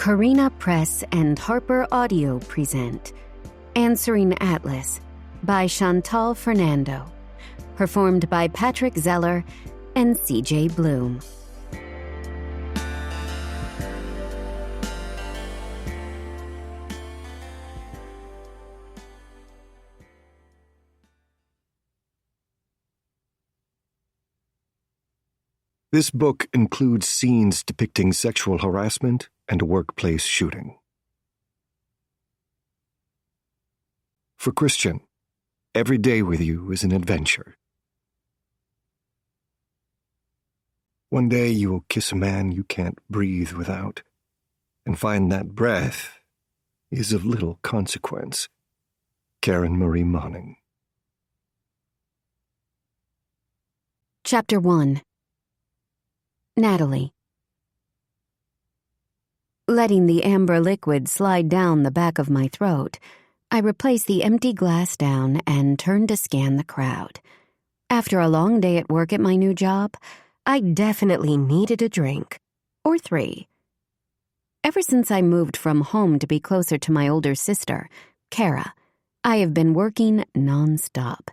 Carina Press and Harper Audio present Answering Atlas by Chantal Fernando, performed by Patrick Zeller and C.J. Bloom. This book includes scenes depicting sexual harassment and a workplace shooting. For Christian, every day with you is an adventure. One day you will kiss a man you can't breathe without, and find that breath is of little consequence. Karen Marie Monning. Chapter 1. Natalie. Letting the amber liquid slide down the back of my throat, I replaced the empty glass down and turned to scan the crowd. After a long day at work at my new job, I definitely needed a drink. Or 3. Ever since I moved from home to be closer to my older sister, Kara, I have been working nonstop.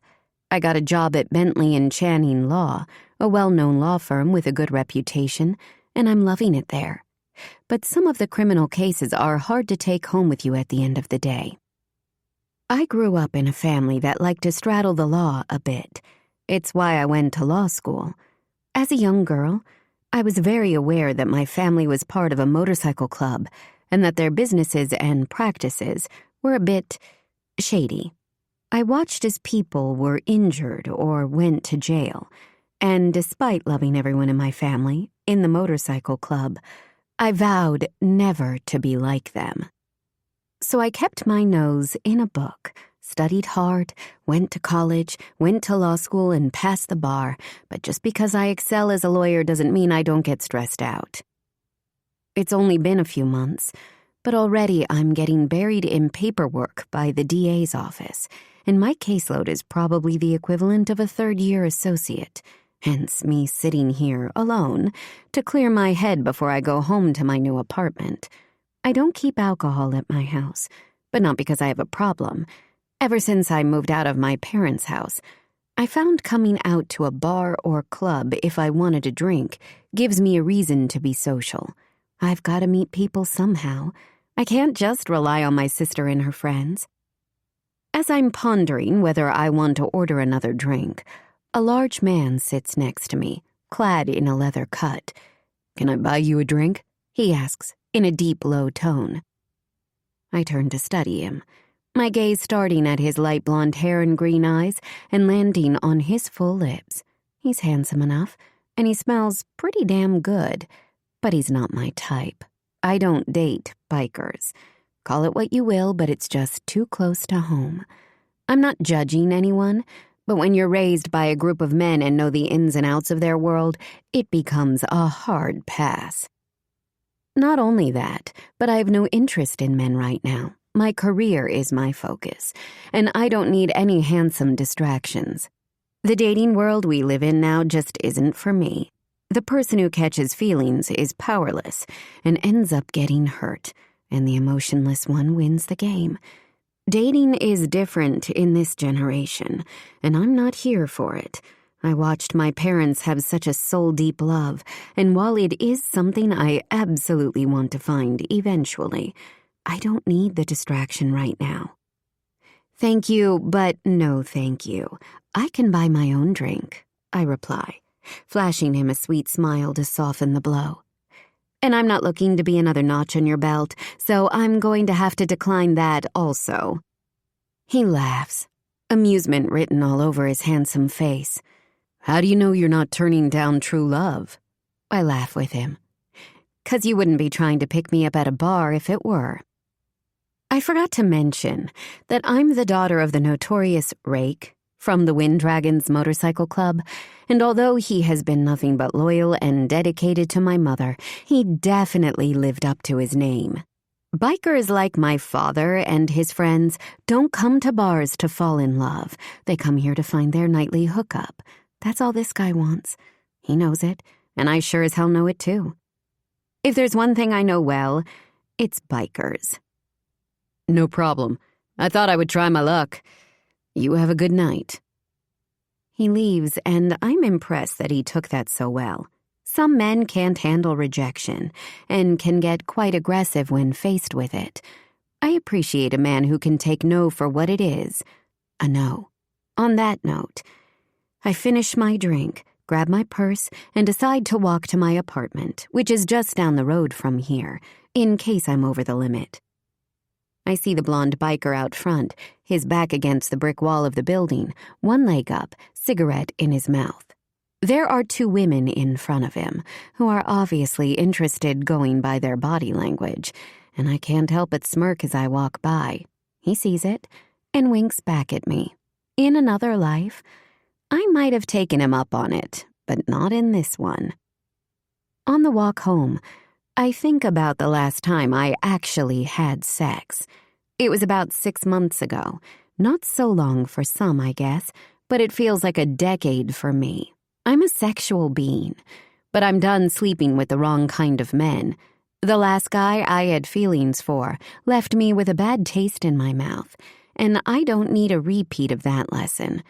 I got a job at Bentley and Channing Law, a well-known law firm with a good reputation, and I'm loving it there. But some of the criminal cases are hard to take home with you at the end of the day. I grew up in a family that liked to straddle the law a bit. It's why I went to law school. As a young girl, I was very aware that my family was part of a motorcycle club and that their businesses and practices were a bit shady. I watched as people were injured or went to jail, and despite loving everyone in my family, in the motorcycle club, I vowed never to be like them. So I kept my nose in a book, studied hard, went to college, went to law school, and passed the bar, but just because I excel as a lawyer doesn't mean I don't get stressed out. It's only been a few months, but already I'm getting buried in paperwork by the DA's office, and my caseload is probably the equivalent of a third-year associate, hence me sitting here alone to clear my head before I go home to my new apartment. I don't keep alcohol at my house, but not because I have a problem. Ever since I moved out of my parents' house, I found coming out to a bar or club if I wanted a drink gives me a reason to be social. I've got to meet people somehow. I can't just rely on my sister and her friends. As I'm pondering whether I want to order another drink, a large man sits next to me, clad in a leather cut. "Can I buy you a drink?" he asks, in a deep, low tone. I turn to study him, my gaze starting at his light blonde hair and green eyes and landing on his full lips. He's handsome enough, and he smells pretty damn good, but he's not my type. I don't date bikers. Call it what you will, but it's just too close to home. I'm not judging anyone, but when you're raised by a group of men and know the ins and outs of their world, it becomes a hard pass. Not only that, but I have no interest in men right now. My career is my focus, and I don't need any handsome distractions. The dating world we live in now just isn't for me. The person who catches feelings is powerless and ends up getting hurt, and the emotionless one wins the game. Dating is different in this generation, and I'm not here for it. I watched my parents have such a soul-deep love, and while it is something I absolutely want to find eventually, I don't need the distraction right now. "Thank you, but no thank you. I can buy my own drink," I reply, flashing him a sweet smile to soften the blow. "And I'm not looking to be another notch on your belt, so I'm going to have to decline that also." He laughs, amusement written all over his handsome face. "How do you know you're not turning down true love?" I laugh with him. "'Cause you wouldn't be trying to pick me up at a bar if it were." I forgot to mention that I'm the daughter of the notorious Rake from the Wind Dragons Motorcycle Club, and although he has been nothing but loyal and dedicated to my mother, he definitely lived up to his name. Bikers like my father and his friends don't come to bars to fall in love. They come here to find their nightly hookup. That's all this guy wants. He knows it, and I sure as hell know it too. If there's one thing I know well, It's bikers. No problem. I thought I would try my luck. You have a good night. He leaves, and I'm impressed that he took that so well. Some men can't handle rejection and can get quite aggressive when faced with it. I appreciate a man who can take no for what it is, a no. On that note, I finish my drink, grab my purse, and decide to walk to my apartment, which is just down the road from here, in case I'm over the limit. I see the blonde biker out front, his back against the brick wall of the building, one leg up, cigarette in his mouth. There are two women in front of him, who are obviously interested going by their body language, and I can't help but smirk as I walk by. He sees it and winks back at me. In another life, I might have taken him up on it, but not in this one. On the walk home, I think about the last time I actually had sex. It was about 6 months ago. Not so long for some, I guess, but it feels like a decade for me. I'm a sexual being, but I'm done sleeping with the wrong kind of men. The last guy I had feelings for left me with a bad taste in my mouth, and I don't need a repeat of that lesson.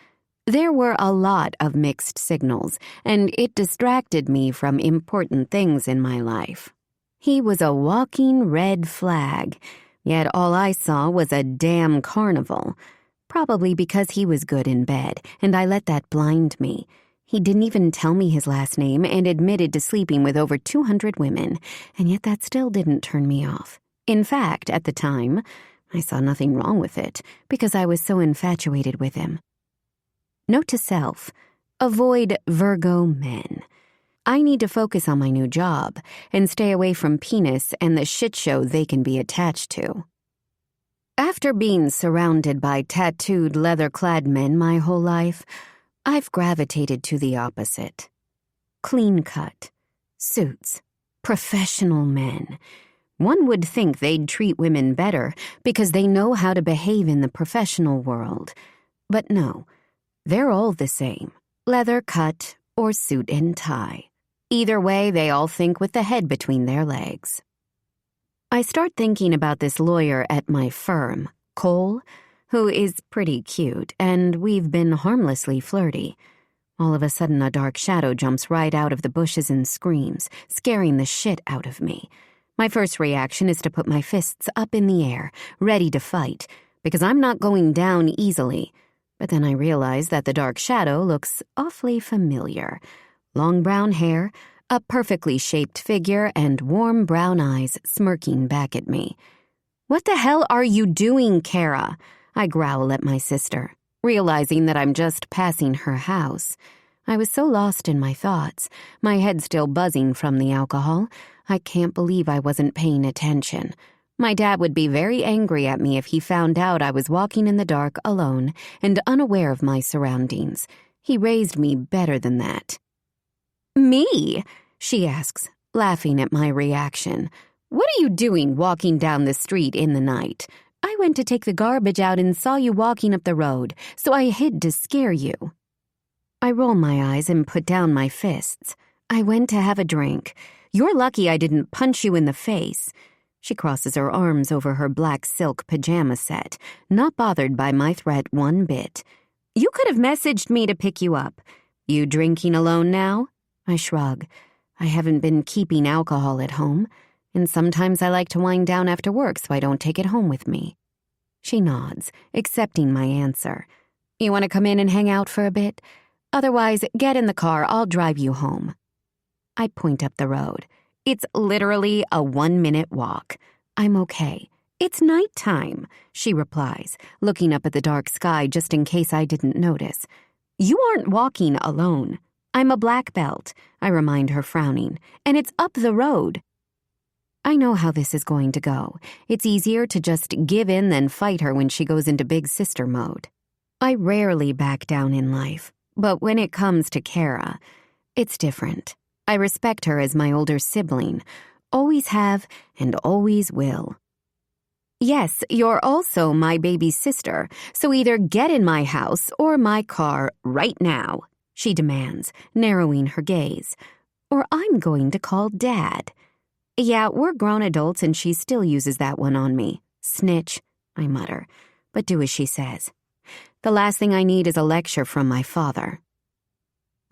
There were a lot of mixed signals, and it distracted me from important things in my life. He was a walking red flag, yet all I saw was a damn carnival. Probably because he was good in bed, and I let that blind me. He didn't even tell me his last name and admitted to sleeping with over 200 women, and yet that still didn't turn me off. In fact, at the time, I saw nothing wrong with it because I was so infatuated with him. Note to self, avoid Virgo men. I need to focus on my new job and stay away from penis and the shit show they can be attached to. After being surrounded by tattooed, leather-clad men my whole life, I've gravitated to the opposite. Clean-cut, suits, professional men. One would think they'd treat women better because they know how to behave in the professional world. But no, they're all the same, leather cut or suit and tie. Either way, they all think with the head between their legs. I start thinking about this lawyer at my firm, Cole, who is pretty cute, and we've been harmlessly flirty. All of a sudden, a dark shadow jumps right out of the bushes and screams, scaring the shit out of me. My first reaction is to put my fists up in the air, ready to fight, because I'm not going down easily. But then I realize that the dark shadow looks awfully familiar. Long brown hair, a perfectly shaped figure, and warm brown eyes smirking back at me. "What the hell are you doing, Kara?" I growl at my sister, realizing that I'm just passing her house. I was so lost in my thoughts, my head still buzzing from the alcohol. I can't believe I wasn't paying attention. My dad would be very angry at me if he found out I was walking in the dark alone and unaware of my surroundings. He raised me better than that. "Me?" she asks, laughing at my reaction. "What are you doing walking down the street in the night? I went to take the garbage out and saw you walking up the road, so I hid to scare you." I roll my eyes and put down my fists. "I went to have a drink. You're lucky I didn't punch you in the face." She crosses her arms over her black silk pajama set, not bothered by my threat one bit. "You could have messaged me to pick you up. You drinking alone now?" I shrug. I haven't been keeping alcohol at home, and sometimes I like to wind down after work so I don't take it home with me. She nods, accepting my answer. "You want to come in and hang out for a bit? Otherwise, get in the car, I'll drive you home." I point up the road. It's literally a 1-minute walk. "I'm okay. It's nighttime," she replies, looking up at the dark sky just in case I didn't notice. "You aren't walking alone. I'm a black belt," I remind her, frowning, "and it's up the road." I know how this is going to go. It's easier to just give in than fight her when she goes into big sister mode. I rarely back down in life, but when it comes to Kara, it's different. I respect her as my older sibling, always have and always will. "Yes, you're also my baby sister, so either get in my house or my car right now," she demands, narrowing her gaze. "Or I'm going to call Dad." Yeah, we're grown adults and she still uses that one on me. Snitch, I mutter, but do as she says. The last thing I need is a lecture from my father.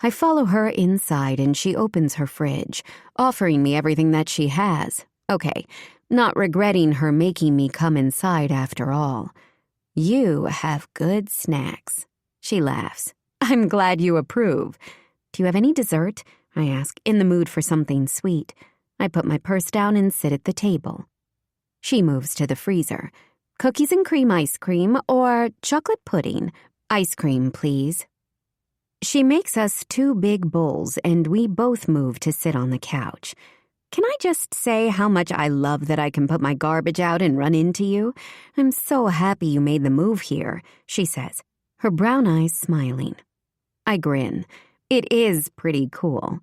I follow her inside and she opens her fridge, offering me everything that she has. Okay, not regretting her making me come inside after all. You have good snacks. She laughs. I'm glad you approve. Do you have any dessert? I ask, in the mood for something sweet. I put my purse down and sit at the table. She moves to the freezer. Cookies and cream ice cream or chocolate pudding? Ice cream, please. She makes us 2 big bowls and we both move to sit on the couch. Can I just say how much I love that I can put my garbage out and run into you? I'm so happy you made the move here, she says, her brown eyes smiling. I grin. It is pretty cool.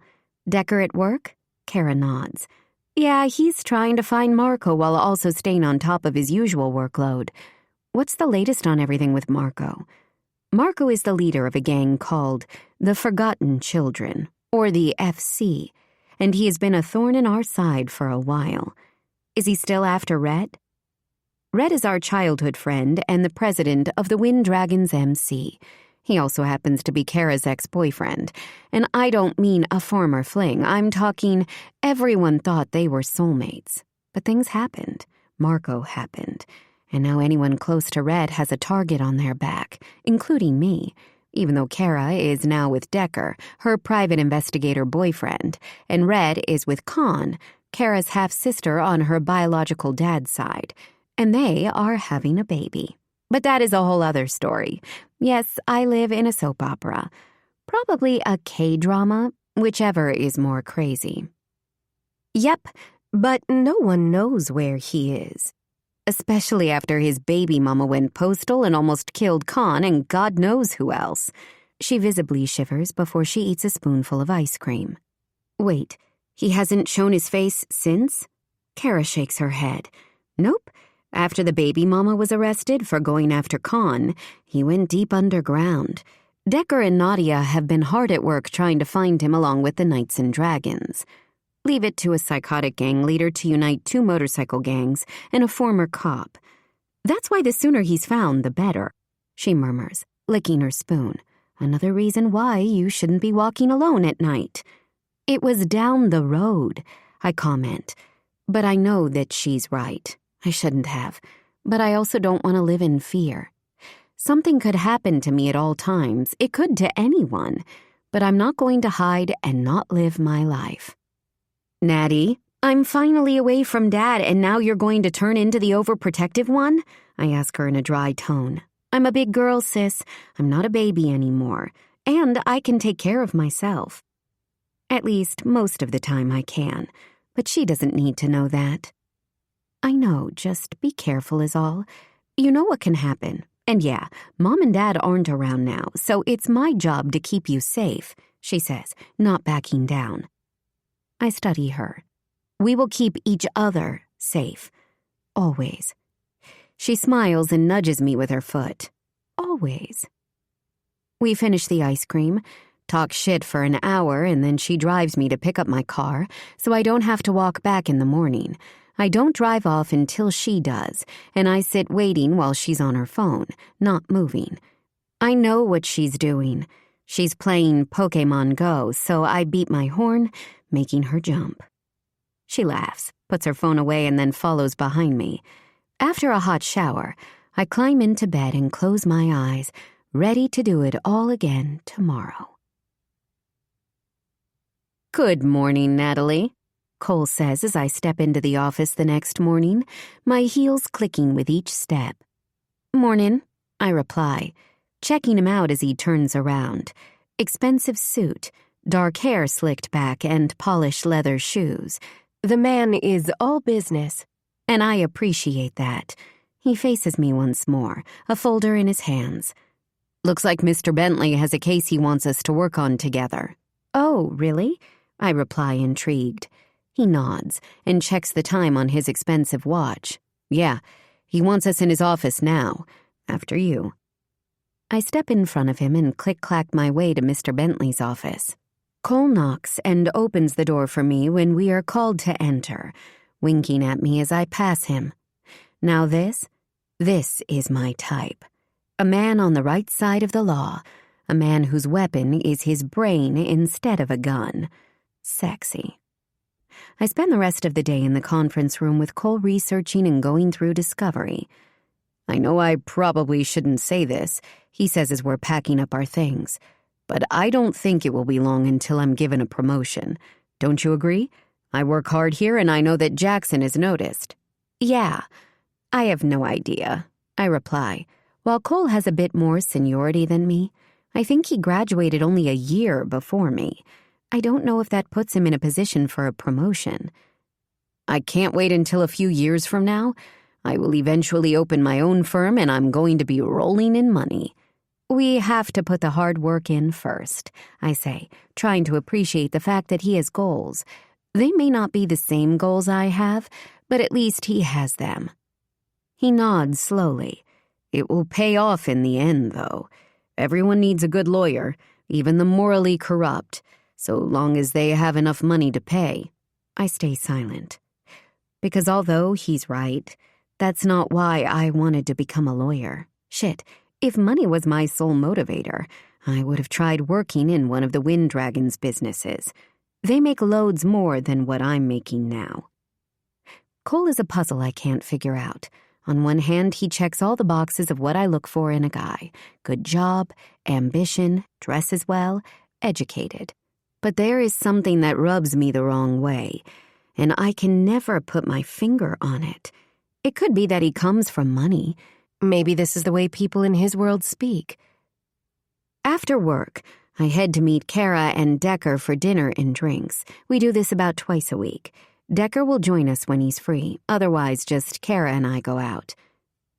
Decker at work? Kara nods. Yeah, he's trying to find Marco while also staying on top of his usual workload. What's the latest on everything with Marco? Marco is the leader of a gang called the Forgotten Children, or the FC, and he has been a thorn in our side for a while. Is he still after Red? Red is our childhood friend and the president of the Wind Dragons MC. He also happens to be Kara's ex-boyfriend. And I don't mean a former fling. I'm talking everyone thought they were soulmates. But things happened. Marco happened. And now anyone close to Red has a target on their back, including me, even though Kara is now with Decker, her private investigator boyfriend, and Red is with Khan, Kara's half-sister on her biological dad's side. And they are having a baby. But that is a whole other story. Yes, I live in a soap opera. Probably a K-drama, whichever is more crazy. Yep, but no one knows where he is. Especially after his baby mama went postal and almost killed Khan and God knows who else. She visibly shivers before she eats a spoonful of ice cream. Wait, he hasn't shown his face since? Kara shakes her head. Nope. After the baby mama was arrested for going after Khan, he went deep underground. Decker and Nadia have been hard at work trying to find him along with the Knights and Dragons. Leave it to a psychotic gang leader to unite 2 motorcycle gangs and a former cop. That's why the sooner he's found, the better, she murmurs, licking her spoon. Another reason why you shouldn't be walking alone at night. It was down the road, I comment. But I know that she's right. I shouldn't have, but I also don't want to live in fear. Something could happen to me at all times. It could to anyone, but I'm not going to hide and not live my life. Natty, I'm finally away from Dad and now you're going to turn into the overprotective one? I ask her in a dry tone. I'm a big girl, sis. I'm not a baby anymore, and I can take care of myself. At least most of the time I can, but she doesn't need to know that. I know, just be careful is all. You know what can happen. And yeah, Mom and Dad aren't around now, so it's my job to keep you safe, she says, not backing down. I study her. We will keep each other safe. Always. She smiles and nudges me with her foot. Always. We finish the ice cream, talk shit for an hour, and then she drives me to pick up my car so I don't have to walk back in the morning. I don't drive off until she does, and I sit waiting while she's on her phone, not moving. I know what she's doing. She's playing Pokémon Go, so I beat my horn, making her jump. She laughs, puts her phone away, and then follows behind me. After a hot shower, I climb into bed and close my eyes, ready to do it all again tomorrow. Good morning, Natalie, Cole says as I step into the office the next morning, my heels clicking with each step. Mornin', I reply, checking him out as he turns around. Expensive suit, dark hair slicked back, and polished leather shoes. The man is all business, and I appreciate that. He faces me once more, a folder in his hands. Looks like Mr. Bentley has a case he wants us to work on together. Oh, really? I reply, intrigued. He nods and checks the time on his expensive watch. Yeah, he wants us in his office now, after you. I step in front of him and click-clack my way to Mr. Bentley's office. Cole knocks and opens the door for me when we are called to enter, winking at me as I pass him. Now this is my type. A man on the right side of the law, a man whose weapon is his brain instead of a gun. Sexy. I spend the rest of the day in the conference room with Cole researching and going through Discovery. I know I probably shouldn't say this, he says as we're packing up our things, but I don't think it will be long until I'm given a promotion. Don't you agree? I work hard here and I know that Jackson has noticed. Yeah, I have no idea, I reply. While Cole has a bit more seniority than me, I think he graduated only a year before me. I don't know if that puts him in a position for a promotion. I can't wait until a few years from now. I will eventually open my own firm and I'm going to be rolling in money. We have to put the hard work in first, I say, trying to appreciate the fact that he has goals. They may not be the same goals I have, but at least he has them. He nods slowly. It will pay off in the end, though. Everyone needs a good lawyer, even the morally corrupt, so long as they have enough money to pay. I stay silent. Because although he's right, that's not why I wanted to become a lawyer. Shit, if money was my sole motivator, I would have tried working in one of the Wind Dragon's businesses. They make loads more than what I'm making now. Cole is a puzzle I can't figure out. On one hand, he checks all the boxes of what I look for in a guy. Good job, ambition, dresses well, educated. But there is something that rubs me the wrong way, and I can never put my finger on it. It could be that he comes from money. Maybe this is the way people in his world speak. After work, I head to meet Kara and Decker for dinner and drinks. We do this about twice a week. Decker will join us when he's free. Otherwise, just Kara and I go out.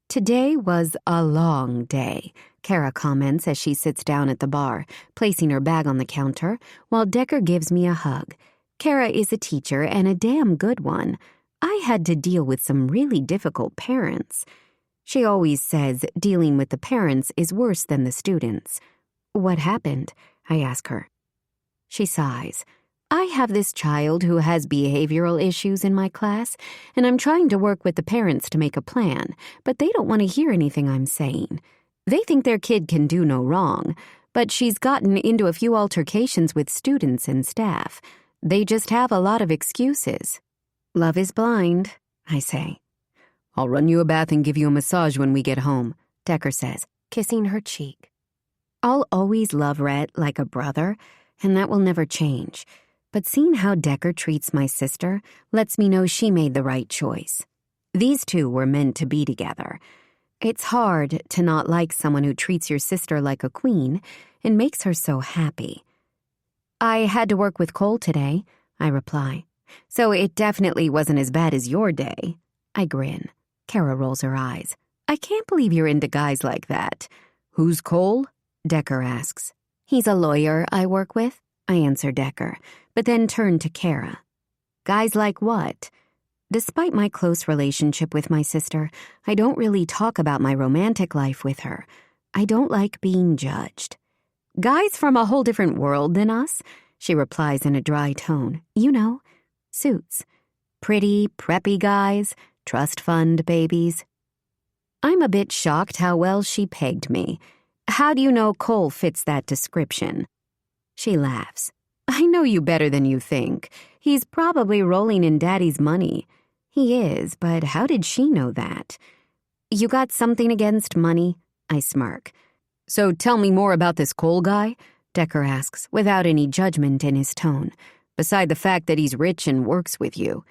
Today was a long day, Kara comments as she sits down at the bar, placing her bag on the counter, while Decker gives me a hug. Kara is a teacher and a damn good one. I had to deal with some really difficult parents. She always says dealing with the parents is worse than the students. What happened? I ask her. She sighs. I have this child who has behavioral issues in my class, and I'm trying to work with the parents to make a plan, but they don't want to hear anything I'm saying. They think their kid can do no wrong, but she's gotten into a few altercations with students and staff. They just have a lot of excuses. Love is blind, I say. I'll run you a bath and give you a massage when we get home, Decker says, kissing her cheek. I'll always love Rhett like a brother, and that will never change. But seeing how Decker treats my sister lets me know she made the right choice. These two were meant to be together. It's hard to not like someone who treats your sister like a queen and makes her so happy. I had to work with Cole today, I reply. So it definitely wasn't as bad as your day. I grin. Kara rolls her eyes. I can't believe you're into guys like that. Who's Cole? Decker asks. He's a lawyer I work with, I answer Decker, but then turn to Kara. Guys like what? Despite my close relationship with my sister, I don't really talk about my romantic life with her. I don't like being judged. Guys from a whole different world than us, she replies in a dry tone. You know, suits. Pretty, preppy guys, trust fund babies. I'm a bit shocked how well she pegged me. How do you know Cole fits that description? She laughs. I know you better than you think. He's probably rolling in Daddy's money. He is, but how did she know that? You got something against money? I smirk. So tell me more about this Cole guy, Decker asks, without any judgment in his tone, beside the fact that he's rich and works with you.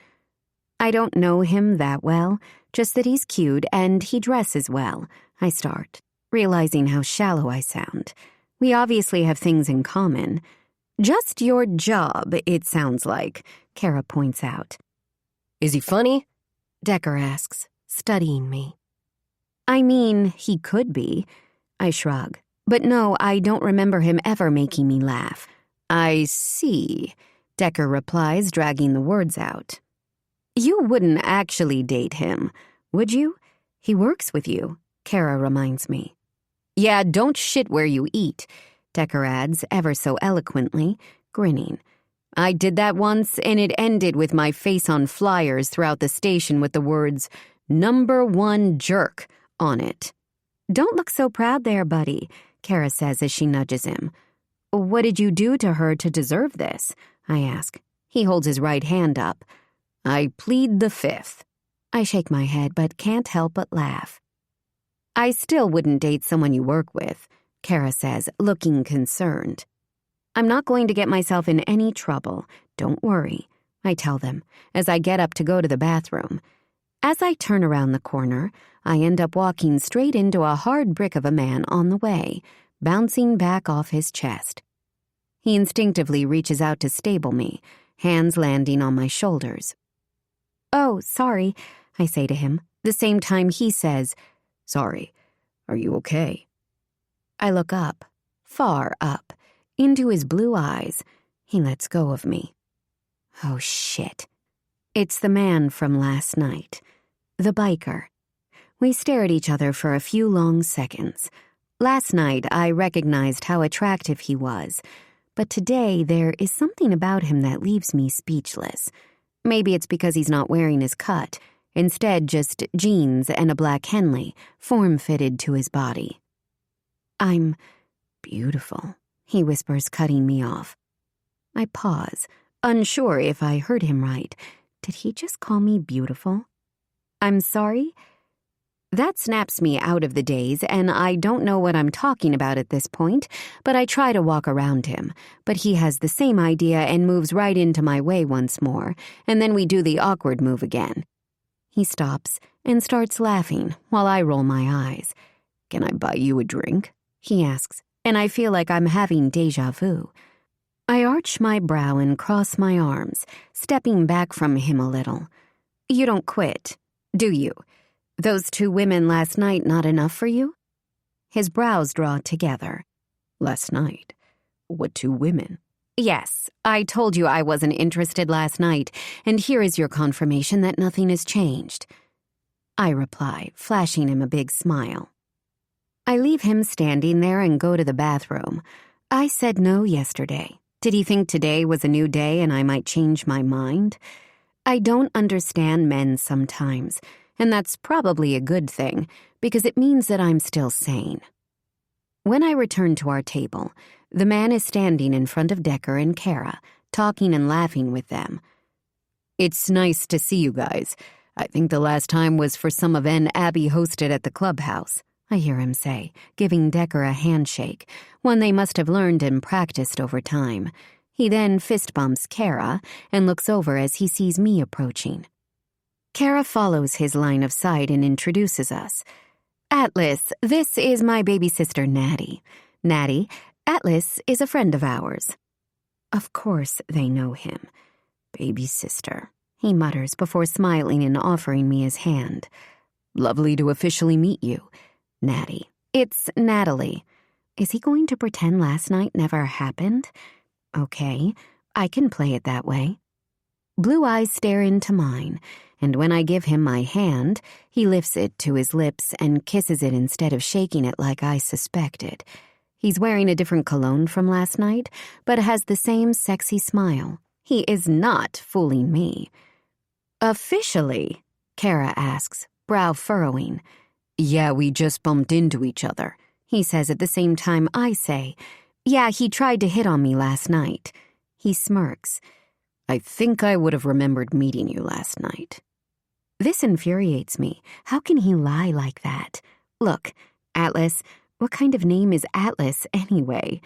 I don't know him that well, just that he's cute and he dresses well, I start, realizing how shallow I sound. We obviously have things in common. Just your job, it sounds like, Kara points out. Is he funny? Decker asks, studying me. I mean, he could be. I shrug. But no, I don't remember him ever making me laugh. I see, Decker replies, dragging the words out. You wouldn't actually date him, would you? He works with you, Kara reminds me. Yeah, don't shit where you eat, Decker adds ever so eloquently. grinning. I did that once, and it ended with my face on flyers throughout the station with the words, "#1 jerk," on it. Don't look so proud there, buddy, Kara says as she nudges him. What did you do to her to deserve this? I ask. He holds his right hand up. I plead the fifth. I shake my head but can't help but laugh. I still wouldn't date someone you work with, Kara says, looking concerned. I'm not going to get myself in any trouble. Don't worry, I tell them, as I get up to go to the bathroom. As I turn around the corner, I end up walking straight into a hard brick of a man on the way, bouncing back off his chest. He instinctively reaches out to stable me, hands landing on my shoulders. Oh, sorry, I say to him, the same time he says, Sorry, are you okay? I look up, far up, into his blue eyes. He lets go of me. Oh, shit. It's the man from last night, the biker. We stare at each other for a few long seconds. Last night, I recognized how attractive he was, but today there is something about him that leaves me speechless. Maybe it's because he's not wearing his cut, instead just jeans and a black Henley, form-fitted to his body. I'm beautiful, he whispers, cutting me off. I pause, unsure if I heard him right. Did he just call me beautiful? I'm sorry? That snaps me out of the daze, and I don't know what I'm talking about at this point, but I try to walk around him. But he has the same idea and moves right into my way once more, and then we do the awkward move again. He stops and starts laughing while I roll my eyes. Can I buy you a drink? He asks, and I feel like I'm having déjà vu. I arch my brow and cross my arms, stepping back from him a little. You don't quit, do you? Those 2 women last night not enough for you? His brows draw together. Last night? What 2 women? Yes, I told you I wasn't interested last night, and here is your confirmation that nothing has changed. I reply, flashing him a big smile. I leave him standing there and go to the bathroom. I said no yesterday. Did he think today was a new day and I might change my mind? I don't understand men sometimes, and that's probably a good thing, because it means that I'm still sane. When I return to our table, the man is standing in front of Decker and Kara, talking and laughing with them. It's nice to see you guys. I think the last time was for some event Abby hosted at the clubhouse, I hear him say, giving Decker a handshake, one they must have learned and practiced over time. He then fist bumps Kara and looks over as he sees me approaching. Kara follows his line of sight and introduces us. Atlas, this is my baby sister, Natty. Natty, Atlas is a friend of ours. Of course they know him. Baby sister, he mutters before smiling and offering me his hand. Lovely to officially meet you, Natty. It's Natalie. Is he going to pretend last night never happened? Okay, I can play it that way. Blue eyes stare into mine, and when I give him my hand, he lifts it to his lips and kisses it instead of shaking it like I suspected. He's wearing a different cologne from last night, but has the same sexy smile. He is not fooling me. Officially? Kara asks, brow furrowing. Yeah, we just bumped into each other, he says at the same time I say, yeah, he tried to hit on me last night. He smirks. I think I would have remembered meeting you last night. This infuriates me. How can he lie like that? Look, Atlas, what kind of name is Atlas anyway?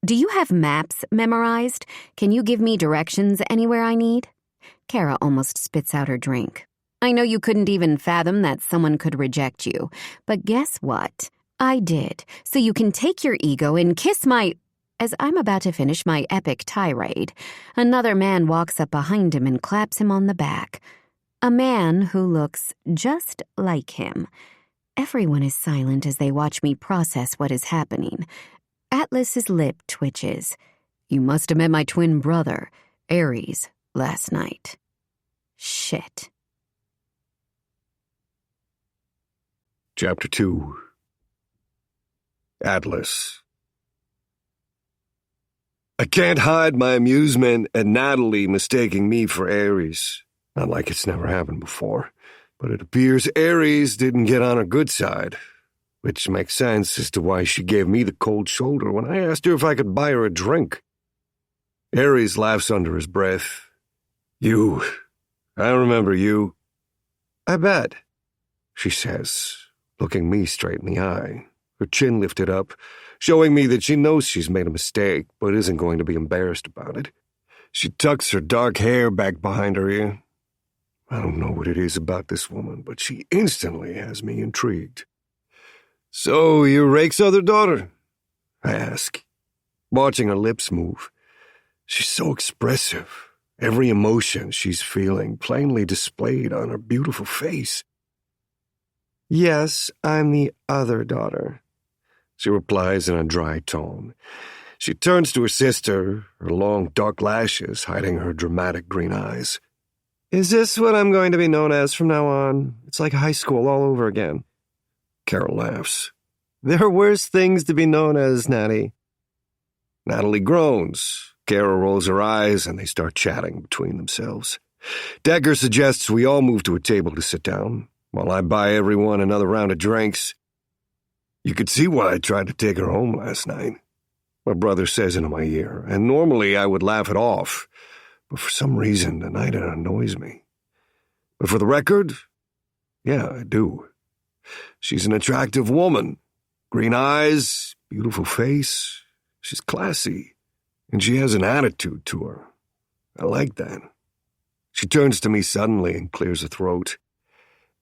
Do you have maps memorized? Can you give me directions anywhere I need? Kara almost spits out her drink. I know you couldn't even fathom that someone could reject you, but guess what? I did, so you can take your ego and kiss my... As I'm about to finish my epic tirade, another man walks up behind him and claps him on the back. A man who looks just like him. Everyone is silent as they watch me process what is happening. Atlas's lip twitches. You must have met my twin brother, Ares, last night. Shit. Chapter 2. Atlas. I can't hide my amusement at Natalie mistaking me for Ares. Not like it's never happened before, but it appears Ares didn't get on her good side, which makes sense as to why she gave me the cold shoulder when I asked her if I could buy her a drink. Ares laughs under his breath. You. I remember you. I bet, she says, looking me straight in the eye, her chin lifted up, showing me that she knows she's made a mistake, but isn't going to be embarrassed about it. She tucks her dark hair back behind her ear. I don't know what it is about this woman, but she instantly has me intrigued. So, you're Rake's other daughter? I ask, watching her lips move. She's so expressive, every emotion she's feeling plainly displayed on her beautiful face. Yes, I'm the other daughter, she replies in a dry tone. She turns to her sister, her long dark lashes hiding her dramatic green eyes. Is this what I'm going to be known as from now on? It's like high school all over again. Carol laughs. There are worse things to be known as, Natty. Natalie groans. Carol rolls her eyes and they start chatting between themselves. Decker suggests we all move to a table to sit down, while I buy everyone another round of drinks. You could see why I tried to take her home last night, my brother says into my ear, and normally I would laugh it off, but for some reason tonight it annoys me. But for the record, yeah, I do. She's an attractive woman. Green eyes, beautiful face. She's classy, and she has an attitude to her. I like that. She turns to me suddenly and clears her throat.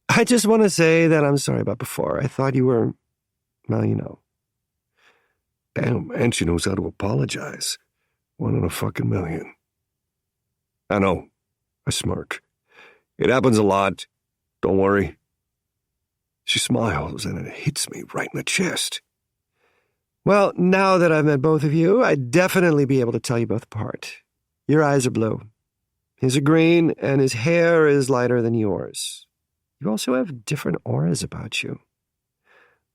I just want to say that I'm sorry about before. I thought you were, well, you know. Damn, man, she knows how to apologize. 1 in a fucking million. I know, I smirk. It happens a lot. Don't worry. She smiles and it hits me right in the chest. Well, now that I've met both of you, I'd definitely be able to tell you both apart. Your eyes are blue. His are green, and his hair is lighter than yours. You also have different auras about you.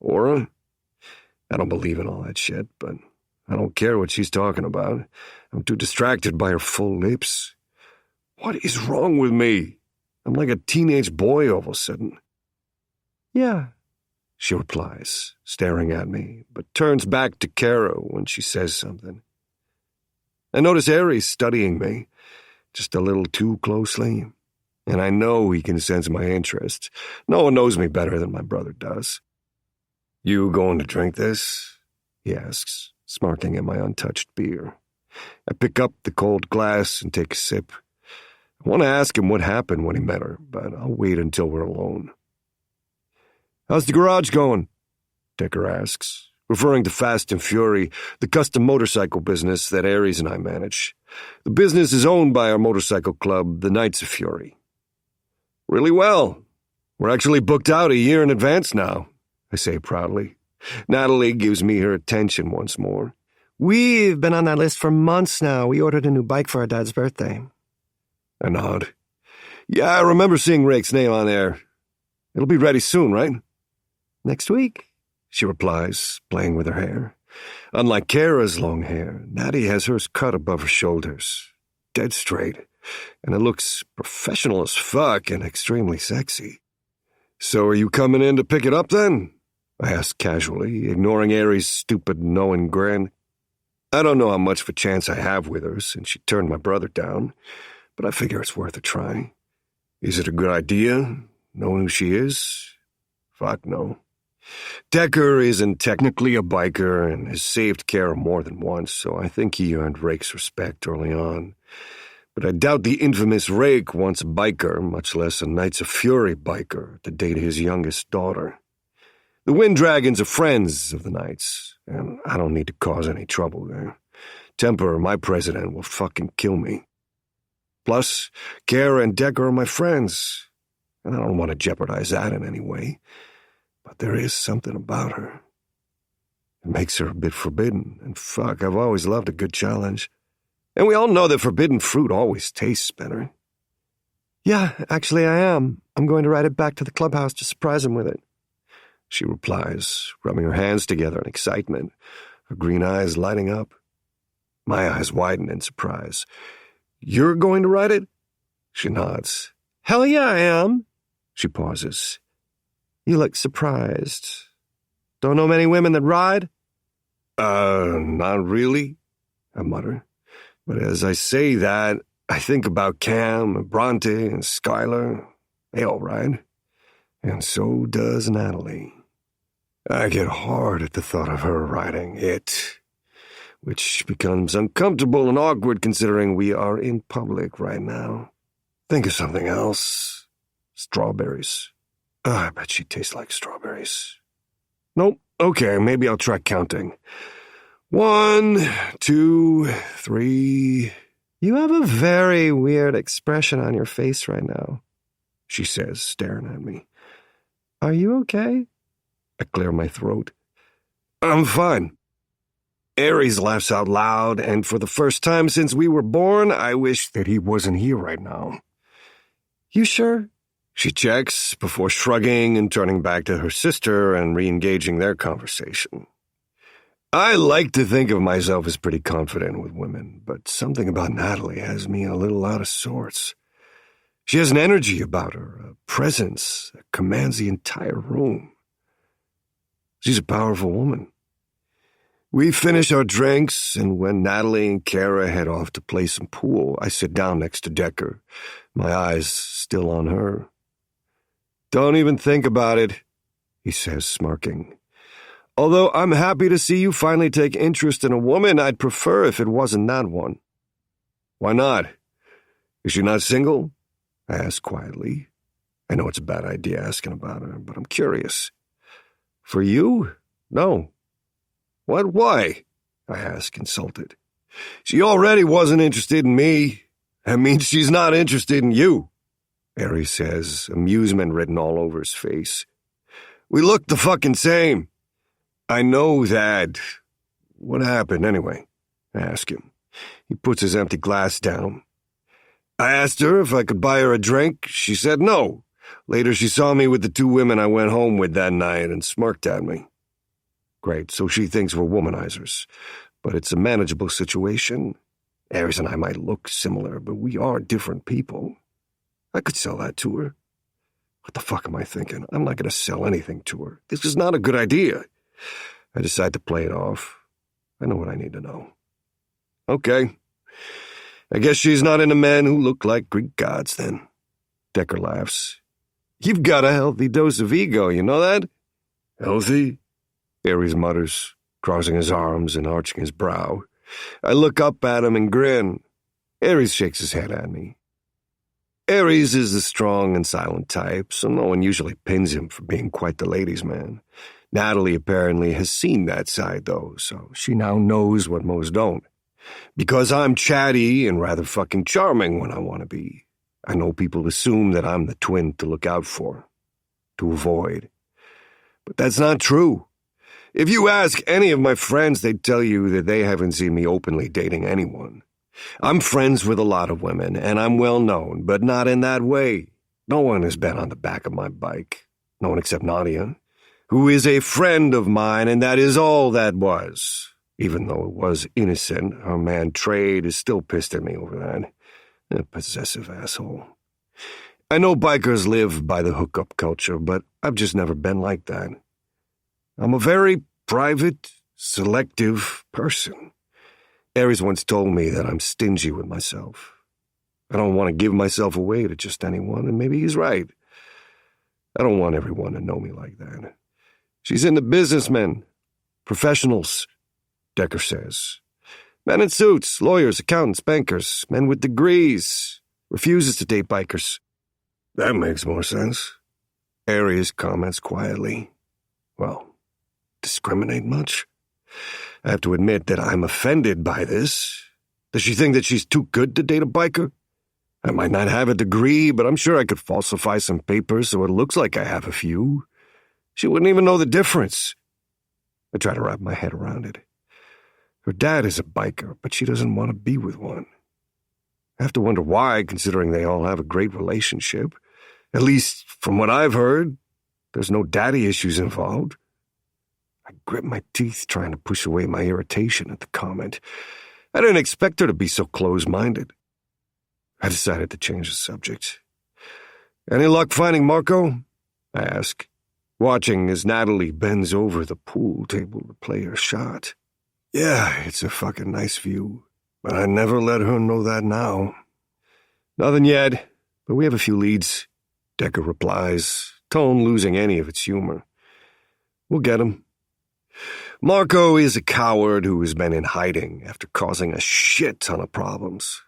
Aura? I don't believe in all that shit, but I don't care what she's talking about. I'm too distracted by her full lips. What is wrong with me? I'm like a teenage boy all of a sudden. Yeah, she replies, staring at me, but turns back to Kara when she says something. I notice Ares studying me, just a little too closely, and I know he can sense my interest. No one knows me better than my brother does. You going to drink this? He asks, smirking at my untouched beer. I pick up the cold glass and take a sip. I want to ask him what happened when he met her, but I'll wait until we're alone. How's the garage going? Decker asks, referring to Fast and Fury, the custom motorcycle business that Ares and I manage. The business is owned by our motorcycle club, the Knights of Fury. Really well. We're actually booked out a year in advance now, I say proudly. Natalie gives me her attention once more. We've been on that list for months now. We ordered a new bike for our dad's birthday. I nod. Yeah, I remember seeing Rake's name on there. It'll be ready soon, right? Next week, she replies, playing with her hair. Unlike Kara's long hair, Natty has hers cut above her shoulders, dead straight, and it looks professional as fuck and extremely sexy. So are you coming in to pick it up then? I asked casually, ignoring Aries' stupid knowing grin. I don't know how much of a chance I have with her since she turned my brother down, but I figure it's worth a try. Is it a good idea, knowing who she is? Fuck no. Decker isn't technically a biker and has saved Kara more than once, so I think he earned Rake's respect early on. But I doubt the infamous Rake wants a biker, much less a Knights of Fury biker, to date his youngest daughter. The Wind Dragons are friends of the Knights, and I don't need to cause any trouble there. Temper, my president, will fucking kill me. Plus, Kara and Decker are my friends, and I don't want to jeopardize that in any way. But there is something about her. It makes her a bit forbidden, and fuck, I've always loved a good challenge. And we all know that forbidden fruit always tastes better. Yeah, actually I am. I'm going to ride it back to the clubhouse to surprise him with it. She replies, rubbing her hands together in excitement, her green eyes lighting up. My eyes widen in surprise. You're going to ride it? She nods. Hell yeah, I am. She pauses. You look surprised. Don't know many women that ride? Not really, I mutter. But as I say that, I think about Cam and Bronte and Skylar. They all ride. And so does Natalie. I get hard at the thought of her riding it, which becomes uncomfortable and awkward considering we are in public right now. Think of something else. Strawberries. I bet she tastes like strawberries. Nope. Okay, maybe I'll try counting. 1, 2, 3. You have a very weird expression on your face right now, she says, staring at me. Are you okay? I clear my throat. I'm fine. Aries laughs out loud, and for the first time since we were born, I wish that he wasn't here right now. You sure? She checks before shrugging and turning back to her sister and re-engaging their conversation. I like to think of myself as pretty confident with women, but something about Natalie has me a little out of sorts. She has an energy about her, a presence that commands the entire room. She's a powerful woman. We finish our drinks, and when Natalie and Kara head off to play some pool, I sit down next to Decker, my eyes still on her. Don't even think about it, he says, smirking. Although I'm happy to see you finally take interest in a woman, I'd prefer if it wasn't that one. Why not? Is she not single? I ask quietly. I know it's a bad idea asking about her, but I'm curious. For you? No. What? Why? I ask, insulted. She already wasn't interested in me. That means she's not interested in you, Aries says, amusement written all over his face. We look the fucking same. I know that. What happened, anyway? I ask him. He puts his empty glass down. I asked her if I could buy her a drink. She said no. Later, she saw me with the 2 women I went home with that night and smirked at me. Great, so she thinks we're womanizers. But it's a manageable situation. Aries and I might look similar, but we are different people. I could sell that to her. What the fuck am I thinking? I'm not going to sell anything to her. This is not a good idea. I decide to play it off. I know what I need to know. Okay. I guess she's not into men who look like Greek gods, then. Decker laughs. You've got a healthy dose of ego, you know that? Healthy? Aries mutters, crossing his arms and arching his brow. I look up at him and grin. Aries shakes his head at me. Aries is the strong and silent type, so no one usually pins him for being quite the ladies' man. Natalie apparently has seen that side, though, so she now knows what most don't. Because I'm chatty and rather fucking charming when I want to be, I know people assume that I'm the twin to look out for, to avoid. But that's not true. If you ask any of my friends, they'd tell you that they haven't seen me openly dating anyone. I'm friends with a lot of women, and I'm well known, but not in that way. No one has been on the back of my bike. No one except Nadia, who is a friend of mine, and that is all that was. Even though it was innocent, her man Trade is still pissed at me over that. A possessive asshole. I know bikers live by the hookup culture, but I've just never been like that. I'm a very private, selective person. Aries once told me that I'm stingy with myself. I don't want to give myself away to just anyone, and maybe he's right. I don't want everyone to know me like that. She's into businessmen, professionals, Decker says. Men in suits, lawyers, accountants, bankers, men with degrees. Refuses to date bikers. That makes more sense. Aries comments quietly. Well, discriminate much? I have to admit that I'm offended by this. Does she think that she's too good to date a biker? I might not have a degree, but I'm sure I could falsify some papers so it looks like I have a few. She wouldn't even know the difference. I try to wrap my head around it. Her dad is a biker, but she doesn't want to be with one. I have to wonder why, considering they all have a great relationship. At least, from what I've heard, there's no daddy issues involved. I grip my teeth, trying to push away my irritation at the comment. I didn't expect her to be so close-minded. I decided to change the subject. Any luck finding Marco? I ask, watching as Natalie bends over the pool table to play her shot. Yeah, it's a fucking nice view, but I never let her know that now. Nothing yet, but we have a few leads, Decker replies, tone losing any of its humor. We'll get him. Marco is a coward who has been in hiding after causing a shit ton of problems.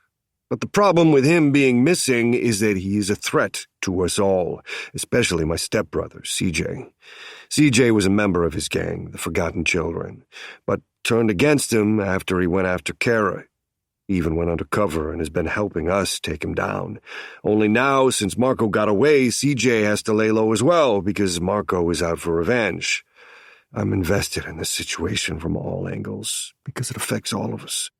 But the problem with him being missing is that he is a threat to us all, especially my stepbrother, CJ. CJ was a member of his gang, the Forgotten Children, but turned against him after he went after Kara. He even went undercover and has been helping us take him down. Only now, since Marco got away, CJ has to lay low as well because Marco is out for revenge. I'm invested in this situation from all angles because it affects all of us.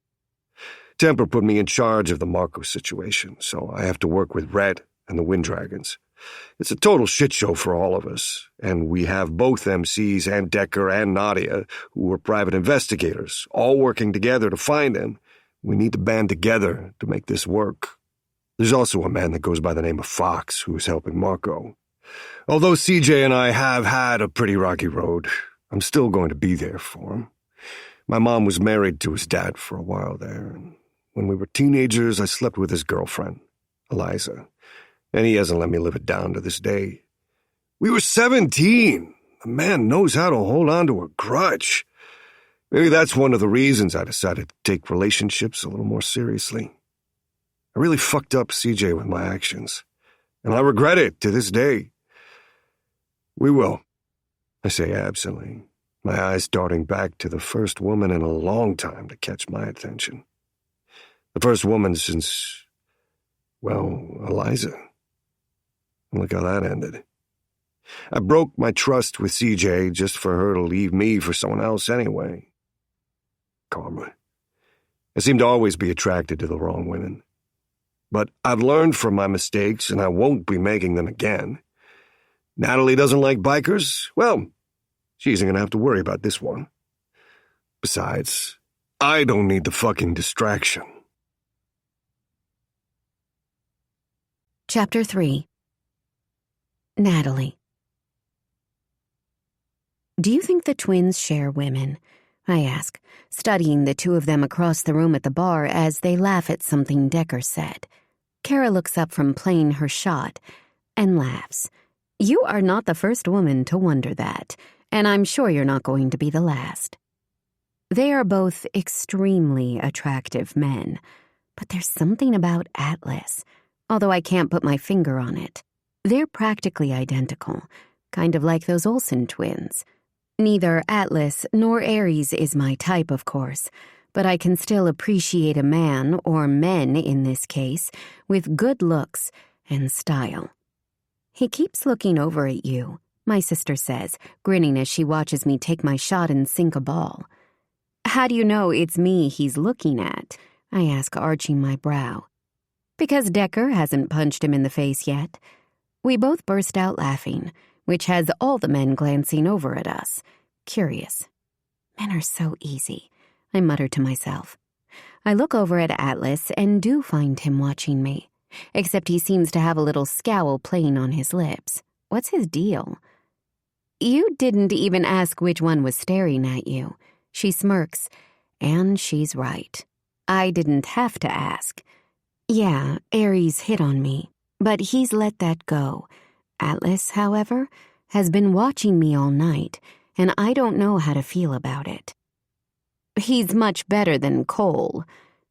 Temper put me in charge of the Marco situation, so I have to work with Red and the Wind Dragons. It's a total shit show for all of us, and we have both MCs and Decker and Nadia, who are private investigators, all working together to find him. We need to band together to make this work. There's also a man that goes by the name of Fox who is helping Marco. Although CJ and I have had a pretty rocky road, I'm still going to be there for him. My mom was married to his dad for a while there, and when we were teenagers, I slept with his girlfriend, Eliza, and he hasn't let me live it down to this day. We were 17. The man knows how to hold on to a grudge. Maybe that's one of the reasons I decided to take relationships a little more seriously. I really fucked up CJ with my actions, and I regret it to this day. We will, I say absently, my eyes darting back to the first woman in a long time to catch my attention. The first woman since, well, Eliza. Look how that ended. I broke my trust with CJ just for her to leave me for someone else anyway. Karma. I seem to always be attracted to the wrong women. But I've learned from my mistakes, and I won't be making them again. Natalie doesn't like bikers? Well, she isn't going to have to worry about this one. Besides, I don't need the fucking distraction. Chapter 3. Natalie. Do you think the twins share women? I ask, studying the two of them across the room at the bar as they laugh at something Decker said. Kara looks up from playing her shot and laughs. You are not the first woman to wonder that, and I'm sure you're not going to be the last. They are both extremely attractive men, but there's something about Atlas, although I can't put my finger on it. They're practically identical, kind of like those Olsen twins. Neither Atlas nor Ares is my type, of course, but I can still appreciate a man, or men in this case, with good looks and style. He keeps looking over at you, my sister says, grinning as she watches me take my shot and sink a ball. How do you know it's me he's looking at? I ask, arching my brow. Because Decker hasn't punched him in the face yet. We both burst out laughing, which has all the men glancing over at us, curious. Men are so easy, I mutter to myself. I look over at Atlas and do find him watching me, except he seems to have a little scowl playing on his lips. What's his deal? You didn't even ask which one was staring at you. She smirks, and she's right. I didn't have to ask. Yeah, Ares hit on me, but he's let that go. Atlas, however, has been watching me all night, and I don't know how to feel about it. He's much better than Cole.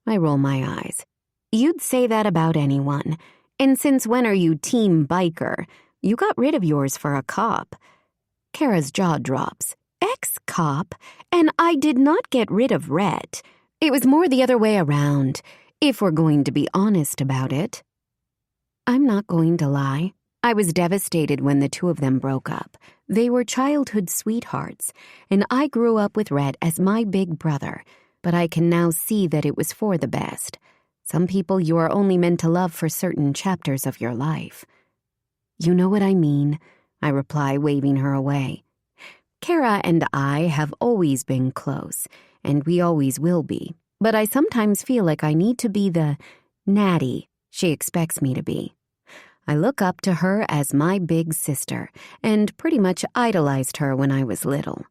I roll my eyes. You'd say that about anyone. And since when are you team biker? You got rid of yours for a cop. Kara's jaw drops. Ex-cop? And I did not get rid of Rhett. It was more the other way around, if we're going to be honest about it. I'm not going to lie. I was devastated when the two of them broke up. They were childhood sweethearts, and I grew up with Rhett as my big brother, but I can now see that it was for the best. Some people you are only meant to love for certain chapters of your life. You know what I mean, I reply, waving her away. Kara and I have always been close, and we always will be, but I sometimes feel like I need to be the natty she expects me to be. I look up to her as my big sister and pretty much idolized her when I was little.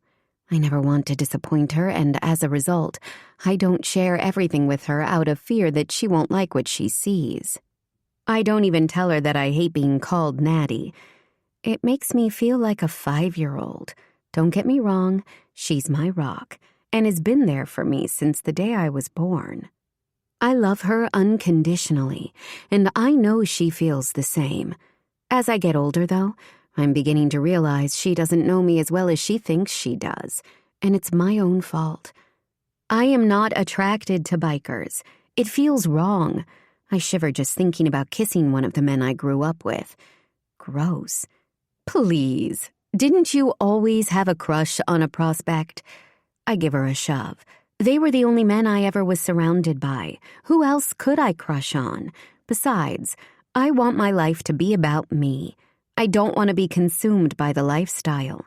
I never want to disappoint her, and as a result, I don't share everything with her out of fear that she won't like what she sees. I don't even tell her that I hate being called natty. It makes me feel like a 5-year-old. Don't get me wrong, she's my rock, and has been there for me since the day I was born. I love her unconditionally, and I know she feels the same. As I get older, though, I'm beginning to realize she doesn't know me as well as she thinks she does, and it's my own fault. I am not attracted to bikers. It feels wrong. I shiver just thinking about kissing one of the men I grew up with. Gross. Please, didn't you always have a crush on a prospect? I give her a shove. They were the only men I ever was surrounded by. Who else could I crush on? Besides, I want my life to be about me. I don't want to be consumed by the lifestyle.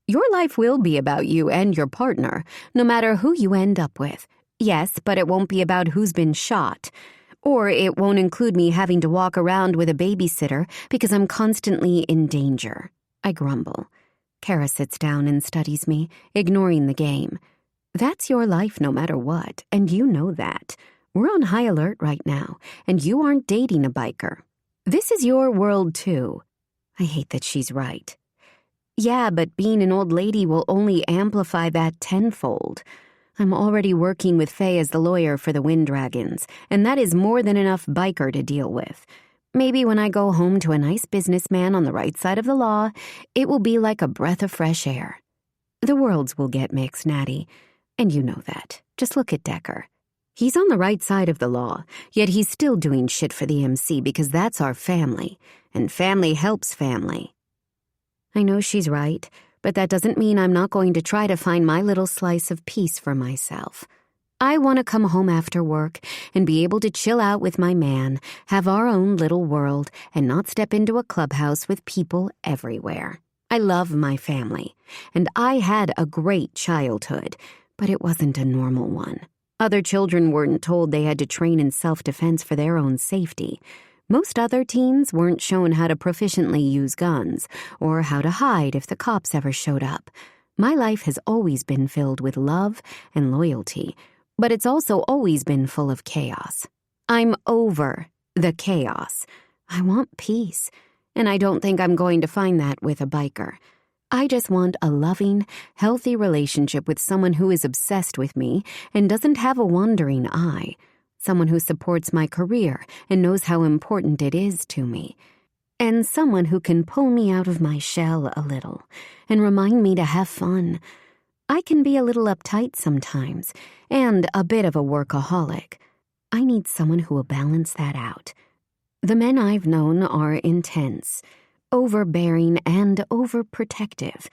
Your life will be about you and your partner, no matter who you end up with. Yes, but it won't be about who's been shot. Or it won't include me having to walk around with a babysitter because I'm constantly in danger. I grumble. Kara sits down and studies me, ignoring the game. That's your life no matter what, and you know that. We're on high alert right now, and you aren't dating a biker. This is your world, too. I hate that she's right. Yeah, but being an old lady will only amplify that tenfold. I'm already working with Faye as the lawyer for the Wind Dragons, and that is more than enough biker to deal with. Maybe when I go home to a nice businessman on the right side of the law, it will be like a breath of fresh air. The worlds will get mixed, Natty, and you know that. Just look at Decker. He's on the right side of the law, yet he's still doing shit for the MC because that's our family, and family helps family. I know she's right, but that doesn't mean I'm not going to try to find my little slice of peace for myself. I want to come home after work and be able to chill out with my man, have our own little world, and not step into a clubhouse with people everywhere. I love my family, and I had a great childhood, but it wasn't a normal one. Other children weren't told they had to train in self-defense for their own safety. Most other teens weren't shown how to proficiently use guns or how to hide if the cops ever showed up. My life has always been filled with love and loyalty, but it's also always been full of chaos. I'm over the chaos. I want peace, and I don't think I'm going to find that with a biker. I just want a loving, healthy relationship with someone who is obsessed with me and doesn't have a wandering eye. Someone who supports my career and knows how important it is to me. And someone who can pull me out of my shell a little and remind me to have fun. I can be a little uptight sometimes and a bit of a workaholic. I need someone who will balance that out. The men I've known are intense, overbearing, and overprotective.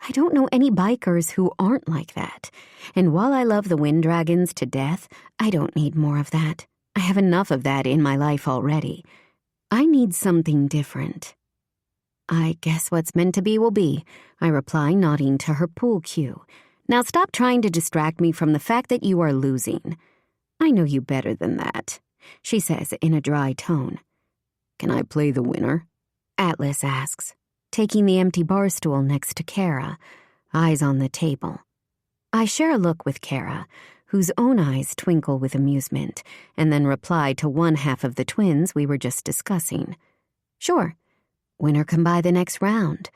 I don't know any bikers who aren't like that. And while I love the Wind Dragons to death, I don't need more of that. I have enough of that in my life already. I need something different. I guess what's meant to be will be, I reply, nodding to her pool cue. Now stop trying to distract me from the fact that you are losing. I know you better than that, she says in a dry tone. Can I play the winner? Atlas asks, taking the empty bar stool next to Kara, eyes on the table. I share a look with Kara, whose own eyes twinkle with amusement, and then reply to one half of the twins we were just discussing. Sure. Winner can buy the next round.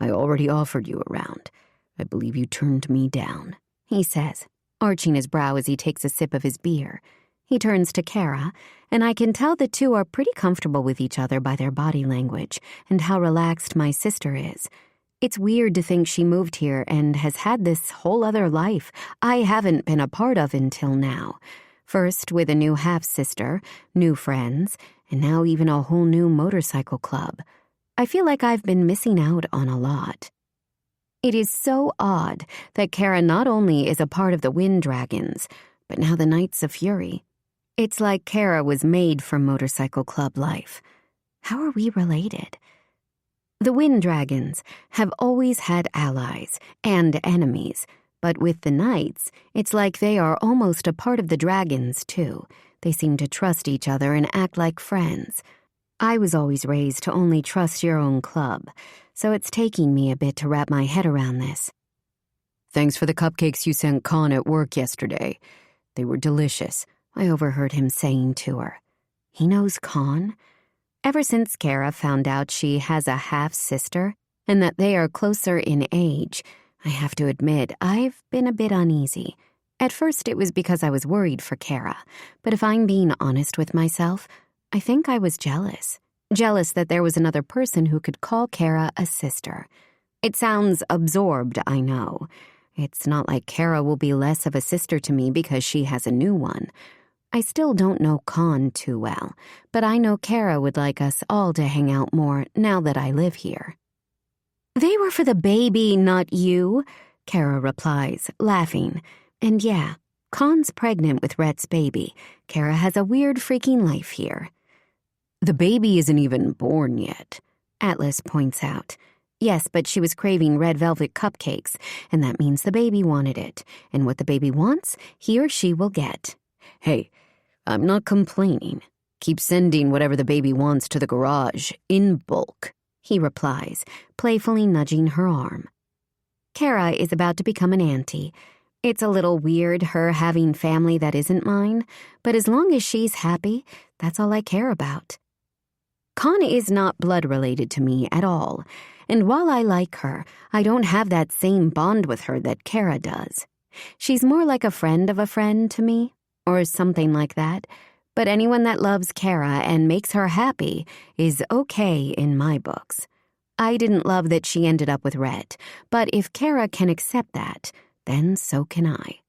I already offered you a round. I believe you turned me down, he says, arching his brow as he takes a sip of his beer. He turns to Kara, and I can tell the two are pretty comfortable with each other by their body language and how relaxed my sister is. It's weird to think she moved here and has had this whole other life I haven't been a part of until now. First with a new half-sister, new friends, and now even a whole new motorcycle club. I feel like I've been missing out on a lot. It is so odd that Kara not only is a part of the Wind Dragons, but now the Knights of Fury. It's like Kara was made for motorcycle club life. How are we related? The Wind Dragons have always had allies and enemies, But with the knights, it's like they are almost a part of the dragons, too. They seem to trust each other and act like friends. I was always raised to only trust your own club, so it's taking me a bit to wrap my head around this. Thanks for the cupcakes you sent Con at work yesterday. They were delicious, I overheard him saying to her. He knows Con? Ever since Kara found out she has a half-sister and that they are closer in age, I have to admit I've been a bit uneasy. At first it was because I was worried for Kara, but if I'm being honest with myself, I think I was jealous. Jealous that there was another person who could call Kara a sister. It sounds absorbed, I know. It's not like Kara will be less of a sister to me because she has a new one. I still don't know Con too well, but I know Kara would like us all to hang out more now that I live here. They were for the baby, not you, Kara replies, laughing. And yeah, Con's pregnant with Rhett's baby. Kara has a weird freaking life here. The baby isn't even born yet, Atlas points out. Yes, but she was craving red velvet cupcakes, and that means the baby wanted it. And what the baby wants, he or she will get. Hey, I'm not complaining. Keep sending whatever the baby wants to the garage, in bulk, he replies, playfully nudging her arm. Kara is about to become an auntie. It's a little weird, her having family that isn't mine, but as long as she's happy, that's all I care about. Con is not blood-related to me at all, and while I like her, I don't have that same bond with her that Kara does. She's more like a friend of a friend to me, or something like that, but anyone that loves Kara and makes her happy is okay in my books. I didn't love that she ended up with Rhett, but if Kara can accept that, then so can I.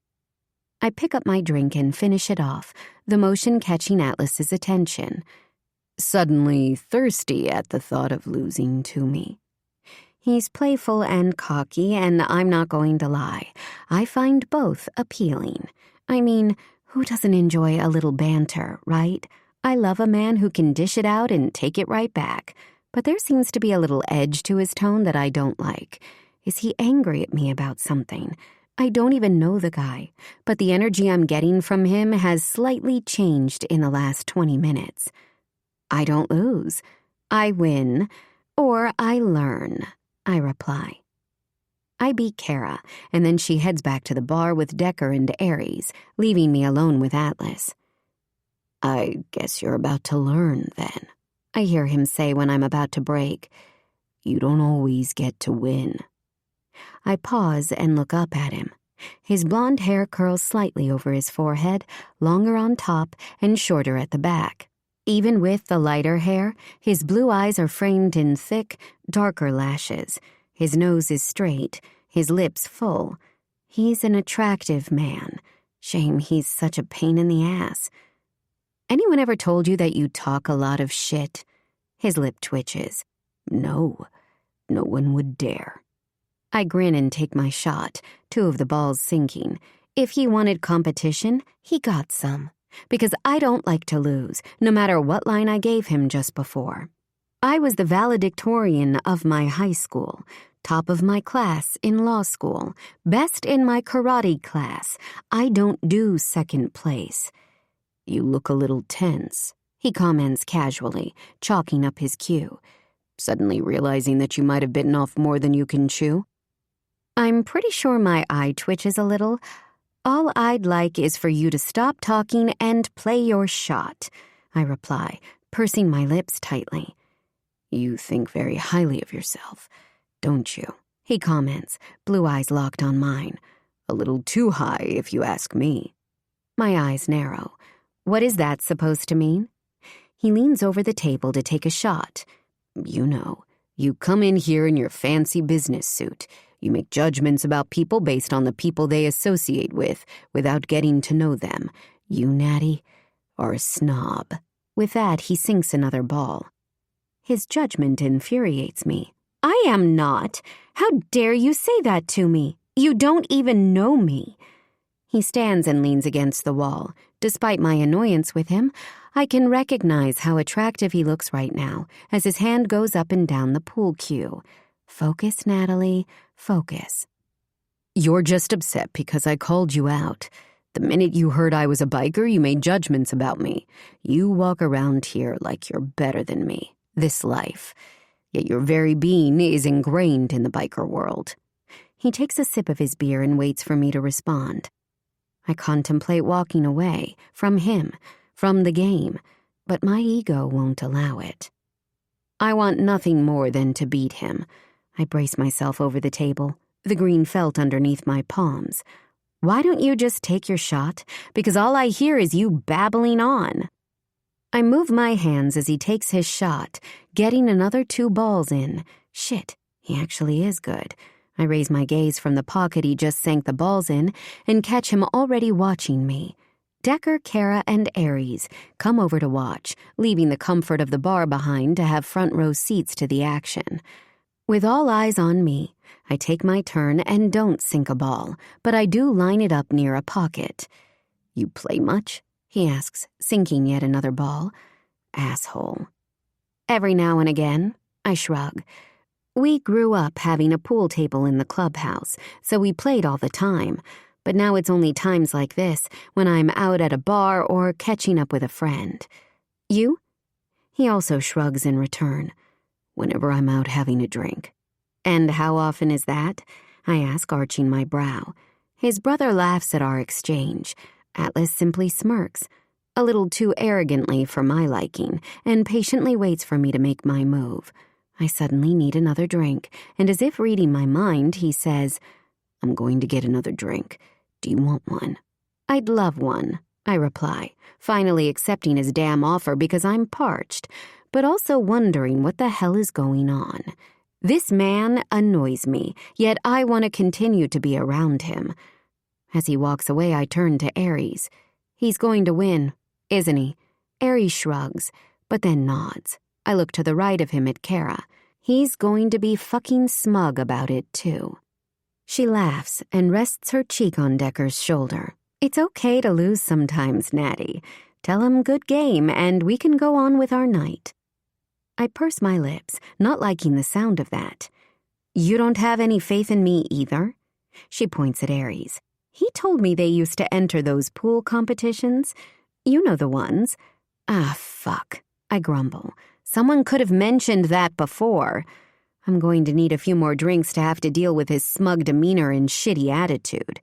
I pick up my drink and finish it off, the motion catching Atlas's attention. Suddenly thirsty at the thought of losing to me. He's playful and cocky, and I'm not going to lie. I find both appealing. I mean, who doesn't enjoy a little banter, right? I love a man who can dish it out and take it right back. But there seems to be a little edge to his tone that I don't like. Is he angry at me about something? I don't even know the guy, but the energy I'm getting from him has slightly changed in the last 20 minutes. I don't lose. I win, or I learn, I reply. I beat Kara, and then she heads back to the bar with Decker and Aries, leaving me alone with Atlas. I guess you're about to learn, then, I hear him say when I'm about to break. You don't always get to win. I pause and look up at him. His blonde hair curls slightly over his forehead, longer on top and shorter at the back. Even with the lighter hair, his blue eyes are framed in thick, darker lashes. His nose is straight, his lips full. He's an attractive man. Shame he's such a pain in the ass. Anyone ever told you that you talk a lot of shit? His lip twitches. No, no one would dare. I grin and take my shot, 2 of the balls sinking. If he wanted competition, he got some. Because I don't like to lose, no matter what line I gave him just before. I was the valedictorian of my high school, top of my class in law school, best in my karate class. I don't do second place. You look a little tense, he comments casually, chalking up his cue. Suddenly realizing that you might have bitten off more than you can chew? I'm pretty sure my eye twitches a little. All I'd like is for you to stop talking and play your shot, I reply, pursing my lips tightly. You think very highly of yourself, don't you? He comments, blue eyes locked on mine. A little too high, if you ask me. My eyes narrow. What is that supposed to mean? He leans over the table to take a shot. You know, you come in here in your fancy business suit. You make judgments about people based on the people they associate with, without getting to know them. You, Natty, are a snob. With that, he sinks another ball. His judgment infuriates me. I am not. How dare you say that to me? You don't even know me. He stands and leans against the wall. Despite my annoyance with him, I can recognize how attractive he looks right now as his hand goes up and down the pool cue. Focus, Natalie, focus. You're just upset because I called you out. The minute you heard I was a biker, you made judgments about me. You walk around here like you're better than me, this life. Yet your very being is ingrained in the biker world. He takes a sip of his beer and waits for me to respond. I contemplate walking away, from him, from the game, but my ego won't allow it. I want nothing more than to beat him. I brace myself over the table, the green felt underneath my palms. Why don't you just take your shot? Because all I hear is you babbling on. I move my hands as he takes his shot, getting another 2 balls in. Shit, he actually is good. I raise my gaze from the pocket he just sank the balls in and catch him already watching me. Decker, Kara, and Aries come over to watch, leaving the comfort of the bar behind to have front row seats to the action. With all eyes on me, I take my turn and don't sink a ball, but I do line it up near a pocket. You play much? He asks, sinking yet another ball. Asshole. Every now and again, I shrug. We grew up having a pool table in the clubhouse, so we played all the time. But now it's only times like this, when I'm out at a bar or catching up with a friend. You? He also shrugs in return. Whenever I'm out having a drink. And how often is that? I ask, arching my brow. His brother laughs at our exchange. Atlas simply smirks, a little too arrogantly for my liking, and patiently waits for me to make my move. I suddenly need another drink, and as if reading my mind, he says, I'm going to get another drink. Do you want one? I'd love one, I reply, finally accepting his damn offer because I'm parched, but also wondering what the hell is going on. This man annoys me, yet I want to continue to be around him. As he walks away, I turn to Aries. He's going to win, isn't he? Aries shrugs, but then nods. I look to the right of him at Kara. He's going to be fucking smug about it, too. She laughs and rests her cheek on Decker's shoulder. It's okay to lose sometimes, Natty. Tell him good game, and we can go on with our night. I purse my lips, not liking the sound of that. You don't have any faith in me either? She points at Aries. He told me they used to enter those pool competitions. You know the ones. Ah, fuck, I grumble. Someone could have mentioned that before. I'm going to need a few more drinks to have to deal with his smug demeanor and shitty attitude.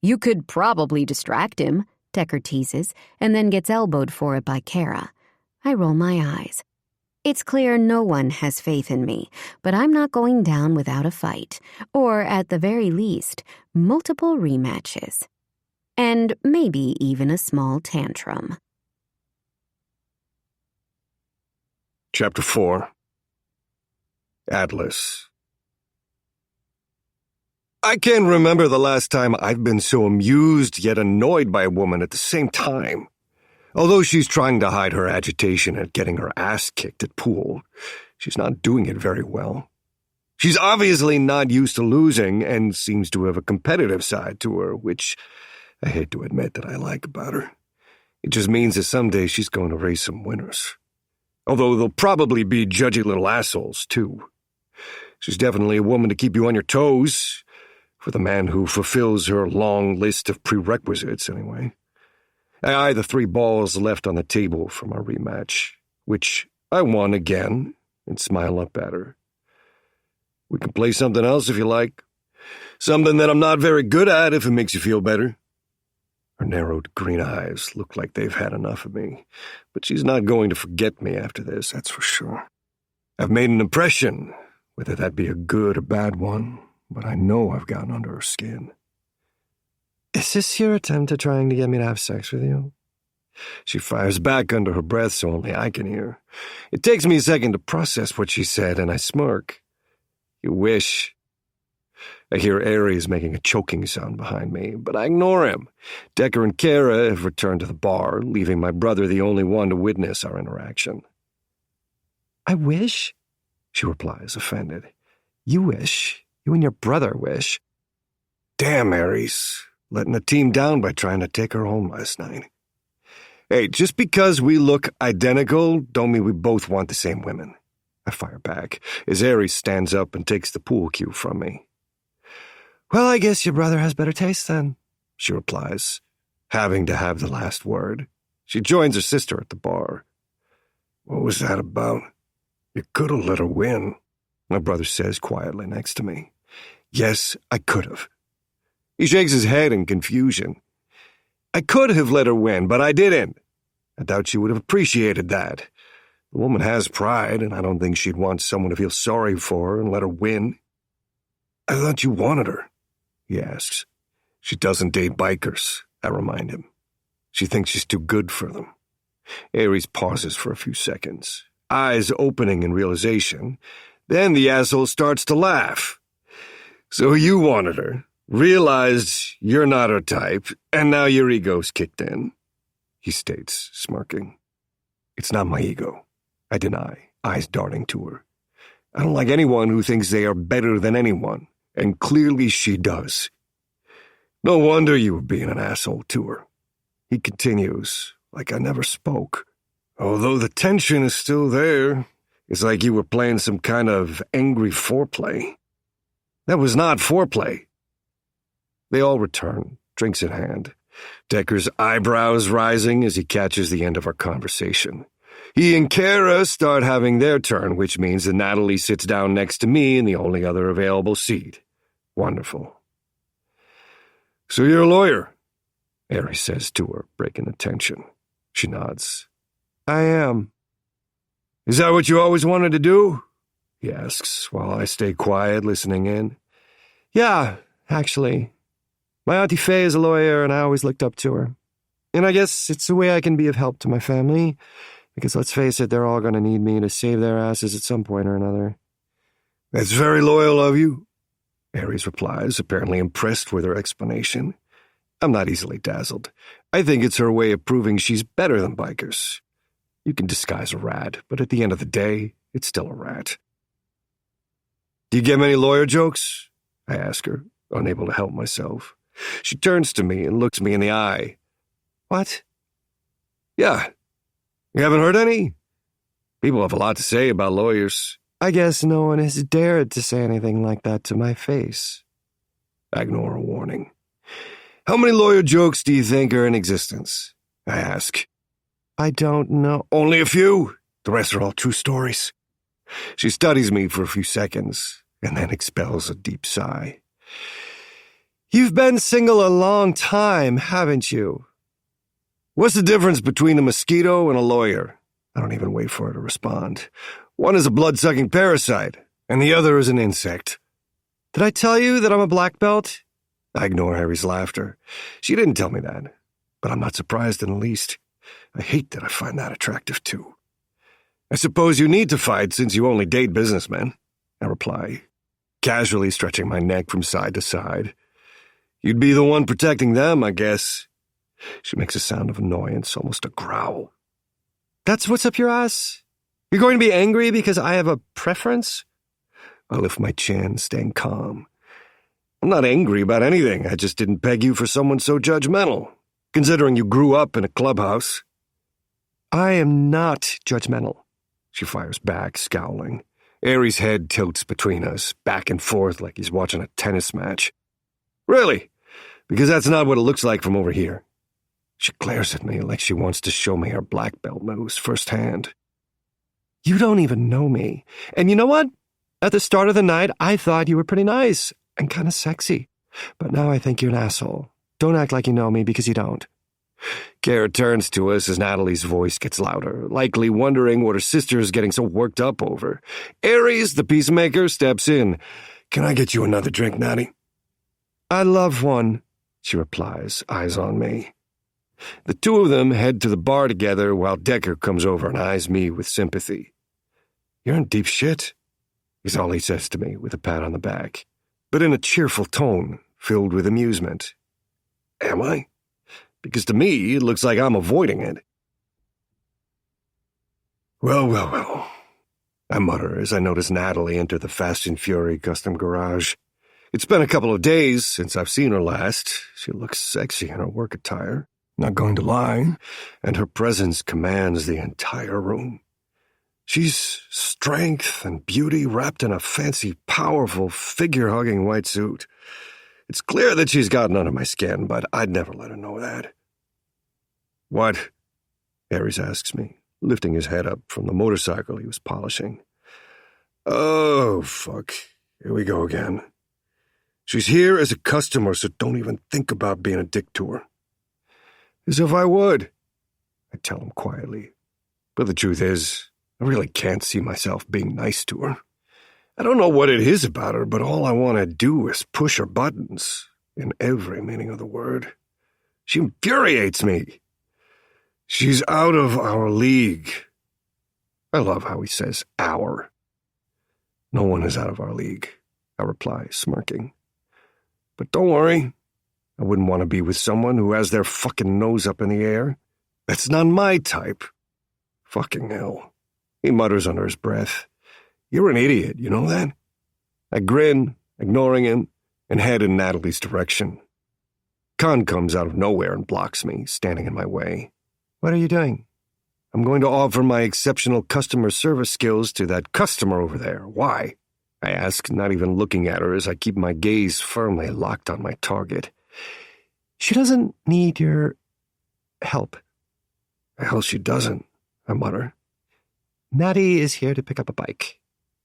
You could probably distract him, Decker teases, and then gets elbowed for it by Kara. I roll my eyes. It's clear no one has faith in me, but I'm not going down without a fight, or at the very least, multiple rematches. And maybe even a small tantrum. Chapter 4. Atlas. I can't remember the last time I've been so amused yet annoyed by a woman at the same time. Although she's trying to hide her agitation at getting her ass kicked at pool, she's not doing it very well. She's obviously not used to losing and seems to have a competitive side to her, which I hate to admit that I like about her. It just means that someday she's going to raise some winners. Although they'll probably be judgy little assholes, too. She's definitely a woman to keep you on your toes, for the man who fulfills her long list of prerequisites, anyway. I eye the 3 balls left on the table from our rematch, which I won again, and smile up at her. We can play something else if you like. Something that I'm not very good at if it makes you feel better. Her narrowed green eyes look like they've had enough of me, but she's not going to forget me after this, that's for sure. I've made an impression, whether that be a good or bad one, but I know I've gotten under her skin. Is this your attempt at trying to get me to have sex with you? She fires back under her breath so only I can hear. It takes me a second to process what she said, and I smirk. You wish. I hear Aries making a choking sound behind me, but I ignore him. Decker and Kara have returned to the bar, leaving my brother the only one to witness our interaction. I wish, she replies, offended. You wish. You and your brother wish. Damn, Aries. Letting the team down by trying to take her home last night. Hey, just because we look identical, don't mean we both want the same women. I fire back, as Aries stands up and takes the pool cue from me. Well, I guess your brother has better taste then, she replies, having to have the last word. She joins her sister at the bar. What was that about? You could have let her win, my brother says quietly next to me. Yes, I could have. He shakes his head in confusion. I could have let her win, but I didn't. I doubt she would have appreciated that. The woman has pride, and I don't think she'd want someone to feel sorry for her and let her win. I thought you wanted her, he asks. She doesn't date bikers, I remind him. She thinks she's too good for them. Aries pauses for a few seconds, eyes opening in realization. Then the asshole starts to laugh. So you wanted her, realized you're not her type, and now your ego's kicked in, he states, smirking. It's not my ego, I deny, eyes darting to her. I don't like anyone who thinks they are better than anyone, and clearly she does. No wonder you were being an asshole to her. He continues, like I never spoke. Although the tension is still there, it's like you were playing some kind of angry foreplay. That was not foreplay. They all return, drinks in hand. Decker's eyebrows rising as he catches the end of our conversation. He and Kara start having their turn, which means that Natalie sits down next to me in the only other available seat. Wonderful. So you're a lawyer, Aries says to her, breaking the tension. She nods. I am. Is that what you always wanted to do? He asks, while I stay quiet, listening in. Yeah, actually. My Auntie Faye is a lawyer, and I always looked up to her. And I guess it's a way I can be of help to my family, because let's face it, they're all going to need me to save their asses at some point or another. That's very loyal of you, Aries replies, apparently impressed with her explanation. I'm not easily dazzled. I think it's her way of proving she's better than bikers. You can disguise a rat, but at the end of the day, it's still a rat. Do you get many lawyer jokes? I ask her, unable to help myself. She turns to me and looks me in the eye. What? Yeah. You haven't heard any? People have a lot to say about lawyers. I guess no one has dared to say anything like that to my face. I ignore a warning. How many lawyer jokes do you think are in existence? I ask. I don't know. Only a few. The rest are all true stories. She studies me for a few seconds and then expels a deep sigh. You've been single a long time, haven't you? What's the difference between a mosquito and a lawyer? I don't even wait for her to respond. One is a blood-sucking parasite, and the other is an insect. Did I tell you that I'm a black belt? I ignore Harry's laughter. She didn't tell me that, but I'm not surprised in the least. I hate that I find that attractive, too. I suppose you need to fight since you only date businessmen, I reply, casually stretching my neck from side to side. You'd be the one protecting them, I guess. She makes a sound of annoyance, almost a growl. That's what's up your ass? You're going to be angry because I have a preference? I lift my chin, staying calm. I'm not angry about anything. I just didn't peg you for someone so judgmental, considering you grew up in a clubhouse. I am not judgmental, she fires back, scowling. Aries' head tilts between us, back and forth like he's watching a tennis match. Really? Because that's not what it looks like from over here. She glares at me like she wants to show me her black belt moves firsthand. You don't even know me. And you know what? At the start of the night, I thought you were pretty nice and kind of sexy. But now I think you're an asshole. Don't act like you know me because you don't. Kara turns to us as Natalie's voice gets louder, likely wondering what her sister is getting so worked up over. Aries, the peacemaker, steps in. Can I get you another drink, Natty? I love one, she replies, eyes on me. The two of them head to the bar together while Decker comes over and eyes me with sympathy. You're in deep shit, is all he says to me with a pat on the back, but in a cheerful tone, filled with amusement. Am I? Because to me, it looks like I'm avoiding it. Well, I mutter as I notice Natalie enter the Fast and Fury custom garage. It's been a couple of days since I've seen her last. She looks sexy in her work attire, not going to lie, and her presence commands the entire room. She's strength and beauty wrapped in a fancy, powerful, figure-hugging white suit. It's clear that she's gotten under my skin, but I'd never let her know that. What? Aries asks me, lifting his head up from the motorcycle he was polishing. Oh, fuck. Here we go again. She's here as a customer, so don't even think about being a dick to her. As if I would, I tell him quietly. But the truth is, I really can't see myself being nice to her. I don't know what it is about her, but all I want to do is push her buttons, in every meaning of the word. She infuriates me. She's out of our league. I love how he says our. No one is out of our league, I reply, smirking. But don't worry, I wouldn't want to be with someone who has their fucking nose up in the air. That's not my type. Fucking hell. He mutters under his breath. You're an idiot, you know that? I grin, ignoring him, and head in Natalie's direction. Khan comes out of nowhere and blocks me, standing in my way. What are you doing? I'm going to offer my exceptional customer service skills to that customer over there. Why? I ask, not even looking at her as I keep my gaze firmly locked on my target. She doesn't need your help. Hell, she doesn't, I mutter. Natty is here to pick up a bike,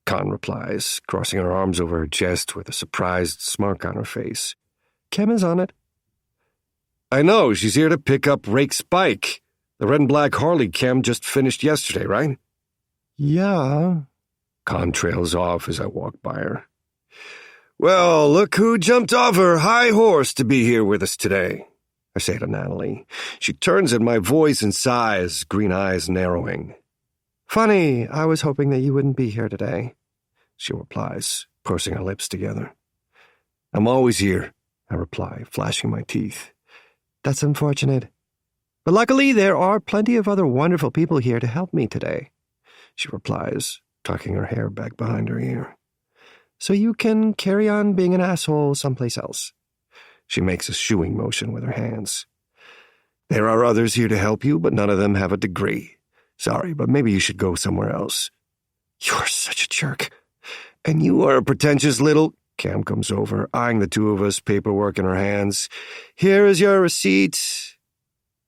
Khan replies, crossing her arms over her chest with a surprised smirk on her face. Kim is on it. I know, she's here to pick up Rake's bike. The red and black Harley Cam just finished yesterday, right? Yeah. Khan trails off as I walk by her. Well, look who jumped off her high horse to be here with us today, I say to Natalie. She turns at my voice and sighs, green eyes narrowing. Funny, I was hoping that you wouldn't be here today, she replies, pursing her lips together. I'm always here, I reply, flashing my teeth. That's unfortunate. But luckily, there are plenty of other wonderful people here to help me today, she replies, tucking her hair back behind her ear. So you can carry on being an asshole someplace else. She makes a shooing motion with her hands. There are others here to help you, but none of them have a degree. Sorry, but maybe you should go somewhere else. You're such a jerk. And you are a pretentious little... Cam comes over, eyeing the two of us, paperwork in her hands. Here is your receipt.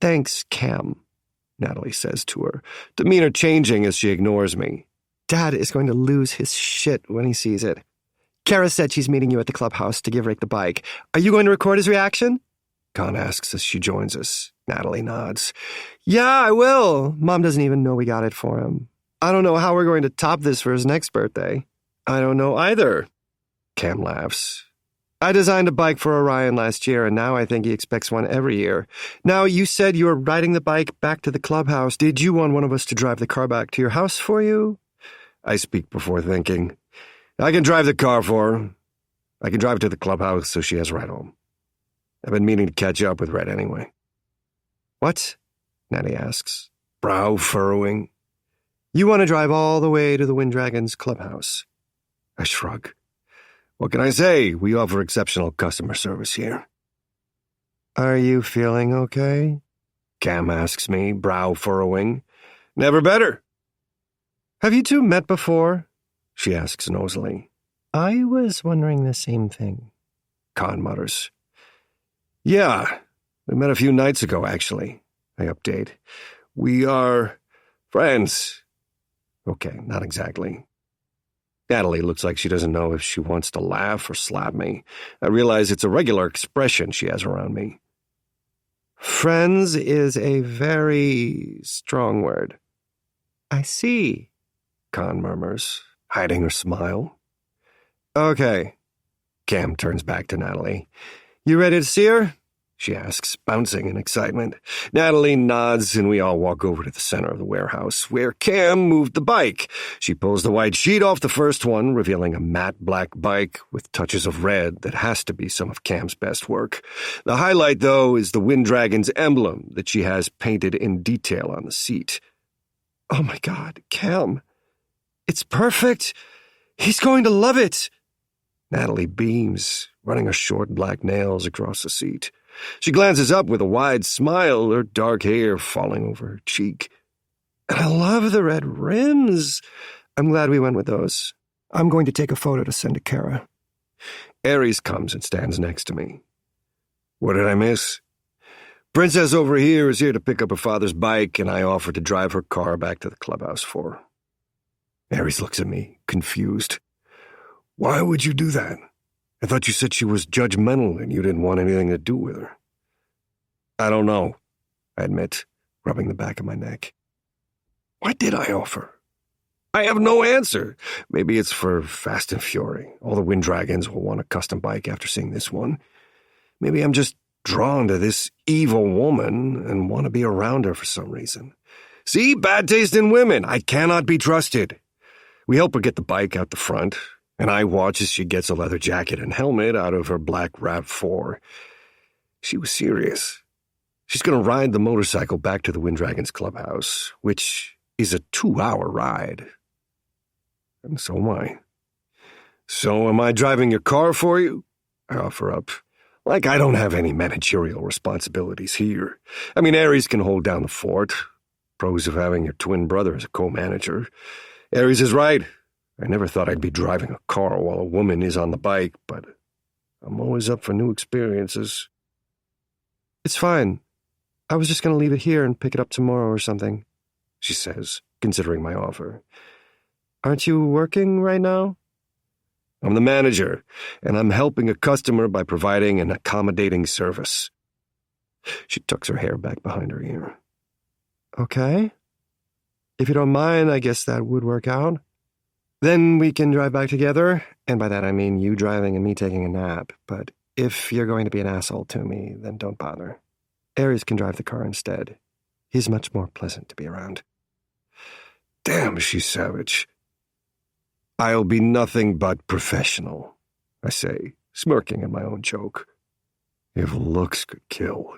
Thanks, Cam, Natalie says to her, demeanor changing as she ignores me. Dad is going to lose his shit when he sees it. Kara said she's meeting you at the clubhouse to give Rick the bike. Are you going to record his reaction? Khan asks as she joins us. Natalie nods. Yeah, I will. Mom doesn't even know we got it for him. I don't know how we're going to top this for his next birthday. I don't know either. Cam laughs. I designed a bike for Orion last year, and now I think he expects one every year. Now, you said you were riding the bike back to the clubhouse. Did you want one of us to drive the car back to your house for you? I speak before thinking. I can drive the car for her. I can drive to the clubhouse so she has a ride home. I've been meaning to catch up with Red anyway. What? Natty asks, brow furrowing. You want to drive all the way to the Wind Dragon's clubhouse? I shrug. What can I say? We offer exceptional customer service here. Are you feeling okay? Cam asks me, brow furrowing. Never better. Have you two met before? She asks nosily. I was wondering the same thing. Khan mutters. Yeah, we met a few nights ago, actually. I update. We are friends. Okay, not exactly. Natalie looks like she doesn't know if she wants to laugh or slap me. I realize it's a regular expression she has around me. Friends is a very strong word. I see, Khan murmurs, hiding her smile. Okay. Cam turns back to Natalie. You ready to see her? She asks, bouncing in excitement. Natalie nods, and we all walk over to the center of the warehouse, where Cam moved the bike. She pulls the white sheet off the first one, revealing a matte black bike with touches of red that has to be some of Cam's best work. The highlight, though, is the Wind Dragon's emblem that she has painted in detail on the seat. Oh my God, Cam. It's perfect. He's going to love it. Natalie beams, running her short black nails across the seat. She glances up with a wide smile, her dark hair falling over her cheek. And I love the red rims. I'm glad we went with those. I'm going to take a photo to send to Kara. Aries comes and stands next to me. What did I miss? Princess over here is here to pick up her father's bike, and I offered to drive her car back to the clubhouse for her. Aries looks at me, confused. Why would you do that? I thought you said she was judgmental and you didn't want anything to do with her. I don't know, I admit, rubbing the back of my neck. Why did I offer? I have no answer. Maybe it's for Fast and Fury. All the Wind Dragons will want a custom bike after seeing this one. Maybe I'm just drawn to this evil woman and want to be around her for some reason. See, bad taste in women. I cannot be trusted. We help her get the bike out the front, and I watch as she gets a leather jacket and helmet out of her black RAV4. She was serious. She's going to ride the motorcycle back to the Wind Dragons clubhouse, which is a 2-hour ride. And so am I. So am I driving your car for you? I offer up. Like I don't have any managerial responsibilities here. I mean, Aries can hold down the fort. Pros of having your twin brother as a co-manager. Aries is right. I never thought I'd be driving a car while a woman is on the bike, but I'm always up for new experiences. It's fine. I was just going to leave it here and pick it up tomorrow or something, she says, considering my offer. Aren't you working right now? I'm the manager, and I'm helping a customer by providing an accommodating service. She tucks her hair back behind her ear. Okay. If you don't mind, I guess that would work out. Then we can drive back together, and by that I mean you driving and me taking a nap. But if you're going to be an asshole to me, then don't bother. Aries can drive the car instead. He's much more pleasant to be around. Damn, she's savage. I'll be nothing but professional, I say, smirking at my own joke. If looks could kill.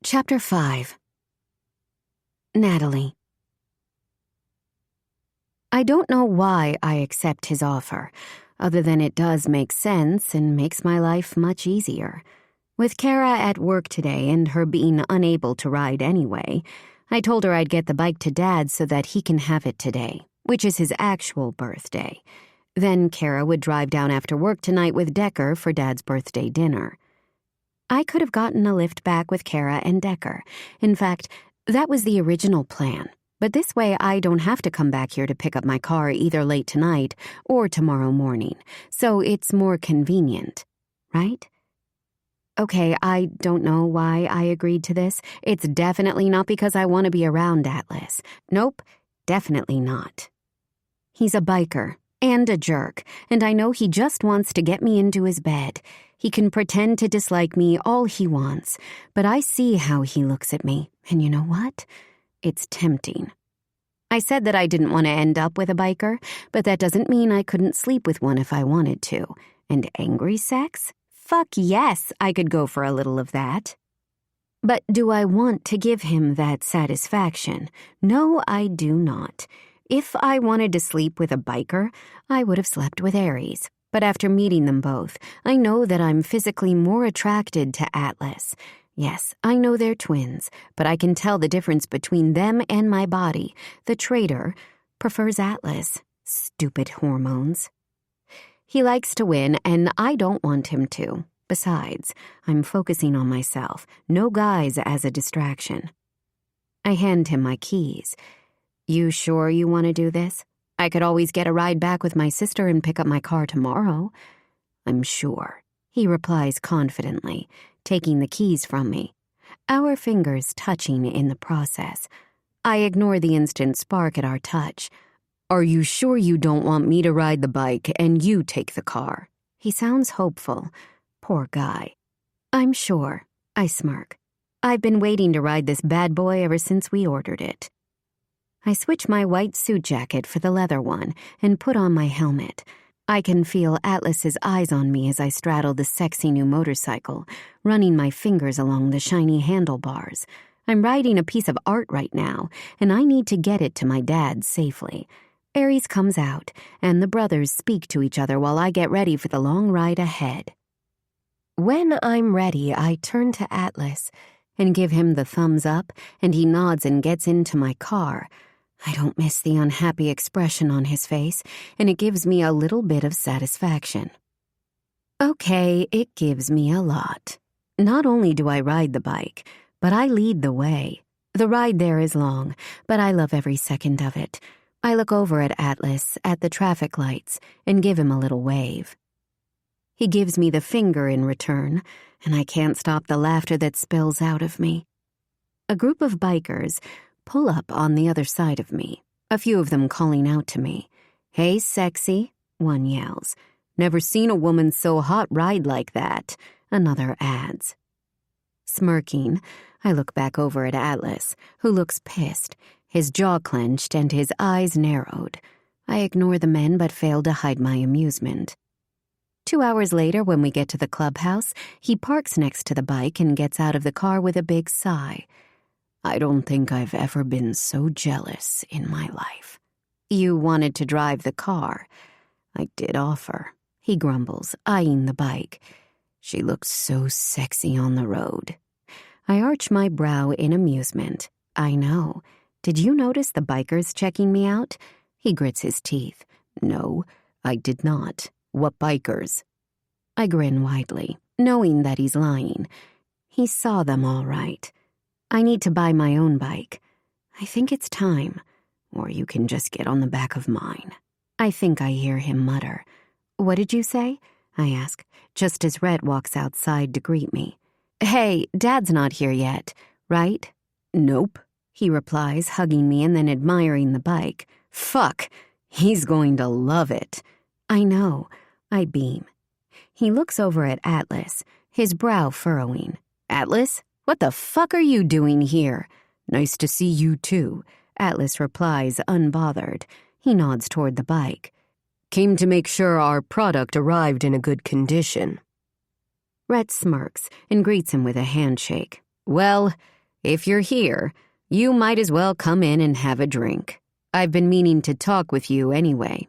Chapter 5. Natalie. I don't know why I accept his offer, other than it does make sense and makes my life much easier. With Kara at work today and her being unable to ride anyway, I told her I'd get the bike to Dad so that he can have it today, which is his actual birthday. Then Kara would drive down after work tonight with Decker for Dad's birthday dinner. I could have gotten a lift back with Kara and Decker. In fact, that was the original plan. But this way I don't have to come back here to pick up my car either late tonight or tomorrow morning, so it's more convenient, right? Okay, I don't know why I agreed to this. It's definitely not because I want to be around Atlas. Nope, definitely not. He's a biker and a jerk, and I know he just wants to get me into his bed. He can pretend to dislike me all he wants, but I see how he looks at me, and you know what? It's tempting. I said that I didn't want to end up with a biker, but that doesn't mean I couldn't sleep with one if I wanted to. And angry sex? Fuck yes, I could go for a little of that. But do I want to give him that satisfaction? No, I do not. If I wanted to sleep with a biker, I would have slept with Aries. But after meeting them both, I know that I'm physically more attracted to Atlas. Yes, I know they're twins, but I can tell the difference between them and my body. The traitor prefers Atlas. Stupid hormones. He likes to win, and I don't want him to. Besides, I'm focusing on myself. No guys as a distraction. I hand him my keys. You sure you want to do this? I could always get a ride back with my sister and pick up my car tomorrow. I'm sure, he replies confidently, taking the keys from me, our fingers touching in the process. I ignore the instant spark at our touch. Are you sure you don't want me to ride the bike and you take the car? He sounds hopeful. Poor guy. I'm sure, I smirk. I've been waiting to ride this bad boy ever since we ordered it. I switch my white suit jacket for the leather one and put on my helmet. I can feel Atlas's eyes on me as I straddle the sexy new motorcycle, running my fingers along the shiny handlebars. I'm riding a piece of art right now, and I need to get it to my dad safely. Aries comes out, and the brothers speak to each other while I get ready for the long ride ahead. When I'm ready, I turn to Atlas and give him the thumbs up, and he nods and gets into my car. I don't miss the unhappy expression on his face, and it gives me a little bit of satisfaction. Okay, it gives me a lot. Not only do I ride the bike, but I lead the way. The ride there is long, but I love every second of it. I look over at Atlas at the traffic lights and give him a little wave. He gives me the finger in return, and I can't stop the laughter that spills out of me. A group of bikers pull up on the other side of me, a few of them calling out to me. "Hey, sexy," one yells. "Never seen a woman so hot ride like that," another adds. Smirking, I look back over at Atlas, who looks pissed, his jaw clenched and his eyes narrowed. I ignore the men but fail to hide my amusement. 2 hours later, when we get to the clubhouse, he parks next to the bike and gets out of the car with a big sigh. "I don't think I've ever been so jealous in my life." "You wanted to drive the car." "I did offer," he grumbles, eyeing the bike. "She looks so sexy on the road." I arch my brow in amusement. "I know. Did you notice the bikers checking me out?" He grits his teeth. "No, I did not. What bikers?" I grin widely, knowing that he's lying. He saw them all right. "I need to buy my own bike. I think it's time. Or you can just get on the back of mine." I think I hear him mutter. "What did you say?" I ask, just as Rhett walks outside to greet me. "Hey, Dad's not here yet, right?" "Nope," he replies, hugging me and then admiring the bike. "Fuck, he's going to love it." "I know." I beam. He looks over at Atlas, his brow furrowing. "Atlas, what the fuck are you doing here?" "Nice to see you too," Atlas replies, unbothered. He nods toward the bike. "Came to make sure our product arrived in a good condition." Rhett smirks and greets him with a handshake. "Well, if you're here, you might as well come in and have a drink. I've been meaning to talk with you anyway."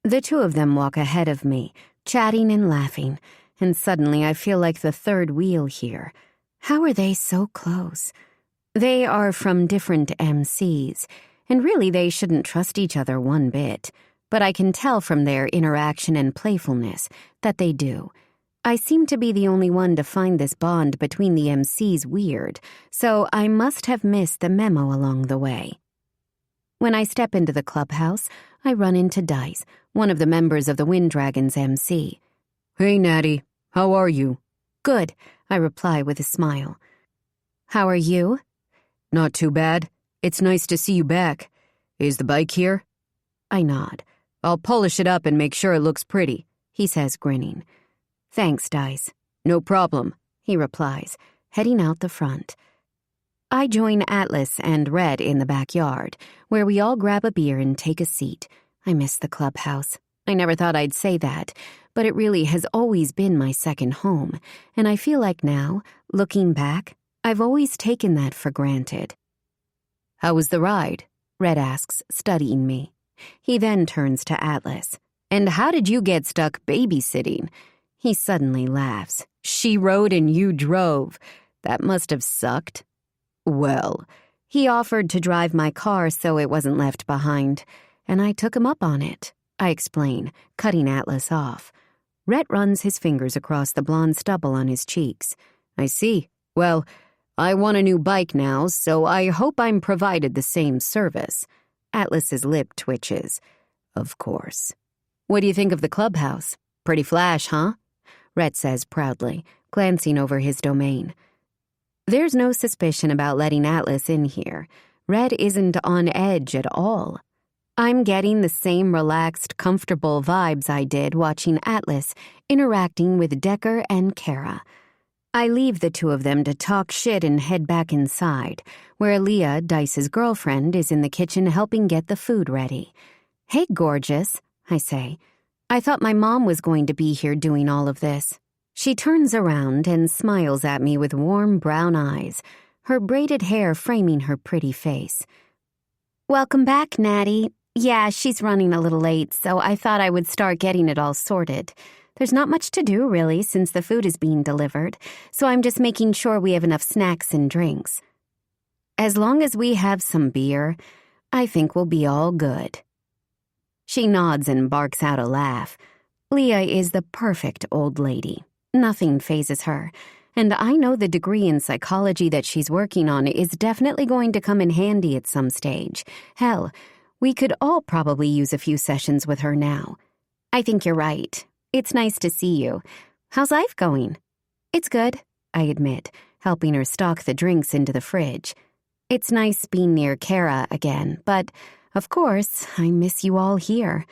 The two of them walk ahead of me, chatting and laughing, and suddenly I feel like the third wheel here. How are they so close? They are from different MCs, and really they shouldn't trust each other one bit, but I can tell from their interaction and playfulness that they do. I seem to be the only one to find this bond between the MCs weird, so I must have missed the memo along the way. When I step into the clubhouse, I run into Dice, one of the members of the Wind Dragons MC. "Hey, Natty, how are you?" "Good," I reply with a smile. "How are you?" "Not too bad. It's nice to see you back. Is the bike here?" I nod. "I'll polish it up and make sure it looks pretty," he says, grinning. "Thanks, Dice." "No problem," he replies, heading out the front. I join Atlas and Red in the backyard, where we all grab a beer and take a seat. I miss the clubhouse. I never thought I'd say that, but it really has always been my second home, and I feel like now, looking back, I've always taken that for granted. "How was the ride?" Red asks, studying me. He then turns to Atlas. "And how did you get stuck babysitting?" He suddenly laughs. "She rode and you drove. That must have sucked." "Well," he offered to drive my car so it wasn't left behind, and I took him up on it. I explain, cutting Atlas off. Rhett runs his fingers across the blonde stubble on his cheeks. "I see. Well, I want a new bike now, so I hope I'm provided the same service." Atlas's lip twitches. "Of course." "What do you think of the clubhouse? Pretty flash, huh?" Rhett says proudly, glancing over his domain. There's no suspicion about letting Atlas in here. Red isn't on edge at all. I'm getting the same relaxed, comfortable vibes I did watching Atlas interacting with Decker and Kara. I leave the two of them to talk shit and head back inside, where Leah, Dice's girlfriend, is in the kitchen helping get the food ready. "Hey, gorgeous," I say. "I thought my mom was going to be here doing all of this." She turns around and smiles at me with warm brown eyes, her braided hair framing her pretty face. "Welcome back, Natty. Yeah, she's running a little late, so I thought I would start getting it all sorted. There's not much to do, really, since the food is being delivered, so I'm just making sure we have enough snacks and drinks. As long as we have some beer, I think we'll be all good." She nods and barks out a laugh. Leah is the perfect old lady. Nothing phases her, and I know the degree in psychology that she's working on is definitely going to come in handy at some stage. Hell, we could all probably use a few sessions with her now. "I think you're right. It's nice to see you. How's life going?" "It's good," I admit, helping her stock the drinks into the fridge. "It's nice being near Kara again, but, of course, I miss you all here.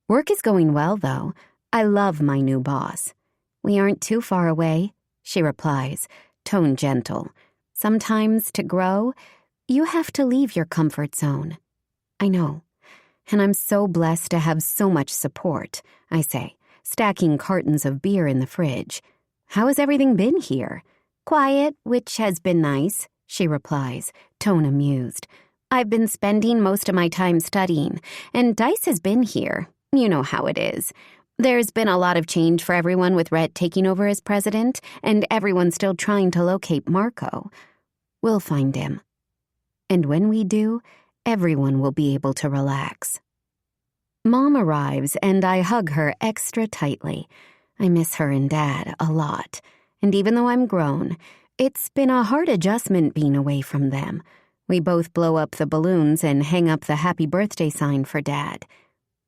Work is going well, though. I love my new boss." "We aren't too far away," she replies, tone gentle. "Sometimes to grow, you have to leave your comfort zone." "I know, and I'm so blessed to have so much support," I say, stacking cartons of beer in the fridge. "How has everything been here?" "Quiet, which has been nice," she replies, tone amused. "I've been spending most of my time studying, and Dice has been here. You know how it is. There's been a lot of change for everyone with Rhett taking over as president, and everyone's still trying to locate Marco. We'll find him. And when we do, everyone will be able to relax." Mom arrives, and I hug her extra tightly. I miss her and Dad a lot, and even though I'm grown, it's been a hard adjustment being away from them. We both blow up the balloons and hang up the happy birthday sign for Dad.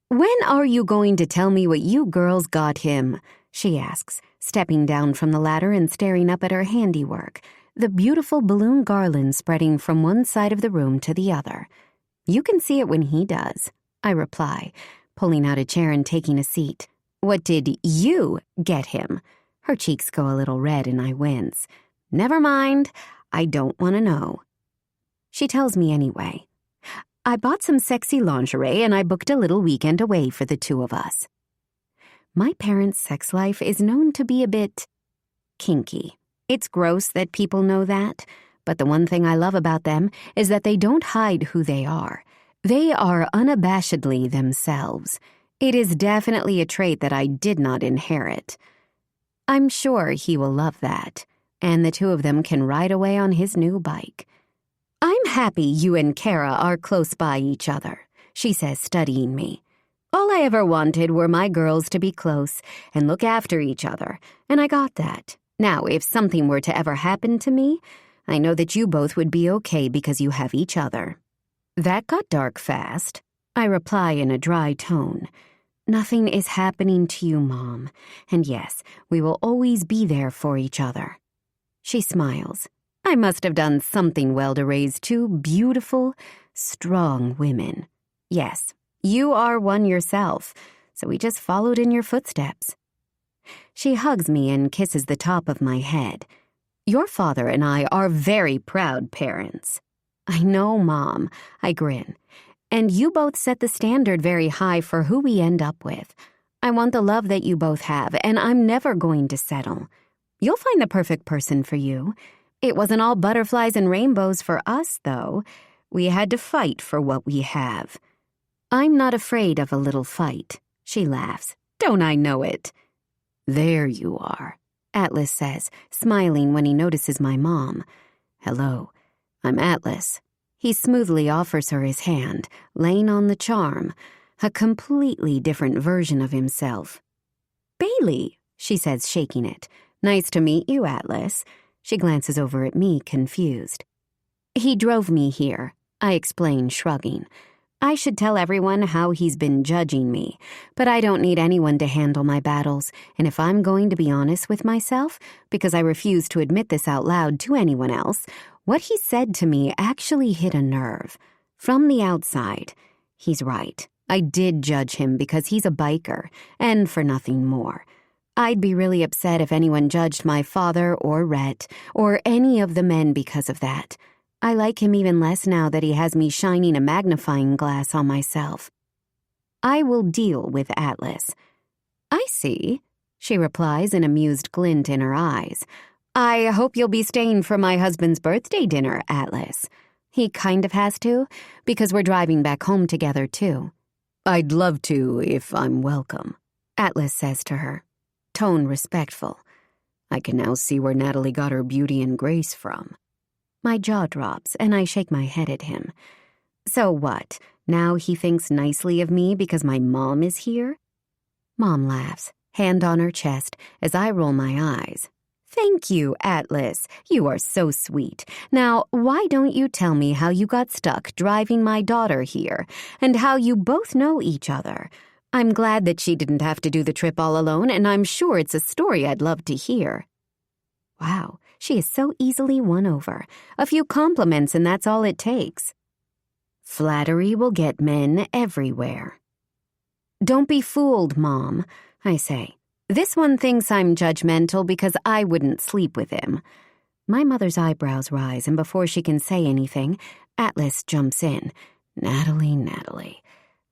"When are you going to tell me what you girls got him?" she asks, stepping down from the ladder and staring up at her handiwork, the beautiful balloon garland spreading from one side of the room to the other. "You can see it when he does," I reply, pulling out a chair and taking a seat. "What did you get him?" Her cheeks go a little red and I wince. "Never mind, I don't want to know." She tells me anyway. "I bought some sexy lingerie and I booked a little weekend away for the two of us." My parents' sex life is known to be a bit kinky. It's gross that people know that, but the one thing I love about them is that they don't hide who they are. They are unabashedly themselves. It is definitely a trait that I did not inherit. I'm sure he will love that, and the two of them can ride away on his new bike. "I'm happy you and Kara are close by each other," she says, studying me. "All I ever wanted were my girls to be close and look after each other, and I got that. Now, if something were to ever happen to me, I know that you both would be okay because you have each other." That got dark fast. I reply in a dry tone. "Nothing is happening to you, Mom, and yes, we will always be there for each other." She smiles. "I must have done something well to raise two beautiful, strong women. Yes, you are one yourself, so we just followed in your footsteps." She hugs me and kisses the top of my head. "Your father and I are very proud parents." "I know, Mom," I grin. "And you both set the standard very high for who we end up with. I want the love that you both have, and I'm never going to settle. You'll find the perfect person for you. It wasn't all butterflies and rainbows for us, though. We had to fight for what we have." "I'm not afraid of a little fight," she laughs. "Don't I know it?" "There you are," Atlas says, smiling when he notices my mom. "Hello, I'm Atlas." He smoothly offers her his hand, laying on the charm, a completely different version of himself. "Bailey," she says, shaking it. "Nice to meet you, Atlas." She glances over at me, confused. "He drove me here," I explain, shrugging. "I should tell everyone how he's been judging me, but I don't need anyone to handle my battles, and if I'm going to be honest with myself, because I refuse to admit this out loud to anyone else, what he said to me actually hit a nerve. From the outside, he's right. I did judge him because he's a biker, and for nothing more. I'd be really upset if anyone judged my father or Rhett or any of the men because of that. I like him even less now that he has me shining a magnifying glass on myself. I will deal with Atlas." "I see," she replies, an amused glint in her eyes. "I hope you'll be staying for my husband's birthday dinner, Atlas." He kind of has to, because we're driving back home together, too. "I'd love to if I'm welcome," Atlas says to her, tone respectful. I can now see where Natalie got her beauty and grace from. My jaw drops, and I shake my head at him. So what? Now he thinks nicely of me because my mom is here? Mom laughs, hand on her chest, as I roll my eyes. Thank you, Atlas. You are so sweet. Now, why don't you tell me how you got stuck driving my daughter here, and how you both know each other? I'm glad that she didn't have to do the trip all alone, and I'm sure it's a story I'd love to hear. Wow, she is so easily won over. A few compliments and that's all it takes. Flattery will get men everywhere. Don't be fooled, Mom, I say. This one thinks I'm judgmental because I wouldn't sleep with him. My mother's eyebrows rise, and before she can say anything, Atlas jumps in. Natalie,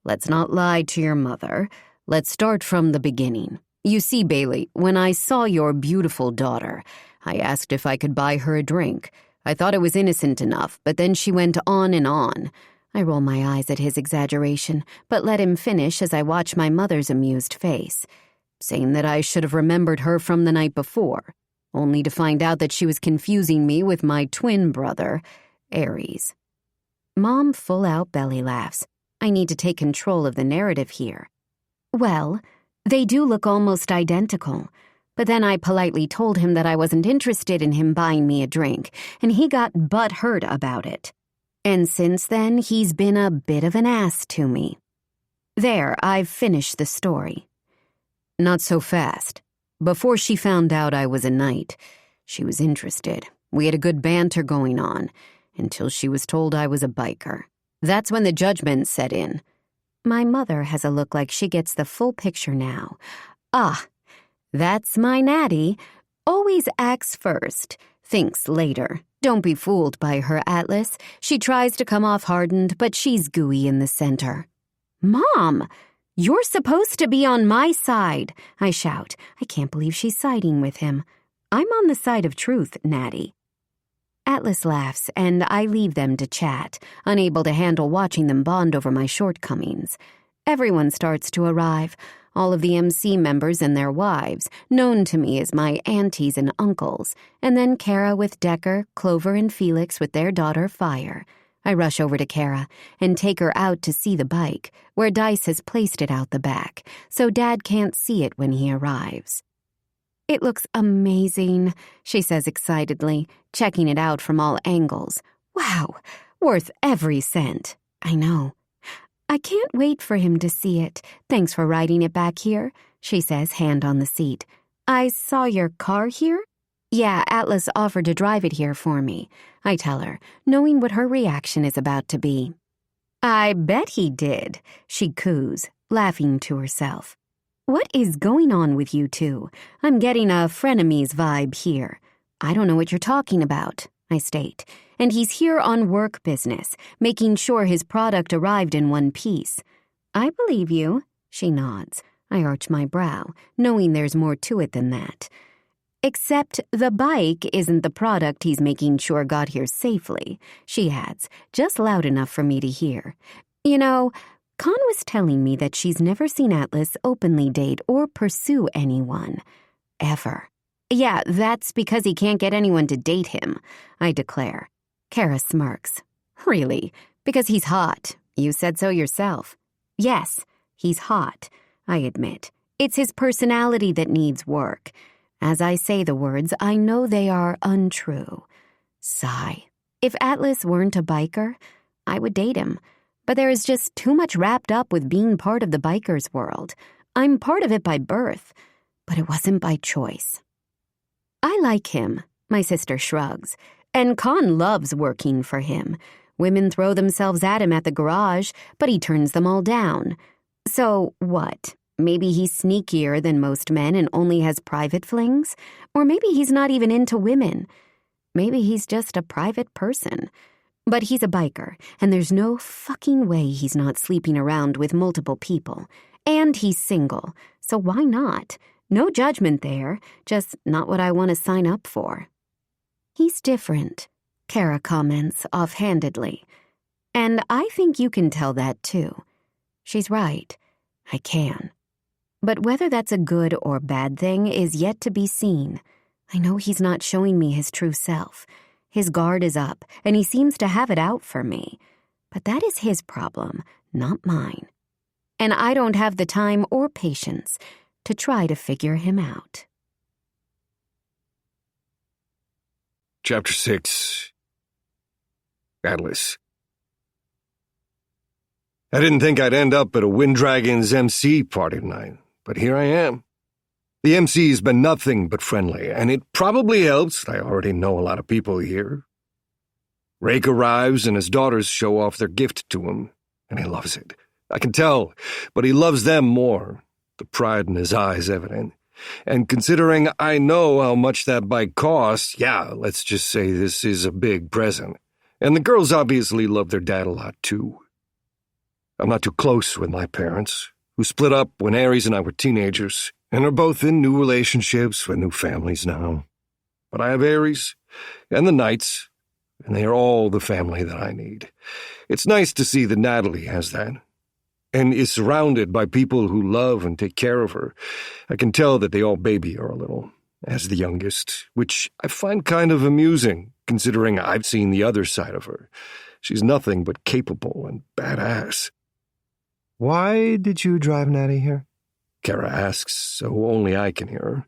let's not lie to your mother. Let's start from the beginning. You see, Bailey, when I saw your beautiful daughter, I asked if I could buy her a drink. I thought it was innocent enough, but then she went on and on. I roll my eyes at his exaggeration, but let him finish as I watch my mother's amused face, saying that I should have remembered her from the night before, only to find out that she was confusing me with my twin brother, Aries. Mom full-out belly laughs. I need to take control of the narrative here. Well, they do look almost identical, but then I politely told him that I wasn't interested in him buying me a drink, and he got butthurt about it. And since then, he's been a bit of an ass to me. There, I've finished the story. Not so fast. Before she found out I was a knight, she was interested. We had a good banter going on, until she was told I was a biker. That's when the judgment set in. My mother has a look like she gets the full picture now. Ah, that's my Natty. Always acts first, thinks later. Don't be fooled by her, Atlas. She tries to come off hardened, but she's gooey in the center. Mom! You're supposed to be on my side, I shout. I can't believe she's siding with him. I'm on the side of truth, Natty. Atlas laughs, and I leave them to chat, unable to handle watching them bond over my shortcomings. Everyone starts to arrive, all of the MC members and their wives, known to me as my aunties and uncles, and then Kara with Decker, Clover, and Felix with their daughter, Fire. I rush over to Kara and take her out to see the bike, where Dice has placed it out the back, so Dad can't see it when he arrives. It looks amazing, she says excitedly, checking it out from all angles. Wow, worth every cent. I know. I can't wait for him to see it. Thanks for riding it back here, she says, hand on the seat. I saw your car here? Yeah, Atlas offered to drive it here for me, I tell her, knowing what her reaction is about to be. I bet he did, she coos, laughing to herself. What is going on with you two? I'm getting a frenemies vibe here. I don't know what you're talking about, I state. And he's here on work business, making sure his product arrived in one piece. I believe you, she nods. I arch my brow, knowing there's more to it than that. Except the bike isn't the product he's making sure got here safely, she adds, just loud enough for me to hear. You know, Con was telling me that she's never seen Atlas openly date or pursue anyone. Ever. Yeah, that's because he can't get anyone to date him, I declare. Kara smirks. Really? Because he's hot. You said so yourself. Yes, he's hot, I admit. It's his personality that needs work. As I say the words, I know they are untrue. Sigh. If Atlas weren't a biker, I would date him. But there is just too much wrapped up with being part of the biker's world. I'm part of it by birth, but it wasn't by choice. I like him, my sister shrugs, and Con loves working for him. Women throw themselves at him at the garage, but he turns them all down. So what? Maybe he's sneakier than most men and only has private flings? Or maybe he's not even into women. Maybe he's just a private person. But he's a biker, and there's no fucking way he's not sleeping around with multiple people. And he's single, so why not? No judgment there, just not what I want to sign up for. He's different, Kara comments offhandedly. And I think you can tell that too. She's right. I can. But whether that's a good or bad thing is yet to be seen. I know he's not showing me his true self. His guard is up, and he seems to have it out for me. But that is his problem, not mine. And I don't have the time or patience to try to figure him out. Chapter 6. Atlas. I didn't think I'd end up at a Wind Dragons MC party tonight, but here I am. The MC's been nothing but friendly, and it probably helps that I already know a lot of people here. Rake arrives and his daughters show off their gift to him, and he loves it. I can tell, but he loves them more. The pride in his eyes evident. And considering I know how much that bike costs, yeah, let's just say this is a big present. And the girls obviously love their dad a lot, too. I'm not too close with my parents, who split up when Aries and I were teenagers, and are both in new relationships with new families now. But I have Aries and the Knights, and they are all the family that I need. It's nice to see that Natalie has that, and is surrounded by people who love and take care of her. I can tell that they all baby her a little, as the youngest, which I find kind of amusing, considering I've seen the other side of her. She's nothing but capable and badass. Why did you drive Natty here? Kara asks, so only I can hear her.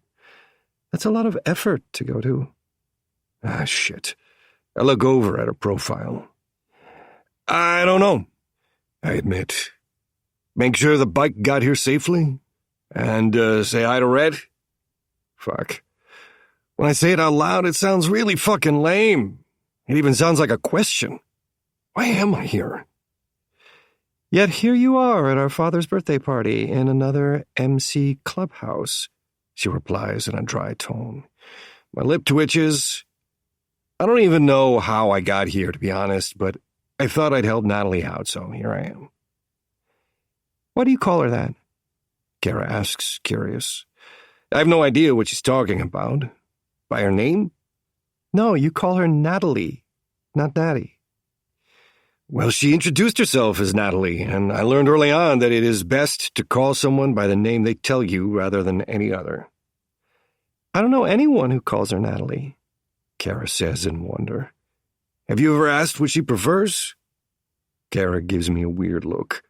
That's a lot of effort to go to. Ah, shit. I look over at her profile. I don't know, I admit. Make sure the bike got here safely? And say hi to Red? Fuck. When I say it out loud, it sounds really fucking lame. It even sounds like a question. Why am I here? Yet here you are at our father's birthday party in another MC clubhouse, she replies in a dry tone. My lip twitches. I don't even know how I got here, to be honest, but I thought I'd help Natalie out, so here I am. Why do you call her that? Kara asks, curious. I have no idea what she's talking about. By her name? No, you call her Natalie, not Natty. Well, she introduced herself as Natalie, and I learned early on that it is best to call someone by the name they tell you rather than any other. I don't know anyone who calls her Natalie, Kara says in wonder. Have you ever asked what she prefers? Kara gives me a weird look.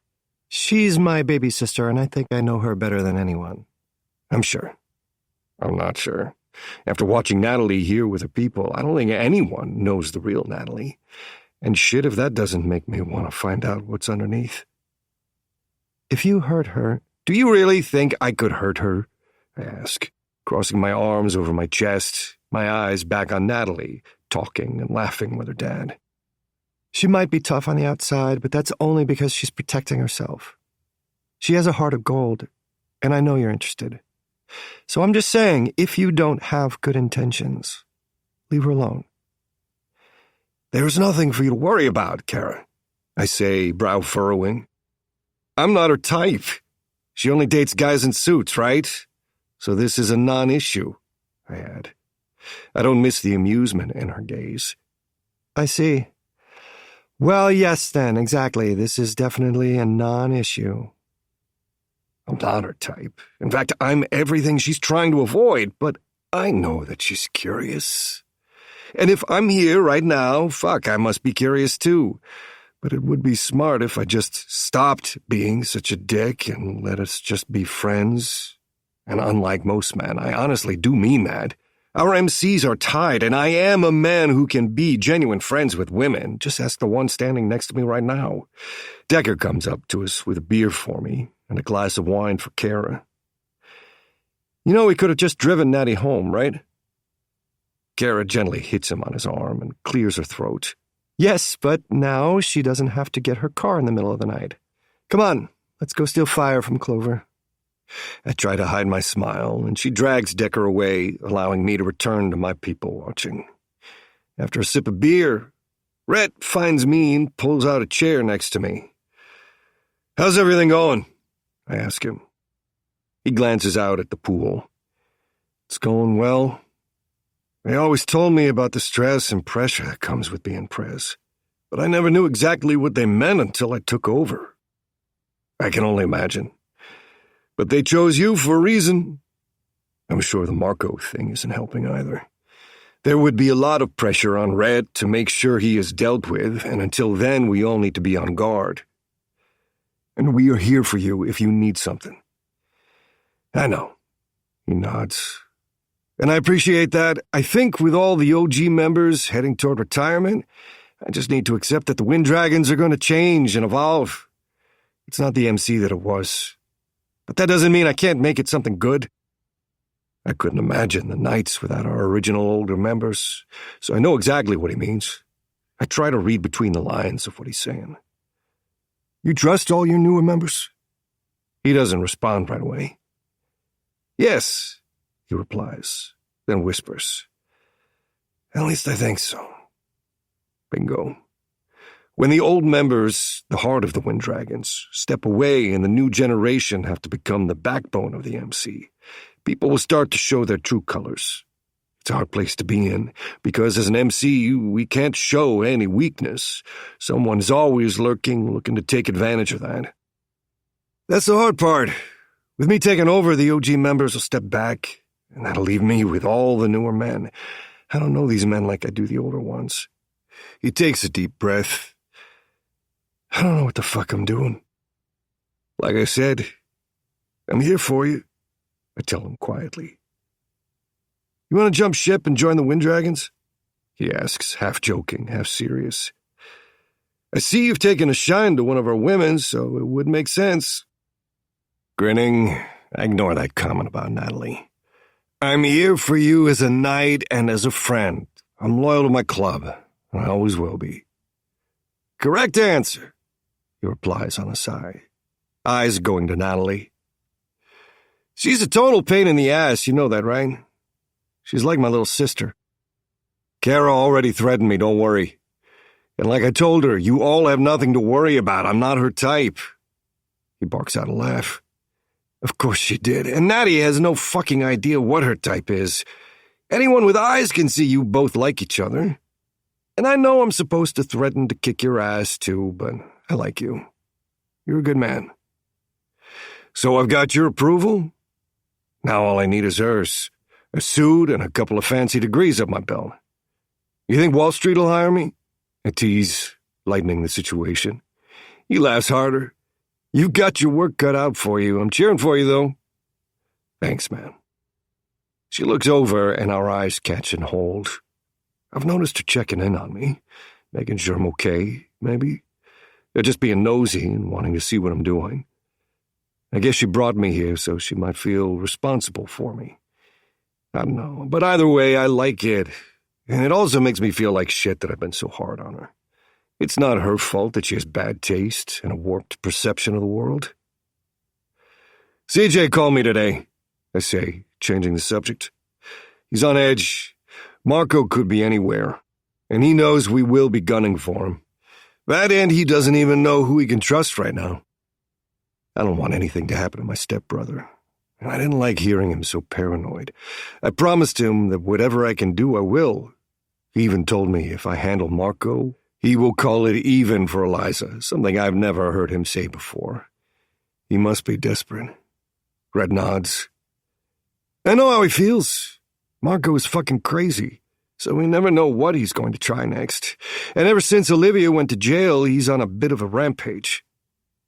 She's my baby sister, and I think I know her better than anyone. I'm sure. I'm not sure. After watching Natalie here with her people, I don't think anyone knows the real Natalie. And shit if that doesn't make me want to find out what's underneath. If you hurt her... Do you really think I could hurt her? I ask, crossing my arms over my chest, my eyes back on Natalie, talking and laughing with her dad. She might be tough on the outside, but that's only because she's protecting herself. She has a heart of gold, and I know you're interested. So I'm just saying, if you don't have good intentions, leave her alone. There's nothing for you to worry about, Kara, I say, brow furrowing. I'm not her type. She only dates guys in suits, right? So this is a non-issue, I add. I don't miss the amusement in her gaze. I see. Well, yes then, exactly. This is definitely a non-issue. I'm not her type. In fact, I'm everything she's trying to avoid, but I know that she's curious. And if I'm here right now, fuck, I must be curious too. But it would be smart if I just stopped being such a dick and let us just be friends. And unlike most men, I honestly do mean that. Our MCs are tied, and I am a man who can be genuine friends with women. Just ask the one standing next to me right now. Decker comes up to us with a beer for me and a glass of wine for Kara. You know, we could have just driven Natty home, right? Kara gently hits him on his arm and clears her throat. Yes, but now she doesn't have to get her car in the middle of the night. Come on, let's go steal fire from Clover. I try to hide my smile, and she drags Decker away, allowing me to return to my people watching. After a sip of beer, Rhett finds me and pulls out a chair next to me. How's everything going? I ask him. He glances out at the pool. It's going well. They always told me about the stress and pressure that comes with being Prez, but I never knew exactly what they meant until I took over. I can only imagine. But they chose you for a reason. I'm sure the Marco thing isn't helping either. There would be a lot of pressure on Red to make sure he is dealt with, and until then we all need to be on guard. And we are here for you if you need something. I know. He nods. And I appreciate that. I think with all the OG members heading toward retirement, I just need to accept that the Wind Dragons are going to change and evolve. It's not the MC that it was. But that doesn't mean I can't make it something good. I couldn't imagine the nights without our original older members, so I know exactly what he means. I try to read between the lines of what he's saying. You trust all your newer members? He doesn't respond right away. Yes, he replies, then whispers. At least I think so. Bingo. When the old members, the heart of the Wind Dragons, step away and the new generation have to become the backbone of the MC, people will start to show their true colors. It's a hard place to be in, because as an MC, we can't show any weakness. Someone's always lurking, looking to take advantage of that. That's the hard part. With me taking over, the OG members will step back, and that'll leave me with all the newer men. I don't know these men like I do the older ones. He takes a deep breath. I don't know what the fuck I'm doing. Like I said, I'm here for you, I tell him quietly. You want to jump ship and join the Wind Dragons? He asks, half joking, half serious. I see you've taken a shine to one of our women, so it would make sense. Grinning, I ignore that comment about Natalie. I'm here for you as a knight and as a friend. I'm loyal to my club. I always will be. Correct answer, he replies on a sigh, eyes going to Natalie. She's a total pain in the ass, you know that, right? She's like my little sister. Kara already threatened me, don't worry. And like I told her, you all have nothing to worry about. I'm not her type. He barks out a laugh. Of course she did, and Natty has no fucking idea what her type is. Anyone with eyes can see you both like each other. And I know I'm supposed to threaten to kick your ass too, but I like you. You're a good man. So I've got your approval? Now all I need is hers. A suit and a couple of fancy degrees up my belt. You think Wall Street will hire me? I tease, lightening the situation. He laughs harder. You've got your work cut out for you. I'm cheering for you, though. Thanks, man. She looks over and our eyes catch and hold. I've noticed her checking in on me, making sure I'm okay, maybe. Or just being nosy and wanting to see what I'm doing. I guess she brought me here so she might feel responsible for me. I don't know, but either way, I like it. And it also makes me feel like shit that I've been so hard on her. It's not her fault that she has bad taste and a warped perception of the world. CJ called me today, I say, changing the subject. He's on edge. Marco could be anywhere, and he knows we will be gunning for him. That and he doesn't even know who he can trust right now. I don't want anything to happen to my stepbrother, and I didn't like hearing him so paranoid. I promised him that whatever I can do, I will. He even told me if I handle Marco, he will call it even for Eliza, something I've never heard him say before. He must be desperate. Red nods. I know how he feels. Marco is fucking crazy, so we never know what he's going to try next. And ever since Olivia went to jail, he's on a bit of a rampage.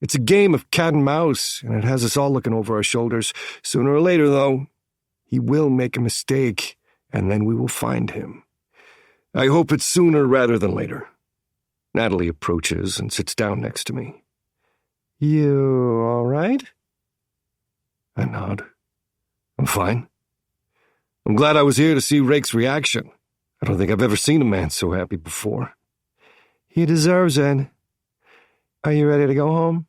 It's a game of cat and mouse, and it has us all looking over our shoulders. Sooner or later, though, he will make a mistake, and then we will find him. I hope it's sooner rather than later. Natalie approaches and sits down next to me. You all right? I nod. I'm fine. I'm glad I was here to see Rake's reaction. I don't think I've ever seen a man so happy before. He deserves it. Are you ready to go home?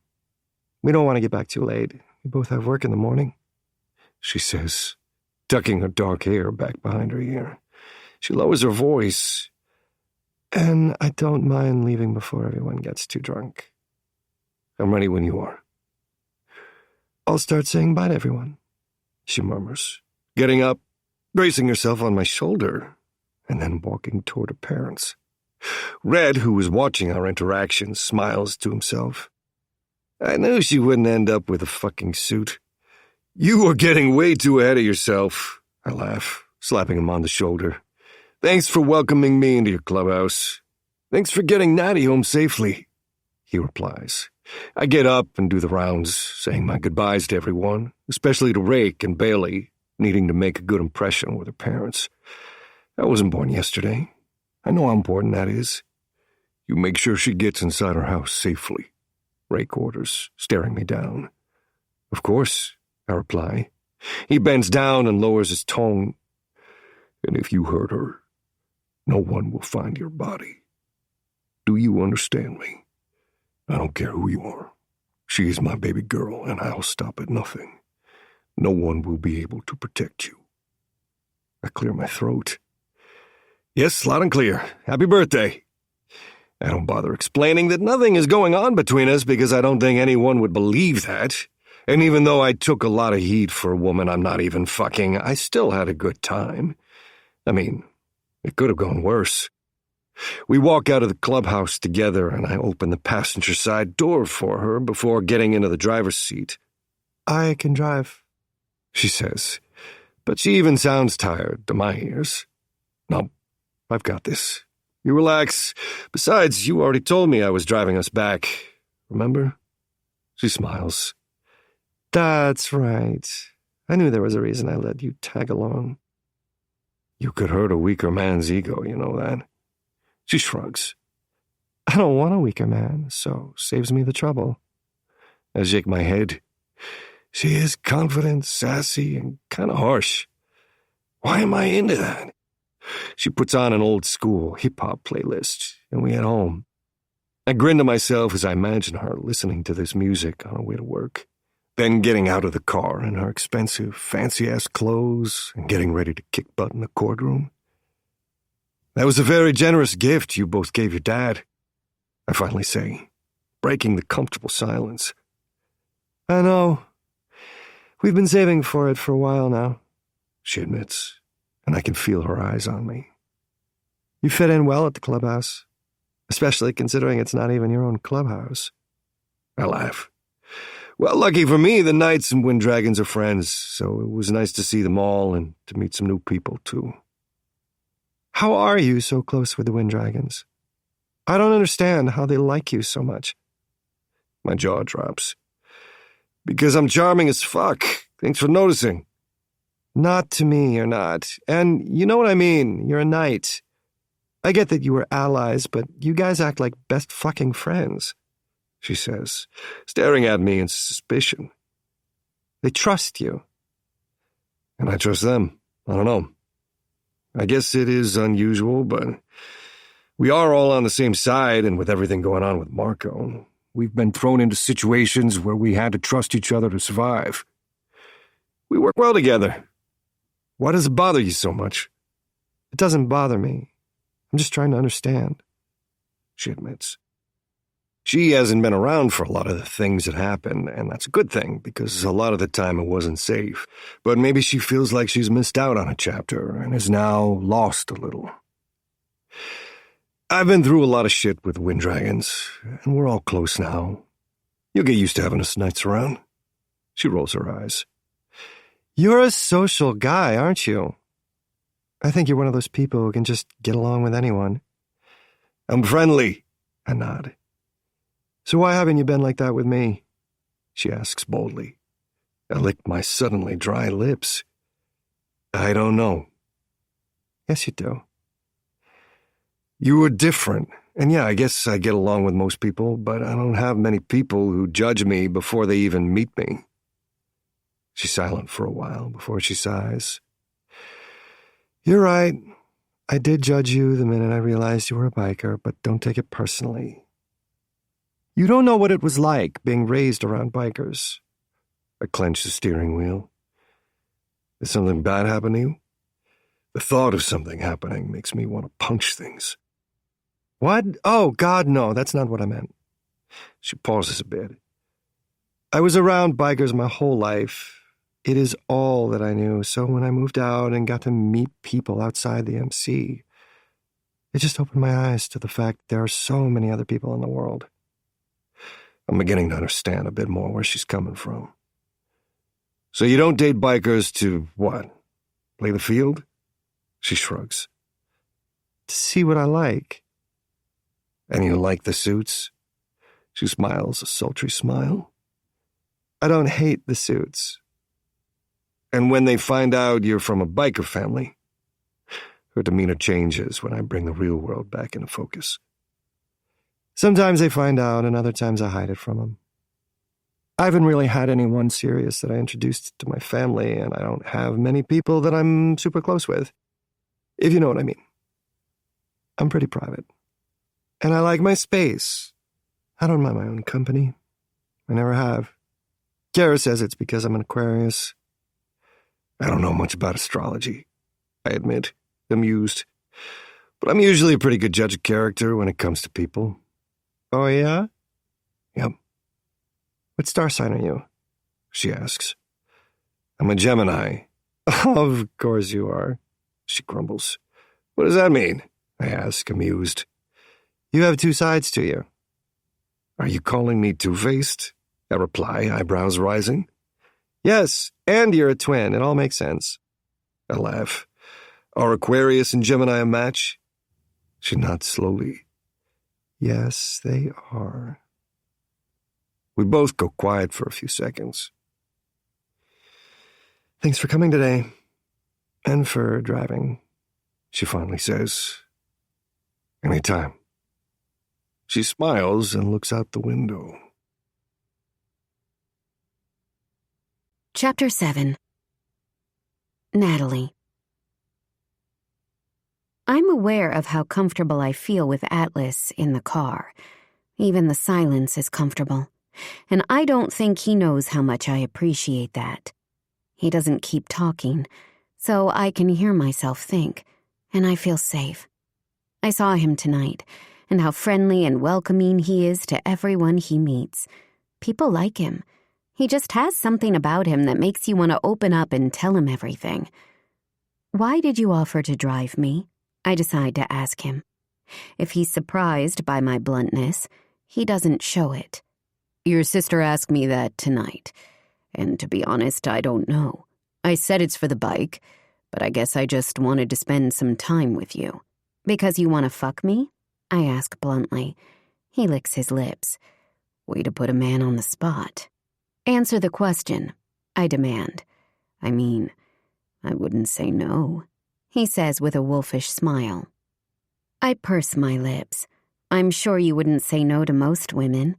We don't want to get back too late. We both have work in the morning, she says, tucking her dark hair back behind her ear. She lowers her voice. And I don't mind leaving before everyone gets too drunk. I'm ready when you are. I'll start saying bye to everyone, she murmurs, getting up, bracing herself on my shoulder, and then walking toward her parents. Red, who was watching our interactions, smiles to himself. I knew she wouldn't end up with a fucking suit. You are getting way too ahead of yourself, I laugh, slapping him on the shoulder. Thanks for welcoming me into your clubhouse. Thanks for getting Natty home safely, he replies. I get up and do the rounds, saying my goodbyes to everyone, especially to Rake and Bailey, needing to make a good impression with her parents. I wasn't born yesterday. I know how important that is. You make sure she gets inside her house safely, Rake orders, staring me down. Of course, I reply. He bends down and lowers his tone. And if you hurt her, no one will find your body. Do you understand me? I don't care who you are. She is my baby girl, and I'll stop at nothing. No one will be able to protect you. I clear my throat. Yes, loud and clear. Happy birthday. I don't bother explaining that nothing is going on between us because I don't think anyone would believe that. And even though I took a lot of heat for a woman I'm not even fucking, I still had a good time. I mean, it could have gone worse. We walk out of the clubhouse together, and I open the passenger side door for her before getting into the driver's seat. I can drive, she says, but she even sounds tired to my ears. No, I've got this. You relax. Besides, you already told me I was driving us back. Remember? She smiles. That's right. I knew there was a reason I let you tag along. You could hurt a weaker man's ego, you know that? She shrugs. I don't want a weaker man, so saves me the trouble. I shake my head. She is confident, sassy, and kind of harsh. Why am I into that? She puts on an old-school hip-hop playlist, and we head home. I grin to myself as I imagine her listening to this music on her way to work, then getting out of the car in her expensive, fancy-ass clothes and getting ready to kick butt in the courtroom. That was a very generous gift you both gave your dad, I finally say, breaking the comfortable silence. I know. We've been saving for it for a while now, she admits, and I can feel her eyes on me. You fit in well at the clubhouse, especially considering it's not even your own clubhouse. I laugh. Well, lucky for me, the Knights and Wind Dragons are friends, so it was nice to see them all and to meet some new people, too. How are you so close with the Wind Dragons? I don't understand how they like you so much. My jaw drops. Because I'm charming as fuck. Thanks for noticing. Not to me, you're not. And you know what I mean, you're a knight. I get that you were allies, but you guys act like best fucking friends, she says, staring at me in suspicion. They trust you. And I trust them. I don't know. I guess it is unusual, but we are all on the same side, and with everything going on with Marco, we've been thrown into situations where we had to trust each other to survive. We work well together. Why does it bother you so much? It doesn't bother me. I'm just trying to understand, she admits. She hasn't been around for a lot of the things that happened, and that's a good thing, because a lot of the time it wasn't safe. But maybe she feels like she's missed out on a chapter and is now lost a little. I've been through a lot of shit with Wind Dragons, and we're all close now. You'll get used to having us nights around. She rolls her eyes. You're a social guy, aren't you? I think you're one of those people who can just get along with anyone. I'm friendly, I nod. So why haven't you been like that with me? She asks boldly. I lick my suddenly dry lips. I don't know. Yes, you do. You were different, and yeah, I guess I get along with most people, but I don't have many people who judge me before they even meet me. She's silent for a while before she sighs. You're right. I did judge you the minute I realized you were a biker, but don't take it personally. You don't know what it was like being raised around bikers. I clench the steering wheel. Did something bad happen to you? The thought of something happening makes me want to punch things. What? Oh, God, no, that's not what I meant. She pauses a bit. I was around bikers my whole life. It is all that I knew, so when I moved out and got to meet people outside the MC, it just opened my eyes to the fact there are so many other people in the world. I'm beginning to understand a bit more where she's coming from. So you don't date bikers to, what, play the field? She shrugs. to see what I like. And you like the suits? She smiles a sultry smile. I don't hate the suits. And when they find out you're from a biker family? Her demeanor changes when I bring the real world back into focus. Sometimes they find out, and other times I hide it from them. I haven't really had anyone serious that I introduced to my family, and I don't have many people that I'm super close with, if you know what I mean. I'm pretty private. And I like my space. I don't mind my own company. I never have. Kara says it's because I'm an Aquarius. I don't know much about astrology, I admit, amused. But I'm usually a pretty good judge of character when it comes to people. Oh, yeah? Yep. What star sign are you? She asks. I'm a Gemini. Of course you are, she grumbles. What does that mean? I ask, amused. You have two sides to you. Are you calling me two-faced? I reply, eyebrows rising. Yes, and you're a twin. It all makes sense. I laugh. Are Aquarius and Gemini a match? She nods slowly. Yes, they are. We both go quiet for a few seconds. Thanks for coming today. And for driving, she finally says. Anytime. She smiles and looks out the window. Chapter 7. Natalie. I'm aware of how comfortable I feel with Atlas in the car. Even the silence is comfortable. And I don't think he knows how much I appreciate that. He doesn't keep talking, so I can hear myself think, and I feel safe. I saw him tonight, and how friendly and welcoming he is to everyone he meets. People like him. He just has something about him that makes you want to open up and tell him everything. Why did you offer to drive me? I decide to ask him. If he's surprised by my bluntness, he doesn't show it. Your sister asked me that tonight, and to be honest, I don't know. I said it's for the bike, but I guess I just wanted to spend some time with you. Because you want to fuck me? I ask bluntly. He licks his lips. Way to put a man on the spot. Answer the question, I demand. I mean, I wouldn't say no, he says with a wolfish smile. I purse my lips. I'm sure you wouldn't say no to most women.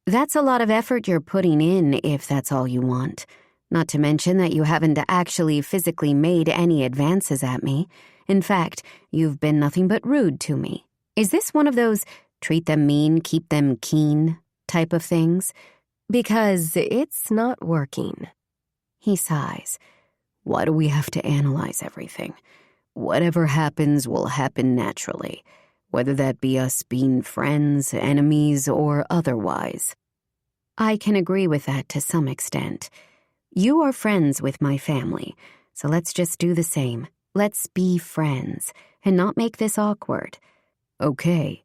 That's a lot of effort you're putting in if that's all you want. Not to mention that you haven't actually physically made any advances at me. In fact, you've been nothing but rude to me. Is this one of those treat them mean, keep them keen type of things? Because it's not working. He sighs. Why do we have to analyze everything? Whatever happens will happen naturally, whether that be us being friends, enemies, or otherwise. I can agree with that to some extent. You are friends with my family, so let's just do the same. Let's be friends, and not make this awkward. Okay,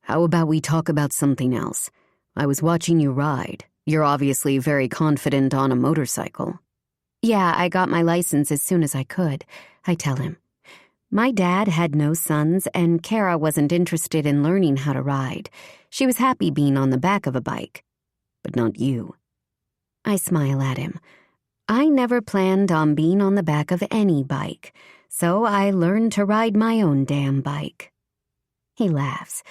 how about we talk about something else? I was watching you ride. You're obviously very confident on a motorcycle. Yeah, I got my license as soon as I could, I tell him. My dad had no sons, and Kara wasn't interested in learning how to ride. She was happy being on the back of a bike. But not you. I smile at him. I never planned on being on the back of any bike, so I learned to ride my own damn bike. He laughs,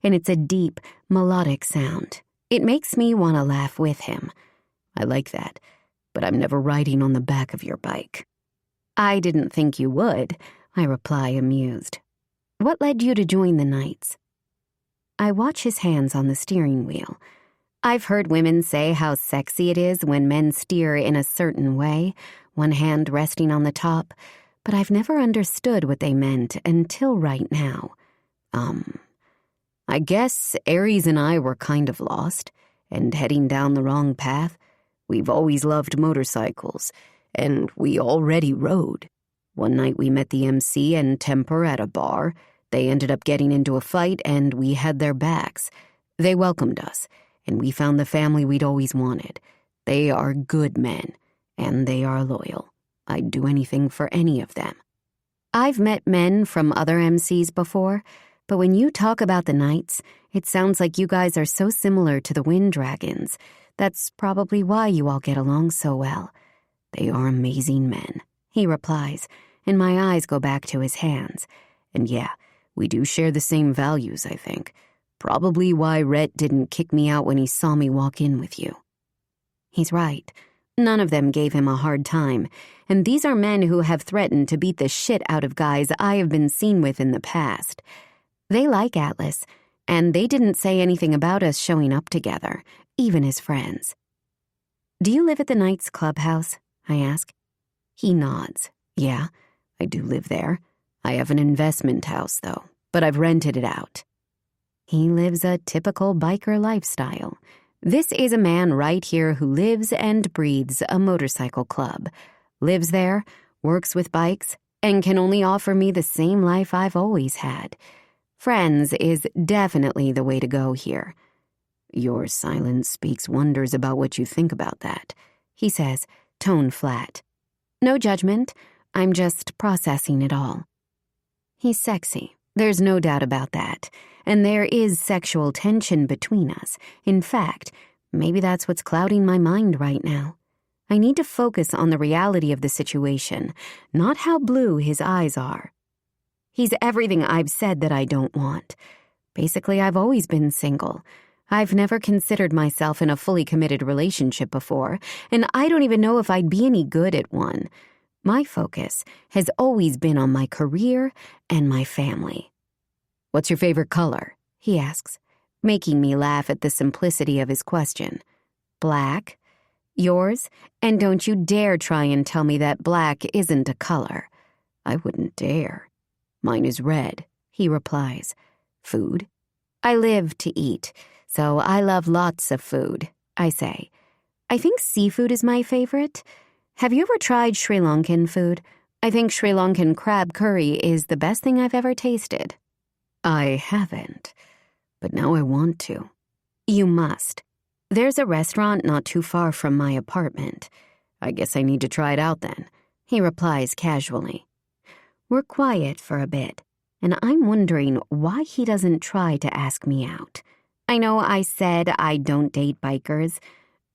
and it's a deep, melodic sound. It makes me want to laugh with him. I like that, but I'm never riding on the back of your bike. I didn't think you would, I reply, amused. What led you to join the Knights? I watch his hands on the steering wheel. I've heard women say how sexy it is when men steer in a certain way, one hand resting on the top, but I've never understood what they meant until right now. I guess Aries and I were kind of lost and heading down the wrong path. We've always loved motorcycles, and we already rode. One night we met the MC and Temper at a bar. They ended up getting into a fight, and we had their backs. They welcomed us, and we found the family we'd always wanted. They are good men, and they are loyal. I'd do anything for any of them. I've met men from other MCs before, but when you talk about the Knights, it sounds like you guys are so similar to the Wind Dragons. That's probably why you all get along so well. They are amazing men, he replies, and my eyes go back to his hands. And yeah, we do share the same values, I think. Probably why Rhett didn't kick me out when he saw me walk in with you. He's right. None of them gave him a hard time, and these are men who have threatened to beat the shit out of guys I have been seen with in the past. They like Atlas, and they didn't say anything about us showing up together, even as friends. Do you live at the Knights Clubhouse? I ask. He nods. Yeah, I do live there. I have an investment house, though, but I've rented it out. He lives a typical biker lifestyle. This is a man right here who lives and breathes a motorcycle club, lives there, works with bikes, and can only offer me the same life I've always had. Friends is definitely the way to go here. Your silence speaks wonders about what you think about that, he says, tone flat. No judgment, I'm just processing it all. He's sexy, there's no doubt about that. And there is sexual tension between us. In fact, maybe that's what's clouding my mind right now. I need to focus on the reality of the situation, not how blue his eyes are. He's everything I've said that I don't want. Basically, I've always been single. I've never considered myself in a fully committed relationship before, and I don't even know if I'd be any good at one. My focus has always been on my career and my family. What's your favorite color? He asks, making me laugh at the simplicity of his question. Black. Yours? And don't you dare try and tell me that black isn't a color. I wouldn't dare. Mine is red, he replies. Food? I live to eat, so I love lots of food, I say. I think seafood is my favorite. Have you ever tried Sri Lankan food? I think Sri Lankan crab curry is the best thing I've ever tasted. I haven't, but now I want to. You must. There's a restaurant not too far from my apartment. I guess I need to try it out then, he replies casually. We're quiet for a bit, and I'm wondering why he doesn't try to ask me out. I know I said I don't date bikers,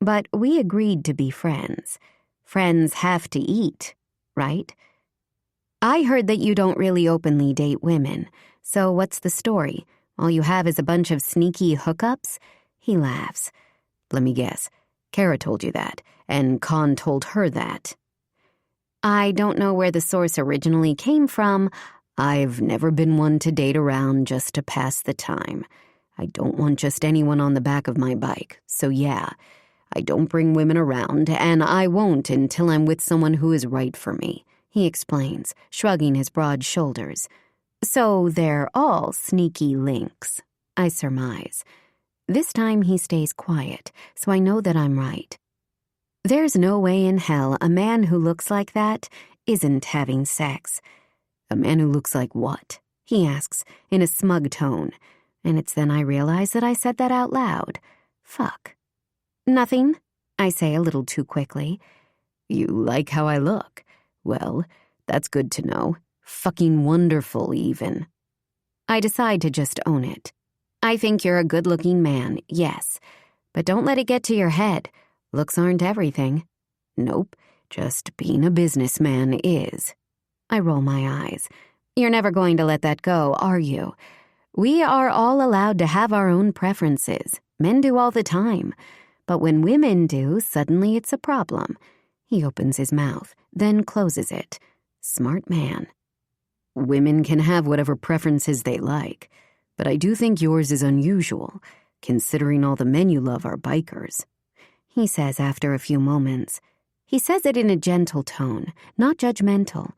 but we agreed to be friends. Friends have to eat, right? I heard that you don't really openly date women. So what's the story? All you have is a bunch of sneaky hookups? He laughs. Let me guess. Kara told you that, and Khan told her that. I don't know where the source originally came from. I've never been one to date around just to pass the time. I don't want just anyone on the back of my bike, so yeah. I don't bring women around, and I won't until I'm with someone who is right for me, he explains, shrugging his broad shoulders. So they're all sneaky links, I surmise. This time he stays quiet, so I know that I'm right. There's no way in hell a man who looks like that isn't having sex. A man who looks like what? He asks, in a smug tone, and it's then I realize that I said that out loud. Fuck. Nothing, I say a little too quickly. You like how I look? Well, that's good to know. Fucking wonderful, even. I decide to just own it. I think you're a good-looking man, yes. But don't let it get to your head. Looks aren't everything. Nope, just being a businessman is. I roll my eyes. You're never going to let that go, are you? We are all allowed to have our own preferences. Men do all the time. But when women do, suddenly it's a problem. He opens his mouth, then closes it. Smart man. Women can have whatever preferences they like, but I do think yours is unusual, considering all the men you love are bikers, he says after a few moments. He says it in a gentle tone, not judgmental,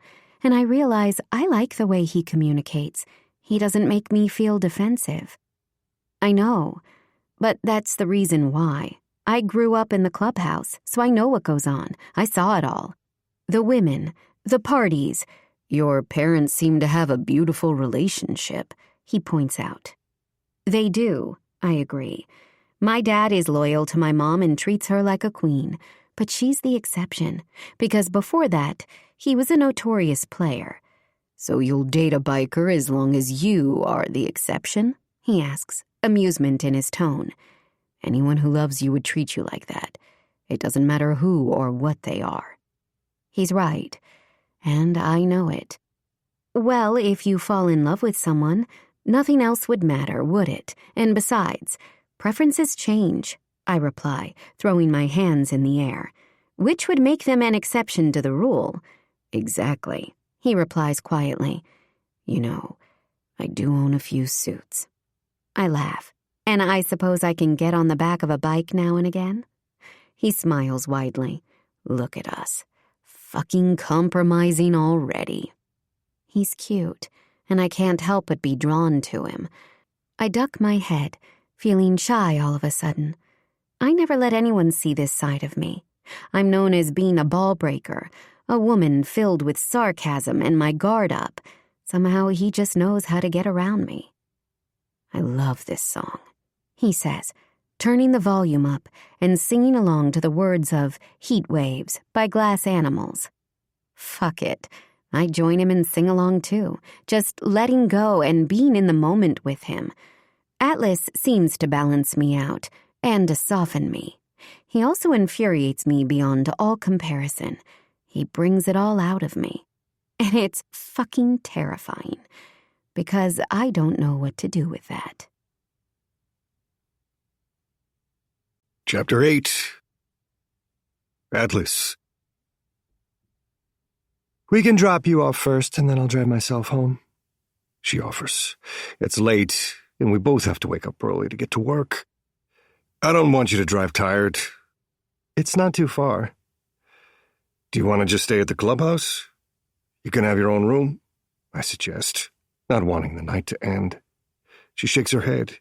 and I realize I like the way he communicates. He doesn't make me feel defensive. I know, but that's the reason why. I grew up in the clubhouse, so I know what goes on. I saw it all. The women, the parties. Your parents seem to have a beautiful relationship, he points out. They do, I agree. My dad is loyal to my mom and treats her like a queen, but she's the exception, because before that, he was a notorious player. So you'll date a biker as long as you are the exception? He asks, amusement in his tone. Anyone who loves you would treat you like that. It doesn't matter who or what they are. He's right, and I know it. Well, if you fall in love with someone, nothing else would matter, would it? And besides, preferences change, I reply, throwing my hands in the air. Which would make them an exception to the rule. Exactly, he replies quietly. You know, I do own a few suits. I laugh. And I suppose I can get on the back of a bike now and again? He smiles widely. Look at us. Fucking compromising already. He's cute, and I can't help but be drawn to him. I duck my head, feeling shy all of a sudden. I never let anyone see this side of me. I'm known as being a ball breaker, a woman filled with sarcasm and my guard up. Somehow he just knows how to get around me. I love this song, he says, turning the volume up and singing along to the words of Heat Waves by Glass Animals. Fuck it. I join him and sing along too, just letting go and being in the moment with him. Atlas seems to balance me out and to soften me. He also infuriates me beyond all comparison. He brings it all out of me. And it's fucking terrifying, because I don't know what to do with that. Chapter 8. Atlas. We can drop you off first, and then I'll drive myself home. She offers. It's late, and we both have to wake up early to get to work. I don't want you to drive tired. It's not too far. Do you want to just stay at the clubhouse? You can have your own room, I suggest, not wanting the night to end. She shakes her head.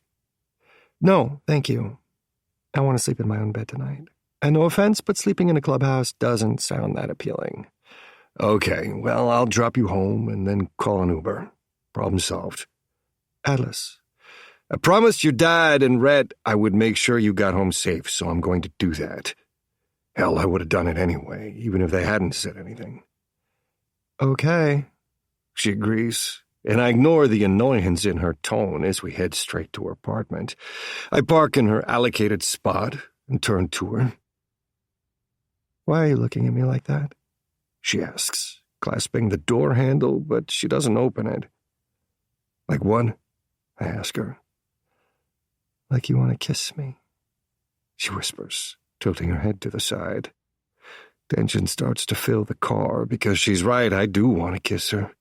No, thank you. I want to sleep in my own bed tonight. And no offense, but sleeping in a clubhouse doesn't sound that appealing. Okay, well, I'll drop you home and then call an Uber. Problem solved. Atlas. I promised your dad and Rhett I would make sure you got home safe, so I'm going to do that. Hell, I would have done it anyway, even if they hadn't said anything. Okay. She agrees, and I ignore the annoyance in her tone as we head straight to her apartment. I park in her allocated spot and turn to her. Why are you looking at me like that? She asks, clasping the door handle, but she doesn't open it. Like what? I ask her. Like you want to kiss me. She whispers, tilting her head to the side. Tension starts to fill the car because she's right, I do want to kiss her.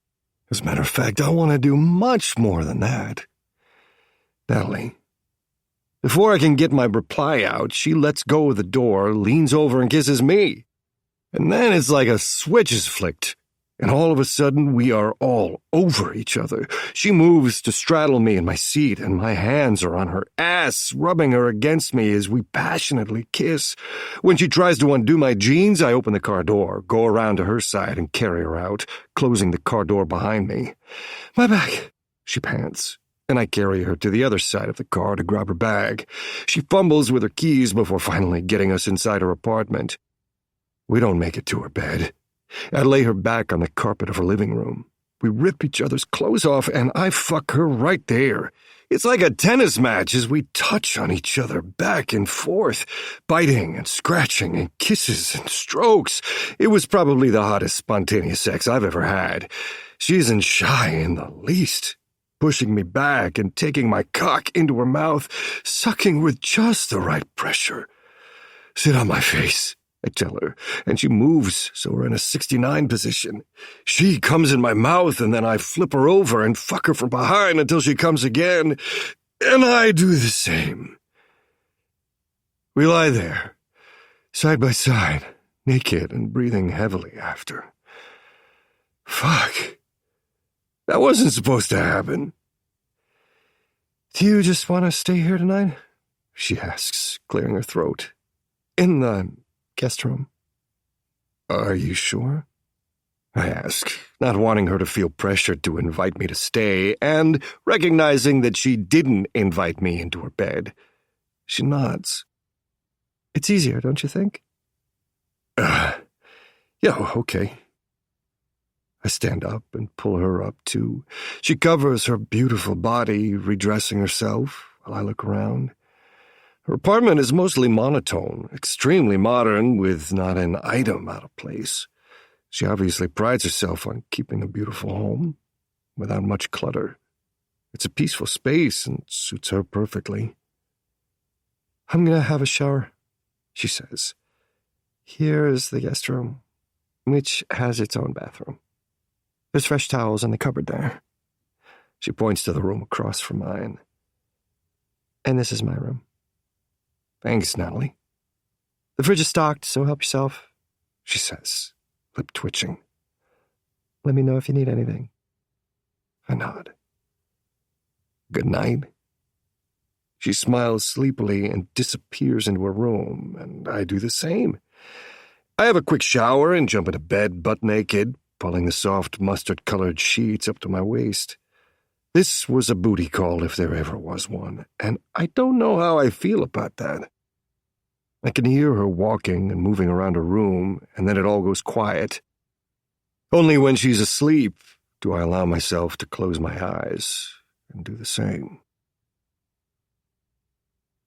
As a matter of fact, I want to do much more than that. Natalie. Before I can get my reply out, she lets go of the door, leans over and kisses me. And then it's like a switch is flicked, and all of a sudden we are all over each other. She moves to straddle me in my seat, and my hands are on her ass, rubbing her against me as we passionately kiss. When she tries to undo my jeans, I open the car door, go around to her side, and carry her out, closing the car door behind me. My bag, she pants, and I carry her to the other side of the car to grab her bag. She fumbles with her keys before finally getting us inside her apartment. We don't make it to her bed. I lay her back on the carpet of her living room. We rip each other's clothes off, and I fuck her right there. It's like a tennis match as we touch on each other back and forth, biting and scratching and kisses and strokes. It was probably the hottest spontaneous sex I've ever had. She isn't shy in the least, pushing me back and taking my cock into her mouth, sucking with just the right pressure. Sit on my face, I tell her, and she moves, so we're in a 69 position. She comes in my mouth, and then I flip her over and fuck her from behind until she comes again, and I do the same. We lie there, side by side, naked and breathing heavily after. Fuck. That wasn't supposed to happen. Do you just want to stay here tonight? She asks, clearing her throat. In the guest room. Are you sure? I ask, not wanting her to feel pressured to invite me to stay, and recognizing that she didn't invite me into her bed. She nods. It's easier, don't you think? Yeah, okay. I stand up and pull her up, too. She covers her beautiful body, redressing herself, while I look around. Her apartment is mostly monotone, extremely modern, with not an item out of place. She obviously prides herself on keeping a beautiful home, without much clutter. It's a peaceful space and suits her perfectly. I'm going to have a shower, she says. Here is the guest room, which has its own bathroom. There's fresh towels in the cupboard there. She points to the room across from mine. And this is my room. Thanks, Natalie. The fridge is stocked, so help yourself, she says, lip twitching. Let me know if you need anything. I nod. Good night. She smiles sleepily and disappears into her room, and I do the same. I have a quick shower and jump into bed butt naked, pulling the soft mustard-colored sheets up to my waist. This was a booty call if there ever was one, and I don't know how I feel about that. I can hear her walking and moving around her room, and then it all goes quiet. Only when she's asleep do I allow myself to close my eyes and do the same.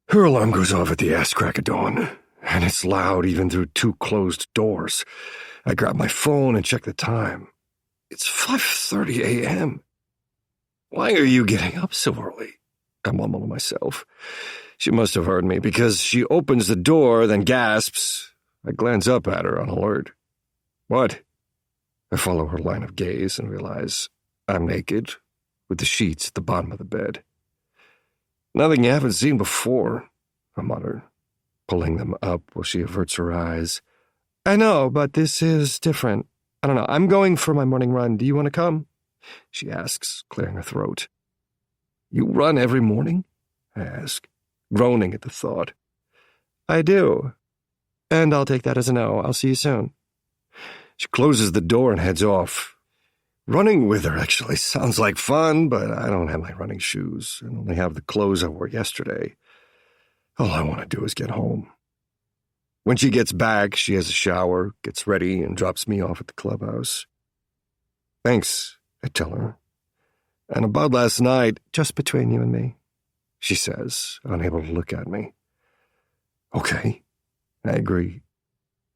Her alarm goes off at the ass crack of dawn, and it's loud even through two closed doors. I grab my phone and check the time. It's 5:30 a.m. Why are you getting up so early? I mumble to myself. She must have heard me because she opens the door, then gasps. I glance up at her on alert. What? I follow her line of gaze and realize I'm naked, with the sheets at the bottom of the bed. Nothing you haven't seen before, I mutter, pulling them up while she averts her eyes. I know, but this is different. I don't know. I'm going for my morning run. Do you want to come? She asks, clearing her throat. You run every morning? I ask, groaning at the thought. I do. And I'll take that as a no. I'll see you soon. She closes the door and heads off. Running with her actually sounds like fun, but I don't have my running shoes and only have the clothes I wore yesterday. All I want to do is get home. When she gets back, she has a shower, gets ready, and drops me off at the clubhouse. Thanks, I tell her. And about last night, just between you and me, she says, unable to look at me. Okay, I agree.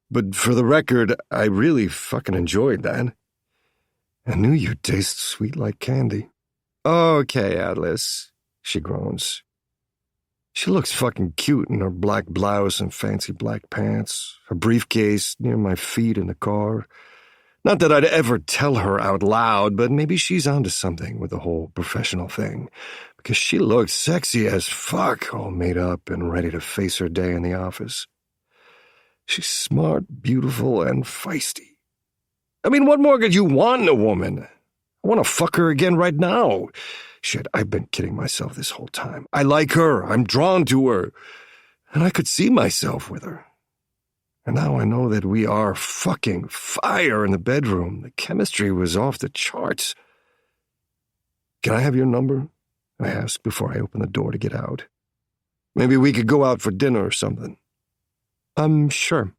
But for the record, I really fucking enjoyed that. I knew you'd taste sweet like candy. Okay, Atlas, she groans. She looks fucking cute in her black blouse and fancy black pants, her briefcase near my feet in the car. Not that I'd ever tell her out loud, but maybe she's onto something with the whole professional thing, because she looks sexy as fuck, all made up and ready to face her day in the office. She's smart, beautiful, and feisty. I mean, what more could you want in a woman? I want to fuck her again right now. Shit, I've been kidding myself this whole time. I like her. I'm drawn to her. And I could see myself with her. And now I know that we are fucking fire in the bedroom. The chemistry was off the charts. Can I have your number? I ask before I open the door to get out. Maybe we could go out for dinner or something. Sure,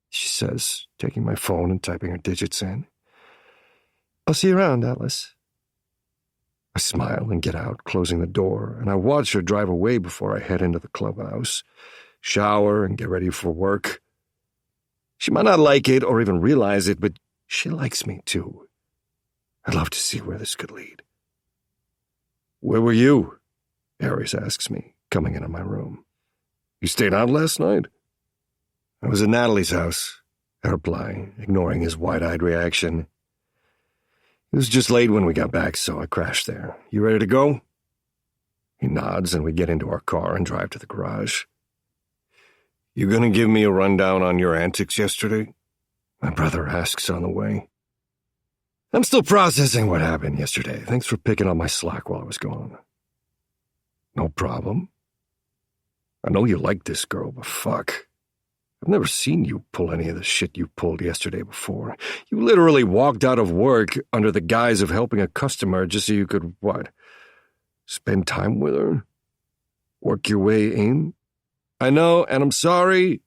she says, taking my phone and typing her digits in. I'll see you around, Atlas. I smile and get out, closing the door, and I watch her drive away before I head into the clubhouse, shower, and get ready for work. She might not like it or even realize it, but she likes me too. I'd love to see where this could lead. Where were you? Harris asks me, coming into my room. You stayed out last night? I was at Natalie's house, I reply, ignoring his wide-eyed reaction. It was just late when we got back, so I crashed there. You ready to go? He nods, and we get into our car and drive to the garage. You gonna give me a rundown on your antics yesterday? My brother asks on the way. I'm still processing what happened yesterday. Thanks for picking up my slack while I was gone. No problem. I know you like this girl, but fuck. I've never seen you pull any of the shit you pulled yesterday before. You literally walked out of work under the guise of helping a customer just so you could, what? Spend time with her? Work your way in? I know, and I'm sorry.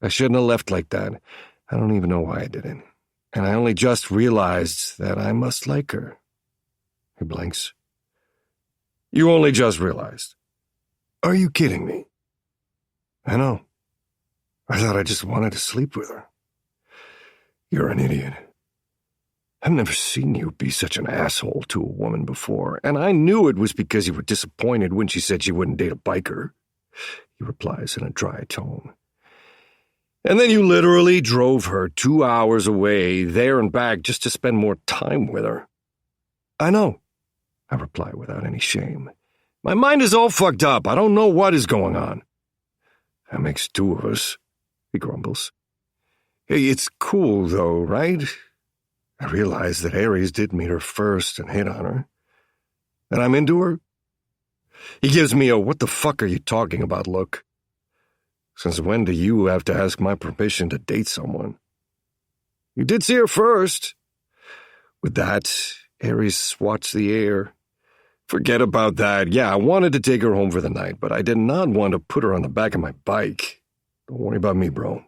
I shouldn't have left like that. I don't even know why I did it. and I only just realized that I must like her. He blinks. You only just realized? Are you kidding me? I know. I thought I just wanted to sleep with her. You're an idiot. I've never seen you be such an asshole to a woman before, and I knew it was because you were disappointed when she said she wouldn't date a biker, he replies in a dry tone. And then you literally drove her 2 hours away, there and back, just to spend more time with her. I know, I reply without any shame. My mind is all fucked up. I don't know what is going on. That makes two of us, he grumbles. Hey, it's cool though, right? I realize that Aries did meet her first and hit on her. And I'm into her? He gives me a what the fuck are you talking about look. Since when do you have to ask my permission to date someone? You did see her first. With that, Aries swats the air. Forget about that. Yeah, I wanted to take her home for the night, but I did not want to put her on the back of my bike. Don't worry about me, bro.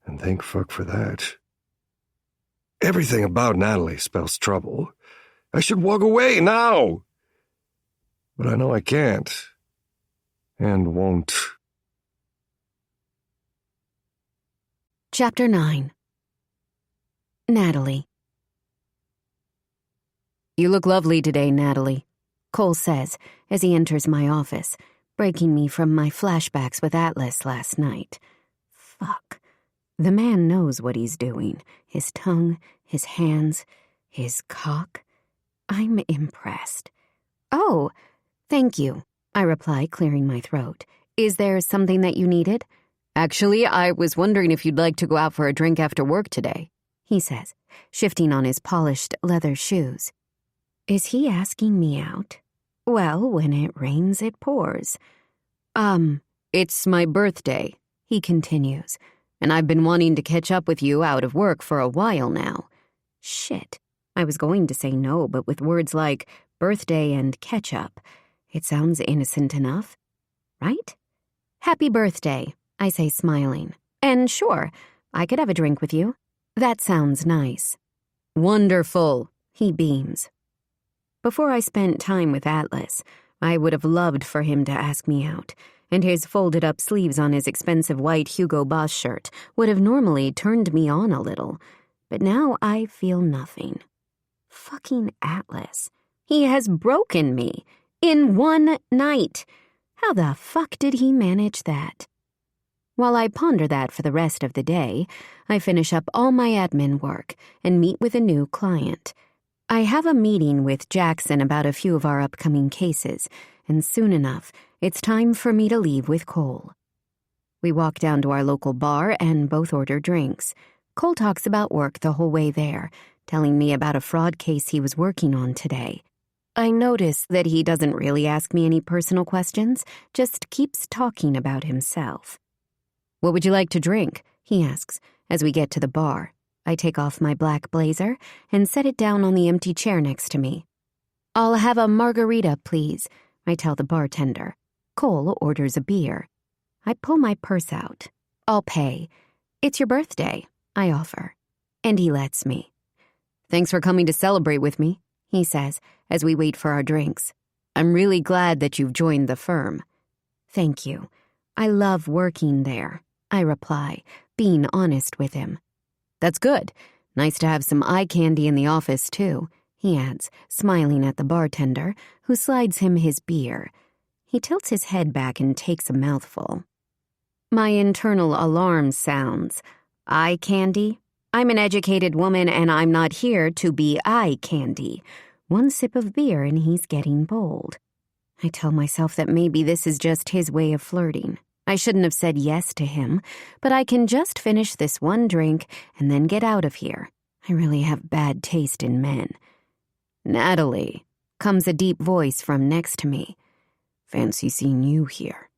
And thank fuck for that. Everything about Natalie spells trouble. I should walk away now. But I know I can't. And won't. Chapter 9. Natalie. You look lovely today, Natalie, Cole says as he enters my office, breaking me from my flashbacks with Atlas last night. Fuck. The man knows what he's doing. His tongue, his hands, his cock. I'm impressed. Oh, thank you, I reply, clearing my throat. Is there something that you needed? Actually, I was wondering if you'd like to go out for a drink after work today, he says, shifting on his polished leather shoes. Is he asking me out? Well, when it rains, it pours. It's my birthday, he continues, and I've been wanting to catch up with you out of work for a while now. Shit. I was going to say no, but with words like birthday and ketchup, it sounds innocent enough, right? Happy birthday, I say, smiling. And sure, I could have a drink with you. That sounds nice. Wonderful, he beams. Before I spent time with Atlas, I would have loved for him to ask me out, and his folded-up sleeves on his expensive white Hugo Boss shirt would have normally turned me on a little, but now I feel nothing. Fucking Atlas. He has broken me. In one night. How the fuck did he manage that? While I ponder that for the rest of the day, I finish up all my admin work and meet with a new client. I have a meeting with Jackson about a few of our upcoming cases, and soon enough, it's time for me to leave with Cole. We walk down to our local bar and both order drinks. Cole talks about work the whole way there, telling me about a fraud case he was working on today. I notice that he doesn't really ask me any personal questions, just keeps talking about himself. What would you like to drink? He asks, as we get to the bar. I take off my black blazer and set it down on the empty chair next to me. I'll have a margarita, please, I tell the bartender. Cole orders a beer. I pull my purse out. I'll pay. It's your birthday, I offer. And he lets me. Thanks for coming to celebrate with me, he says, as we wait for our drinks. I'm really glad that you've joined the firm. Thank you. I love working there, I reply, being honest with him. That's good. Nice to have some eye candy in the office, too, he adds, smiling at the bartender, who slides him his beer. He tilts his head back and takes a mouthful. My internal alarm sounds. Eye candy? I'm an educated woman and I'm not here to be eye candy. One sip of beer and he's getting bold. I tell myself that maybe this is just his way of flirting. I shouldn't have said yes to him, but I can just finish this one drink and then get out of here. I really have bad taste in men. Natalie, comes a deep voice from next to me. Fancy seeing you here.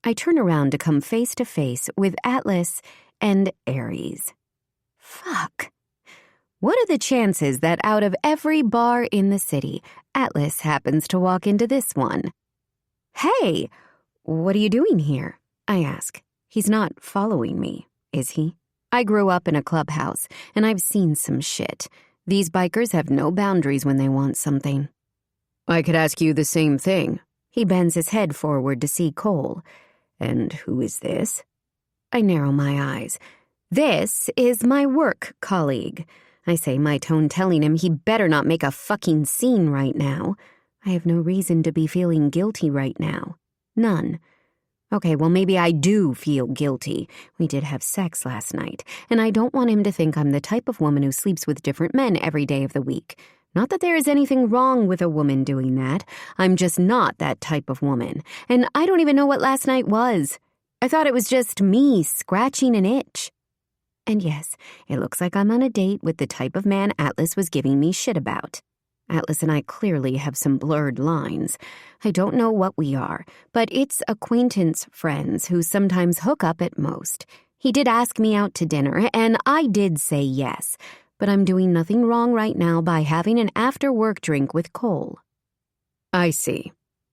I turn around to come face to face with Atlas and Aries. Fuck. What are the chances that out of every bar in the city, Atlas happens to walk into this one? Hey! What are you doing here? I ask. He's not following me, is he? I grew up in a clubhouse, and I've seen some shit. These bikers have no boundaries when they want something. I could ask you the same thing. He bends his head forward to see Cole. And who is this? I narrow my eyes. This is my work colleague. I say, my tone telling him he better not make a fucking scene right now. I have no reason to be feeling guilty right now. None. Okay, well, maybe I do feel guilty. We did have sex last night, and I don't want him to think I'm the type of woman who sleeps with different men every day of the week. Not that there is anything wrong with a woman doing that. I'm just not that type of woman, and I don't even know what last night was. I thought it was just me scratching an itch. And yes, it looks like I'm on a date with the type of man Atlas was giving me shit about. Atlas and I clearly have some blurred lines. I don't know what we are, but it's acquaintance friends who sometimes hook up at most. He did ask me out to dinner, and I did say yes, but I'm doing nothing wrong right now by having an after-work drink with Cole. I see,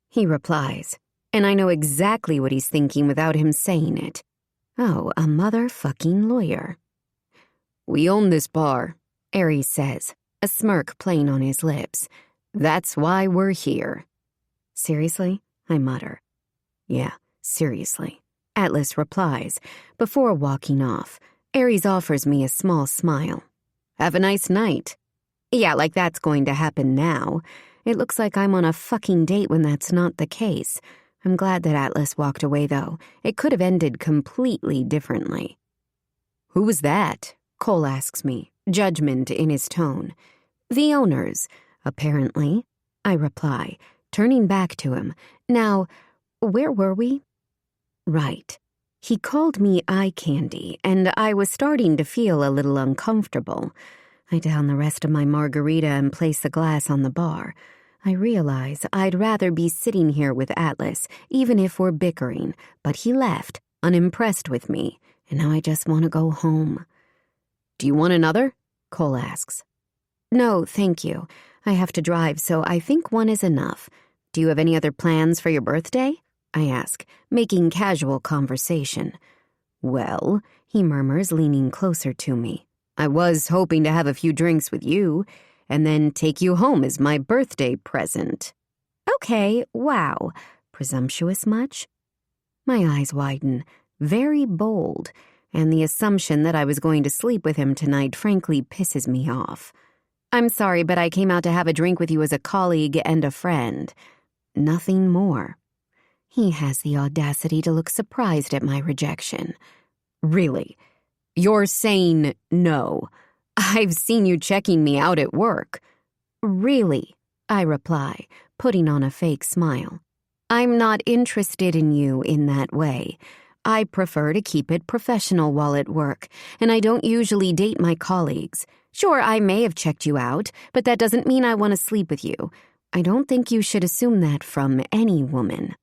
he replies, and I know exactly what he's thinking without him saying it. Oh, a motherfucking lawyer. We own this bar, Aries says, a smirk playing on his lips. That's why we're here. Seriously? I mutter. Yeah, seriously. Atlas replies. Before walking off, Aries offers me a small smile. Have a nice night. Yeah, like that's going to happen now. It looks like I'm on a fucking date when that's not the case. I'm glad that Atlas walked away, though. It could have ended completely differently. Who was that? Cole asks me, judgment in his tone. The owners, apparently, I reply, turning back to him. Now, where were we? Right. He called me eye candy, and I was starting to feel a little uncomfortable. I down the rest of my margarita and place the glass on the bar. I realize I'd rather be sitting here with Atlas, even if we're bickering, but he left, unimpressed with me, and now I just want to go home. Do you want another? Cole asks. No, thank you. I have to drive, so I think one is enough. Do you have any other plans for your birthday? I ask, making casual conversation. Well, he murmurs, leaning closer to me. I was hoping to have a few drinks with you, and then take you home as my birthday present. Okay, wow. Presumptuous much? My eyes widen. Very bold. And the assumption that I was going to sleep with him tonight frankly pisses me off. I'm sorry, but I came out to have a drink with you as a colleague and a friend. Nothing more. He has the audacity to look surprised at my rejection. Really? You're saying no. I've seen you checking me out at work. Really? I reply, putting on a fake smile. I'm not interested in you in that way. I prefer to keep it professional while at work, and I don't usually date my colleagues. Sure, I may have checked you out, but that doesn't mean I want to sleep with you. I don't think you should assume that from any woman.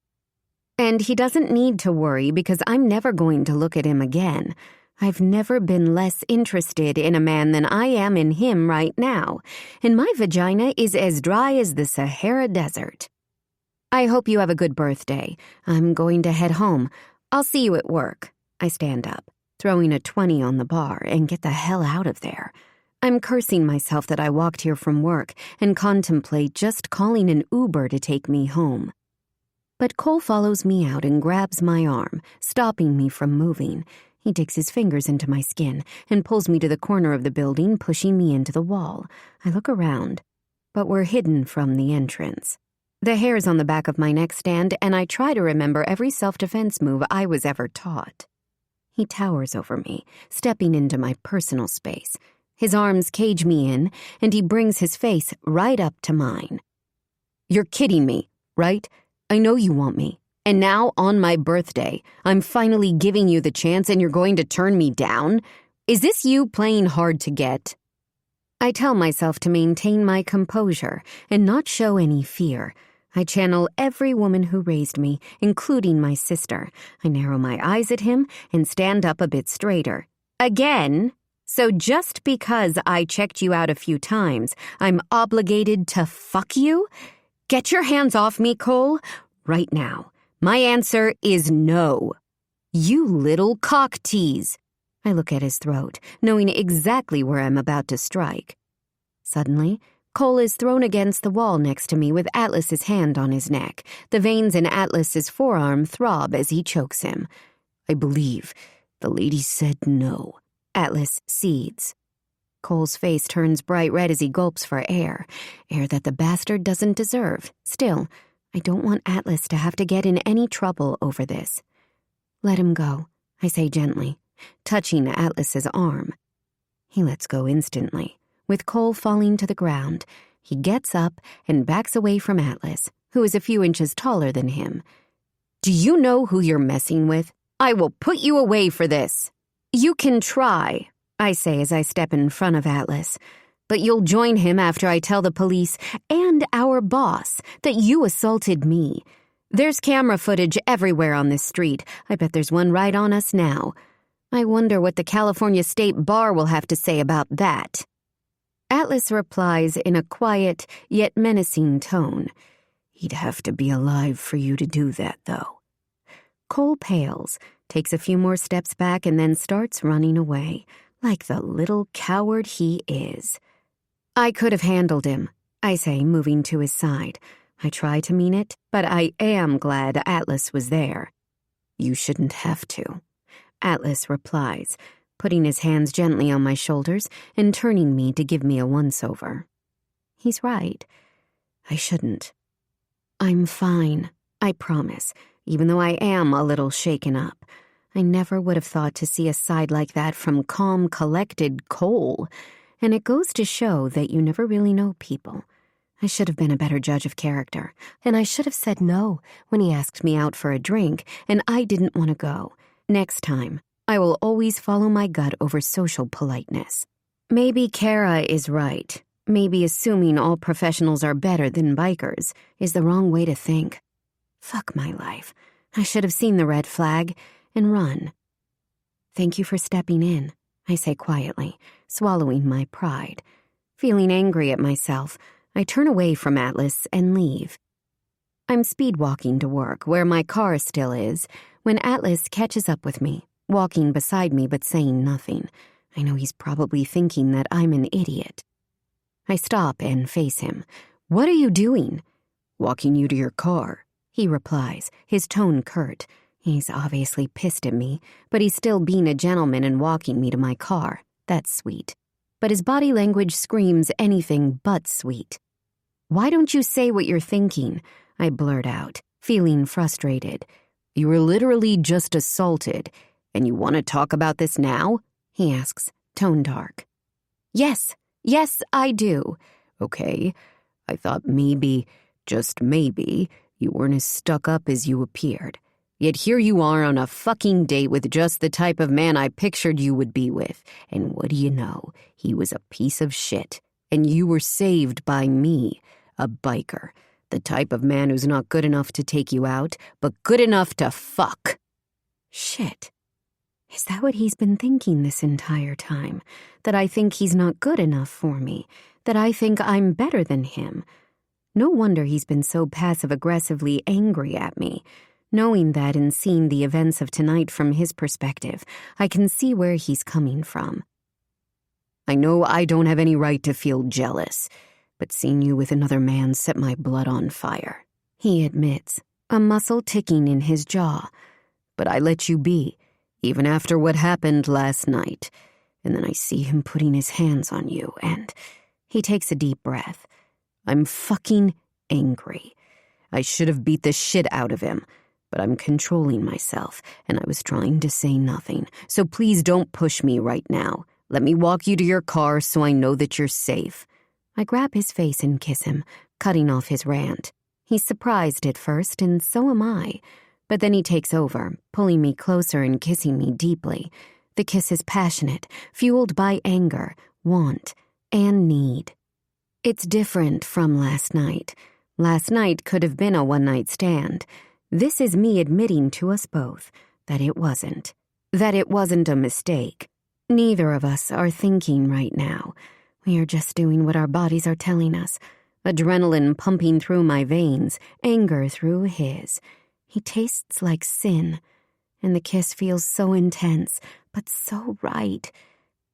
And he doesn't need to worry because I'm never going to look at him again. I've never been less interested in a man than I am in him right now, and my vagina is as dry as the Sahara Desert. I hope you have a good birthday. I'm going to head home. I'll see you at work. I stand up, throwing a 20 on the bar, and get the hell out of there. I'm cursing myself that I walked here from work and contemplate just calling an Uber to take me home. But Cole follows me out and grabs my arm, stopping me from moving. He digs his fingers into my skin and pulls me to the corner of the building, pushing me into the wall. I look around, but we're hidden from the entrance. The hair's on the back of my neck stand, and I try to remember every self-defense move I was ever taught. He towers over me, stepping into my personal space. His arms cage me in, and he brings his face right up to mine. You're kidding me, right? I know you want me. And now, on my birthday, I'm finally giving you the chance and you're going to turn me down? Is this you playing hard to get? I tell myself to maintain my composure and not show any fear. I channel every woman who raised me, including my sister. I narrow my eyes at him and stand up a bit straighter. Again? So just because I checked you out a few times, I'm obligated to fuck you? Get your hands off me, Cole, right now. My answer is no. You little cock tease. I look at his throat, knowing exactly where I'm about to strike. Suddenly, Cole is thrown against the wall next to me with Atlas's hand on his neck. The veins in Atlas's forearm throb as he chokes him. I believe the lady said no. Atlas seethes. Cole's face turns bright red as he gulps for air that the bastard doesn't deserve. Still, I don't want Atlas to have to get in any trouble over this. Let him go, I say gently, touching Atlas's arm. He lets go instantly. With Cole falling to the ground, he gets up and backs away from Atlas, who is a few inches taller than him. Do you know who you're messing with? I will put you away for this. You can try, I say as I step in front of Atlas, but you'll join him after I tell the police and our boss that you assaulted me. There's camera footage everywhere on this street. I bet there's one right on us now. I wonder what the California State Bar will have to say about that. Atlas replies in a quiet yet menacing tone. He'd have to be alive for you to do that, though. Cole pales, takes a few more steps back, and then starts running away, like the little coward he is. I could have handled him, I say, moving to his side. I try to mean it, but I am glad Atlas was there. You shouldn't have to, Atlas replies, putting his hands gently on my shoulders and turning me to give me a once-over. He's right. I shouldn't. I'm fine, I promise, even though I am a little shaken up. I never would have thought to see a side like that from calm, collected Cole, and it goes to show that you never really know people. I should have been a better judge of character, and I should have said no when he asked me out for a drink, and I didn't want to go. Next time, I will always follow my gut over social politeness. Maybe Kara is right. Maybe assuming all professionals are better than bikers is the wrong way to think. Fuck my life. I should have seen the red flag and run. Thank you for stepping in, I say quietly, swallowing my pride. Feeling angry at myself, I turn away from Atlas and leave. I'm speed walking to work, where my car still is, when Atlas catches up with me, walking beside me but saying nothing. I know he's probably thinking that I'm an idiot. I stop and face him. What are you doing? Walking you to your car, he replies, his tone curt. He's obviously pissed at me, but he's still being a gentleman and walking me to my car. That's sweet. But his body language screams anything but sweet. Why don't you say what you're thinking? I blurt out, feeling frustrated. You were literally just assaulted, and you want to talk about this now? He asks, tone dark. Yes, I do. Okay, I thought maybe, just maybe, you weren't as stuck up as you appeared. Yet here you are on a fucking date with just the type of man I pictured you would be with. And what do you know? He was a piece of shit. And you were saved by me, a biker. The type of man who's not good enough to take you out, but good enough to fuck. Shit. Is that what he's been thinking this entire time? That I think he's not good enough for me? That I think I'm better than him? No wonder he's been so passive-aggressively angry at me. Knowing that and seeing the events of tonight from his perspective, I can see where he's coming from. I know I don't have any right to feel jealous, but seeing you with another man set my blood on fire. He admits, a muscle ticking in his jaw. But I let you be, even after what happened last night. And then I see him putting his hands on you, and he takes a deep breath. I'm fucking angry. I should have beat the shit out of him. But I'm controlling myself, and I was trying to say nothing. So please don't push me right now. Let me walk you to your car so I know that you're safe. I grab his face and kiss him, cutting off his rant. He's surprised at first, and so am I. But then he takes over, pulling me closer and kissing me deeply. The kiss is passionate, fueled by anger, want, and need. It's different from last night. Last night could have been a one-night stand. This is me admitting to us both that it wasn't. That it wasn't a mistake. Neither of us are thinking right now. We are just doing what our bodies are telling us. Adrenaline pumping through my veins, anger through his. He tastes like sin, and the kiss feels so intense, but so right.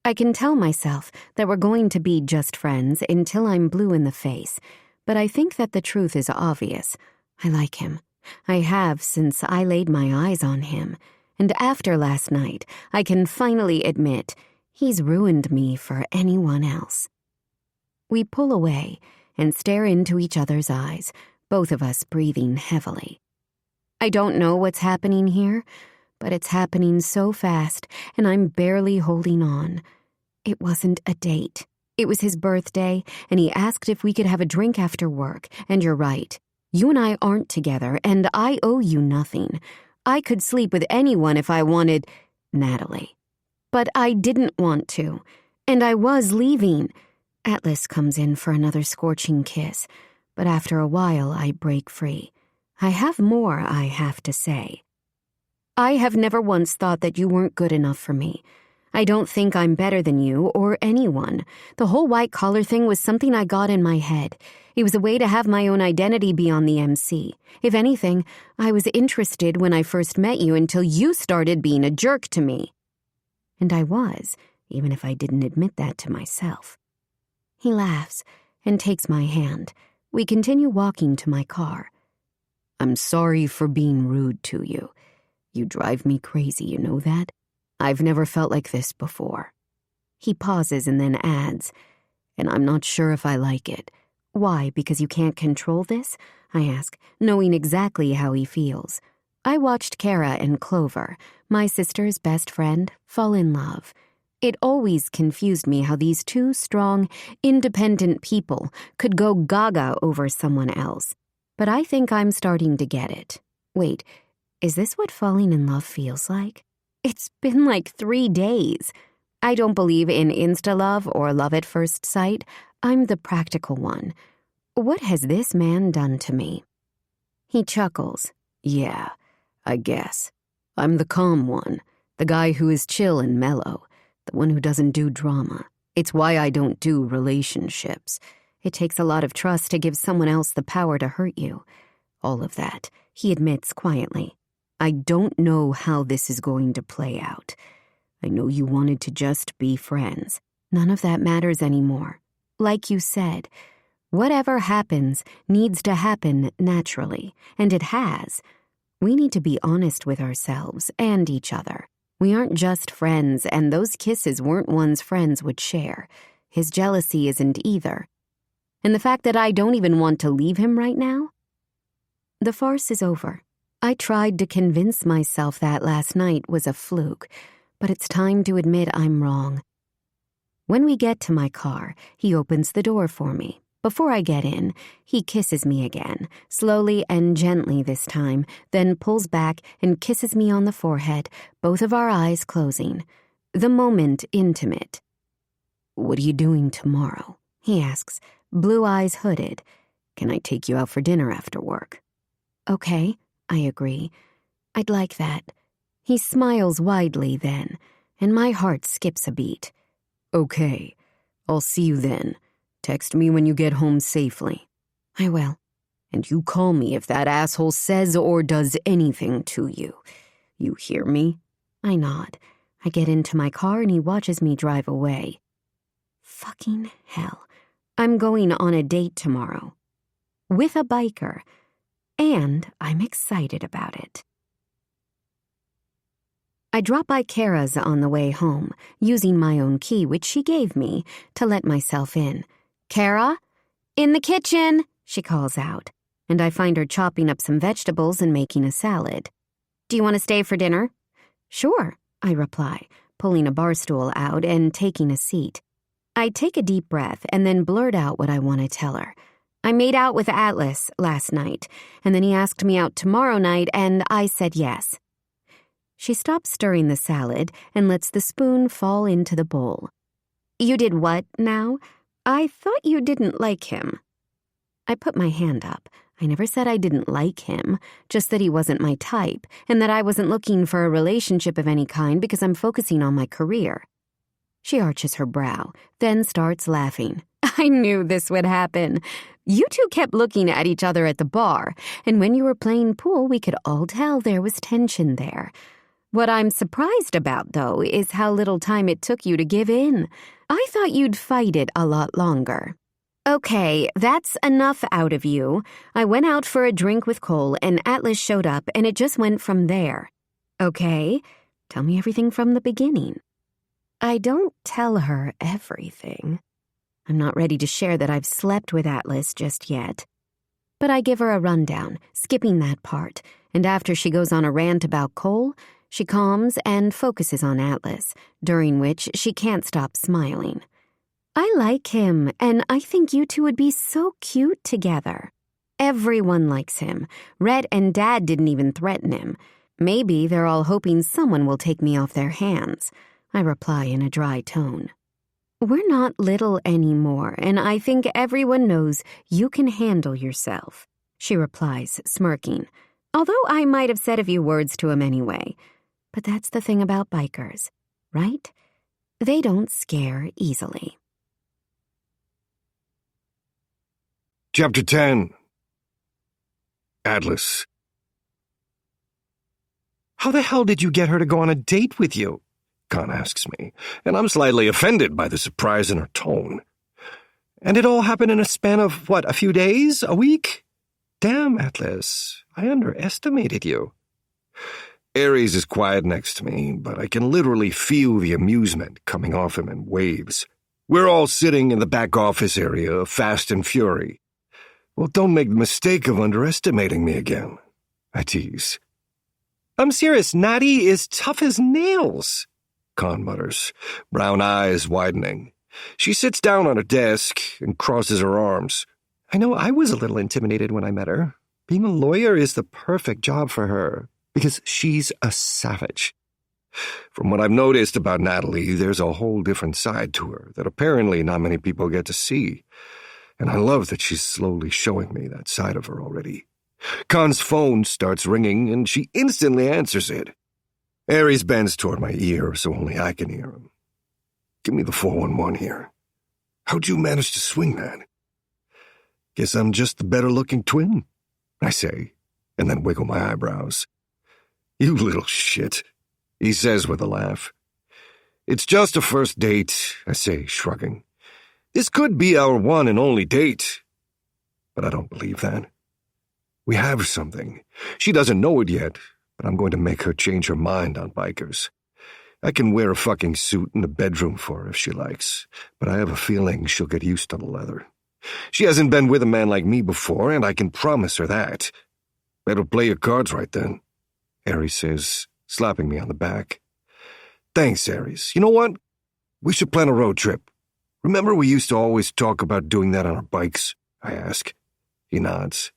I can tell myself that we're going to be just friends until I'm blue in the face, but I think that the truth is obvious. I like him. I have since I laid my eyes on him, and after last night, I can finally admit he's ruined me for anyone else. We pull away and stare into each other's eyes, both of us breathing heavily. I don't know what's happening here, but it's happening so fast, and I'm barely holding on. It wasn't a date. It was his birthday, and he asked if we could have a drink after work, and you're right. You and I aren't together, and I owe you nothing. I could sleep with anyone if I wanted, Natalie. But I didn't want to, and I was leaving. Atlas comes in for another scorching kiss, but after a while I break free. I have more I have to say. I have never once thought that you weren't good enough for me. I don't think I'm better than you or anyone. The whole white-collar thing was something I got in my head. It was a way to have my own identity beyond the MC. If anything, I was interested when I first met you until you started being a jerk to me. And I was, even if I didn't admit that to myself. He laughs and takes my hand. We continue walking to my car. I'm sorry for being rude to you. You drive me crazy, you know that? I've never felt like this before. He pauses and then adds, and I'm not sure if I like it. Why, because you can't control this? I ask, knowing exactly how he feels. I watched Kara and Clover, my sister's best friend, fall in love. It always confused me how these two strong, independent people could go gaga over someone else. But I think I'm starting to get it. Wait, is this what falling in love feels like? It's been like 3 days. I don't believe in insta-love or love at first sight. I'm the practical one. What has this man done to me? He chuckles. Yeah, I guess. I'm the calm one, the guy who is chill and mellow, the one who doesn't do drama. It's why I don't do relationships. It takes a lot of trust to give someone else the power to hurt you. All of that, he admits quietly. I don't know how this is going to play out. I know you wanted to just be friends. None of that matters anymore. Like you said, whatever happens needs to happen naturally, and it has. We need to be honest with ourselves and each other. We aren't just friends, and those kisses weren't ones friends would share. His jealousy isn't either. And the fact that I don't even want to leave him right now? The farce is over. I tried to convince myself that last night was a fluke, but it's time to admit I'm wrong. When we get to my car, he opens the door for me. Before I get in, he kisses me again, slowly and gently this time, then pulls back and kisses me on the forehead, both of our eyes closing. The moment intimate. What are you doing tomorrow? He asks, blue eyes hooded. Can I take you out for dinner after work? Okay, I agree. I'd like that. He smiles widely then, and my heart skips a beat. Okay, I'll see you then. Text me when you get home safely. I will. And you call me if that asshole says or does anything to you. You hear me? I nod. I get into my car and he watches me drive away. Fucking hell. I'm going on a date tomorrow. With a biker. And I'm excited about it. I drop by Kara's on the way home, using my own key, which she gave me, to let myself in. Kara? In the kitchen, she calls out, and I find her chopping up some vegetables and making a salad. Do you want to stay for dinner? Sure, I reply, pulling a bar stool out and taking a seat. I take a deep breath and then blurt out what I want to tell her. I made out with Atlas last night, and then he asked me out tomorrow night, and I said yes. She stops stirring the salad and lets the spoon fall into the bowl. You did what now? I thought you didn't like him. I put my hand up. I never said I didn't like him, just that he wasn't my type, and that I wasn't looking for a relationship of any kind because I'm focusing on my career. She arches her brow, then starts laughing. I knew this would happen. You two kept looking at each other at the bar, and when you were playing pool, we could all tell there was tension there. What I'm surprised about, though, is how little time it took you to give in. I thought you'd fight it a lot longer. Okay, that's enough out of you. I went out for a drink with Cole, and Atlas showed up, and it just went from there. Okay, tell me everything from the beginning. I don't tell her everything. I'm not ready to share that I've slept with Atlas just yet. But I give her a rundown, skipping that part, and after she goes on a rant about Cole, she calms and focuses on Atlas, during which she can't stop smiling. I like him, and I think you two would be so cute together. Everyone likes him. Rhett and Dad didn't even threaten him. Maybe they're all hoping someone will take me off their hands. I reply in a dry tone. We're not little anymore, and I think everyone knows you can handle yourself, she replies, smirking, although I might have said a few words to him anyway. But that's the thing about bikers, right? They don't scare easily. Chapter 10. Atlas. How the hell did you get her to go on a date with you? Khan asks me, and I'm slightly offended by the surprise in her tone. And it all happened in a span of, a few days? A week? Damn, Atlas, I underestimated you. Ares is quiet next to me, but I can literally feel the amusement coming off him in waves. We're all sitting in the back office area, fast and fury. Well, don't make the mistake of underestimating me again, I tease. I'm serious, Natty is tough as nails, Khan mutters, brown eyes widening. She sits down on her desk and crosses her arms. I know I was a little intimidated when I met her. Being a lawyer is the perfect job for her, because she's a savage. From what I've noticed about Natalie, there's a whole different side to her that apparently not many people get to see. And I love that she's slowly showing me that side of her already. Khan's phone starts ringing, and she instantly answers it. Ares bends toward my ear so only I can hear him. Give me the 411 here. How'd you manage to swing that? Guess I'm just the better-looking twin, I say, and then wiggle my eyebrows. You little shit, he says with a laugh. It's just a first date, I say, shrugging. This could be our one and only date. But I don't believe that. We have something. She doesn't know it yet, but I'm going to make her change her mind on bikers. I can wear a fucking suit in the bedroom for her if she likes, but I have a feeling she'll get used to the leather. She hasn't been with a man like me before, and I can promise her that. Better play your cards right then, Ares says, slapping me on the back. Thanks, Ares. You know what? We should plan a road trip. Remember we used to always talk about doing that on our bikes? I ask. He nods.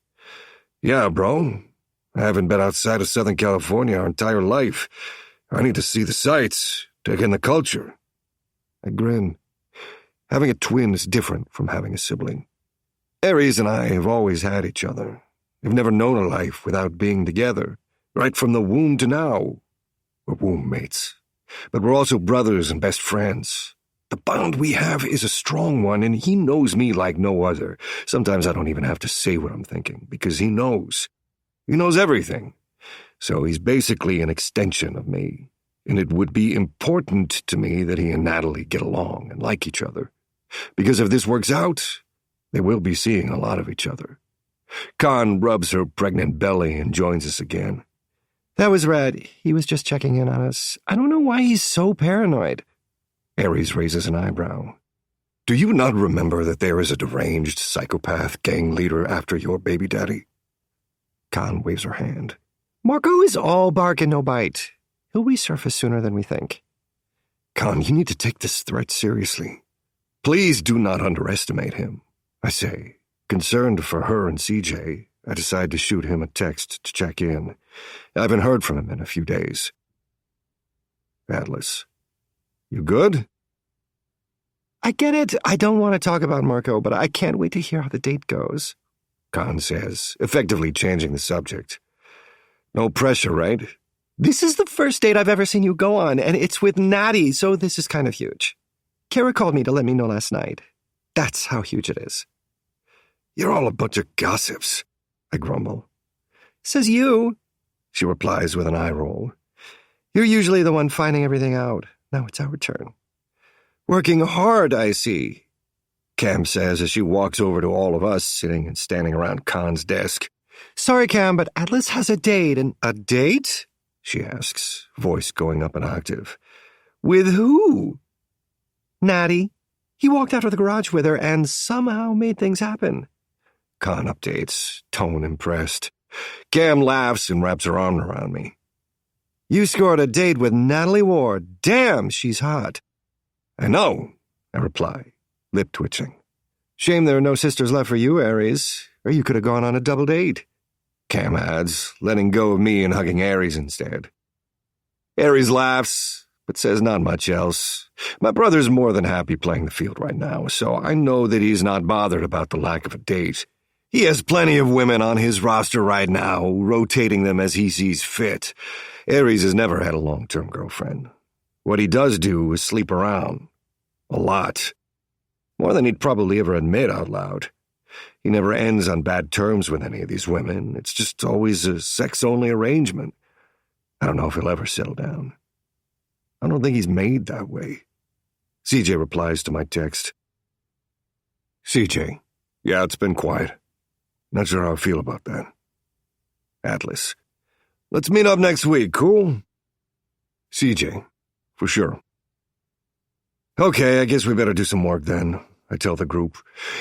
Yeah, bro. I haven't been outside of Southern California our entire life. I need to see the sights, take in the culture. I grin. Having a twin is different from having a sibling. Ares and I have always had each other. We've never known a life without being together. Right from the womb to now. We're womb mates. But we're also brothers and best friends. The bond we have is a strong one, and he knows me like no other. Sometimes I don't even have to say what I'm thinking, because he knows. He knows everything. So he's basically an extension of me. And it would be important to me that he and Natalie get along and like each other. Because if this works out, they will be seeing a lot of each other. Khan rubs her pregnant belly and joins us again. That was Red. He was just checking in on us. I don't know why he's so paranoid. Ares raises an eyebrow. Do you not remember that there is a deranged psychopath gang leader after your baby daddy? Khan waves her hand. Marco is all bark and no bite. He'll resurface sooner than we think. Khan, you need to take this threat seriously. Please do not underestimate him, I say. Concerned for her and CJ, I decide to shoot him a text to check in. I haven't heard from him in a few days. Atlas. You good? I get it. I don't want to talk about Marco, but I can't wait to hear how the date goes. Khan says, effectively changing the subject. No pressure, right? This is the first date I've ever seen you go on, and it's with Natty, so this is kind of huge. Kara called me to let me know last night. That's how huge it is. You're all a bunch of gossips, I grumble. Says you, she replies with an eye roll. You're usually the one finding everything out. Now it's our turn. Working hard, I see, Cam says as she walks over to all of us sitting and standing around Khan's desk. Sorry, Cam, but Atlas has a date and... A date? She asks, voice going up an octave. With who? Natty. He walked out of the garage with her and somehow made things happen. Khan updates, tone impressed. Cam laughs and wraps her arm around me. You scored a date with Natalie Ward. Damn, she's hot. I know, I reply, lip twitching. Shame there are no sisters left for you, Aries, or you could have gone on a double date. Cam adds, letting go of me and hugging Aries instead. Aries laughs, but says not much else. My brother's more than happy playing the field right now, so I know that he's not bothered about the lack of a date. He has plenty of women on his roster right now, rotating them as he sees fit. Aries has never had a long-term girlfriend. What he does do is sleep around. A lot. More than he'd probably ever admit out loud. He never ends on bad terms with any of these women. It's just always a sex-only arrangement. I don't know if he'll ever settle down. I don't think he's made that way. CJ replies to my text. CJ, yeah, it's been quiet. Not sure how I feel about that. Atlas, let's meet up next week, cool? CJ, for sure. Okay, I guess we better do some work then, I tell the group.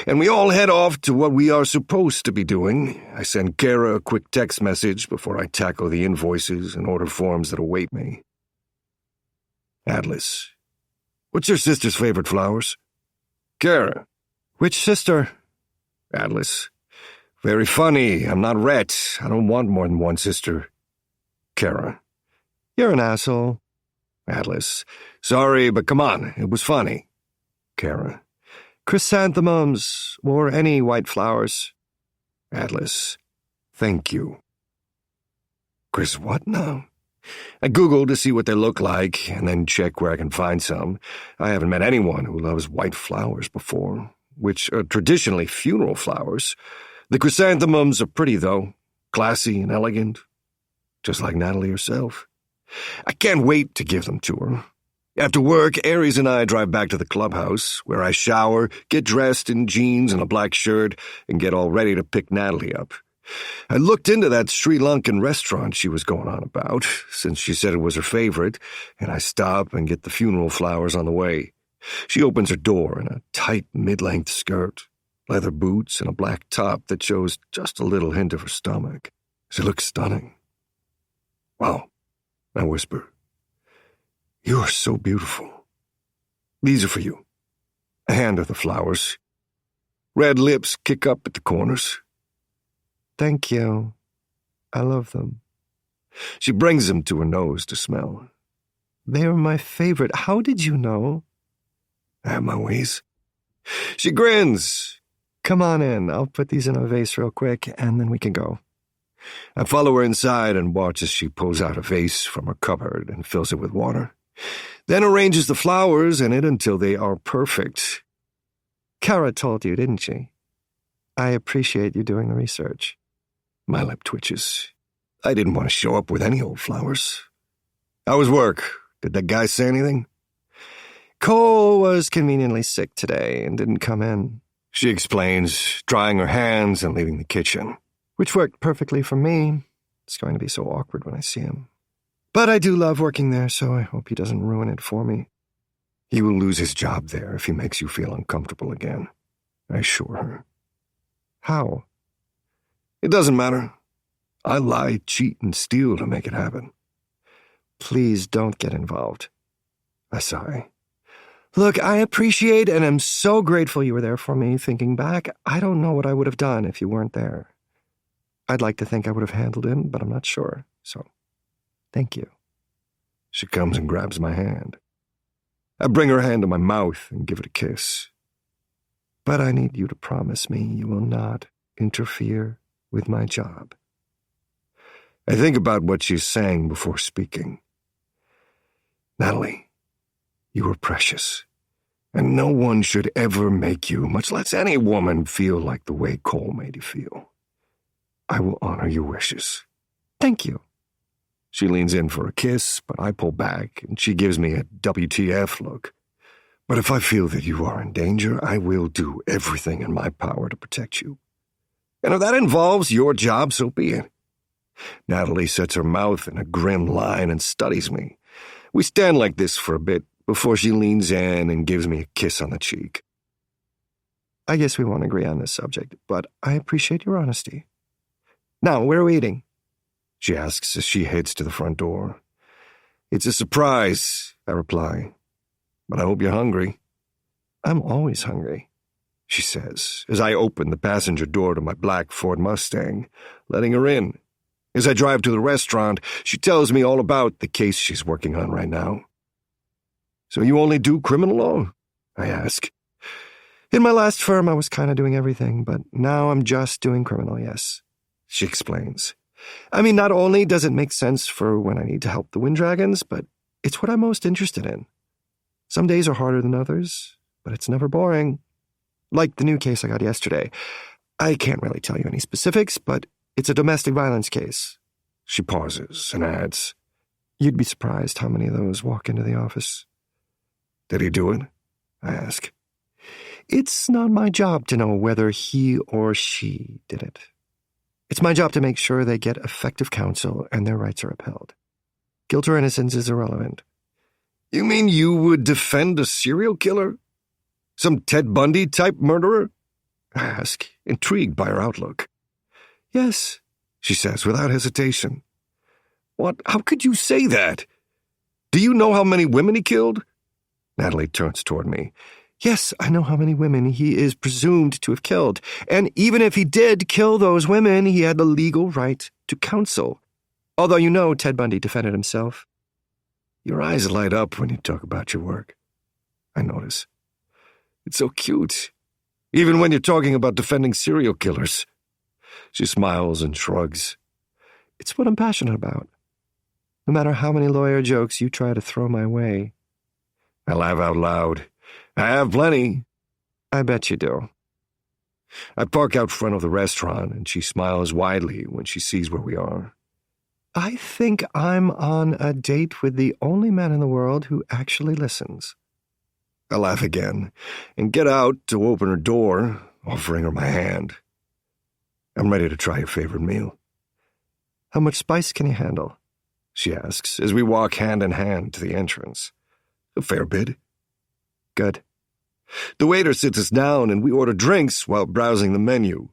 And we all head off to what we are supposed to be doing. I send Kara a quick text message before I tackle the invoices and order forms that await me. Atlas, what's your sister's favorite flowers? Kara. Which sister? Atlas. Very funny. I'm not Rhett. I don't want more than one sister. Kara. You're an asshole. Atlas. Sorry, but come on. It was funny. Kara. Chrysanthemums, or any white flowers. Atlas. Thank you. Chris, what now? I Googled to see what they look like, and then check where I can find some. I haven't met anyone who loves white flowers before, which are traditionally funeral flowers. The chrysanthemums are pretty, though, classy and elegant, just like Natalie herself. I can't wait to give them to her. After work, Aries and I drive back to the clubhouse, where I shower, get dressed in jeans and a black shirt, and get all ready to pick Natalie up. I looked into that Sri Lankan restaurant she was going on about, since she said it was her favorite, and I stop and get the funeral flowers on the way. She opens her door in a tight mid-length skirt, leather boots, and a black top that shows just a little hint of her stomach. She looks stunning. Wow, I whisper. You are so beautiful. These are for you. I hand her the flowers. Red lips kick up at the corners. Thank you. I love them. She brings them to her nose to smell. They are my favorite. How did you know? I have my ways. She grins. Come on in. I'll put these in a vase real quick, and then we can go. I follow her inside and watch as she pulls out a vase from her cupboard and fills it with water. Then arranges the flowers in it until they are perfect. Kara told you, didn't she? I appreciate you doing the research. My lip twitches. I didn't want to show up with any old flowers. How was work? Did that guy say anything? Cole was conveniently sick today and didn't come in, she explains, drying her hands and leaving the kitchen, which worked perfectly for me. It's going to be so awkward when I see him. But I do love working there, so I hope he doesn't ruin it for me. He will lose his job there if he makes you feel uncomfortable again, I assure her. How? It doesn't matter. I lie, cheat, and steal to make it happen. Please don't get involved. I sigh. Look, I appreciate and am so grateful you were there for me. Thinking back, I don't know what I would have done if you weren't there. I'd like to think I would have handled it, but I'm not sure, so thank you. She comes and grabs my hand. I bring her hand to my mouth and give it a kiss. But I need you to promise me you will not interfere with my job. I think about what she's saying before speaking. Natalie, you are precious, and no one should ever make you, much less any woman, feel like the way Cole made you feel. I will honor your wishes. Thank you. She leans in for a kiss, but I pull back, and she gives me a WTF look. But if I feel that you are in danger, I will do everything in my power to protect you. And if that involves your job, so be it. Natalie sets her mouth in a grim line and studies me. We stand like this for a bit before she leans in and gives me a kiss on the cheek. I guess we won't agree on this subject, but I appreciate your honesty. Now, where are we eating? She asks as she heads to the front door. It's a surprise, I reply. But I hope you're hungry. I'm always hungry, she says, as I open the passenger door to my black Ford Mustang, letting her in. As I drive to the restaurant, she tells me all about the case she's working on right now. So you only do criminal law? I ask. In my last firm, I was kind of doing everything, but now I'm just doing criminal, yes, she explains. I mean, not only does it make sense for when I need to help the Winddragons, but it's what I'm most interested in. Some days are harder than others, but it's never boring. Like the new case I got yesterday. I can't really tell you any specifics, but it's a domestic violence case. She pauses and adds, You'd be surprised how many of those walk into the office. Did he do it? I ask. It's not my job to know whether he or she did it. It's my job to make sure they get effective counsel and their rights are upheld. Guilt or innocence is irrelevant. You mean you would defend a serial killer? Some Ted Bundy-type murderer? I ask, intrigued by her outlook. Yes, she says without hesitation. What? How could you say that? Do you know how many women he killed? Natalie turns toward me. Yes, I know how many women he is presumed to have killed. And even if he did kill those women, he had the legal right to counsel. Although you know Ted Bundy defended himself. Your eyes light up when you talk about your work. I notice. It's so cute. Even when you're talking about defending serial killers. She smiles and shrugs. It's what I'm passionate about. No matter how many lawyer jokes you try to throw my way. I laugh out loud. I have plenty. I bet you do. I park out front of the restaurant, and she smiles widely when she sees where we are. I think I'm on a date with the only man in the world who actually listens. I laugh again and get out to open her door, offering her my hand. I'm ready to try your favorite meal. How much spice can you handle? She asks as we walk hand in hand to the entrance. A fair bit. Good. The waiter sits us down and we order drinks while browsing the menu.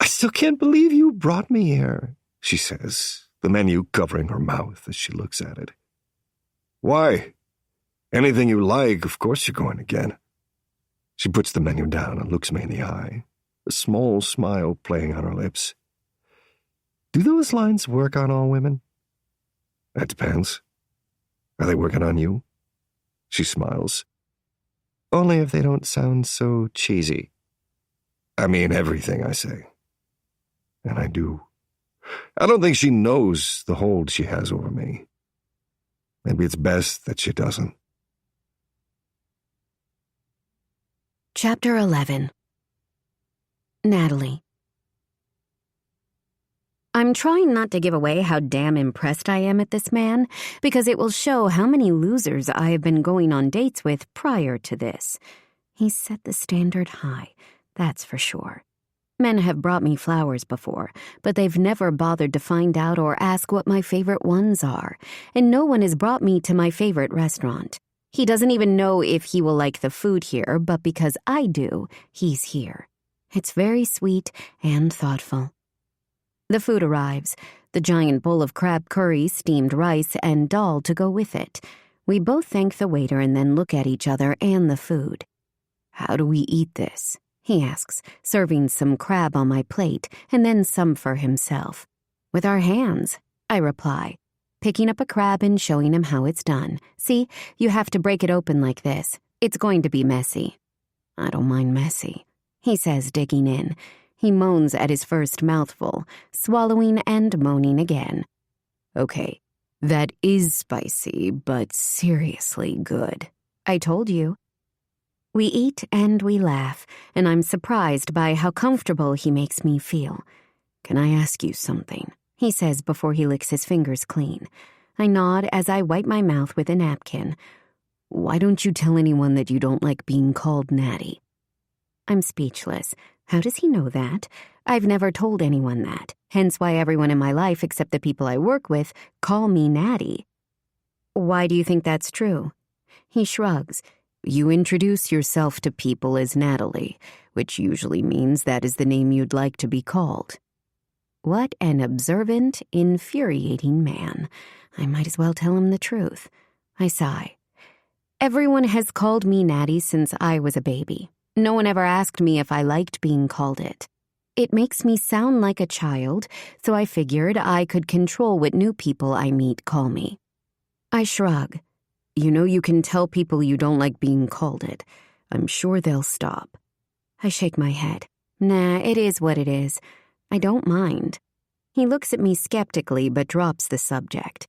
I still can't believe you brought me here, she says, the menu covering her mouth as she looks at it. Why? Anything you like, of course you're going to get. She puts the menu down and looks me in the eye, a small smile playing on her lips. Do those lines work on all women? That depends. Are they working on you? She smiles. Only if they don't sound so cheesy. I mean everything I say. And I do. I don't think she knows the hold she has over me. Maybe it's best that she doesn't. Chapter 11. Natalie. I'm trying not to give away how damn impressed I am at this man, because it will show how many losers I have been going on dates with prior to this. He set the standard high, that's for sure. Men have brought me flowers before, but they've never bothered to find out or ask what my favorite ones are, and no one has brought me to my favorite restaurant. He doesn't even know if he will like the food here, but because I do, he's here. It's very sweet and thoughtful. The food arrives, the giant bowl of crab curry, steamed rice, and dal to go with it. We both thank the waiter and then look at each other and the food. How do we eat this? He asks, serving some crab on my plate and then some for himself. With our hands, I reply, picking up a crab and showing him how it's done. See, you have to break it open like this. It's going to be messy. I don't mind messy, he says, digging in. He moans at his first mouthful, swallowing and moaning again. Okay, that is spicy, but seriously good. I told you. We eat and we laugh, and I'm surprised by how comfortable he makes me feel. Can I ask you something? he says before he licks his fingers clean. I nod as I wipe my mouth with a napkin. Why don't you tell anyone that you don't like being called Natty? I'm speechless. How does he know that? I've never told anyone that, hence why everyone in my life except the people I work with call me Natty. Why do you think that's true? He shrugs. You introduce yourself to people as Natalie, which usually means that is the name you'd like to be called. What an observant, infuriating man. I might as well tell him the truth. I sigh. Everyone has called me Natty since I was a baby. No one ever asked me if I liked being called it. It makes me sound like a child, so I figured I could control what new people I meet call me. I shrug. You know you can tell people you don't like being called it. I'm sure they'll stop. I shake my head. Nah, it is what it is. I don't mind. He looks at me skeptically but drops the subject.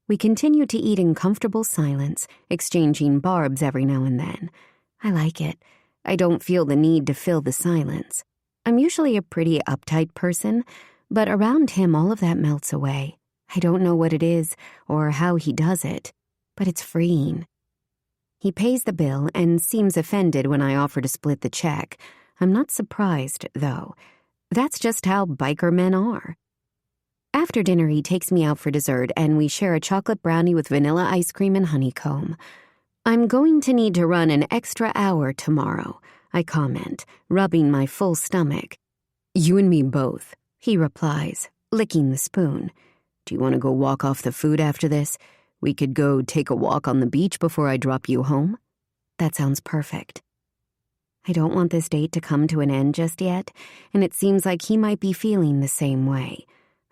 We continue to eat in comfortable silence, exchanging barbs every now and then. I like it. I don't feel the need to fill the silence. I'm usually a pretty uptight person, but around him all of that melts away. I don't know what it is or how he does it, but it's freeing. He pays the bill and seems offended when I offer to split the check. I'm not surprised, though. That's just how biker men are. After dinner, he takes me out for dessert, and we share a chocolate brownie with vanilla ice cream and honeycomb. I'm going to need to run an extra hour tomorrow, I comment, rubbing my full stomach. You and me both, he replies, licking the spoon. Do you want to go walk off the food after this? We could go take a walk on the beach before I drop you home. That sounds perfect. I don't want this date to come to an end just yet, and it seems like he might be feeling the same way.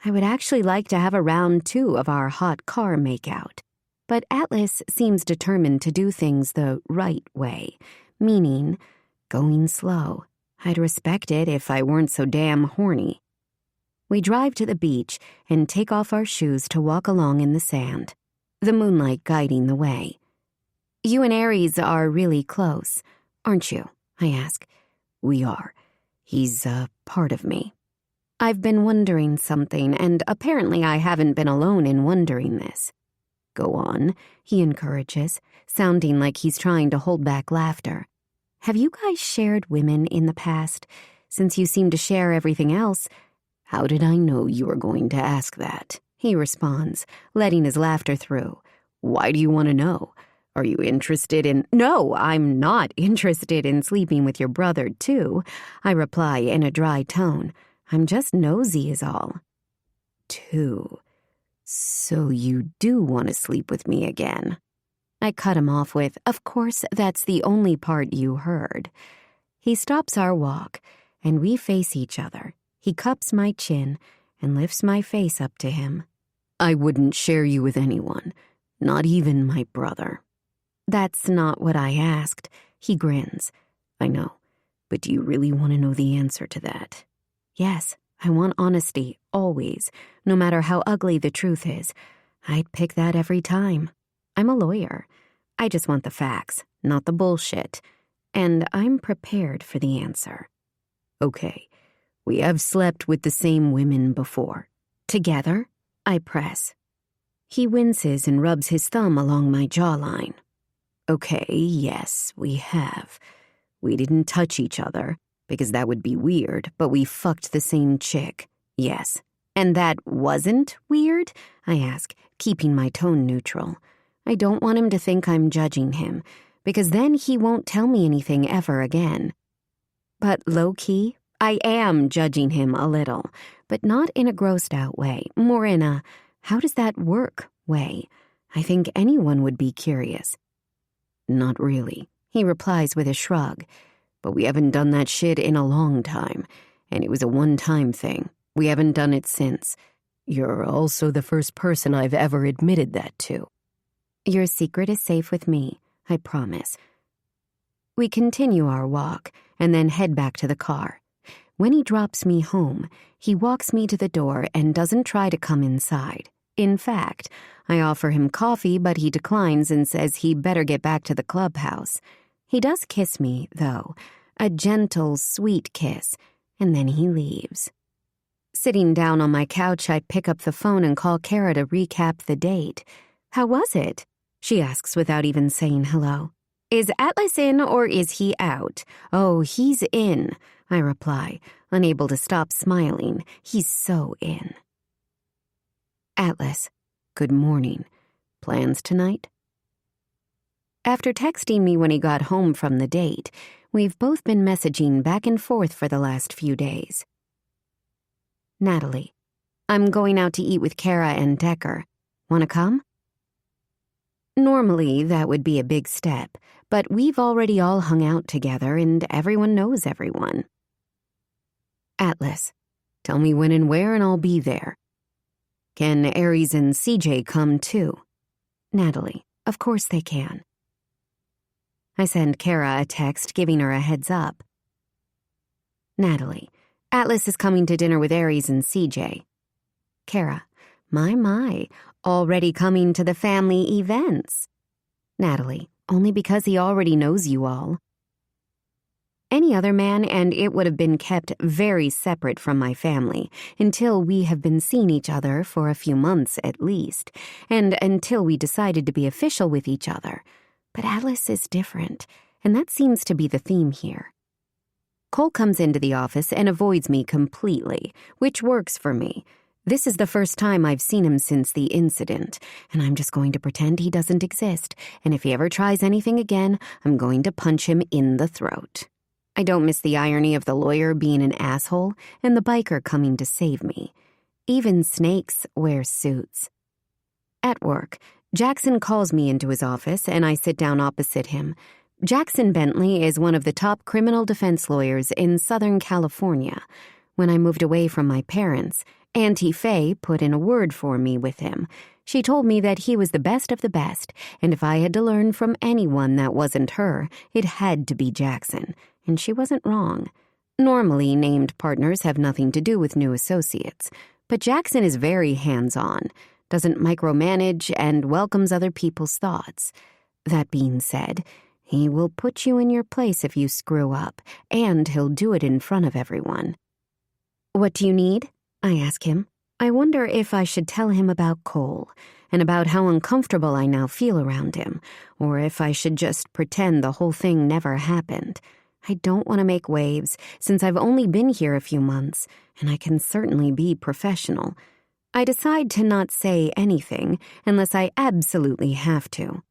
I would actually like to have a round 2 of our hot car makeout. But Atlas seems determined to do things the right way, meaning going slow. I'd respect it if I weren't so damn horny. We drive to the beach and take off our shoes to walk along in the sand, the moonlight guiding the way. You and Aries are really close, aren't you? I ask. We are. He's a part of me. I've been wondering something, and apparently I haven't been alone in wondering this. Go on, he encourages, sounding like he's trying to hold back laughter. Have you guys shared women in the past? Since you seem to share everything else. How did I know you were going to ask that? He responds, letting his laughter through. Why do you want to know? Are you interested in— No, I'm not interested in sleeping with your brother, too, I reply in a dry tone. I'm just nosy is all. 2. So you do want to sleep with me again? I cut him off with, of course, that's the only part you heard. He stops our walk, and we face each other. He cups my chin and lifts my face up to him. I wouldn't share you with anyone, not even my brother. That's not what I asked. He grins. I know, but do you really want to know the answer to that? Yes, I want honesty, always, no matter how ugly the truth is. I'd pick that every time. I'm a lawyer. I just want the facts, not the bullshit. And I'm prepared for the answer. Okay, we have slept with the same women before. Together? I press. He winces and rubs his thumb along my jawline. Okay, yes, we have. We didn't touch each other, because that would be weird, but we fucked the same chick, yes. And that wasn't weird? I ask, keeping my tone neutral. I don't want him to think I'm judging him, because then he won't tell me anything ever again. But low-key, I am judging him a little, but not in a grossed-out way, more in a, how does that work way. I think anyone would be curious. Not really, he replies with a shrug. But we haven't done that shit in a long time, and it was a one-time thing. We haven't done it since. You're also the first person I've ever admitted that to. Your secret is safe with me, I promise. We continue our walk and then head back to the car. When he drops me home, he walks me to the door and doesn't try to come inside. In fact, I offer him coffee, but he declines and says he better get back to the clubhouse. He does kiss me, though, a gentle, sweet kiss, and then he leaves. Sitting down on my couch, I pick up the phone and call Kara to recap the date. How was it? She asks without even saying hello. Is Atlas in or is he out? Oh, he's in, I reply, unable to stop smiling. He's so in. Atlas, good morning. Plans tonight? After texting me when he got home from the date, we've both been messaging back and forth for the last few days. Natalie, I'm going out to eat with Kara and Decker. Want to come? Normally, that would be a big step, but we've already all hung out together and everyone knows everyone. Atlas, tell me when and where and I'll be there. Can Aries and CJ come too? Natalie, of course they can. I send Kara a text giving her a heads up. Natalie, Atlas is coming to dinner with Aries and CJ. Kara, my, already coming to the family events. Natalie, only because he already knows you all. Any other man, and it would have been kept very separate from my family until we have been seeing each other for a few months at least, and until we decided to be official with each other. But Atlas is different, and that seems to be the theme here. Cole comes into the office and avoids me completely, which works for me. This is the first time I've seen him since the incident, and I'm just going to pretend he doesn't exist, and if he ever tries anything again, I'm going to punch him in the throat. I don't miss the irony of the lawyer being an asshole and the biker coming to save me. Even snakes wear suits. At work, Jackson calls me into his office, and I sit down opposite him. Jackson Bentley is one of the top criminal defense lawyers in Southern California. When I moved away from my parents, Auntie Faye put in a word for me with him. She told me that he was the best of the best, and if I had to learn from anyone that wasn't her, it had to be Jackson. And she wasn't wrong. Normally, named partners have nothing to do with new associates, but Jackson is very hands-on, doesn't micromanage, and welcomes other people's thoughts. That being said, he will put you in your place if you screw up, and he'll do it in front of everyone. What do you need? I ask him. I wonder if I should tell him about Cole, and about how uncomfortable I now feel around him, or if I should just pretend the whole thing never happened. I don't want to make waves, since I've only been here a few months, and I can certainly be professional. I decide to not say anything unless I absolutely have to.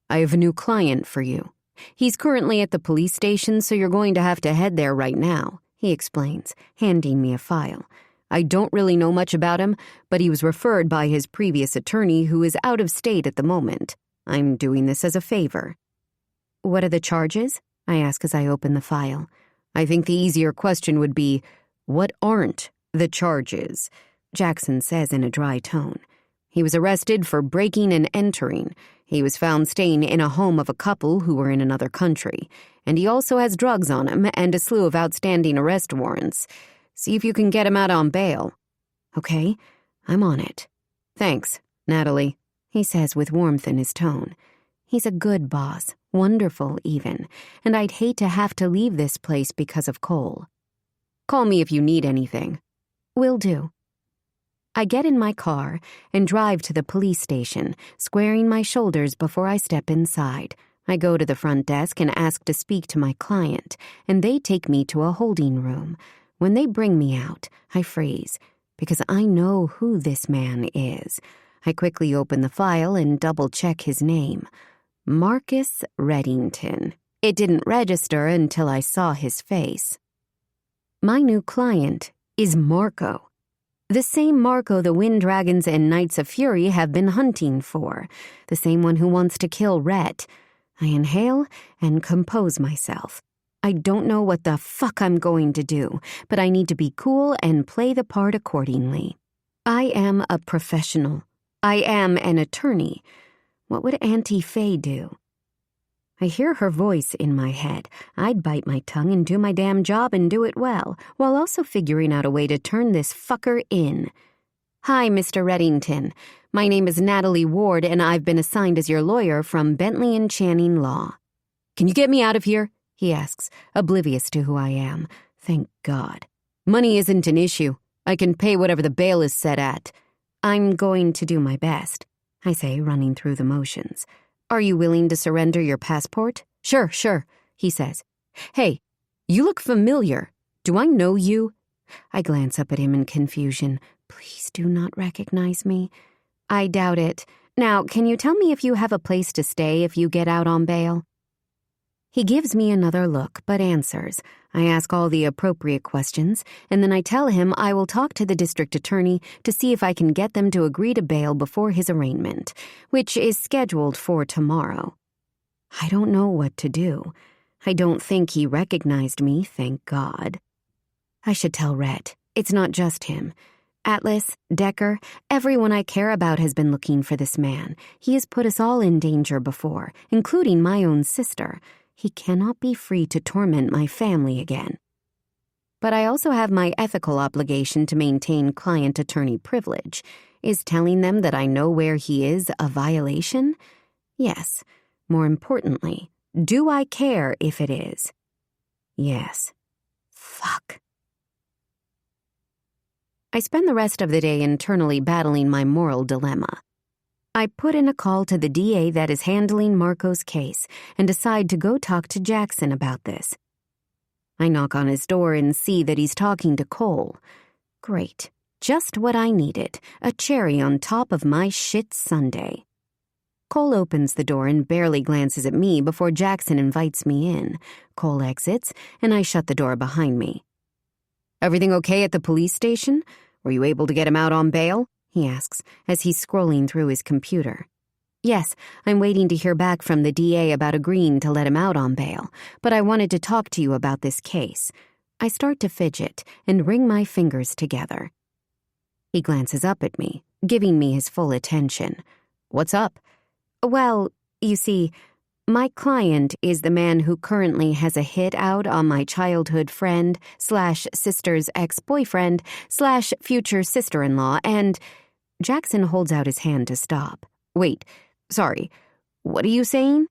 I have a new client for you. He's currently at the police station, so you're going to have to head there right now, he explains, handing me a file. I don't really know much about him, but he was referred by his previous attorney who is out of state at the moment. I'm doing this as a favor. What are the charges? I ask as I open the file. I think the easier question would be, what aren't the charges? Jackson says in a dry tone. He was arrested for breaking and entering. He was found staying in a home of a couple who were in another country. And he also has drugs on him and a slew of outstanding arrest warrants. See if you can get him out on bail. Okay, I'm on it. Thanks, Natalie, he says with warmth in his tone. He's a good boss, wonderful even, and I'd hate to have to leave this place because of Cole. Call me if you need anything. Will do. I get in my car and drive to the police station, squaring my shoulders before I step inside. I go to the front desk and ask to speak to my client, and they take me to a holding room. When they bring me out, I freeze, because I know who this man is. I quickly open the file and double-check his name. Marcus Reddington. It didn't register until I saw his face. My new client is Marco. The same Marco the Wind Dragons and Knights of Fury have been hunting for. The same one who wants to kill Rhett. I inhale and compose myself. I don't know what the fuck I'm going to do, but I need to be cool and play the part accordingly. I am a professional. I am an attorney. What would Auntie Faye do? I hear her voice in my head. I'd bite my tongue and do my damn job and do it well, while also figuring out a way to turn this fucker in. Hi, Mr. Reddington. My name is Natalie Ward, and I've been assigned as your lawyer from Bentley and Channing Law. Can you get me out of here? He asks, oblivious to who I am. Thank God. Money isn't an issue. I can pay whatever the bail is set at. I'm going to do my best, I say, running through the motions. Are you willing to surrender your passport? Sure, he says. Hey, you look familiar. Do I know you? I glance up at him in confusion. Please do not recognize me. I doubt it. Now, can you tell me if you have a place to stay if you get out on bail? He gives me another look, but answers. I ask all the appropriate questions, and then I tell him I will talk to the district attorney to see if I can get them to agree to bail before his arraignment, which is scheduled for tomorrow. I don't know what to do. I don't think he recognized me, thank God. I should tell Rhett. It's not just him. Atlas, Decker, everyone I care about has been looking for this man. He has put us all in danger before, including my own sister. He cannot be free to torment my family again. But I also have my ethical obligation to maintain client-attorney privilege. Is telling them that I know where he is a violation? Yes. More importantly, do I care if it is? Yes. Fuck. I spend the rest of the day internally battling my moral dilemma. I put in a call to the DA that is handling Marco's case and decide to go talk to Jackson about this. I knock on his door and see that he's talking to Cole. Great. Just what I needed, a cherry on top of my shit sundae. Cole opens the door and barely glances at me before Jackson invites me in. Cole exits, and I shut the door behind me. Everything okay at the police station? Were you able to get him out on bail? He asks, as he's scrolling through his computer. Yes, I'm waiting to hear back from the DA about agreeing to let him out on bail, but I wanted to talk to you about this case. I start to fidget and wring my fingers together. He glances up at me, giving me his full attention. What's up? Well, you see, my client is the man who currently has a hit out on my childhood friend / sister's ex-boyfriend / future sister-in-law, and... Jackson holds out his hand to stop. Wait, sorry, what are you saying?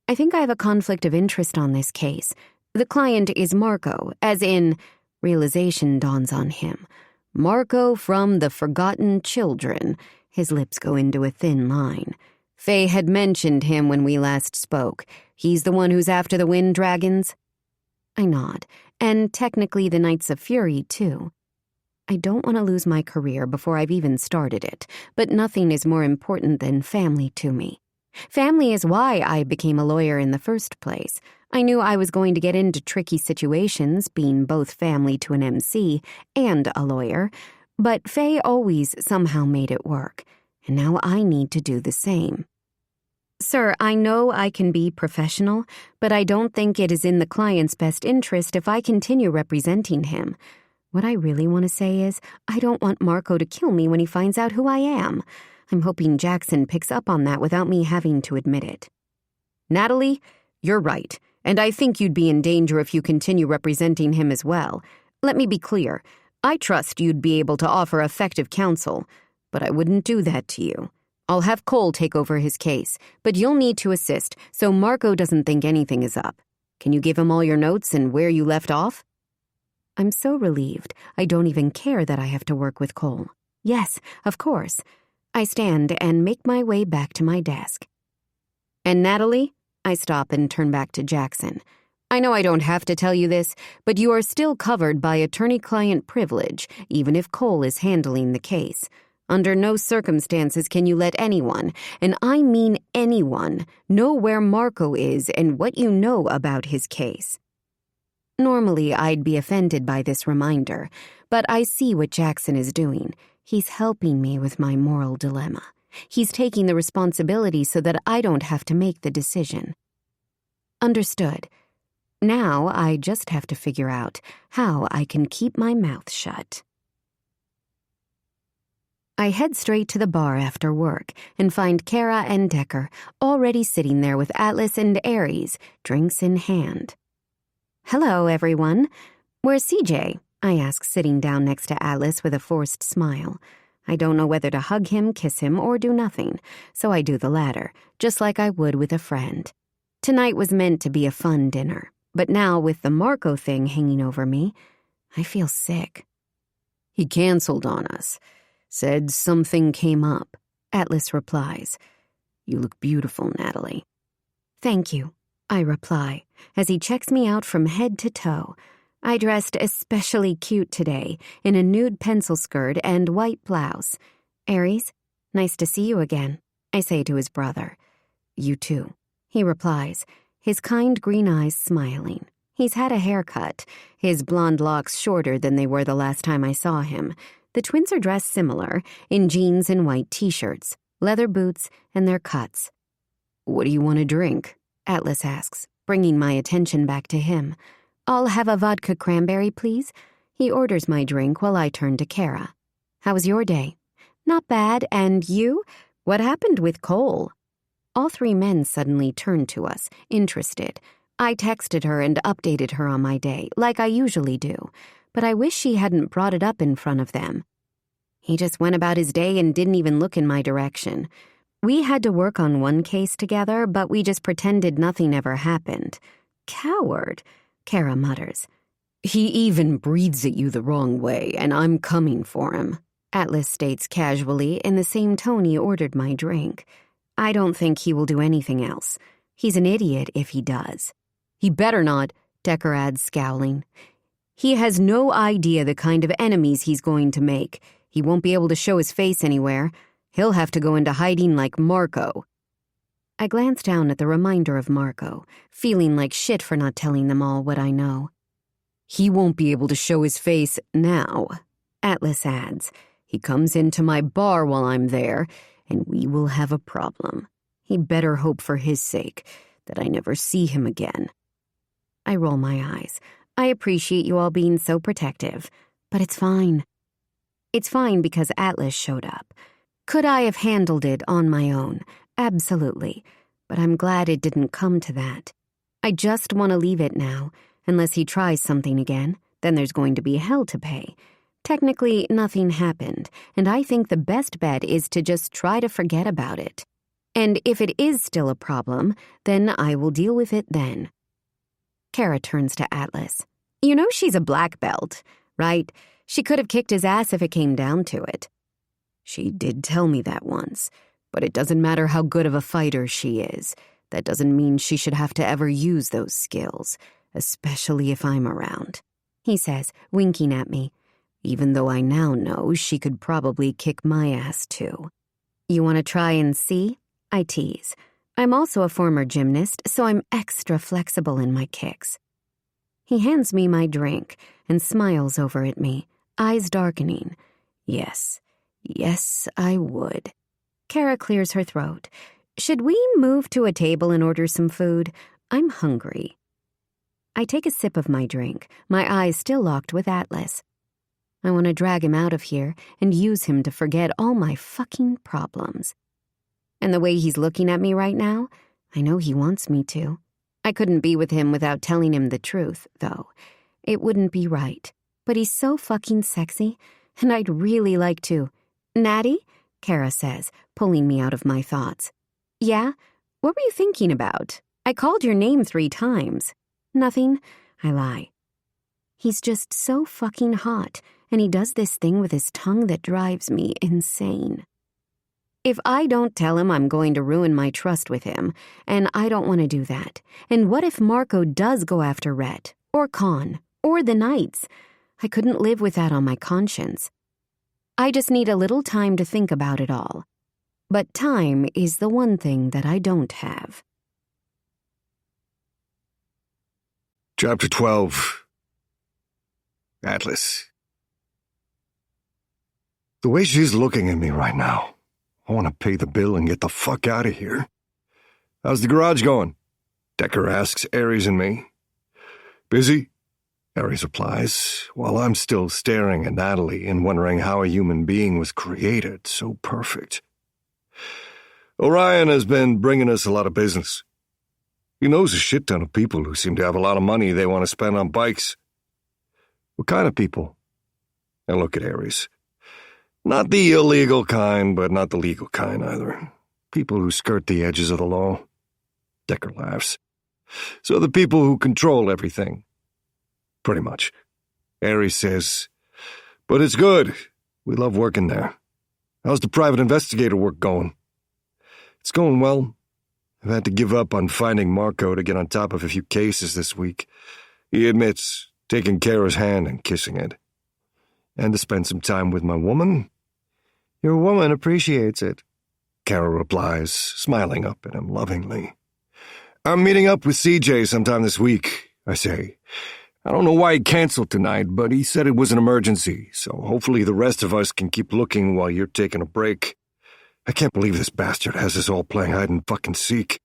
I think I have a conflict of interest on this case. The client is Marco, as in... Realization dawns on him. Marco from the Forgotten Children. His lips go into a thin line. Faye had mentioned him when we last spoke. He's the one who's after the Wind Dragons? I nod, and technically the Knights of Fury, too. I don't want to lose my career before I've even started it, but nothing is more important than family to me. Family is why I became a lawyer in the first place. I knew I was going to get into tricky situations, being both family to an MC and a lawyer, but Faye always somehow made it work, and now I need to do the same. Sir, I know I can be professional, but I don't think it is in the client's best interest if I continue representing him. What I really want to say is, I don't want Marco to kill me when he finds out who I am. I'm hoping Jackson picks up on that without me having to admit it. Natalie, you're right, and I think you'd be in danger if you continue representing him as well. Let me be clear. I trust you'd be able to offer effective counsel, but I wouldn't do that to you. I'll have Cole take over his case, but you'll need to assist so Marco doesn't think anything is up. Can you give him all your notes and where you left off? I'm so relieved. I don't even care that I have to work with Cole. Yes, of course. I stand and make my way back to my desk. And Natalie? I stop and turn back to Jackson. I know I don't have to tell you this, but you are still covered by attorney-client privilege, even if Cole is handling the case. Under no circumstances can you let anyone, and I mean anyone, know where Marco is and what you know about his case. Normally, I'd be offended by this reminder, but I see what Jackson is doing. He's helping me with my moral dilemma. He's taking the responsibility so that I don't have to make the decision. Understood. Now I just have to figure out how I can keep my mouth shut. I head straight to the bar after work and find Kara and Decker already sitting there with Atlas and Aries, drinks in hand. Hello, everyone. Where's CJ? I ask, sitting down next to Atlas with a forced smile. I don't know whether to hug him, kiss him, or do nothing, so I do the latter, just like I would with a friend. Tonight was meant to be a fun dinner, but now with the Marco thing hanging over me, I feel sick. He canceled on us. Said something came up. Atlas replies. You look beautiful, Natalie. Thank you, I reply, as he checks me out from head to toe. I dressed especially cute today, in a nude pencil skirt and white blouse. Aries, nice to see you again, I say to his brother. You too, he replies, his kind green eyes smiling. He's had a haircut, his blonde locks shorter than they were the last time I saw him. The twins are dressed similar, in jeans and white t-shirts, leather boots, and their cuts. What do you want to drink? Atlas asks, bringing my attention back to him. I'll have a vodka cranberry, please. He orders my drink while I turn to Kara. How was your day? Not bad, and you? What happened with Cole? All three men suddenly turned to us, interested. I texted her and updated her on my day, like I usually do, but I wish she hadn't brought it up in front of them. He just went about his day and didn't even look in my direction. We had to work on one case together, but we just pretended nothing ever happened. Coward, Kara mutters. He even breathes at you the wrong way, and I'm coming for him, Atlas states casually in the same tone he ordered my drink. I don't think he will do anything else. He's an idiot if he does. He better not, Decker adds, scowling. He has no idea the kind of enemies he's going to make. He won't be able to show his face anywhere. He'll have to go into hiding like Marco. I glance down at the reminder of Marco, feeling like shit for not telling them all what I know. He won't be able to show his face now, Atlas adds. He comes into my bar while I'm there, and we will have a problem. He better hope for his sake that I never see him again. I roll my eyes. I appreciate you all being so protective, but it's fine. It's fine because Atlas showed up. Could I have handled it on my own? Absolutely. But I'm glad it didn't come to that. I just want to leave it now. Unless he tries something again, then there's going to be hell to pay. Technically, nothing happened, and I think the best bet is to just try to forget about it. And if it is still a problem, then I will deal with it then. Kara turns to Atlas. You know she's a black belt, right? She could have kicked his ass if it came down to it. She did tell me that once, but it doesn't matter how good of a fighter she is. That doesn't mean she should have to ever use those skills, especially if I'm around, he says, winking at me. Even though I now know she could probably kick my ass too. You want to try and see? I tease. I'm also a former gymnast, so I'm extra flexible in my kicks. He hands me my drink and smiles over at me, eyes darkening. Yes, I would. Kara clears her throat. Should we move to a table and order some food? I'm hungry. I take a sip of my drink, my eyes still locked with Atlas. I want to drag him out of here and use him to forget all my fucking problems. And the way he's looking at me right now, I know he wants me to. I couldn't be with him without telling him the truth, though. It wouldn't be right. But he's so fucking sexy, and I'd really like to. Natty? Kara says, pulling me out of my thoughts. Yeah? What were you thinking about? I called your name 3 times. Nothing, I lie. He's just so fucking hot, and he does this thing with his tongue that drives me insane. If I don't tell him I'm going to ruin my trust with him, and I don't want to do that, and what if Marco does go after Rhett, or Con, or the Knights? I couldn't live with that on my conscience. I just need a little time to think about it all. But time is the one thing that I don't have. Chapter 12. Atlas. The way she's looking at me right now, I want to pay the bill and get the fuck out of here. How's the garage going? Decker asks Aries and me. Busy? Aries replies, while I'm still staring at Natalie and wondering how a human being was created so perfect. Orion has been bringing us a lot of business. He knows a shit ton of people who seem to have a lot of money they want to spend on bikes. What kind of people? I look at Aries. Not the illegal kind, but not the legal kind either. People who skirt the edges of the law. Decker laughs. So the people who control everything. Pretty much. Aries says, But it's good. We love working there. How's the private investigator work going? It's going well. I've had to give up on finding Marco to get on top of a few cases this week. He admits taking Kara's hand and kissing it. And to spend some time with my woman. Your woman appreciates it, Kara replies, smiling up at him lovingly. I'm meeting up with CJ sometime this week, I say. I don't know why he canceled tonight, but he said it was an emergency, so hopefully the rest of us can keep looking while you're taking a break. I can't believe this bastard has us all playing hide-and-fucking-seek.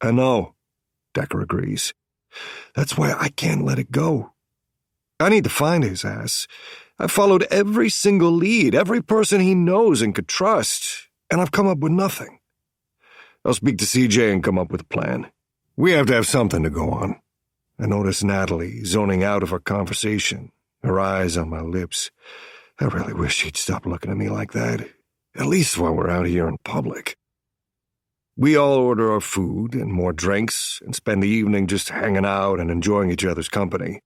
I know, Decker agrees. That's why I can't let it go. I need to find his ass. I've followed every single lead, every person he knows and could trust, and I've come up with nothing. I'll speak to CJ and come up with a plan. We have to have something to go on. I notice Natalie zoning out of our conversation, her eyes on my lips. I really wish she'd stop looking at me like that, at least while we're out here in public. We all order our food and more drinks and spend the evening just hanging out and enjoying each other's company.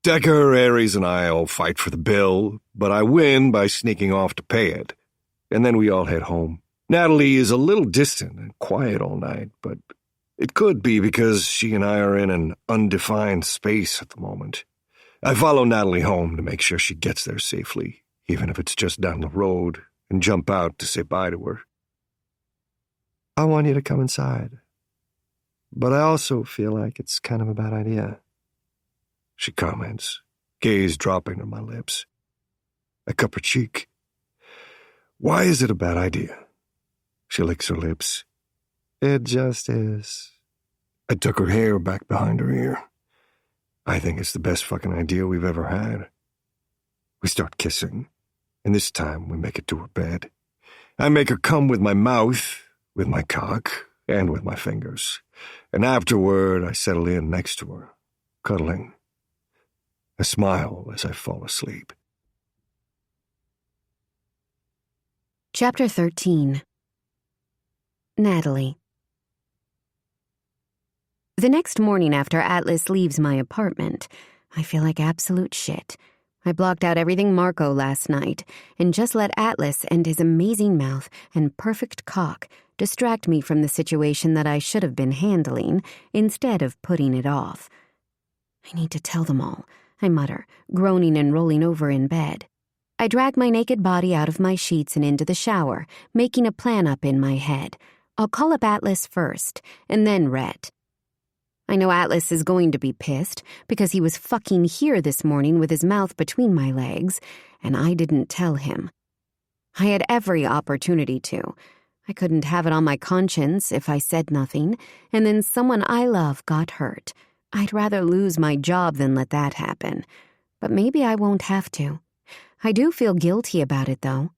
Decker, Aries, and I all fight for the bill, but I win by sneaking off to pay it. And then we all head home. Natalie is a little distant and quiet all night, but it could be because she and I are in an undefined space at the moment. I follow Natalie home to make sure she gets there safely, even if it's just down the road, and jump out to say bye to her. I want you to come inside, but I also feel like it's kind of a bad idea, she comments, gaze dropping to my lips. I cup her cheek. Why is it a bad idea? She licks her lips. It just is. I tuck her hair back behind her ear. I think it's the best fucking idea we've ever had. We start kissing, and this time we make it to her bed. I make her come with my mouth, with my cock, and with my fingers. And afterward, I settle in next to her, cuddling. I smile as I fall asleep. Chapter 13. Natalie. The next morning after Atlas leaves my apartment, I feel like absolute shit. I blocked out everything Marco last night and just let Atlas and his amazing mouth and perfect cock distract me from the situation that I should have been handling instead of putting it off. I need to tell them all, I mutter, groaning and rolling over in bed. I drag my naked body out of my sheets and into the shower, making a plan up in my head. I'll call up Atlas first, and then Rhett. I know Atlas is going to be pissed because he was fucking here this morning with his mouth between my legs, and I didn't tell him. I had every opportunity to. I couldn't have it on my conscience if I said nothing, and then someone I love got hurt. I'd rather lose my job than let that happen. But maybe I won't have to. I do feel guilty about it, though.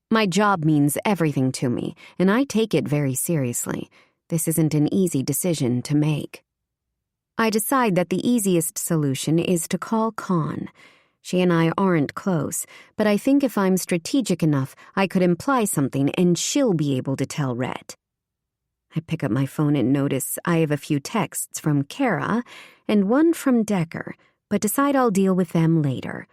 My job means everything to me, and I take it very seriously. This isn't an easy decision to make. I decide that the easiest solution is to call Con. She and I aren't close, but I think if I'm strategic enough, I could imply something and she'll be able to tell Rhett. I pick up my phone and notice I have a few texts from Kara and one from Decker, but decide I'll deal with them later.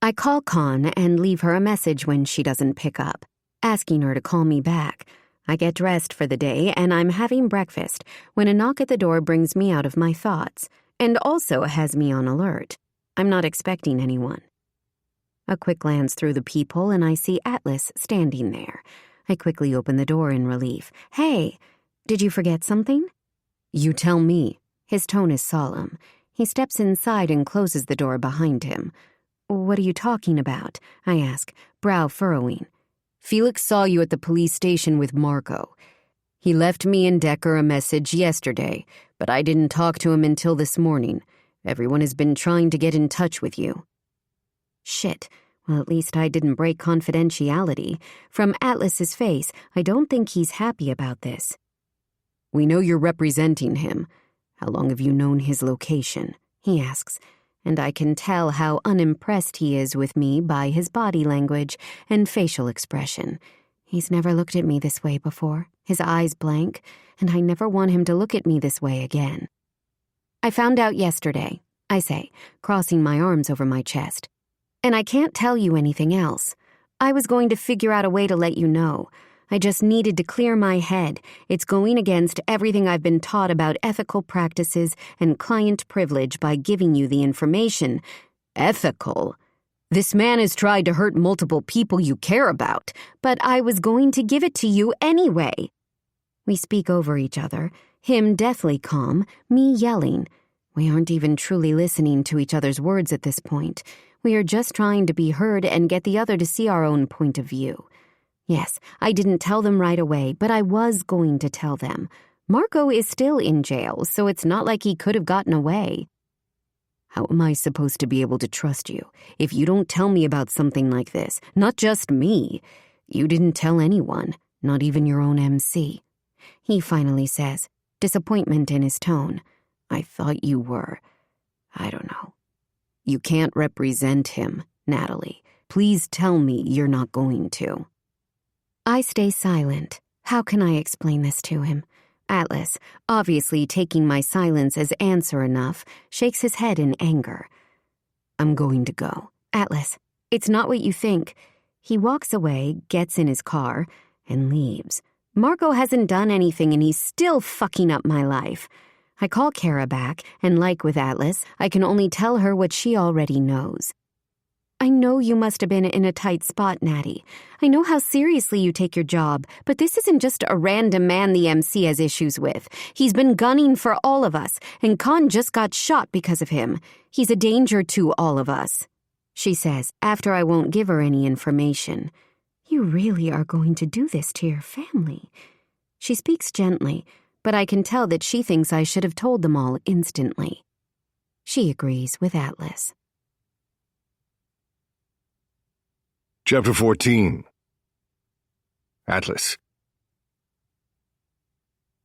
I call Con and leave her a message when she doesn't pick up, asking her to call me back. I get dressed for the day and I'm having breakfast when a knock at the door brings me out of my thoughts and also has me on alert. I'm not expecting anyone. A quick glance through the peephole and I see Atlas standing there. I quickly open the door in relief. Hey, did you forget something? You tell me. His tone is solemn. He steps inside and closes the door behind him. What are you talking about? I ask, brow furrowing. Felix saw you at the police station with Marco. He left me and Decker a message yesterday, but I didn't talk to him until this morning. Everyone has been trying to get in touch with you. Shit. Well, at least I didn't break confidentiality. From Atlas's face, I don't think he's happy about this. We know you're representing him. How long have you known his location? He asks, and I can tell how unimpressed he is with me by his body language and facial expression. He's never looked at me this way before, his eyes blank, and I never want him to look at me this way again. I found out yesterday, I say, crossing my arms over my chest. And I can't tell you anything else. I was going to figure out a way to let you know. I just needed to clear my head. It's going against everything I've been taught about ethical practices and client privilege by giving you the information. Ethical? This man has tried to hurt multiple people you care about, but I was going to give it to you anyway. We speak over each other, him deathly calm, me yelling. We aren't even truly listening to each other's words at this point. We are just trying to be heard and get the other to see our own point of view. Yes, I didn't tell them right away, but I was going to tell them. Marco is still in jail, so it's not like he could have gotten away. How am I supposed to be able to trust you if you don't tell me about something like this? Not just me. You didn't tell anyone, not even your own MC. He finally says, disappointment in his tone. I thought you were. I don't know. You can't represent him, Natalie. Please tell me you're not going to. I stay silent. How can I explain this to him? Atlas, obviously taking my silence as answer enough, shakes his head in anger. I'm going to go. Atlas, it's not what you think. He walks away, gets in his car, and leaves. Marco hasn't done anything and he's still fucking up my life. I call Kara back, and like with Atlas, I can only tell her what she already knows. I know you must have been in a tight spot, Natty. I know how seriously you take your job, but this isn't just a random man the MC has issues with. He's been gunning for all of us, and Khan just got shot because of him. He's a danger to all of us, she says, after I won't give her any information. You really are going to do this to your family. She speaks gently, but I can tell that she thinks I should have told them all instantly. She agrees with Atlas. Chapter 14. Atlas.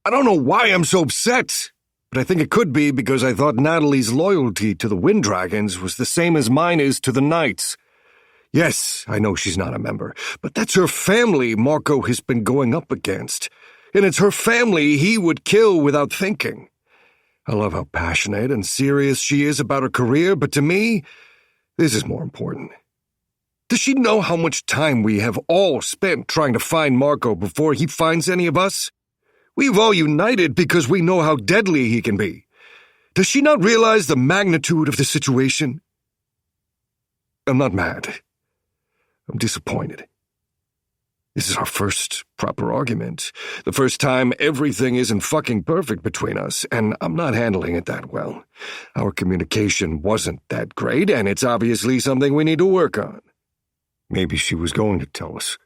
I don't know why I'm so upset, but I think it could be because I thought Natalie's loyalty to the Wind Dragons was the same as mine is to the Knights. Yes, I know she's not a member, but that's her family Marco has been going up against, and it's her family he would kill without thinking. I love how passionate and serious she is about her career, but to me, this is more important. Does she know how much time we have all spent trying to find Marco before he finds any of us? We've all united because we know how deadly he can be. Does she not realize the magnitude of the situation? I'm not mad. I'm disappointed. This is our first proper argument. The first time everything isn't fucking perfect between us, and I'm not handling it that well. Our communication wasn't that great, and it's obviously something we need to work on. Maybe she was going to tell us.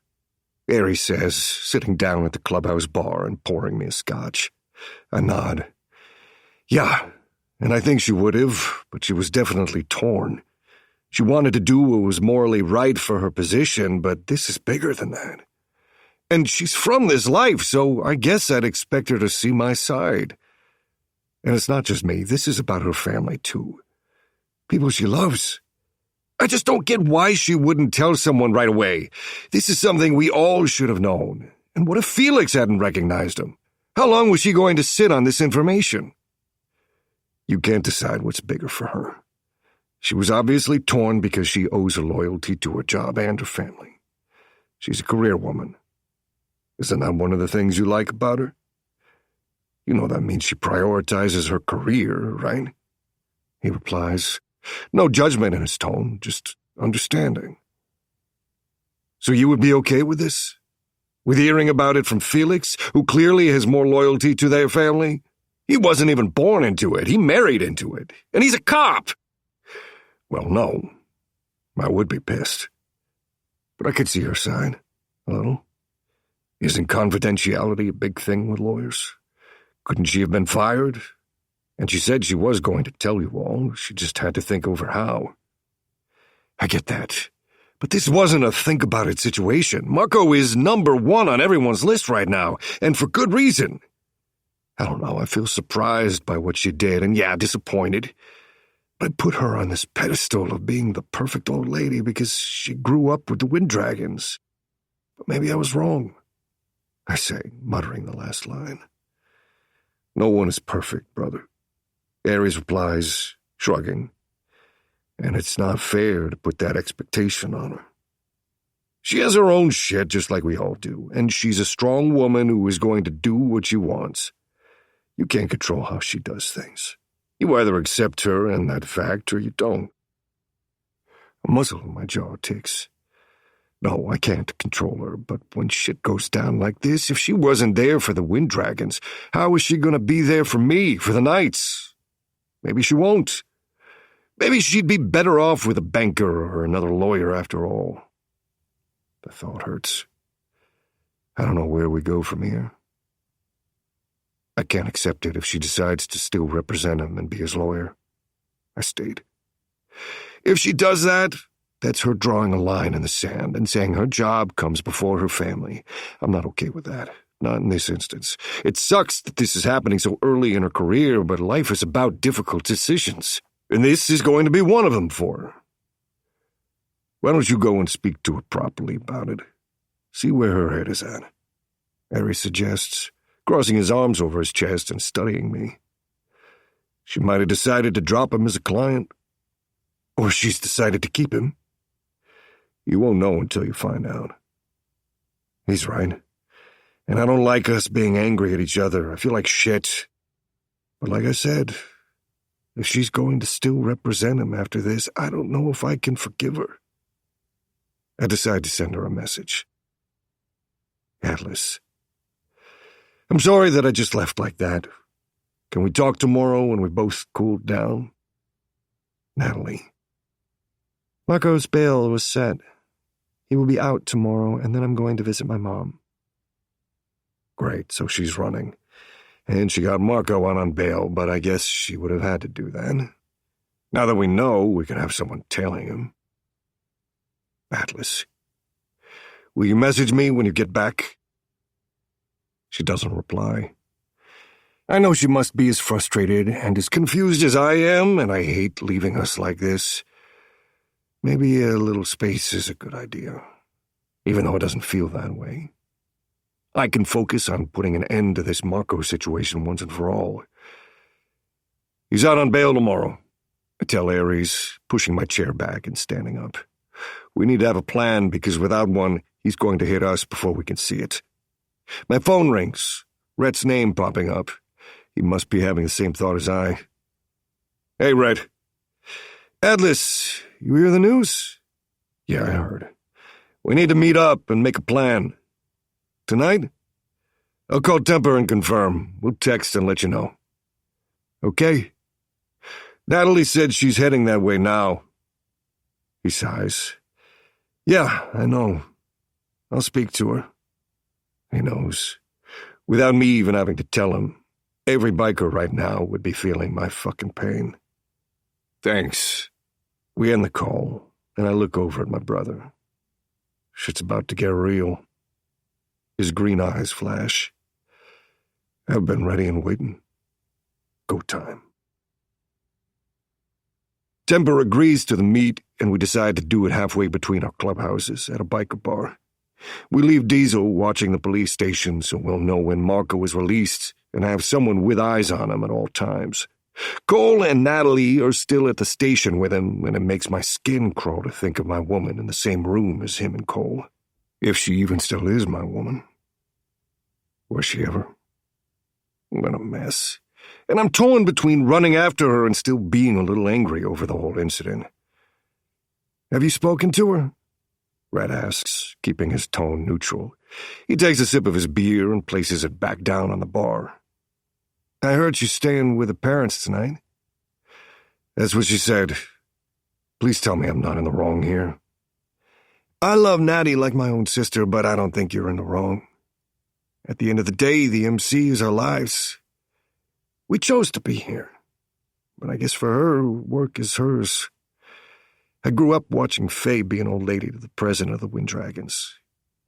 Aries says, sitting down at the clubhouse bar and pouring me a scotch. I nod. Yeah, and I think she would have, but she was definitely torn. She wanted to do what was morally right for her position, but this is bigger than that. And she's from this life, so I guess I'd expect her to see my side. And it's not just me. This is about her family, too. People she loves. I just don't get why she wouldn't tell someone right away. This is something we all should have known. And what if Felix hadn't recognized him? How long was she going to sit on this information? You can't decide what's bigger for her. She was obviously torn because she owes her loyalty to her job and her family. She's a career woman. Isn't that one of the things you like about her? You know that means she prioritizes her career, right? He replies, no judgment in his tone, just understanding. So you would be okay with this? With hearing about it from Felix, who clearly has more loyalty to their family? He wasn't even born into it. He married into it. And he's a cop! Well, no. I would be pissed. But I could see her side. A little. Isn't confidentiality a big thing with lawyers? Couldn't she have been fired? And she said she was going to tell you all. She just had to think over how. I get that. But this wasn't a think-about-it situation. Marco is number one on everyone's list right now, and for good reason. I don't know, I feel surprised by what she did, and yeah, disappointed. But I put her on this pedestal of being the perfect old lady because she grew up with the Wind Dragons. But maybe I was wrong, I say, muttering the last line. No one is perfect, brother. Ares replies, shrugging. And it's not fair to put that expectation on her. She has her own shit just like we all do, and she's a strong woman who is going to do what she wants. You can't control how she does things. You either accept her and that fact, or you don't. A muscle in my jaw ticks. No, I can't control her, but when shit goes down like this, if she wasn't there for the Wind Dragons, how is she going to be there for me, for the Knights? Maybe she won't. Maybe she'd be better off with a banker or another lawyer after all. The thought hurts. I don't know where we go from here. I can't accept it if she decides to still represent him and be his lawyer. I stayed. If she does that, that's her drawing a line in the sand and saying her job comes before her family. I'm not okay with that. Not in this instance. It sucks that this is happening so early in her career, but life is about difficult decisions. And this is going to be one of them for her. Why don't you go and speak to her properly about it? See where her head is at. Harry suggests, crossing his arms over his chest and studying me. She might have decided to drop him as a client. Or she's decided to keep him. You won't know until you find out. He's right. And I don't like us being angry at each other. I feel like shit. But like I said, if she's going to still represent him after this, I don't know if I can forgive her. I decide to send her a message. Atlas. I'm sorry that I just left like that. Can we talk tomorrow when we both cooled down? Natalie. Marco's bail was set. He will be out tomorrow, and then I'm going to visit my mom. Great, so she's running. And she got Marco on bail, but I guess she would have had to do that. Now that we know, we can have someone tailing him. Atlas. Will you message me when you get back? She doesn't reply. I know she must be as frustrated and as confused as I am, and I hate leaving us like this. Maybe a little space is a good idea, even though it doesn't feel that way. I can focus on putting an end to this Marco situation once and for all. He's out on bail tomorrow, I tell Ares, pushing my chair back and standing up. We need to have a plan, because without one, he's going to hit us before we can see it. My phone rings, Rhett's name popping up. He must be having the same thought as I. Hey, Rhett. Atlas, you hear the news? Yeah, I heard. We need to meet up and make a plan. Tonight? I'll call Temper and confirm. We'll text and let you know. Okay? Natalie said she's heading that way now. He sighs. Yeah, I know. I'll speak to her. He knows. Without me even having to tell him, every biker right now would be feeling my fucking pain. Thanks. We end the call, and I look over at my brother. Shit's about to get real. His green eyes flash. I've been ready and waiting. Go time. Temper agrees to the meet, and we decide to do it halfway between our clubhouses at a biker bar. We leave Diesel watching the police station so we'll know when Marco is released and have someone with eyes on him at all times. Cole and Natalie are still at the station with him, and it makes my skin crawl to think of my woman in the same room as him and Cole. If she even still is my woman. Was she ever? What a mess. And I'm torn between running after her and still being a little angry over the whole incident. Have you spoken to her? Red asks, keeping his tone neutral. He takes a sip of his beer and places it back down on the bar. I heard she's staying with her parents tonight. That's what she said. Please tell me I'm not in the wrong here. I love Natty like my own sister, but I don't think you're in the wrong. At the end of the day, the MC is our lives. We chose to be here. But I guess for her, work is hers. I grew up watching Faye be an old lady to the president of the Wind Dragons,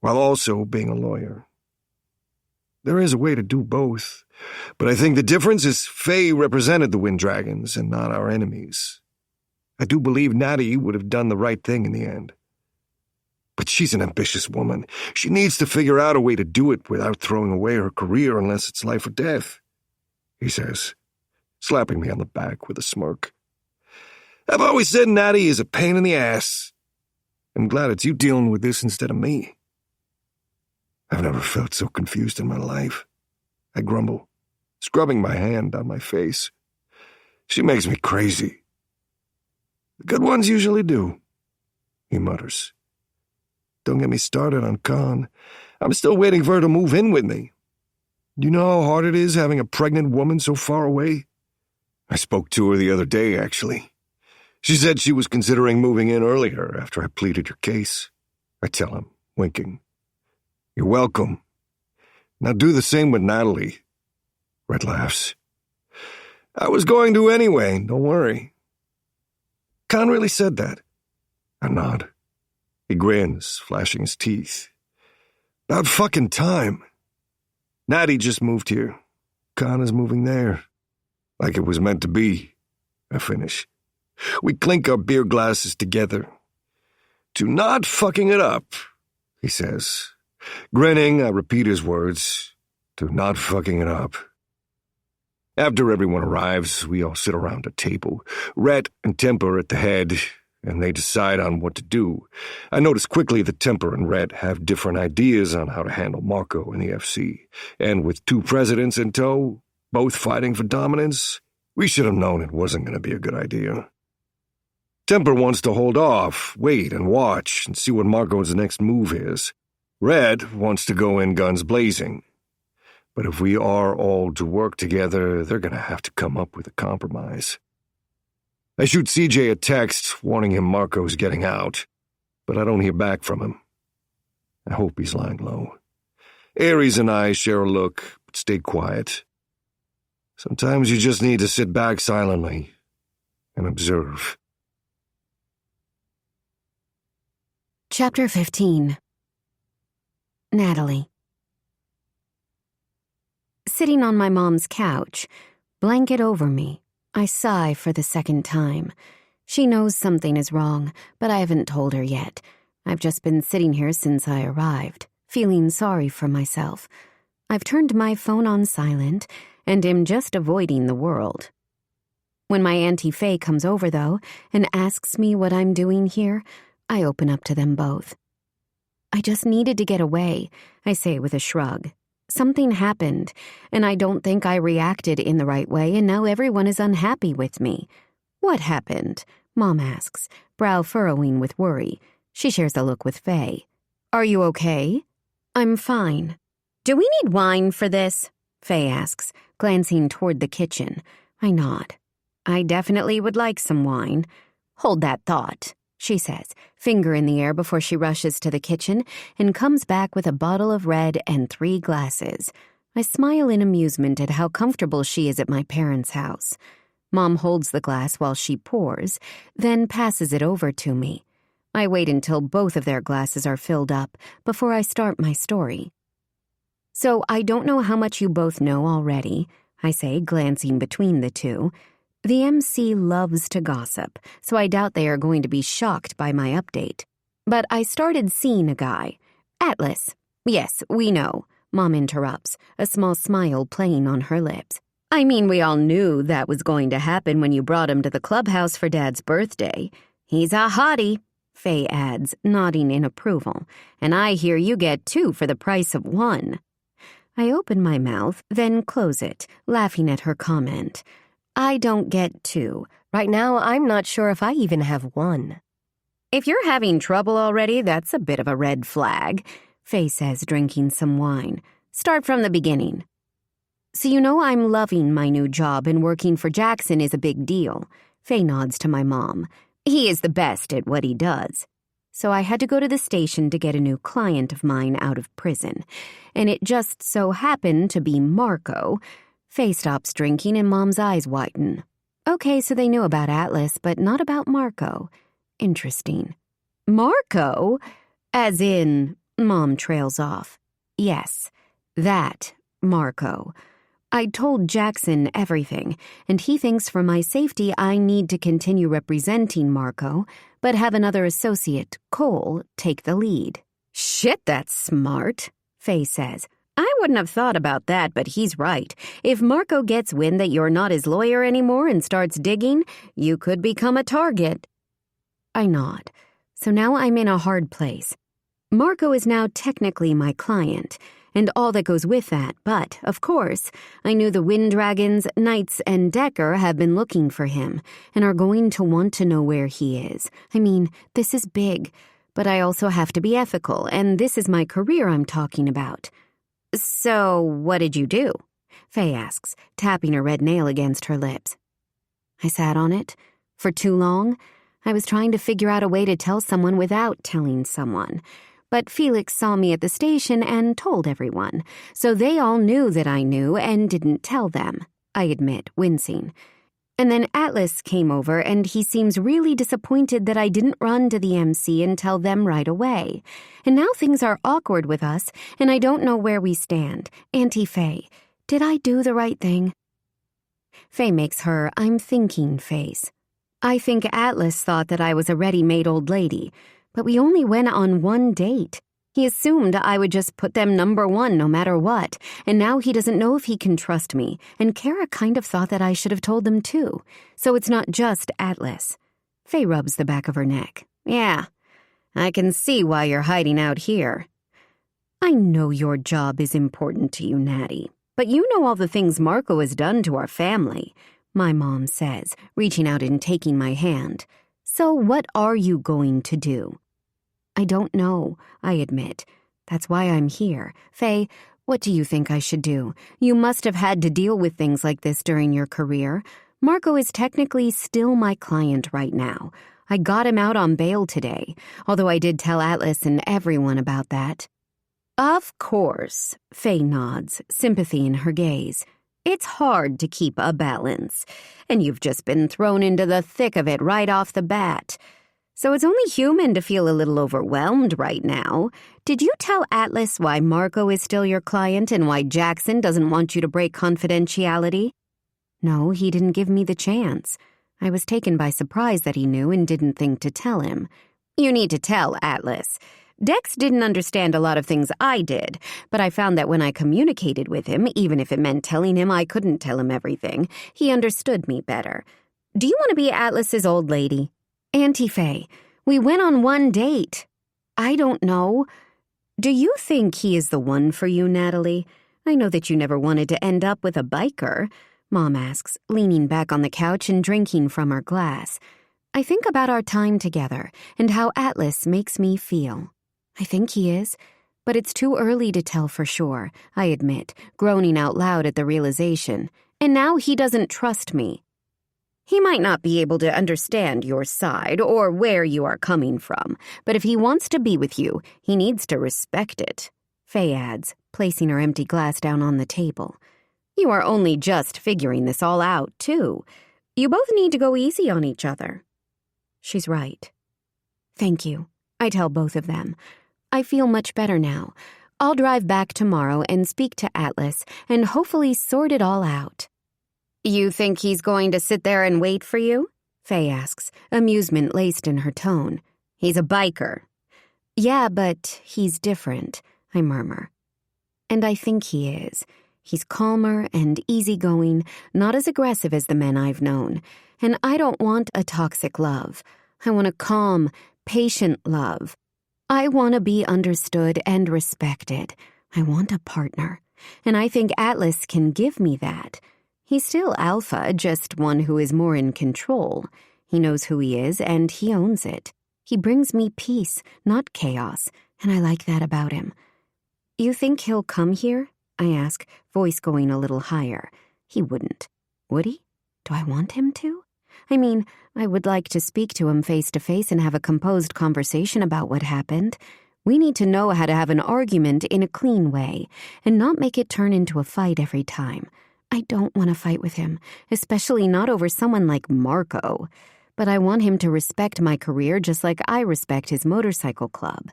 while also being a lawyer. There is a way to do both, but I think the difference is Faye represented the Wind Dragons and not our enemies. I do believe Natty would have done the right thing in the end. But she's an ambitious woman. She needs to figure out a way to do it without throwing away her career unless it's life or death, he says, slapping me on the back with a smirk. I've always said Natty is a pain in the ass. I'm glad it's you dealing with this instead of me. I've never felt so confused in my life. I grumble, scrubbing my hand on my face. She makes me crazy. The good ones usually do, he mutters. Don't get me started on Con. I'm still waiting for her to move in with me. You know how hard it is having a pregnant woman so far away? I spoke to her the other day, actually. She said she was considering moving in earlier after I pleaded your case. I tell him, winking. You're welcome. Now do the same with Natalie. Red laughs. I was going to anyway, don't worry. Con really said that. I nod. He grins, flashing his teeth. About fucking time. Natty just moved here. Con is moving there. Like it was meant to be. I finish. We clink our beer glasses together. To not fucking it up, he says. Grinning, I repeat his words. To not fucking it up. After everyone arrives, we all sit around a table. Rhett and Temper at the head, and they decide on what to do. I notice quickly that Temper and Rhett have different ideas on how to handle Marco in the FC. And with two presidents in tow, both fighting for dominance, we should have known it wasn't going to be a good idea. Temper wants to hold off, wait and watch, and see what Marco's next move is. Red wants to go in guns blazing. But if we are all to work together, they're going to have to come up with a compromise. I shoot CJ a text warning him Marco's getting out, but I don't hear back from him. I hope he's lying low. Aries and I share a look, but stay quiet. Sometimes you just need to sit back silently and observe. Chapter 15. Natalie. Sitting on my mom's couch, blanket over me, I sigh for the second time. She knows something is wrong, but I haven't told her yet. I've just been sitting here since I arrived, feeling sorry for myself. I've turned my phone on silent and am just avoiding the world. When my Auntie Faye comes over, though, and asks me what I'm doing here, I open up to them both. I just needed to get away, I say with a shrug. Something happened, and I don't think I reacted in the right way, and now everyone is unhappy with me. What happened? Mom asks, brow furrowing with worry. She shares a look with Faye. Are you okay? I'm fine. Do we need wine for this? Faye asks, glancing toward the kitchen. I nod. I definitely would like some wine. Hold that thought, she says, finger in the air before she rushes to the kitchen and comes back with a bottle of red and 3 glasses. I smile in amusement at how comfortable she is at my parents' house. Mom holds the glass while she pours, then passes it over to me. I wait until both of their glasses are filled up before I start my story. So I don't know how much you both know already, I say, glancing between the two. The MC loves to gossip, so I doubt they are going to be shocked by my update. But I started seeing a guy. Atlas. Yes, we know, Mom interrupts, a small smile playing on her lips. I mean, we all knew that was going to happen when you brought him to the clubhouse for Dad's birthday. He's a hottie, Faye adds, nodding in approval. And I hear you get 2 for the price of 1. I open my mouth, then close it, laughing at her comment. I don't get 2. Right now, I'm not sure if I even have 1. If you're having trouble already, that's a bit of a red flag, Faye says, drinking some wine. Start from the beginning. So you know I'm loving my new job and working for Jackson is a big deal. Faye nods to my mom. He is the best at what he does. So I had to go to the station to get a new client of mine out of prison. And it just so happened to be Marco. Faye stops drinking and Mom's eyes widen. Okay, so they knew about Atlas, but not about Marco. Interesting. Marco? As in, Mom trails off. Yes, that Marco. I told Jackson everything, and he thinks for my safety I need to continue representing Marco, but have another associate, Cole, take the lead. Shit, that's smart, Faye says. I wouldn't have thought about that, but he's right. If Marco gets wind that you're not his lawyer anymore and starts digging, you could become a target. I nod. So now I'm in a hard place. Marco is now technically my client, and all that goes with that, but, of course, I knew the Wind Dragons, Knights, and Decker have been looking for him, and are going to want to know where he is. I mean, this is big, but I also have to be ethical, and this is my career I'm talking about. So, what did you do? Faye asks, tapping her red nail against her lips. I sat on it. For too long, I was trying to figure out a way to tell someone without telling someone. But Felix saw me at the station and told everyone, so they all knew that I knew and didn't tell them, I admit, wincing. And then Atlas came over, and he seems really disappointed that I didn't run to the MC and tell them right away. And now things are awkward with us, and I don't know where we stand. Auntie Faye, did I do the right thing? Faye makes her I'm thinking face. I think Atlas thought that I was a ready-made old lady, but we only went on one date. He assumed I would just put them number one no matter what, and now he doesn't know if he can trust me, and Kara kind of thought that I should have told them too, so it's not just Atlas. Faye rubs the back of her neck. Yeah, I can see why you're hiding out here. I know your job is important to you, Natty, but you know all the things Marco has done to our family, my mom says, reaching out and taking my hand. So what are you going to do? I don't know, I admit. That's why I'm here. Faye, what do you think I should do? You must have had to deal with things like this during your career. Marco is technically still my client right now. I got him out on bail today, although I did tell Atlas and everyone about that. Of course, Faye nods, sympathy in her gaze. It's hard to keep a balance, and you've just been thrown into the thick of it right off the bat. So it's only human to feel a little overwhelmed right now. Did you tell Atlas why Marco is still your client and why Jackson doesn't want you to break confidentiality? No, he didn't give me the chance. I was taken by surprise that he knew and didn't think to tell him. You need to tell Atlas. Dex didn't understand a lot of things I did, but I found that when I communicated with him, even if it meant telling him I couldn't tell him everything, he understood me better. Do you want to be Atlas's old lady? Auntie Faye, we went on one date. I don't know. Do you think he is the one for you, Natalie? I know that you never wanted to end up with a biker, Mom asks, leaning back on the couch and drinking from her glass. I think about our time together and how Atlas makes me feel. I think he is, but it's too early to tell for sure, I admit, groaning out loud at the realization. And now he doesn't trust me. He might not be able to understand your side or where you are coming from, but if he wants to be with you, he needs to respect it, Faye adds, placing her empty glass down on the table. You are only just figuring this all out, too. You both need to go easy on each other. She's right. Thank you, I tell both of them. I feel much better now. I'll drive back tomorrow and speak to Atlas and hopefully sort it all out. You think he's going to sit there and wait for you? Faye asks, amusement laced in her tone. He's a biker. Yeah, but he's different, I murmur. And I think he is. He's calmer and easygoing, not as aggressive as the men I've known. And I don't want a toxic love. I want a calm, patient love. I want to be understood and respected. I want a partner. And I think Atlas can give me that. He's still alpha, just one who is more in control. He knows who he is, and he owns it. He brings me peace, not chaos, and I like that about him. You think he'll come here? I ask, voice going a little higher. He wouldn't. Would he? Do I want him to? I mean, I would like to speak to him face to face and have a composed conversation about what happened. We need to know how to have an argument in a clean way, and not make it turn into a fight every time. I don't want to fight with him, especially not over someone like Marco. But I want him to respect my career just like I respect his motorcycle club.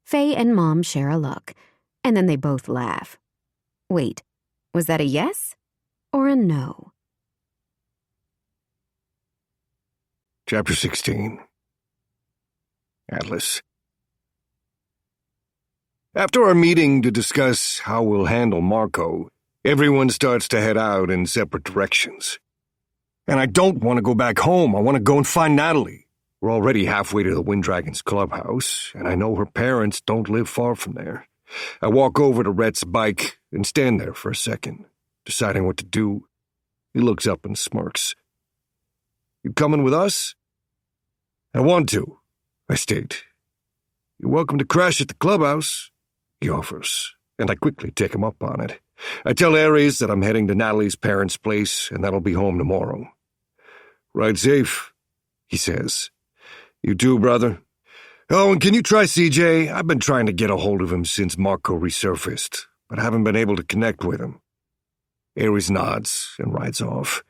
Faye and Mom share a look, and then they both laugh. Wait, was that a yes or a no? Chapter 16. Atlas. After our meeting to discuss how we'll handle Marco, everyone starts to head out in separate directions. And I don't want to go back home. I want to go and find Natalie. We're already halfway to the Wind Dragons clubhouse, and I know her parents don't live far from there. I walk over to Rhett's bike and stand there for a second, deciding what to do. He looks up and smirks. "You coming with us?" "I want to," I state. "You're welcome to crash at the clubhouse," he offers, and I quickly take him up on it. I tell Aries that I'm heading to Natalie's parents' place and that I'll be home tomorrow. "Ride safe," he says. "You too, brother. Oh, and can you try CJ? I've been trying to get a hold of him since Marco resurfaced, but haven't been able to connect with him." Aries nods and rides off.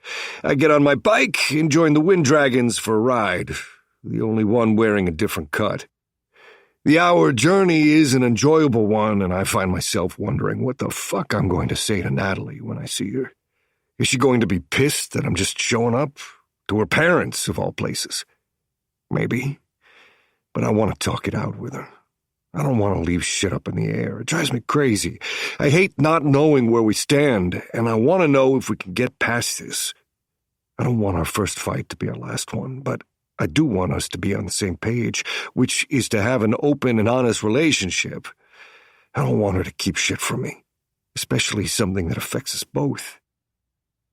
I get on my bike and join the Wind Dragons for a ride, the only one wearing a different cut. The hour journey is an enjoyable one, and I find myself wondering what the fuck I'm going to say to Natalie when I see her. Is she going to be pissed that I'm just showing up? To her parents, of all places. Maybe. But I want to talk it out with her. I don't want to leave shit up in the air. It drives me crazy. I hate not knowing where we stand, and I want to know if we can get past this. I don't want our first fight to be our last one, but I do want us to be on the same page, which is to have an open and honest relationship. I don't want her to keep shit from me, especially something that affects us both.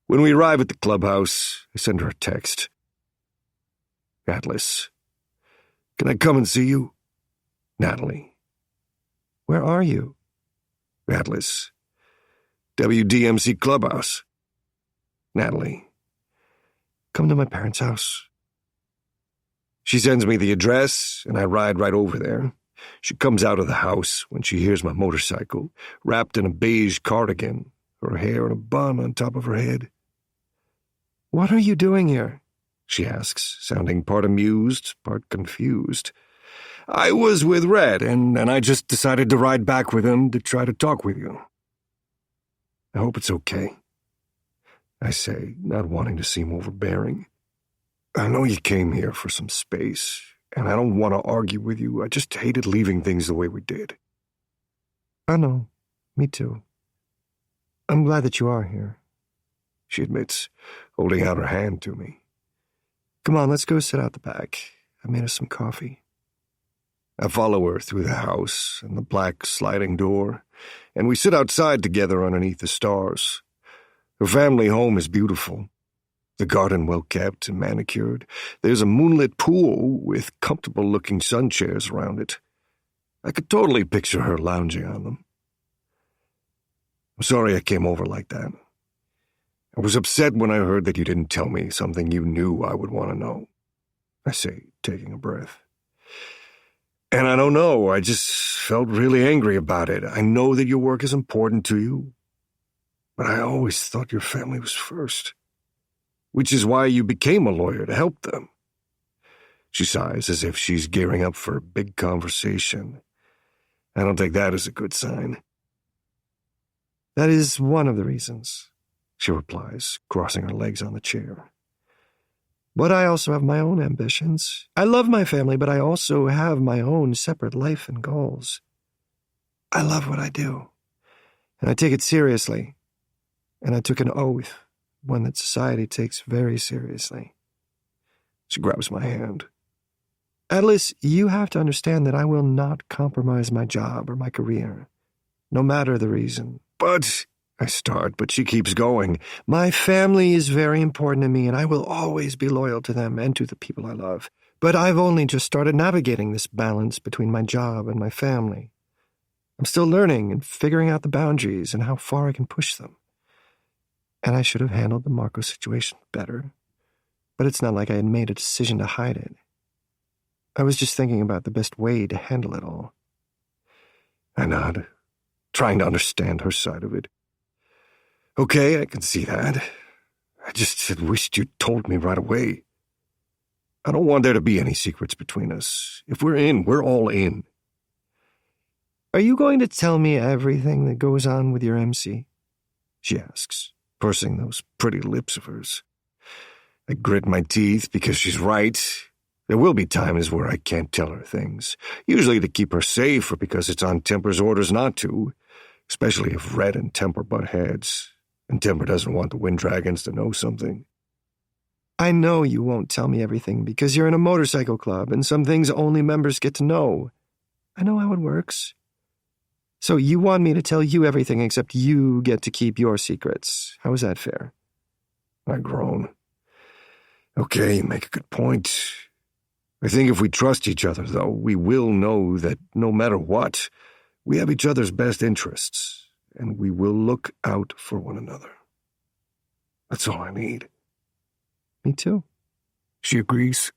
When we arrive at the clubhouse, I send her a text. "Atlas, can I come and see you?" Natalie. Where are you? Atlas. WDMC Clubhouse. Natalie. Come to my parents' house. She sends me the address, and I ride right over there. She comes out of the house when she hears my motorcycle, wrapped in a beige cardigan, her hair in a bun on top of her head. "What are you doing here?" she asks, sounding part amused, part confused. "I was with Red, and I just decided to ride back with him to try to talk with you." "I hope it's okay," I say, not wanting to seem overbearing. "I know you came here for some space, and I don't want to argue with you. I just hated leaving things the way we did." "I know. Me too. I'm glad that you are here," she admits, holding out her hand to me. "Come on, let's go sit out the back. I made us some coffee." I follow her through the house and the black sliding door, and we sit outside together underneath the stars. Her family home is beautiful. The garden well-kept and manicured. There's a moonlit pool with comfortable-looking sun chairs around it. I could totally picture her lounging on them. "I'm sorry I came over like that. I was upset when I heard that you didn't tell me something you knew I would want to know," I say, taking a breath. "And I don't know, I just felt really angry about it. I know that your work is important to you, but I always thought your family was first, which is why you became a lawyer, to help them." She sighs as if she's gearing up for a big conversation. I don't take that as a good sign. "That is one of the reasons," she replies, crossing her legs on the chair. "But I also have my own ambitions. I love my family, but I also have my own separate life and goals. I love what I do, and I take it seriously, and I took an oath, one that society takes very seriously." She grabs my hand. "Atlas, you have to understand that I will not compromise my job or my career, no matter the reason." "But," I start, but she keeps going. "My family is very important to me, and I will always be loyal to them and to the people I love. But I've only just started navigating this balance between my job and my family. I'm still learning and figuring out the boundaries and how far I can push them. And I should have handled the Marco situation better. But it's not like I had made a decision to hide it. I was just thinking about the best way to handle it all." I nod, trying to understand her side of it. "Okay, I can see that. I just had wished you'd told me right away. I don't want there to be any secrets between us. If we're in, we're all in." "Are you going to tell me everything that goes on with your MC?" she asks, pursing those pretty lips of hers. I grit my teeth because she's right. There will be times where I can't tell her things, usually to keep her safe or because it's on Temper's orders not to, especially if Red and Temper butt heads, and Temper doesn't want the Wind Dragons to know something. I know you won't tell me everything because you're in a motorcycle club and some things only members get to know. I know how it works. So you want me to tell you everything except you get to keep your secrets. How is that fair? I groan. Okay, you make a good point. I think if we trust each other, though, we will know that no matter what, we have each other's best interests, and we will look out for one another. That's all I need. Me too. She agrees.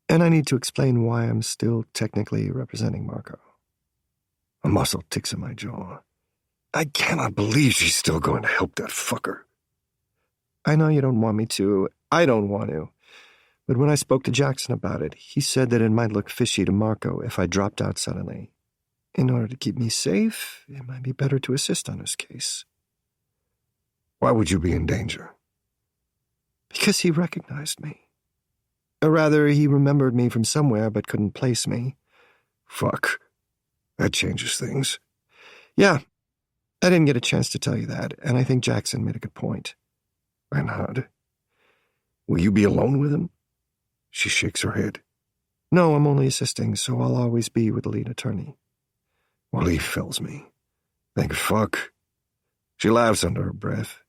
And I need to explain why I'm still technically representing Marco. A muscle ticks in my jaw. I cannot believe she's still going to help that fucker. I know you don't want me to. I don't want to. But when I spoke to Jackson about it, he said that it might look fishy to Marco if I dropped out suddenly. In order to keep me safe, it might be better to assist on his case. Why would you be in danger? Because he recognized me. Or rather, he remembered me from somewhere but couldn't place me. Fuck. That changes things. Yeah, I didn't get a chance to tell you that, and I think Jackson made a good point. I nod. Will you be alone with him? She shakes her head. No, I'm only assisting, so I'll always be with the lead attorney. Relief fills me. Thank fuck. She laughs under her breath.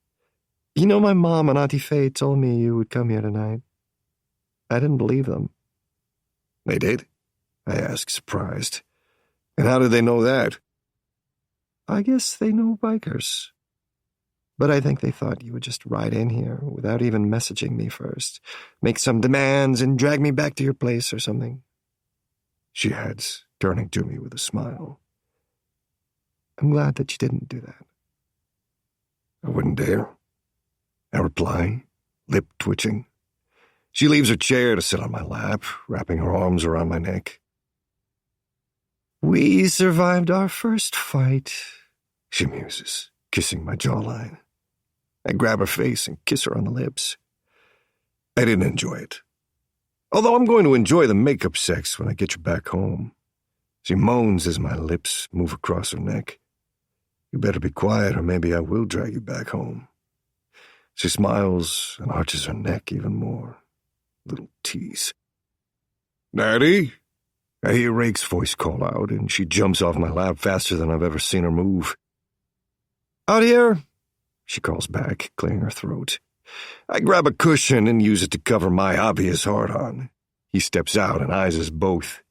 You know, my mom and Auntie Faye told me you would come here tonight. I didn't believe them. They did? I asked, surprised. And how did they know that? I guess they know bikers. But I think they thought you would just ride in here without even messaging me first, make some demands and drag me back to your place or something. She adds, turning to me with a smile. I'm glad that you didn't do that. I wouldn't dare. I reply, lip twitching. She leaves her chair to sit on my lap, wrapping her arms around my neck. We survived our first fight, she muses, kissing my jawline. I grab her face and kiss her on the lips. I didn't enjoy it. Although I'm going to enjoy the makeup sex when I get you back home. She moans as my lips move across her neck. You better be quiet or maybe I will drag you back home. She smiles and arches her neck even more. Little tease. Daddy? I hear Rake's voice call out, and she jumps off my lap faster than I've ever seen her move. Out here, she calls back, clearing her throat. I grab a cushion and use it to cover my obvious hard-on. He steps out and eyes us both.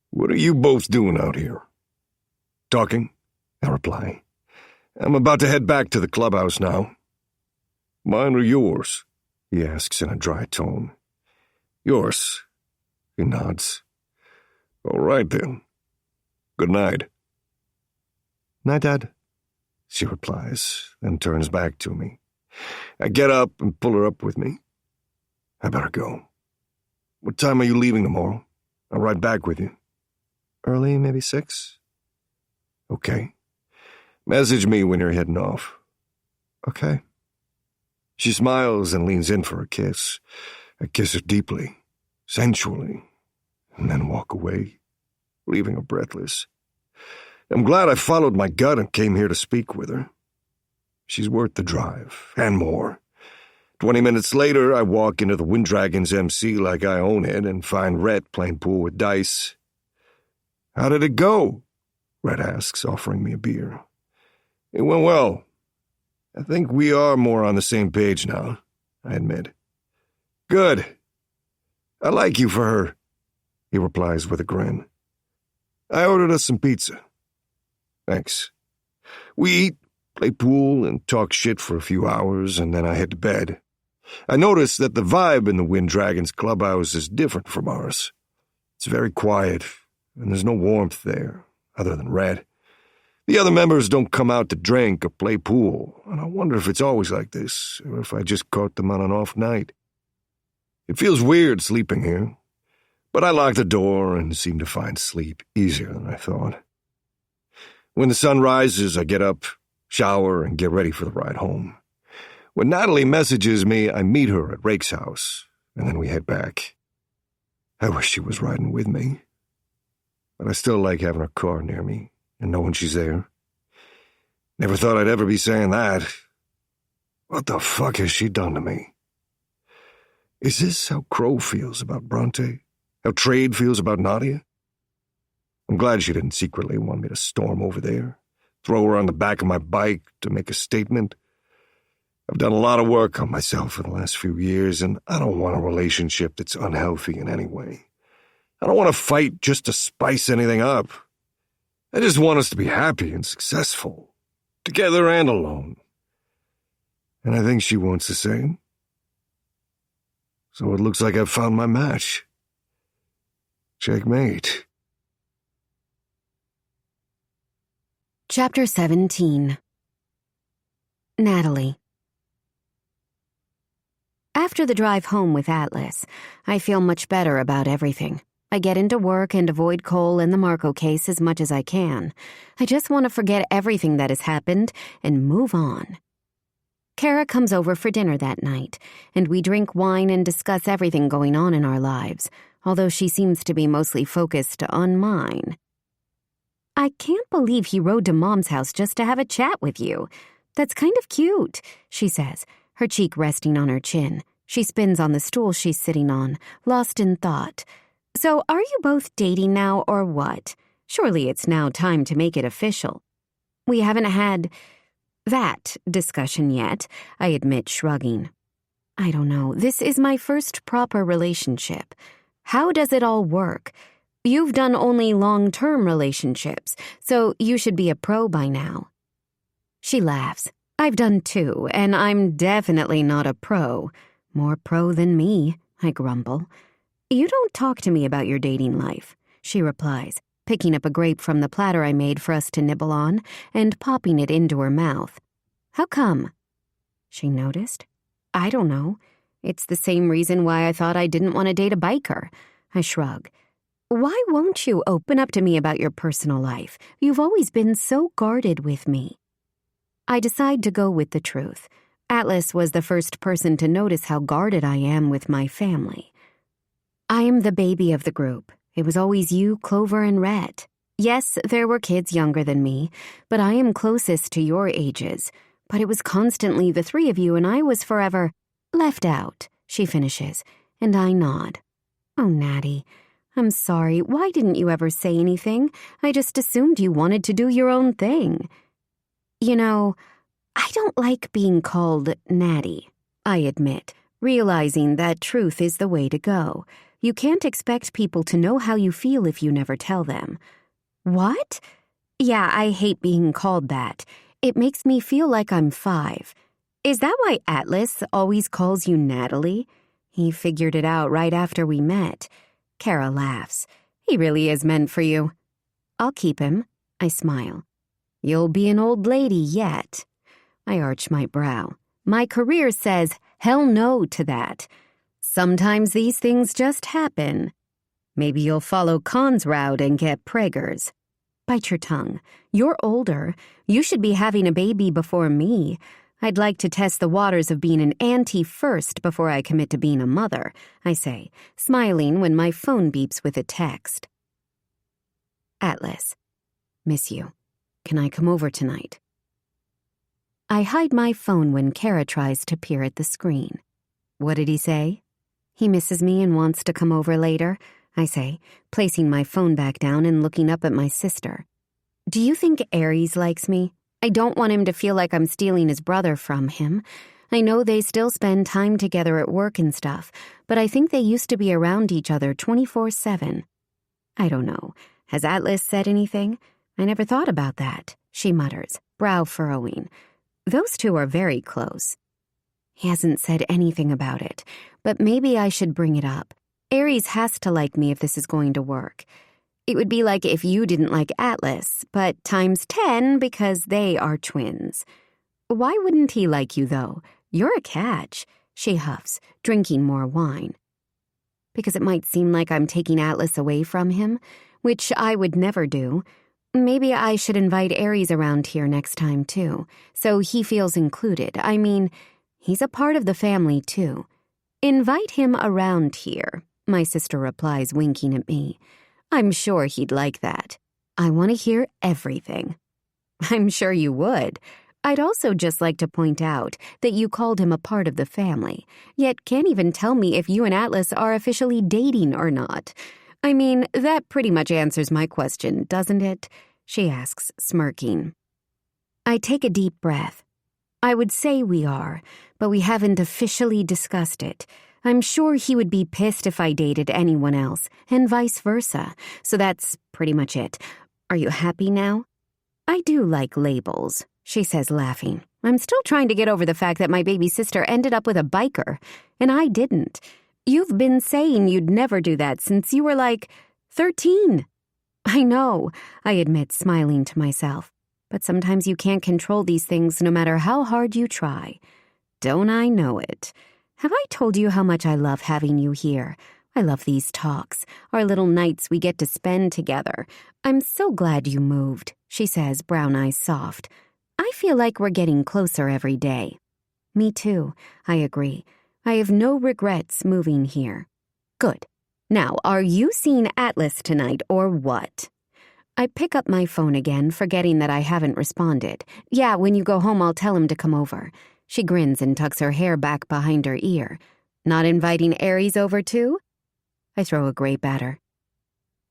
What are you both doing out here? Talking, I reply. I'm about to head back to the clubhouse now. Mine or yours? He asks in a dry tone. Yours, he nods. All right, then. Good night. Night, Dad, she replies, then turns back to me. I get up and pull her up with me. I better go. What time are you leaving tomorrow? I'll ride back with you. Early, maybe 6. Okay. Message me when you're heading off. Okay. She smiles and leans in for a kiss. I kiss her deeply, sensually, and then walk away, leaving her breathless. I'm glad I followed my gut and came here to speak with her. She's worth the drive, and more. 20 minutes later, I walk into the Wind Dragons MC like I own it and find Rhett playing pool with dice. How did it go? Rhett asks, offering me a beer. It went well. I think we are more on the same page now, I admit. Good. I like you for her, he replies with a grin. I ordered us some pizza. Thanks. We eat, play pool, and talk shit for a few hours, and then I head to bed. I notice that the vibe in the Wind Dragons clubhouse is different from ours. It's very quiet, and there's no warmth there, other than Red. The other members don't come out to drink or play pool, and I wonder if it's always like this, or if I just caught them on an off night. It feels weird sleeping here, but I lock the door and seem to find sleep easier than I thought. When the sun rises, I get up, shower, and get ready for the ride home. When Natalie messages me, I meet her at Rake's house, and then we head back. I wish she was riding with me. But I still like having her car near me and knowing she's there. Never thought I'd ever be saying that. What the fuck has she done to me? Is this how Crow feels about Bronte? How Trade feels about Nadia? I'm glad she didn't secretly want me to storm over there, throw her on the back of my bike to make a statement. I've done a lot of work on myself in the last few years, and I don't want a relationship that's unhealthy in any way. I don't want to fight just to spice anything up. I just want us to be happy and successful, together and alone. And I think she wants the same. So it looks like I've found my match. Checkmate. Chapter 17. Natalie. After the drive home with Atlas, I feel much better about everything. I get into work and avoid Cole and the Marco case as much as I can. I just want to forget everything that has happened and move on. Kara comes over for dinner that night, and we drink wine and discuss everything going on in our lives, although she seems to be mostly focused on mine. I can't believe he rode to Mom's house just to have a chat with you. That's kind of cute, she says, her cheek resting on her chin. She spins on the stool she's sitting on, lost in thought. So are you both dating now or what? Surely it's now time to make it official. We haven't had that discussion yet, I admit, shrugging. I don't know. This is my first proper relationship. How does it all work? You've done only long-term relationships, so you should be a pro by now. She laughs. I've done two, and I'm definitely not a pro. More pro than me, I grumble. You don't talk to me about your dating life, she replies, picking up a grape from the platter I made for us to nibble on and popping it into her mouth. How come? She noticed. I don't know. It's the same reason why I thought I didn't want to date a biker. I shrug. Why won't you open up to me about your personal life? You've always been so guarded with me. I decide to go with the truth. Atlas was the first person to notice how guarded I am with my family. I am the baby of the group. It was always you, Clover, and Rhett. Yes, there were kids younger than me, but I am closest to your ages. But it was constantly the three of you, and I was forever left out, she finishes, and I nod. Oh, Natty, I'm sorry. Why didn't you ever say anything? I just assumed you wanted to do your own thing. You know, I don't like being called Natty, I admit, realizing that truth is the way to go. You can't expect people to know how you feel if you never tell them. What? Yeah, I hate being called that. It makes me feel like I'm 5. Is that why Atlas always calls you Natalie? He figured it out right after we met. Kara laughs. He really is meant for you. I'll keep him. I smile. You'll be an old lady yet. I arch my brow. My career says hell no to that. Sometimes these things just happen. Maybe you'll follow Khan's route and get preggers. Bite your tongue. You're older. You should be having a baby before me. I'd like to test the waters of being an auntie first before I commit to being a mother, I say, smiling when my phone beeps with a text. Atlas. Miss you. Can I come over tonight? I hide my phone when Kara tries to peer at the screen. What did he say? He misses me and wants to come over later, I say, placing my phone back down and looking up at my sister. Do you think Aries likes me? I don't want him to feel like I'm stealing his brother from him. I know they still spend time together at work and stuff, but I think they used to be around each other 24/7. I don't know. Has Atlas said anything? I never thought about that, she mutters, brow furrowing. Those two are very close. He hasn't said anything about it, but maybe I should bring it up. Aries has to like me if this is going to work. It would be like if you didn't like Atlas, but times 10 because they are twins. Why wouldn't he like you, though? You're a catch, she huffs, drinking more wine. Because it might seem like I'm taking Atlas away from him, which I would never do. Maybe I should invite Aries around here next time, too, so he feels included. I mean, he's a part of the family, too. Invite him around here. my sister replies, winking at me. I'm sure he'd like that. I want to hear everything. I'm sure you would. I'd also just like to point out that you called him a part of the family, yet can't even tell me if you and Atlas are officially dating or not. I mean, that pretty much answers my question, doesn't it? She asks, smirking. I take a deep breath. I would say we are, but we haven't officially discussed it. I'm sure he would be pissed if I dated anyone else, and vice versa, so that's pretty much it. Are you happy now? I do like labels, she says, laughing. I'm still trying to get over the fact that my baby sister ended up with a biker, and I didn't. You've been saying you'd never do that since you were like 13. I know, I admit, smiling to myself. But sometimes you can't control these things no matter how hard you try. Don't I know it? Have I told you how much I love having you here? I love these talks, our little nights we get to spend together. I'm so glad you moved, she says, brown eyes soft. I feel like we're getting closer every day. Me too, I agree. I have no regrets moving here. Good. Now, are you seeing Atlas tonight or what? I pick up my phone again, forgetting that I haven't responded. Yeah, when you go home, I'll tell him to come over. She grins and tucks her hair back behind her ear. Not inviting Aries over too? I throw a grape at her.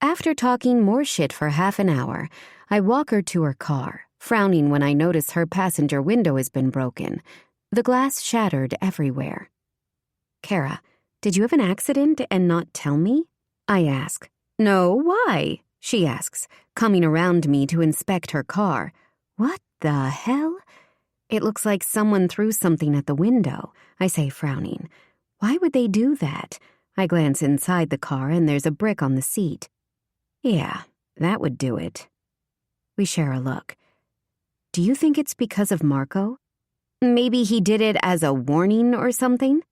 After talking more shit for half an hour, I walk her to her car, frowning when I notice her passenger window has been broken. The glass shattered everywhere. Kara, did you have an accident and not tell me? I ask. No, why? She asks, coming around me to inspect her car. What the hell? It looks like someone threw something at the window, I say, frowning. Why would they do that? I glance inside the car and there's a brick on the seat. Yeah, that would do it. We share a look. Do you think it's because of Marco? Maybe he did it as a warning or something?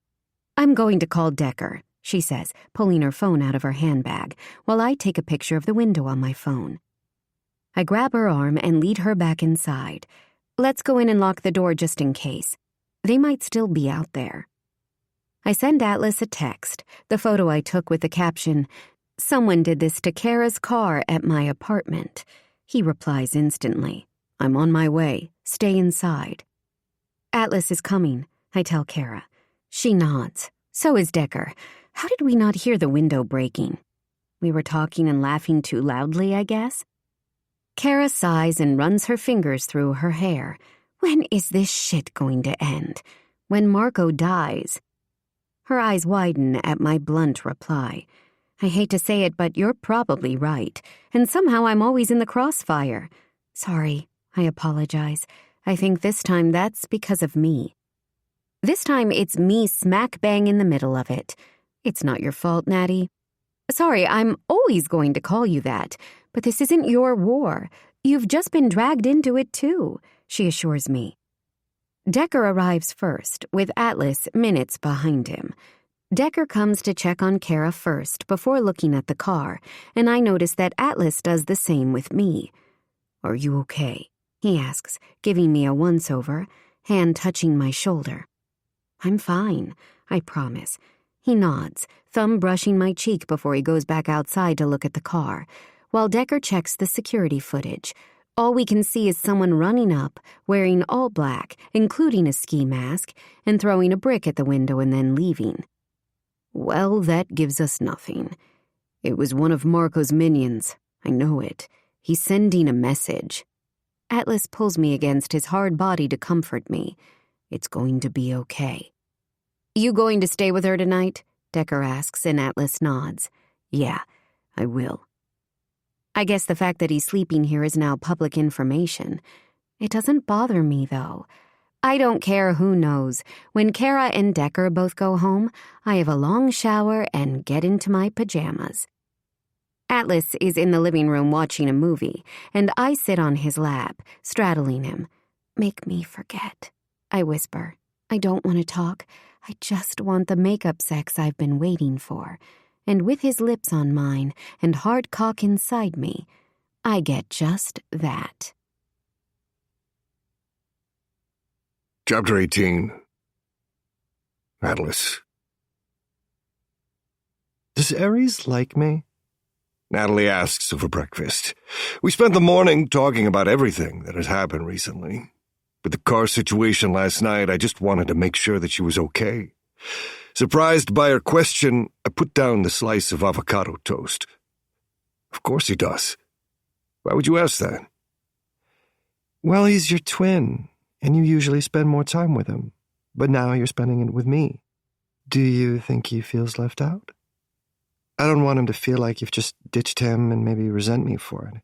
I'm going to call Decker, she says, pulling her phone out of her handbag, while I take a picture of the window on my phone. I grab her arm and lead her back inside. Let's go in and lock the door just in case. They might still be out there. I send Atlas a text, the photo I took with the caption, "Someone did this to Kara's car at my apartment." He replies instantly, "I'm on my way. Stay inside." Atlas is coming, I tell Kara. She nods. So is Decker. How did we not hear the window breaking? We were talking and laughing too loudly, I guess. Kara sighs and runs her fingers through her hair. When is this shit going to end? When Marco dies? Her eyes widen at my blunt reply. I hate to say it, but you're probably right. And somehow I'm always in the crossfire. Sorry, I apologize. I think this time that's because of me. This time it's me smack bang in the middle of it. It's not your fault, Natty. Sorry, I'm always going to call you that, but this isn't your war. You've just been dragged into it too, she assures me. Decker arrives first, with Atlas minutes behind him. Decker comes to check on Kara first before looking at the car, and I notice that Atlas does the same with me. Are you okay? He asks, giving me a once-over, hand touching my shoulder. I'm fine, I promise. He nods, thumb brushing my cheek before he goes back outside to look at the car, while Decker checks the security footage. All we can see is someone running up, wearing all black, including a ski mask, and throwing a brick at the window and then leaving. Well, that gives us nothing. It was one of Marco's minions. I know it. He's sending a message. Atlas pulls me against his hard body to comfort me. It's going to be okay. You going to stay with her tonight? Decker asks, and Atlas nods. Yeah, I will. I guess the fact that he's sleeping here is now public information. It doesn't bother me, though. I don't care who knows. When Kara and Decker both go home, I have a long shower and get into my pajamas. Atlas is in the living room watching a movie, and I sit on his lap, straddling him. Make me forget, I whisper. I don't want to talk. I just want the makeup sex I've been waiting for. And with his lips on mine and hard cock inside me, I get just that. Chapter 18. Atlas. Does Aries like me? Natalie asks over breakfast. We spent the morning talking about everything that has happened recently. With the car situation last night, I just wanted to make sure that she was okay. Surprised by her question, I put down the slice of avocado toast. Of course he does. Why would you ask that? Well, he's your twin, and you usually spend more time with him. But now you're spending it with me. Do you think he feels left out? I don't want him to feel like you've just ditched him and maybe resent me for it.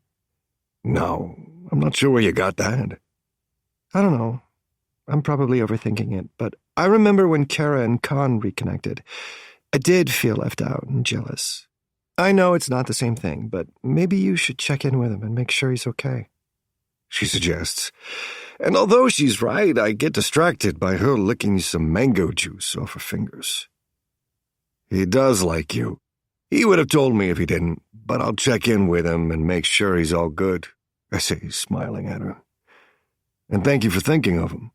No, I'm not sure where you got that. I don't know. I'm probably overthinking it, but I remember when Kara and Khan reconnected. I did feel left out and jealous. I know it's not the same thing, but maybe you should check in with him and make sure he's okay. She suggests. And although she's right, I get distracted by her licking some mango juice off her fingers. He does like you. He would have told me if he didn't, but I'll check in with him and make sure he's all good, I say, smiling at her. And thank you for thinking of him.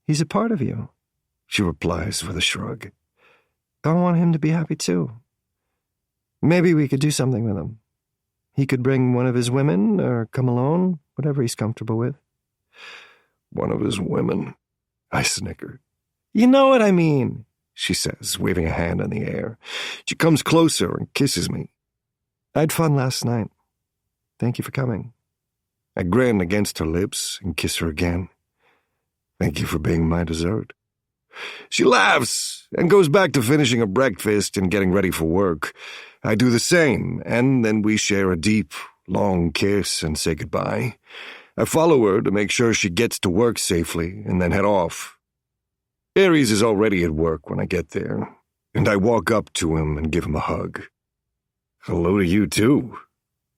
He's a part of you, she replies with a shrug. I want him to be happy too. Maybe we could do something with him. He could bring one of his women or come alone, whatever he's comfortable with. One of his women, I snicker. You know what I mean, she says, waving a hand in the air. She comes closer and kisses me. I had fun last night. Thank you for coming. I grin against her lips and kiss her again. Thank you for being my dessert. She laughs and goes back to finishing her breakfast and getting ready for work. I do the same, and then we share a deep, long kiss and say goodbye. I follow her to make sure she gets to work safely and then head off. Aries is already at work when I get there, and I walk up to him and give him a hug. Hello to you, too,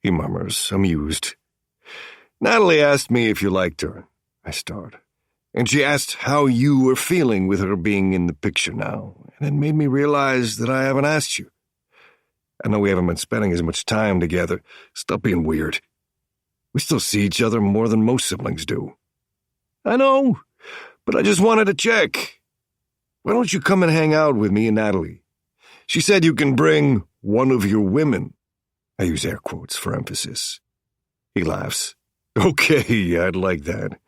he murmurs, amused. Natalie asked me if you liked her, I start, and she asked how you were feeling with her being in the picture now, and it made me realize that I haven't asked you. I know we haven't been spending as much time together. Stop being weird. We still see each other more than most siblings do. I know, but I just wanted to check. Why don't you come and hang out with me and Natalie? She said you can bring one of your women. I use air quotes for emphasis. He laughs. Okay, I'd like that.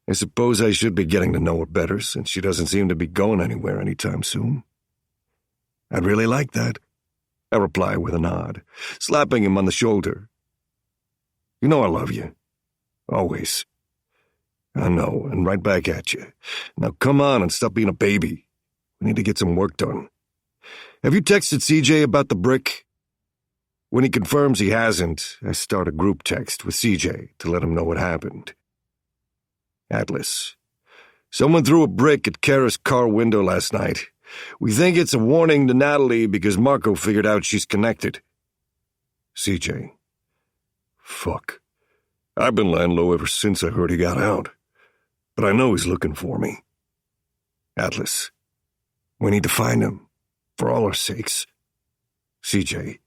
I suppose I should be getting to know her better since she doesn't seem to be going anywhere anytime soon. I'd really like that, I reply with a nod, slapping him on the shoulder. You know I love you. Always. I know, and right back at you. Now come on and stop being a baby. We need to get some work done. Have you texted CJ about the brick? When he confirms he hasn't, I start a group text with CJ to let him know what happened. Atlas. Someone threw a brick at Kara's car window last night. We think it's a warning to Natalie because Marco figured out she's connected. CJ. Fuck. I've been lying low ever since I heard he got out. But I know he's looking for me. Atlas. We need to find him. For all our sakes. CJ.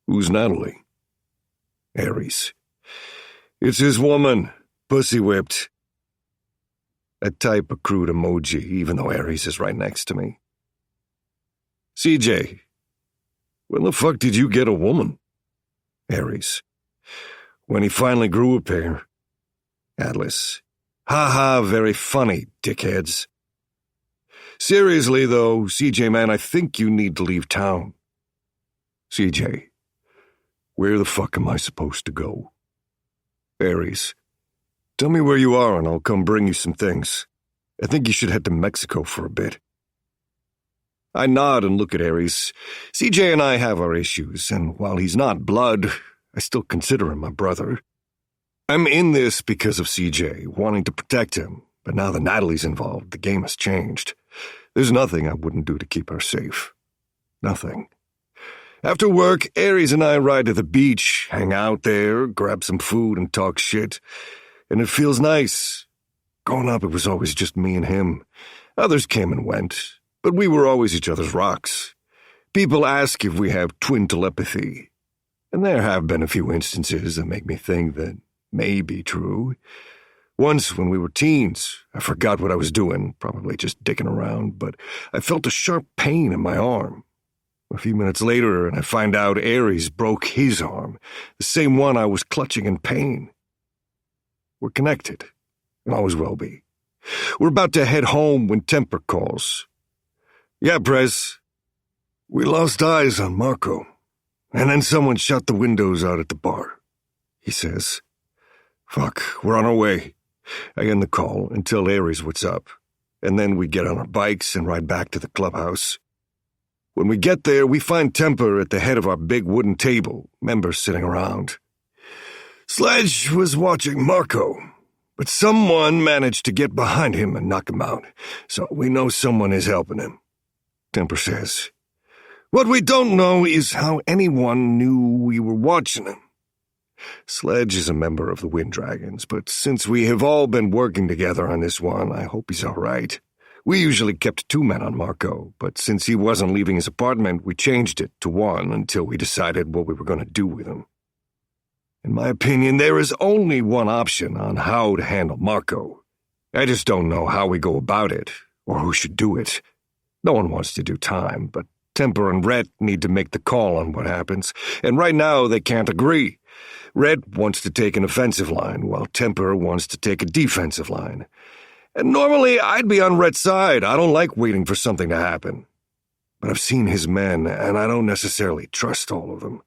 Who's Natalie? Aries. It's his woman. Pussy whipped. I type a crude emoji, even though Aries is right next to me. CJ. When the fuck did you get a woman? Aries. When he finally grew a pair. Atlas. Ha ha, very funny, dickheads. Seriously, though, CJ, man, I think you need to leave town. CJ. Where the fuck am I supposed to go? Aries. Tell me where you are and I'll come bring you some things. I think you should head to Mexico for a bit. I nod and look at Aries. CJ and I have our issues, and while he's not blood, I still consider him my brother. I'm in this because of CJ, wanting to protect him, but now that Natalie's involved, the game has changed. There's nothing I wouldn't do to keep her safe. Nothing. After work, Aries and I ride to the beach, hang out there, grab some food and talk shit. And it feels nice. Growing up, it was always just me and him. Others came and went, but we were always each other's rocks. People ask if we have twin telepathy. And there have been a few instances that make me think that may be true. Once, when we were teens, I forgot what I was doing, probably just dicking around, but I felt a sharp pain in my arm. A few minutes later, and I find out Aries broke his arm, the same one I was clutching in pain. We're connected, and always will be. We're about to head home when Temper calls. Yeah, Prez. We lost eyes on Marco, and then someone shut the windows out at the bar, he says. Fuck, we're on our way. I end the call and tell Aries what's up, and then we get on our bikes and ride back to the clubhouse. When we get there, we find Temper at the head of our big wooden table, members sitting around. Sledge was watching Marco, but someone managed to get behind him and knock him out, so we know someone is helping him. Temper says, what we don't know is how anyone knew we were watching him. Sledge is a member of the Wind Dragons, but since we have all been working together on this one, I hope he's all right. We usually kept 2 men on Marco, but since he wasn't leaving his apartment, we changed it to 1 until we decided what we were going to do with him. In my opinion, there is only one option on how to handle Marco. I just don't know how we go about it, or who should do it. No one wants to do time, but Temper and Rhett need to make the call on what happens, and right now they can't agree. Rhett wants to take an offensive line, while Temper wants to take a defensive line. And normally, I'd be on Rhett's side. I don't like waiting for something to happen. But I've seen his men, and I don't necessarily trust all of them.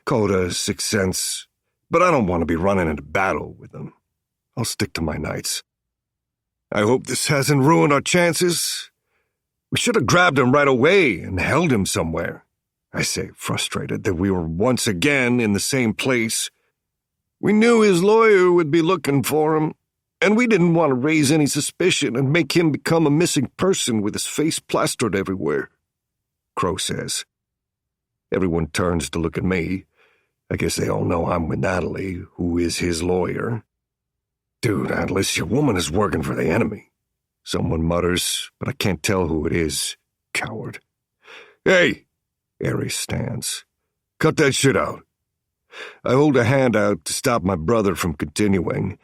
Call it a sixth sense, but I don't want to be running into battle with them. I'll stick to my knights. I hope this hasn't ruined our chances. We should have grabbed him right away and held him somewhere, I say, frustrated that we were once again in the same place. We knew his lawyer would be looking for him, and we didn't want to raise any suspicion and make him become a missing person with his face plastered everywhere, Crow says. Everyone turns to look at me. I guess they all know I'm with Natalie, who is his lawyer. Dude, Atlas, your woman is working for the enemy. Someone mutters, but I can't tell who it is. Coward. Hey! Aries stands. Cut that shit out. I hold a hand out to stop my brother from continuing.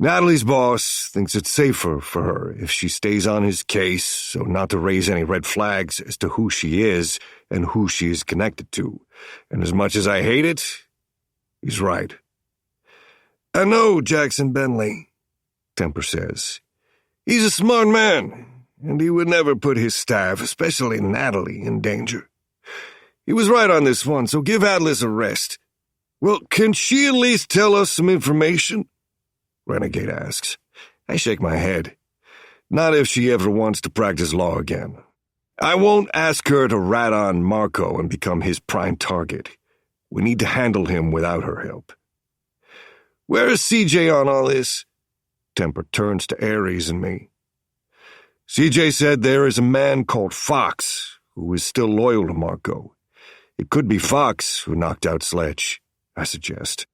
Natalie's boss thinks it's safer for her if she stays on his case, so not to raise any red flags as to who she is and who she is connected to. And as much as I hate it, he's right. I know Jackson Bentley, Temper says. He's a smart man, and he would never put his staff, especially Natalie, in danger. He was right on this one, so give Atlas a rest. Well, can she at least tell us some information? Renegade asks. I shake my head. Not if she ever wants to practice law again. I won't ask her to rat on Marco and become his prime target. We need to handle him without her help. Where is CJ on all this? Temper turns to Aries and me. CJ said there is a man called Fox who is still loyal to Marco. It could be Fox who knocked out Sledge, I suggest.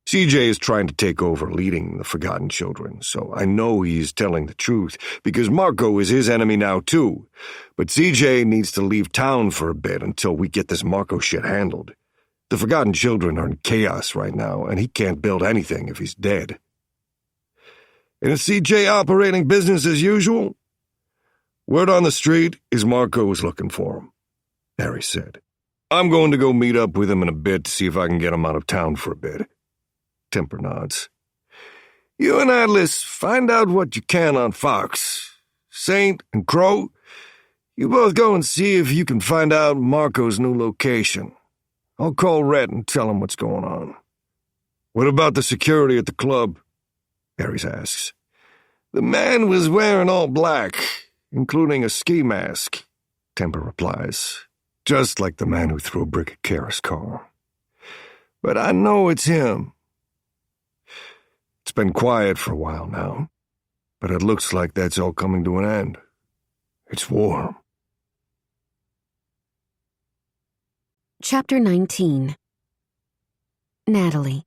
CJ is trying to take over leading the Forgotten Children, so I know he is telling the truth, because Marco is his enemy now too. But CJ needs to leave town for a bit until we get this Marco shit handled. The Forgotten Children are in chaos right now, and he can't build anything if he's dead. And is CJ operating business as usual? Word on the street is Marco is looking for him, Harry said. I'm going to go meet up with him in a bit to see if I can get him out of town for a bit. Temper nods. You and Atlas find out what you can on Fox. Saint and Crow, you both go and see if you can find out Marco's new location. I'll call Rhett and tell him what's going on. What about the security at the club? Aries asks. The man was wearing all black, including a ski mask, Temper replies. Just like the man who threw a brick at Kara's car. But I know it's him. It's been quiet for a while now, but it looks like that's all coming to an end. It's warm. Chapter 19. Natalie.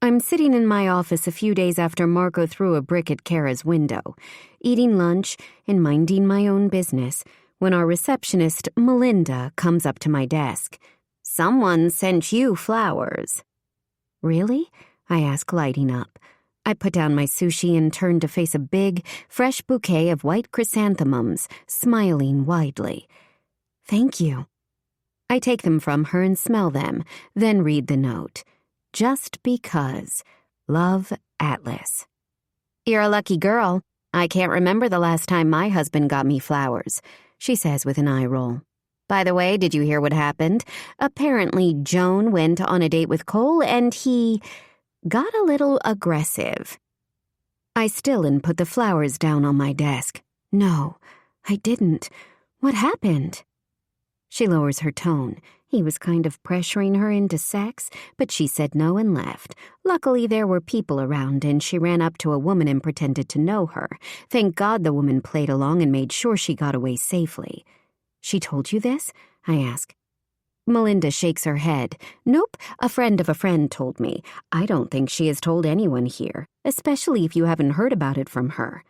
I'm sitting in my office a few days after Marco threw a brick at Kara's window, eating lunch and minding my own business, when our receptionist, Melinda, comes up to my desk. Someone sent you flowers. Really? I ask, lighting up. I put down my sushi and turned to face a big, fresh bouquet of white chrysanthemums, smiling widely. Thank you. I take them from her and smell them, then read the note. Just because. Love, Atlas. You're a lucky girl. I can't remember the last time my husband got me flowers, she says with an eye roll. By the way, did you hear what happened? Apparently, Joan went on a date with Cole and he got a little aggressive. I still and put the flowers down on my desk. No, I didn't. What happened? She lowers her tone. He was kind of pressuring her into sex, but she said no and left. Luckily, there were people around, and she ran up to a woman and pretended to know her. Thank God the woman played along and made sure she got away safely. She told you this? I ask. Melinda shakes her head. Nope, a friend of a friend told me. I don't think she has told anyone here, especially if you haven't heard about it from her.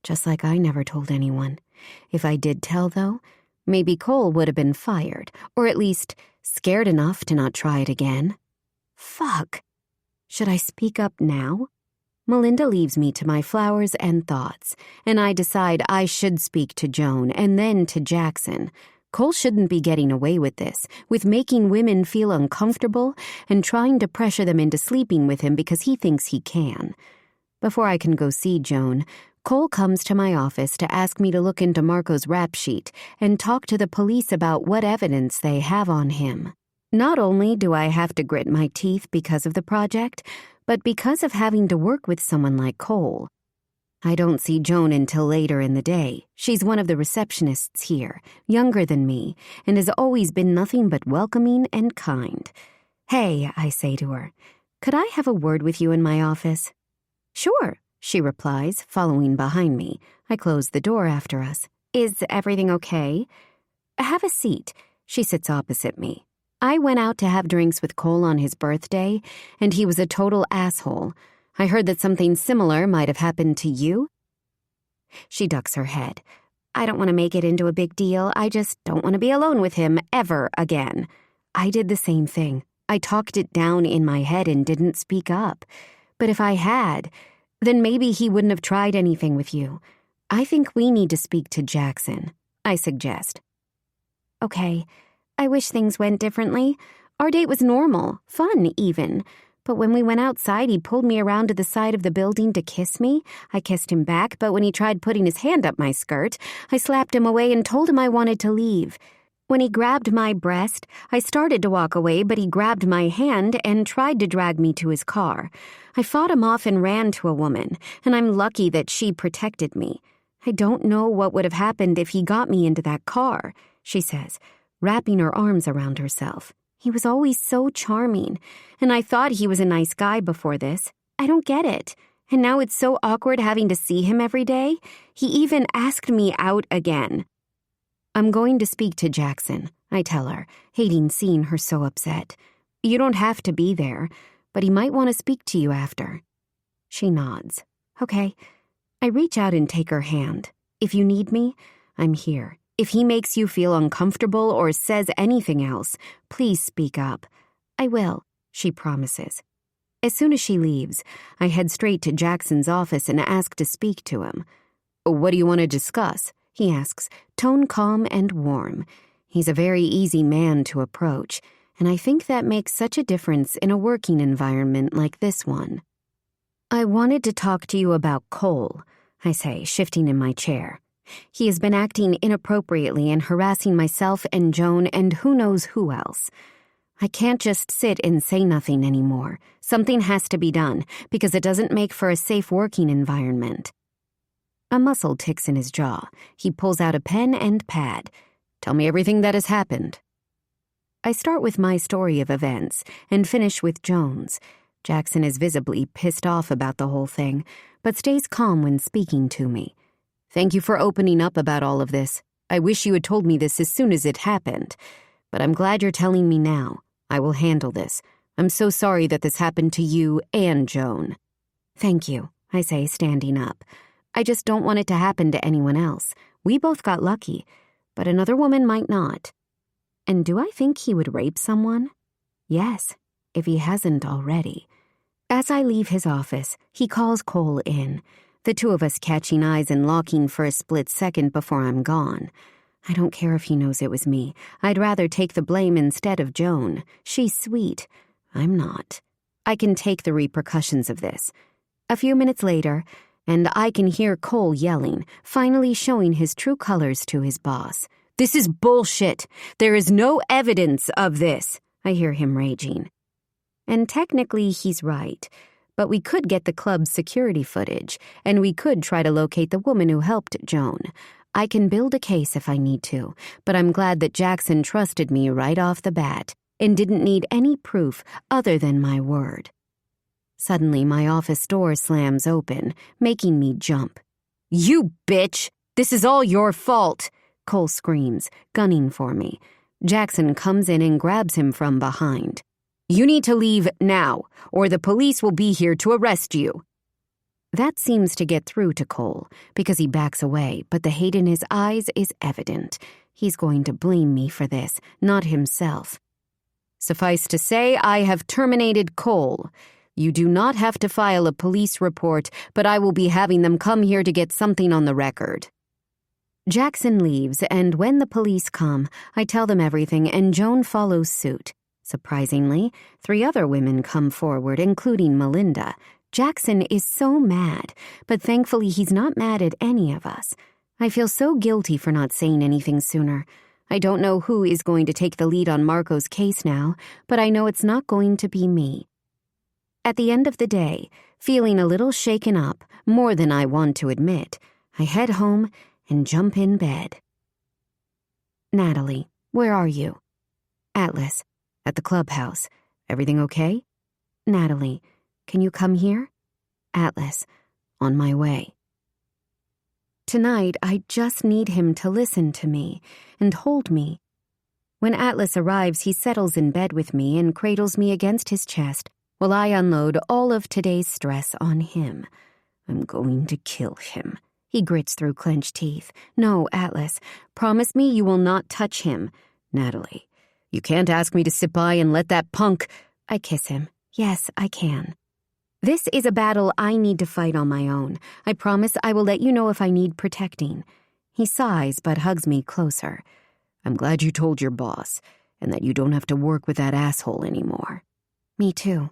Just like I never told anyone. If I did tell, though, maybe Cole would have been fired, or at least scared enough to not try it again. Fuck. Should I speak up now? Melinda leaves me to my flowers and thoughts, and I decide I should speak to Joan and then to Jackson. Cole shouldn't be getting away with this, with making women feel uncomfortable and trying to pressure them into sleeping with him because he thinks he can. Before I can go see Joan, Cole comes to my office to ask me to look into Marco's rap sheet and talk to the police about what evidence they have on him. Not only do I have to grit my teeth because of the project, but because of having to work with someone like Cole. I don't see Joan until later in the day. She's one of the receptionists here, younger than me, and has always been nothing but welcoming and kind. Hey, I say to her, could I have a word with you in my office? Sure, she replies, following behind me. I close the door after us. Is everything okay? Have a seat. She sits opposite me. I went out to have drinks with Cole on his birthday, and he was a total asshole. I heard that something similar might have happened to you. She ducks her head. I don't want to make it into a big deal. I just don't want to be alone with him ever again. I did the same thing. I talked it down in my head and didn't speak up. But if I had, then maybe he wouldn't have tried anything with you. I think we need to speak to Jackson, I suggest. Okay, I wish things went differently. Our date was normal, fun even. But when we went outside, he pulled me around to the side of the building to kiss me. I kissed him back, but when he tried putting his hand up my skirt, I slapped him away and told him I wanted to leave. When he grabbed my breast, I started to walk away, but he grabbed my hand and tried to drag me to his car. I fought him off and ran to a woman, and I'm lucky that she protected me. I don't know what would have happened if he got me into that car, she says, wrapping her arms around herself. He was always so charming, and I thought he was a nice guy before this. I don't get it. And now it's so awkward having to see him every day. He even asked me out again. I'm going to speak to Jackson, I tell her, hating seeing her so upset. You don't have to be there, but he might want to speak to you after. She nods. Okay. I reach out and take her hand. If you need me, I'm here. If he makes you feel uncomfortable or says anything else, please speak up. I will, she promises. As soon as she leaves, I head straight to Jackson's office and ask to speak to him. What do you want to discuss? He asks, tone calm and warm. He's a very easy man to approach, and I think that makes such a difference in a working environment like this one. I wanted to talk to you about Cole, I say, shifting in my chair. He has been acting inappropriately and harassing myself and Joan and who knows who else. I can't just sit and say nothing anymore. Something has to be done, because it doesn't make for a safe working environment. A muscle ticks in his jaw. He pulls out a pen and pad. Tell me everything that has happened. I start with my story of events and finish with Joan's. Jackson is visibly pissed off about the whole thing, but stays calm when speaking to me. Thank you for opening up about all of this. I wish you had told me this as soon as it happened. But I'm glad you're telling me now. I will handle this. I'm so sorry that this happened to you and Joan. Thank you, I say, standing up. I just don't want it to happen to anyone else. We both got lucky, but another woman might not. And do I think he would rape someone? Yes, if he hasn't already. As I leave his office, he calls Cole in, the two of us catching eyes and locking for a split second before I'm gone. I don't care if he knows it was me. I'd rather take the blame instead of Joan. She's sweet. I'm not. I can take the repercussions of this. A few minutes later, and I can hear Cole yelling, finally showing his true colors to his boss. "This is bullshit. There is no evidence of this," I hear him raging. And technically he's right, but we could get the club's security footage, and we could try to locate the woman who helped Joan. I can build a case if I need to, but I'm glad that Jackson trusted me right off the bat and didn't need any proof other than my word. Suddenly, my office door slams open, making me jump. "You bitch! This is all your fault!" Cole screams, gunning for me. Jackson comes in and grabs him from behind. "You need to leave now, or the police will be here to arrest you." That seems to get through to Cole, because he backs away, but the hate in his eyes is evident. He's going to blame me for this, not himself. "Suffice to say, I have terminated Cole. You do not have to file a police report, but I will be having them come here to get something on the record." Jackson leaves, and when the police come, I tell them everything, and Joan follows suit. Surprisingly, 3 other women come forward, including Melinda. Jackson is so mad, but thankfully he's not mad at any of us. I feel so guilty for not saying anything sooner. I don't know who is going to take the lead on Marco's case now, but I know it's not going to be me. At the end of the day, feeling a little shaken up, more than I want to admit, I head home and jump in bed. "Natalie, where are you?" "Atlas, at the clubhouse. Everything okay?" "Natalie, can you come here?" "Atlas, on my way." Tonight, I just need him to listen to me and hold me. When Atlas arrives, he settles in bed with me and cradles me against his chest while I unload all of today's stress on him. "I'm going to kill him," he grits through clenched teeth. "No, Atlas, promise me you will not touch him." "Natalie, you can't ask me to sit by and let that punk—" I kiss him. "Yes, I can. This is a battle I need to fight on my own. I promise I will let you know if I need protecting." He sighs but hugs me closer. "I'm glad you told your boss, and that you don't have to work with that asshole anymore." "Me too."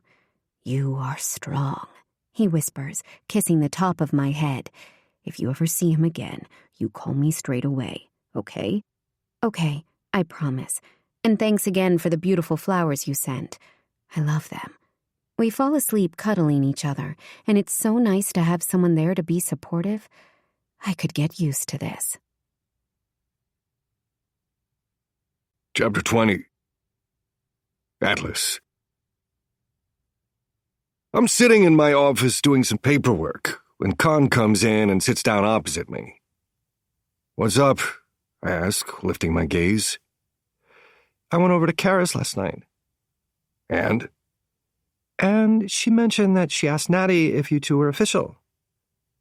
"You are strong," he whispers, kissing the top of my head. "If you ever see him again, you call me straight away, okay?" "Okay, I promise. And thanks again for the beautiful flowers you sent. I love them." We fall asleep cuddling each other, and it's so nice to have someone there to be supportive. I could get used to this. Chapter 20. Atlas. I'm sitting in my office doing some paperwork when Khan comes in and sits down opposite me. "What's up?" I ask, lifting my gaze. "I went over to Kara's last night." "And?" "And she mentioned that she asked Natty if you two were official.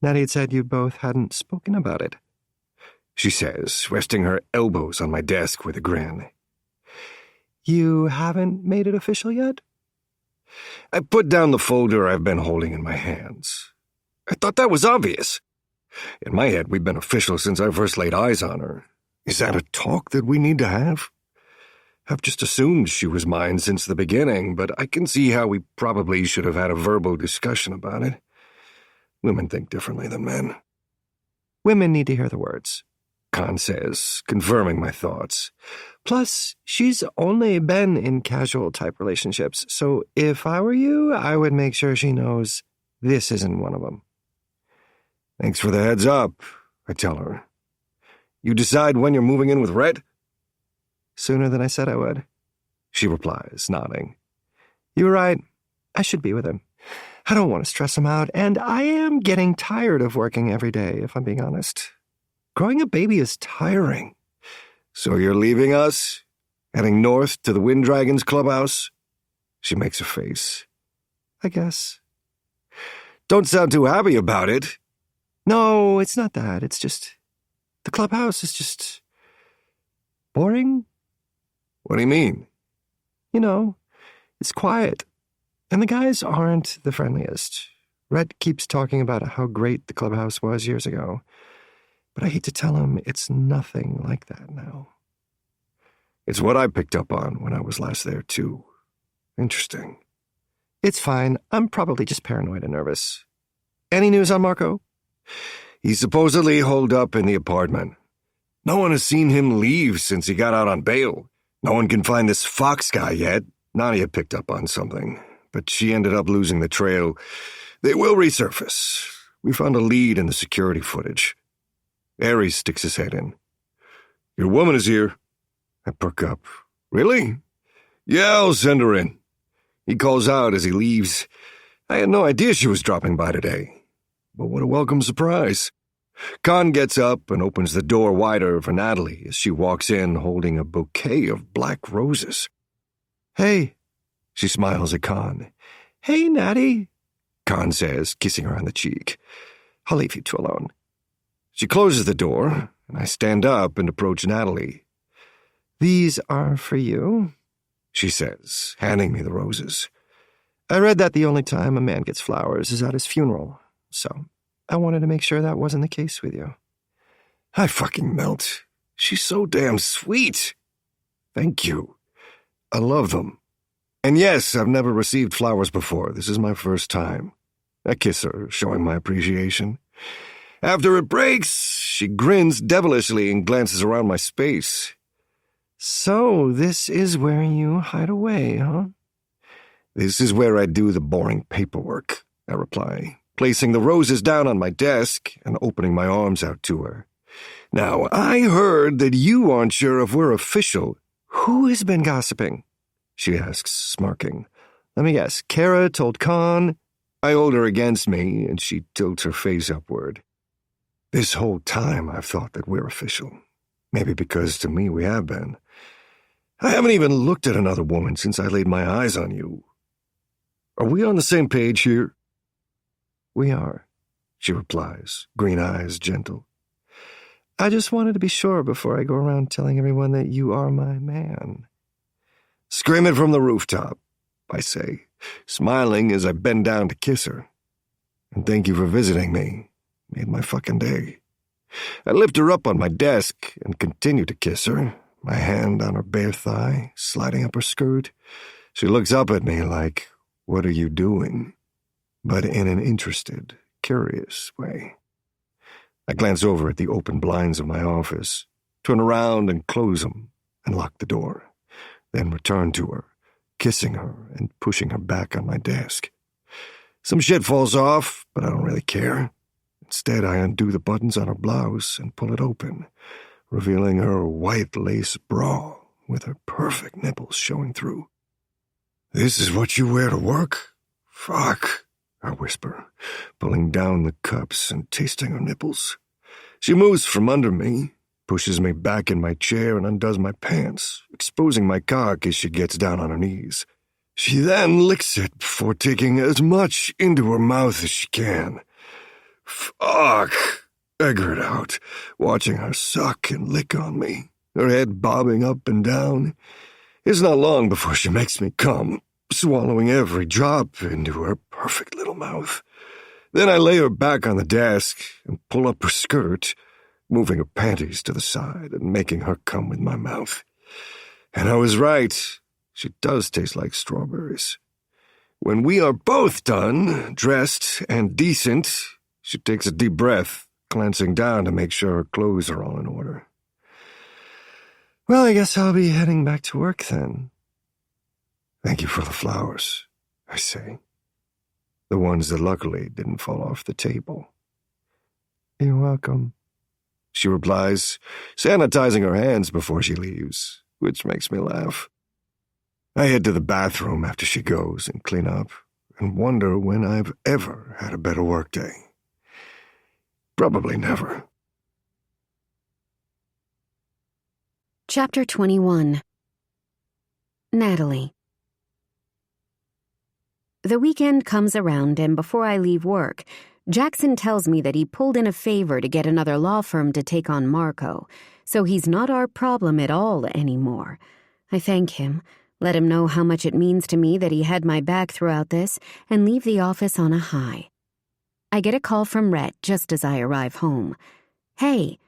Natty had said you both hadn't spoken about it." She says, resting her elbows on my desk with a grin. "You haven't made it official yet?" I put down the folder I've been holding in my hands. I thought that was obvious. In my head, we've been official since I first laid eyes on her. Is that a talk that we need to have? I've just assumed she was mine since the beginning, but I can see how we probably should have had a verbal discussion about it. Women think differently than men. "Women need to hear the words," Khan says, confirming my thoughts. "Plus, she's only been in casual-type relationships, so if I were you, I would make sure she knows this isn't one of them." "Thanks for the heads up," I tell her. "You decide when you're moving in with Rhett?" "Sooner than I said I would," she replies, nodding. "You were right. I should be with him. I don't want to stress him out, and I am getting tired of working every day, if I'm being honest. Growing a baby is tiring." "So you're leaving us? Heading north to the Wind Dragons clubhouse?" She makes a face. "I guess." "Don't sound too happy about it." "No, it's not that. It's just... the clubhouse is just... boring." "What do you mean?" "You know, it's quiet. And the guys aren't the friendliest. Rhett keeps talking about how great the clubhouse was years ago, but I hate to tell him it's nothing like that now. It's what I picked up on when I was last there, too. Interesting. It's fine. I'm probably just paranoid and nervous. Any news on Marco? He's supposedly holed up in the apartment. No one has seen him leave since he got out on bail. No one can find this Fox guy yet. Nadia picked up on something, but she ended up losing the trail. They will resurface. We found a lead in the security footage. Aries sticks his head in. Your woman is here. I perk up. Really? Yeah, I'll send her in. He calls out as he leaves. I had no idea she was dropping by today. But what a welcome surprise. Khan gets up and opens the door wider for Natalie as she walks in holding a bouquet of black roses. Hey, she smiles at Khan. Hey, Natty, Khan says, kissing her on the cheek. I'll leave you two alone. She closes the door, and I stand up and approach Natalie. These are for you, she says, handing me the roses. I read that the only time a man gets flowers is at his funeral, so I wanted to make sure that wasn't the case with you. I fucking melt. She's so damn sweet. Thank you. I love them. And yes, I've never received flowers before. This is my first time. I kiss her, showing my appreciation. After it breaks, she grins devilishly and glances around my space. So, this is where you hide away, huh? This is where I do the boring paperwork, I reply, placing the roses down on my desk and opening my arms out to her. Now, I heard that you aren't sure if we're official. Who has been gossiping? She asks, smirking. Let me guess, Kara told Khan. I hold her against me, and she tilts her face upward. This whole time I've thought that we're official. Maybe because to me we have been. I haven't even looked at another woman since I laid my eyes on you. Are we on the same page here? We are, she replies, green eyes gentle. I just wanted to be sure before I go around telling everyone that you are my man. Scream it from the rooftop, I say, smiling as I bend down to kiss her. And thank you for visiting me. Made my fucking day. I lift her up on my desk and continue to kiss her, my hand on her bare thigh, sliding up her skirt. She looks up at me like, what are you doing? But in an interested, curious way. I glance over at the open blinds of my office, turn around and close them, and lock the door, then return to her, kissing her and pushing her back on my desk. Some shit falls off, but I don't really care. Instead, I undo the buttons on her blouse and pull it open, revealing her white lace bra with her perfect nipples showing through. This is what you wear to work? Fuck, I whisper, pulling down the cups and tasting her nipples. She moves from under me, pushes me back in my chair and undoes my pants, exposing my cock as she gets down on her knees. She then licks it before taking as much into her mouth as she can. Fuck, I grit out, watching her suck and lick on me, her head bobbing up and down. It's not long before she makes me come, swallowing every drop into her perfect little mouth. Then I lay her back on the desk and pull up her skirt, moving her panties to the side and making her come with my mouth. And I was right. She does taste like strawberries. When we are both done, dressed and decent, she takes a deep breath, glancing down to make sure her clothes are all in order. Well, I guess I'll be heading back to work then. Thank you for the flowers, I say. The ones that luckily didn't fall off the table. You're welcome, she replies, sanitizing her hands before she leaves, which makes me laugh. I head to the bathroom after she goes and clean up and wonder when I've ever had a better workday. Probably never. Chapter 21. Natalie. The weekend comes around, and before I leave work, Jackson tells me that he pulled in a favor to get another law firm to take on Marco, so he's not our problem at all anymore. I thank him, let him know how much it means to me that he had my back throughout this, and leave the office on a high. I get a call from Rhett just as I arrive home. Hey,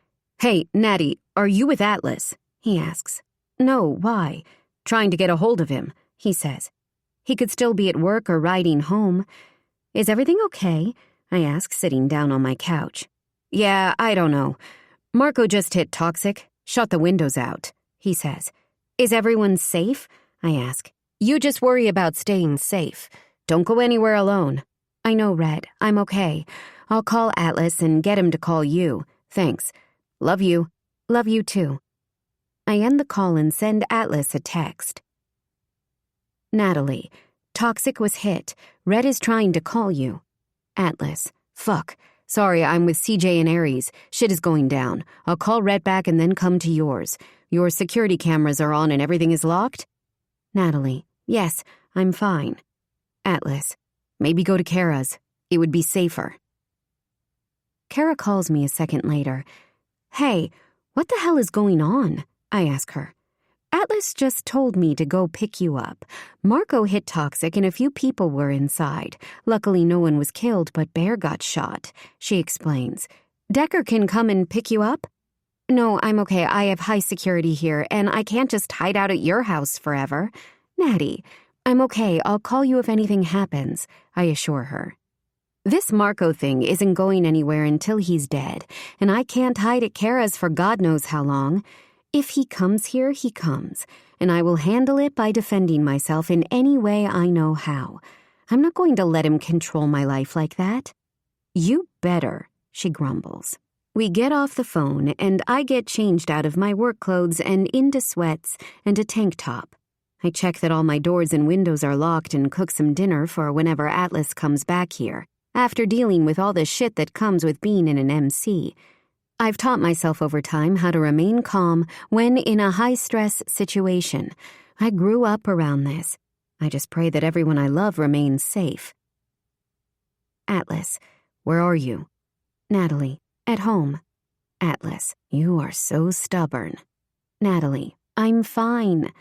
Natty, are you with Atlas? He asks. No, why? Trying to get a hold of him, he says. He could still be at work or riding home. Is everything okay? I ask, sitting down on my couch. Yeah, I don't know. Marco just hit toxic, shut the windows out, he says. Is everyone safe? I ask. You just worry about staying safe. Don't go anywhere alone. I know, Red. I'm okay. I'll call Atlas and get him to call you. Thanks. Love you. Love you too. I end the call and send Atlas a text. Natalie, toxic was hit. Red is trying to call you. Atlas, fuck. Sorry, I'm with CJ and Aries. Shit is going down. I'll call Red back and then come to yours. Your security cameras are on and everything is locked? Natalie, yes, I'm fine. Atlas, maybe go to Kara's. It would be safer. Kara calls me a second later. Hey, what the hell is going on? I ask her. Atlas just told me to go pick you up. Marco hit toxic and a few people were inside. Luckily, no one was killed, but Bear got shot, she explains. Decker can come and pick you up? No, I'm okay. I have high security here, and I can't just hide out at your house forever. Natty, I'm okay. I'll call you if anything happens, I assure her. This Marco thing isn't going anywhere until he's dead, and I can't hide at Kara's for God knows how long. If he comes here, he comes, and I will handle it by defending myself in any way I know how. I'm not going to let him control my life like that. You better, she grumbles. We get off the phone, and I get changed out of my work clothes and into sweats and a tank top. I check that all my doors and windows are locked and cook some dinner for whenever Atlas comes back here, after dealing with all the shit that comes with being in an MC. I've taught myself over time how to remain calm when in a high-stress situation. I grew up around this. I just pray that everyone I love remains safe. Atlas, where are you? Natalie, at home. Atlas, you are so stubborn. Natalie, I'm fine.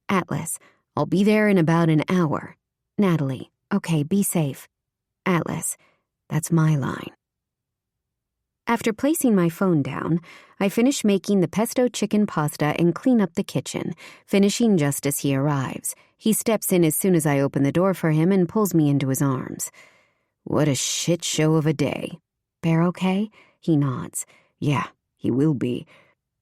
Atlas, I'll be there in about an hour. Natalie, okay, be safe. Atlas, that's my line. After placing my phone down, I finish making the pesto chicken pasta and clean up the kitchen, finishing just as he arrives. He steps in as soon as I open the door for him and pulls me into his arms. What a shit show of a day. Bear okay? He nods. Yeah, he will be.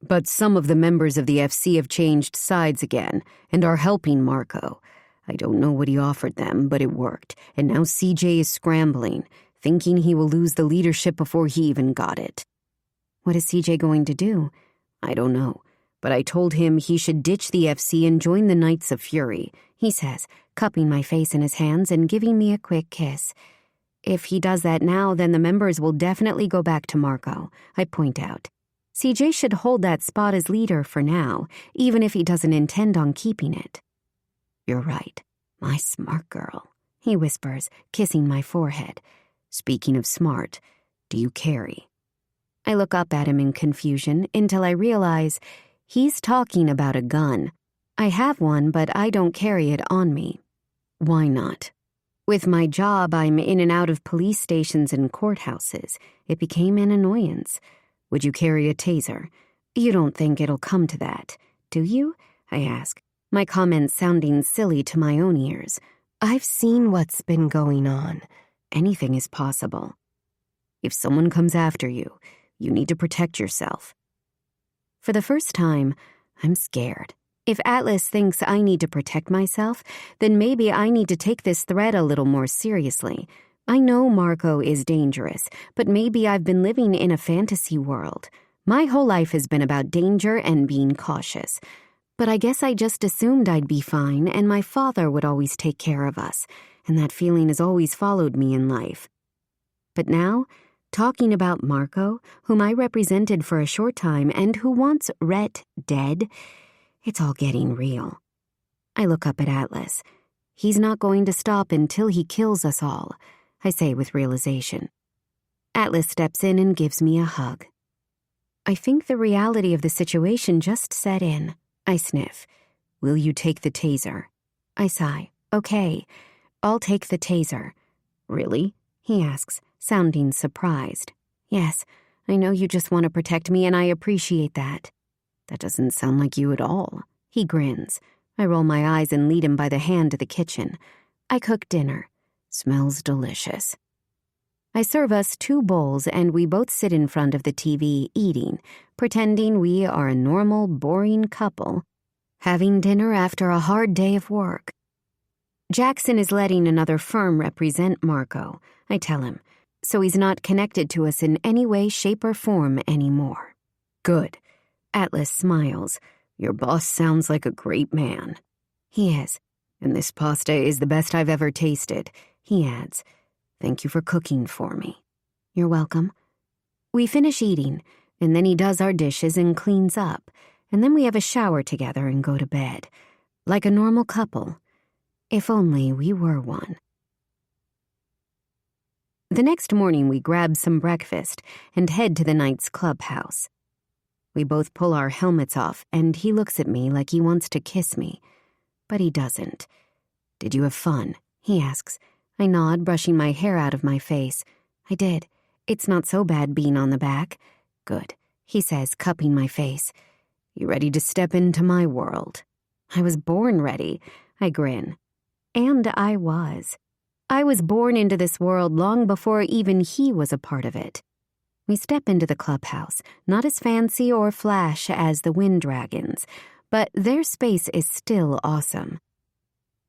But some of the members of the FC have changed sides again and are helping Marco. I don't know what he offered them, but it worked, and now CJ is scrambling, thinking he will lose the leadership before he even got it. What is CJ going to do? I don't know, but I told him he should ditch the FC and join the Knights of Fury, he says, cupping my face in his hands and giving me a quick kiss. If he does that now, then the members will definitely go back to Marco, I point out. CJ should hold that spot as leader for now, even if he doesn't intend on keeping it. You're right, my smart girl, he whispers, kissing my forehead. Speaking of smart, do you carry? I look up at him in confusion until I realize he's talking about a gun. I have one, but I don't carry it on me. Why not? With my job, I'm in and out of police stations and courthouses. It became an annoyance. Would you carry a taser? You don't think it'll come to that, do you? I ask, my comments sounding silly to my own ears. I've seen what's been going on. Anything is possible. If someone comes after you, you need to protect yourself. For the first time, I'm scared. If Atlas thinks I need to protect myself, then maybe I need to take this threat a little more seriously. I know Marco is dangerous, but maybe I've been living in a fantasy world. My whole life has been about danger and being cautious. But I guess I just assumed I'd be fine and my father would always take care of us, and that feeling has always followed me in life. But now, talking about Marco, whom I represented for a short time and who wants Rhett dead, it's all getting real. I look up at Atlas. He's not going to stop until he kills us all, I say with realization. Atlas steps in and gives me a hug. I think the reality of the situation just set in. I sniff. Will you take the taser? I sigh. Okay, I'll take the taser. Really? He asks, sounding surprised. Yes, I know you just want to protect me, and I appreciate that. That doesn't sound like you at all. He grins. I roll my eyes and lead him by the hand to the kitchen. I cook dinner. Smells delicious. I serve us 2 bowls, and we both sit in front of the TV eating, pretending we are a normal, boring couple, having dinner after a hard day of work. Jackson is letting another firm represent Marco, I tell him, so he's not connected to us in any way, shape, or form anymore. Good. Atlas smiles. Your boss sounds like a great man. He is. And this pasta is the best I've ever tasted, he adds. Thank you for cooking for me. You're welcome. We finish eating, and then he does our dishes and cleans up, and then we have a shower together and go to bed, like a normal couple. If only we were one. The next morning we grab some breakfast and head to the night's clubhouse. We both pull our helmets off, and he looks at me like he wants to kiss me, but he doesn't. Did you have fun? He asks. I nod, brushing my hair out of my face. I did. It's not so bad being on the back. Good, he says, cupping my face. You ready to step into my world? I was born ready. I grin. And I was. I was born into this world long before even he was a part of it. We step into the clubhouse, not as fancy or flash as the Wind Dragons, but their space is still awesome.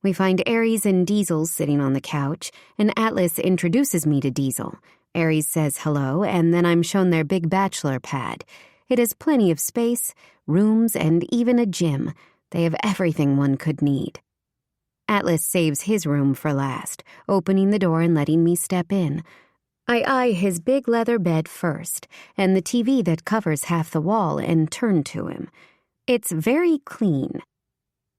We find Aries and Diesel sitting on the couch, and Atlas introduces me to Diesel. Aries says hello, and then I'm shown their big bachelor pad. It has plenty of space, rooms, and even a gym. They have everything one could need. Atlas saves his room for last, opening the door and letting me step in. I eye his big leather bed first, and the TV that covers half the wall, and turn to him. It's very clean.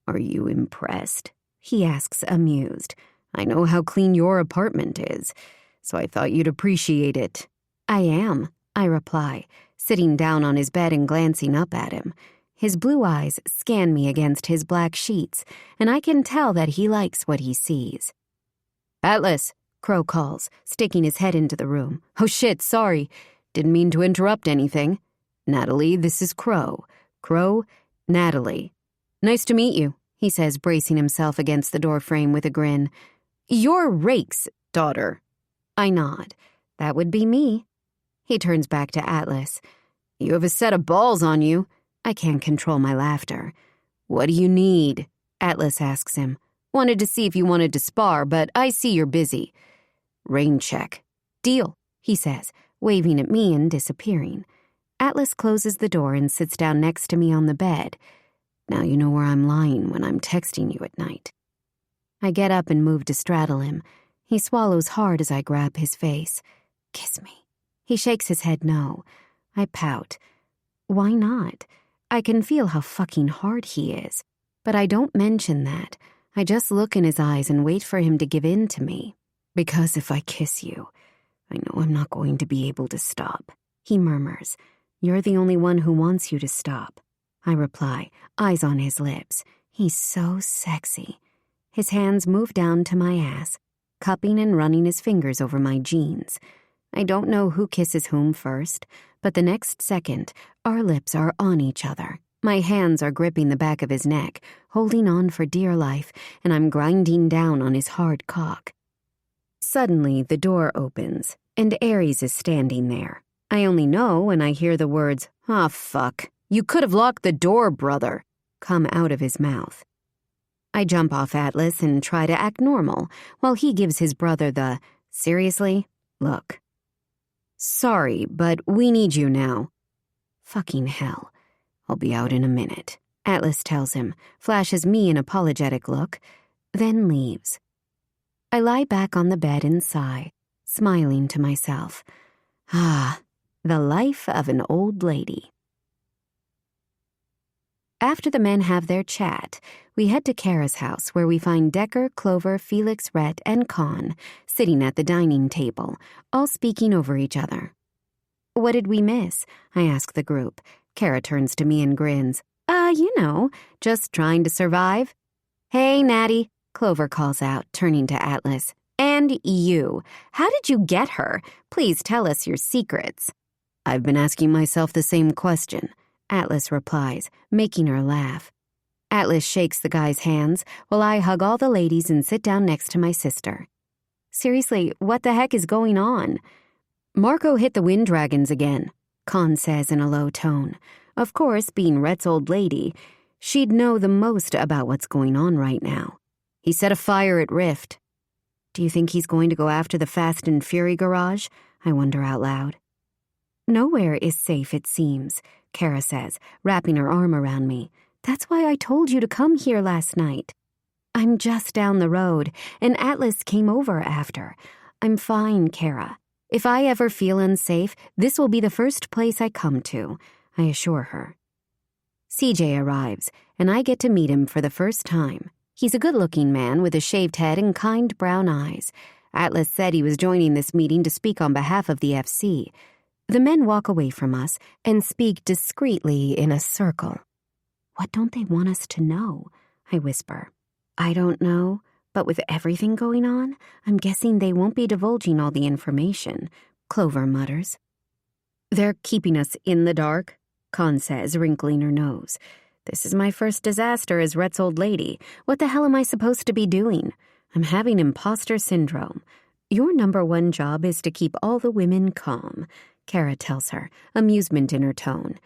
Are you impressed? He asks, amused. I know how clean your apartment is, so I thought you'd appreciate it. I am, I reply, sitting down on his bed and glancing up at him. His blue eyes scan me against his black sheets, and I can tell that he likes what he sees. Atlas, Crow calls, sticking his head into the room. Oh shit, sorry. Didn't mean to interrupt anything. Natalie, this is Crow. Crow, Natalie. Nice to meet you, he says, bracing himself against the doorframe with a grin. You're Rake's daughter. I nod. That would be me. He turns back to Atlas. You have a set of balls on you. I can't control my laughter. What do you need? Atlas asks him. Wanted to see if you wanted to spar, but I see you're busy. Rain check. Deal, he says, waving at me and disappearing. Atlas closes the door and sits down next to me on the bed. Now you know where I'm lying when I'm texting you at night. I get up and move to straddle him. He swallows hard as I grab his face. Kiss me. He shakes his head no. I pout. Why not? I can feel how fucking hard he is. But I don't mention that. I just look in his eyes and wait for him to give in to me. Because if I kiss you, I know I'm not going to be able to stop. He murmurs. You're the only one who wants you to stop. I reply, eyes on his lips. He's so sexy. His hands move down to my ass, cupping and running his fingers over my jeans. I don't know who kisses whom first, but the next second, our lips are on each other. My hands are gripping the back of his neck, holding on for dear life, and I'm grinding down on his hard cock. Suddenly, the door opens, and Aries is standing there. I only know when I hear the words, "Ah, fuck. You could have locked the door, brother," come out of his mouth. I jump off Atlas and try to act normal, while he gives his brother the, "Seriously? Look." Sorry, but we need you now. Fucking hell. I'll be out in a minute, Atlas tells him, flashes me an apologetic look, then leaves. I lie back on the bed and sigh, smiling to myself. Ah, the life of an old lady. After the men have their chat, we head to Kara's house where we find Decker, Clover, Felix, Rhett, and Con sitting at the dining table, all speaking over each other. What did we miss? I ask the group. Kara turns to me and grins. You know, just trying to survive. Hey, Natty, Clover calls out, turning to Atlas. And you. How did you get her? Please tell us your secrets. I've been asking myself the same question, Atlas replies, making her laugh. Atlas shakes the guy's hands while I hug all the ladies and sit down next to my sister. Seriously, what the heck is going on? Marco hit the wind dragons again, Con says in a low tone. Of course, being Rhett's old lady, she'd know the most about what's going on right now. He set a fire at Rift. Do you think he's going to go after the Fast and Fury garage? I wonder out loud. Nowhere is safe, it seems, Kara says, wrapping her arm around me. That's why I told you to come here last night. I'm just down the road, and Atlas came over after. I'm fine, Kara. If I ever feel unsafe, this will be the first place I come to, I assure her. CJ arrives, and I get to meet him for the first time. He's a good-looking man with a shaved head and kind brown eyes. Atlas said he was joining this meeting to speak on behalf of the FC. The men walk away from us and speak discreetly in a circle. What don't they want us to know? I whisper. I don't know, but with everything going on, I'm guessing they won't be divulging all the information, Clover mutters. They're keeping us in the dark, Con says, wrinkling her nose. This is my first disaster as Rhett's old lady. What the hell am I supposed to be doing? I'm having imposter syndrome. Your number one job is to keep all the women calm, Kara tells her, amusement in her tone.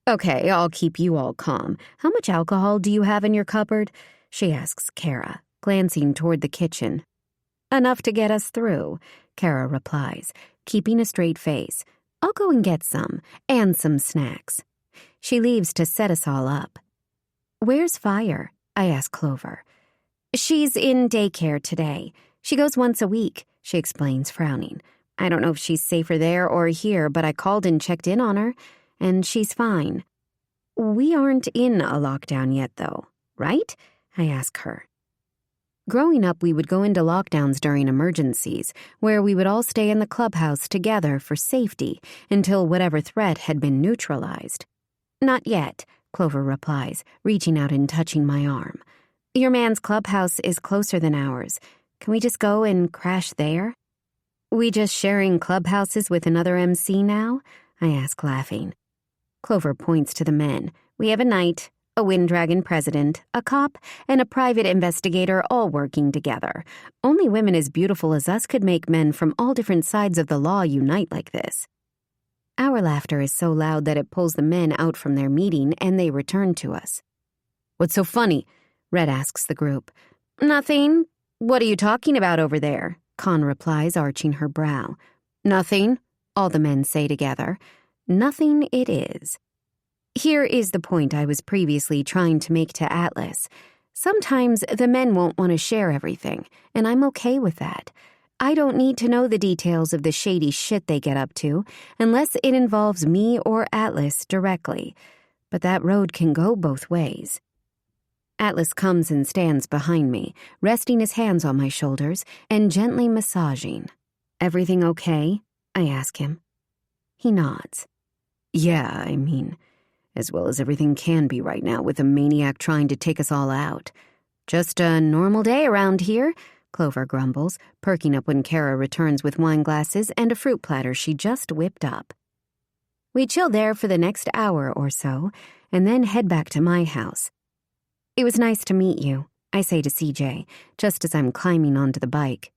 Okay, I'll keep you all calm. How much alcohol do you have in your cupboard? She asks Kara, glancing toward the kitchen. Enough to get us through, Kara replies, keeping a straight face. I'll go and get some, and some snacks. She leaves to set us all up. Where's Fire? I ask Clover. She's in daycare today. She goes once a week, she explains, frowning. I don't know if she's safer there or here, but I called and checked in on her, and she's fine. We aren't in a lockdown yet, though, right? I ask her. Growing up, we would go into lockdowns during emergencies, where we would all stay in the clubhouse together for safety until whatever threat had been neutralized. Not yet, Clover replies, reaching out and touching my arm. Your man's clubhouse is closer than ours. Can we just go and crash there? We just sharing clubhouses with another MC now? I ask, laughing. Clover points to the men. We have a knight, a wind dragon president, a cop, and a private investigator all working together. Only women as beautiful as us could make men from all different sides of the law unite like this. Our laughter is so loud that it pulls the men out from their meeting, and they return to us. What's so funny? Red asks the group. Nothing. What are you talking about over there? Con replies, arching her brow. Nothing, all the men say together. Nothing it is. Here is the point I was previously trying to make to Atlas. Sometimes the men won't want to share everything, and I'm okay with that. I don't need to know the details of the shady shit they get up to unless it involves me or Atlas directly. But that road can go both ways. Atlas comes and stands behind me, resting his hands on my shoulders and gently massaging. Everything okay? I ask him. He nods. Yeah, I mean, as well as everything can be right now with a maniac trying to take us all out. Just a normal day around here, Clover grumbles, perking up when Kara returns with wine glasses and a fruit platter she just whipped up. We chill there for the next hour or so, and then head back to my house. It was nice to meet you, I say to CJ, just as I'm climbing onto the bike.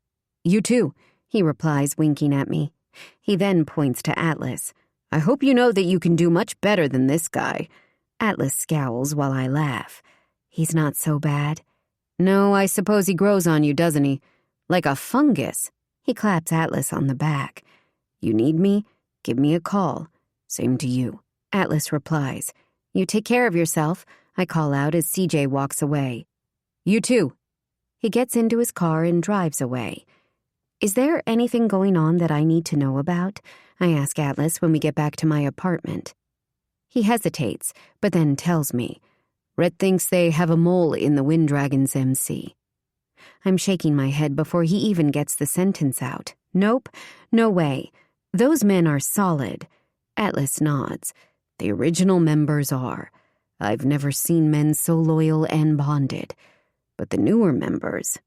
You too, he replies, winking at me. He then points to Atlas. I hope you know that you can do much better than this guy. Atlas scowls while I laugh. He's not so bad. No, I suppose he grows on you, doesn't he? Like a fungus. He claps Atlas on the back. You need me? Give me a call. Same to you. Atlas replies. You take care of yourself, I call out as CJ walks away. You too. He gets into his car and drives away. Is there anything going on that I need to know about? I ask Atlas when we get back to my apartment. He hesitates, but then tells me. Rhett thinks they have a mole in the Wind Dragon's MC. I'm shaking my head before he even gets the sentence out. Nope, no way. Those men are solid. Atlas nods. The original members are. I've never seen men so loyal and bonded. But the newer members...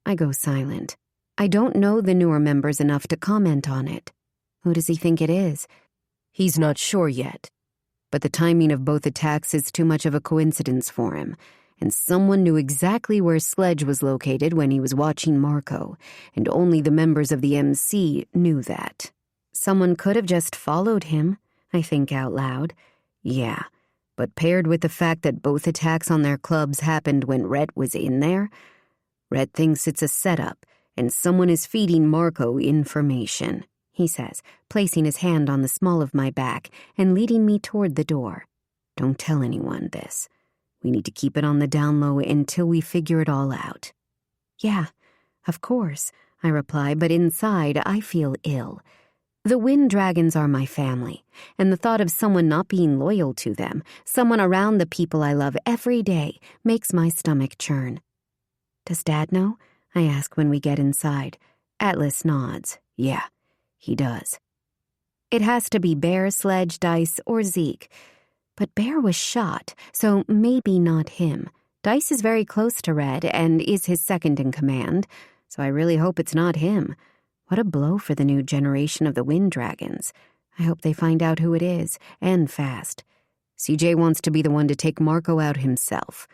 I go silent. I don't know the newer members enough to comment on it. Who does he think it is? He's not sure yet. But the timing of both attacks is too much of a coincidence for him, and someone knew exactly where Sledge was located when he was watching Marco, and only the members of the MC knew that. Someone could have just followed him, I think out loud. Yeah, but paired with the fact that both attacks on their clubs happened when Rhett was in there, Rhett thinks it's a setup, and someone is feeding Marco information, he says, placing his hand on the small of my back and leading me toward the door. Don't tell anyone this. We need to keep it on the down low until we figure it all out. Yeah, of course, I reply, but inside I feel ill. The Wind Dragons are my family, and the thought of someone not being loyal to them, someone around the people I love every day, makes my stomach churn. Does Dad know? I ask when we get inside. Atlas nods. Yeah, he does. It has to be Bear, Sledge, Dice, or Zeke. But Bear was shot, so maybe not him. Dice is very close to Red and is his second in command, so I really hope it's not him. What a blow for the new generation of the Wind Dragons. I hope they find out who it is, and fast. CJ wants to be the one to take Marco out himself.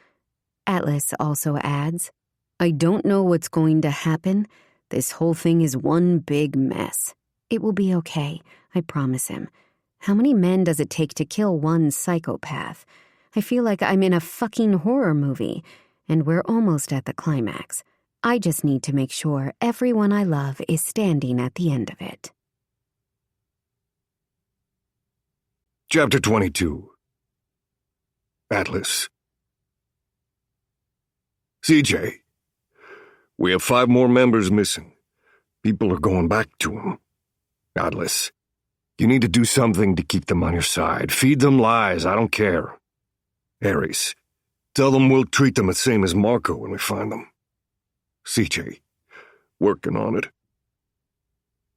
Atlas also adds, I don't know what's going to happen. This whole thing is one big mess. It will be okay, I promise him. How many men does it take to kill one psychopath? I feel like I'm in a fucking horror movie, and we're almost at the climax. I just need to make sure everyone I love is standing at the end of it. Chapter 22. Atlas. CJ, we have 5 more members missing. People are going back to him. Atlas, you need to do something to keep them on your side. Feed them lies, I don't care. Ares, tell them we'll treat them the same as Marco when we find them. CJ, working on it.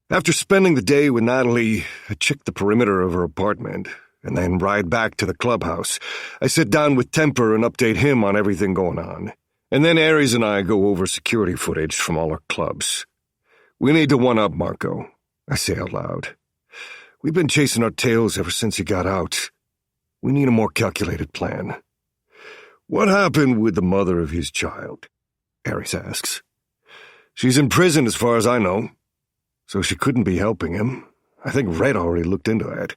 After spending the day with Natalie, I checked the perimeter of her apartment, and then ride back to the clubhouse. I sit down with Temper and update him on everything going on. And then Ares and I go over security footage from all our clubs. We need to one-up Marco, I say out loud. We've been chasing our tails ever since he got out. We need a more calculated plan. What happened with the mother of his child? Ares asks. She's in prison as far as I know, so she couldn't be helping him. I think Red already looked into that.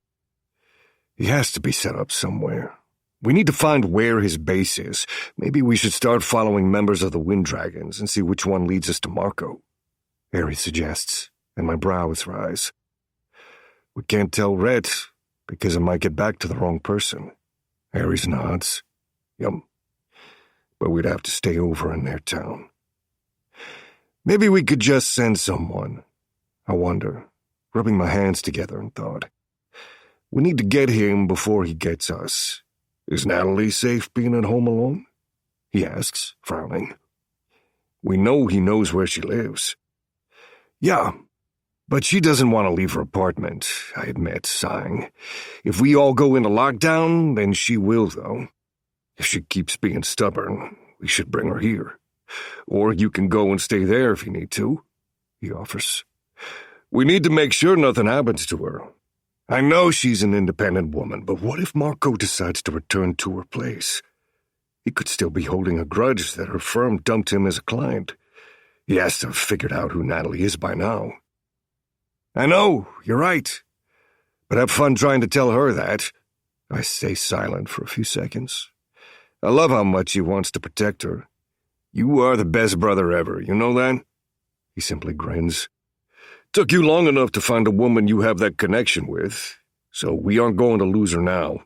He has to be set up somewhere. We need to find where his base is. Maybe we should start following members of the Wind Dragons and see which one leads us to Marco. Ares suggests, and my brows rise. We can't tell Red, because it might get back to the wrong person. Ares nods. Yum. But we'd have to stay over in their town. Maybe we could just send someone. I wonder, rubbing my hands together in thought. We need to get him before he gets us. Is Natalie safe being at home alone? He asks, frowning. We know he knows where she lives. Yeah, but she doesn't want to leave her apartment, I admit, sighing. If we all go into lockdown, then she will, though. If she keeps being stubborn, we should bring her here. Or you can go and stay there if you need to, he offers. We need to make sure nothing happens to her. I know she's an independent woman, but what if Marco decides to return to her place? He could still be holding a grudge that her firm dumped him as a client. He has to have figured out who Natalie is by now. I know, you're right. But have fun trying to tell her that. I stay silent for a few seconds. I love how much he wants to protect her. You are the best brother ever, you know that? He simply grins. Took you long enough to find a woman you have that connection with, so we aren't going to lose her now.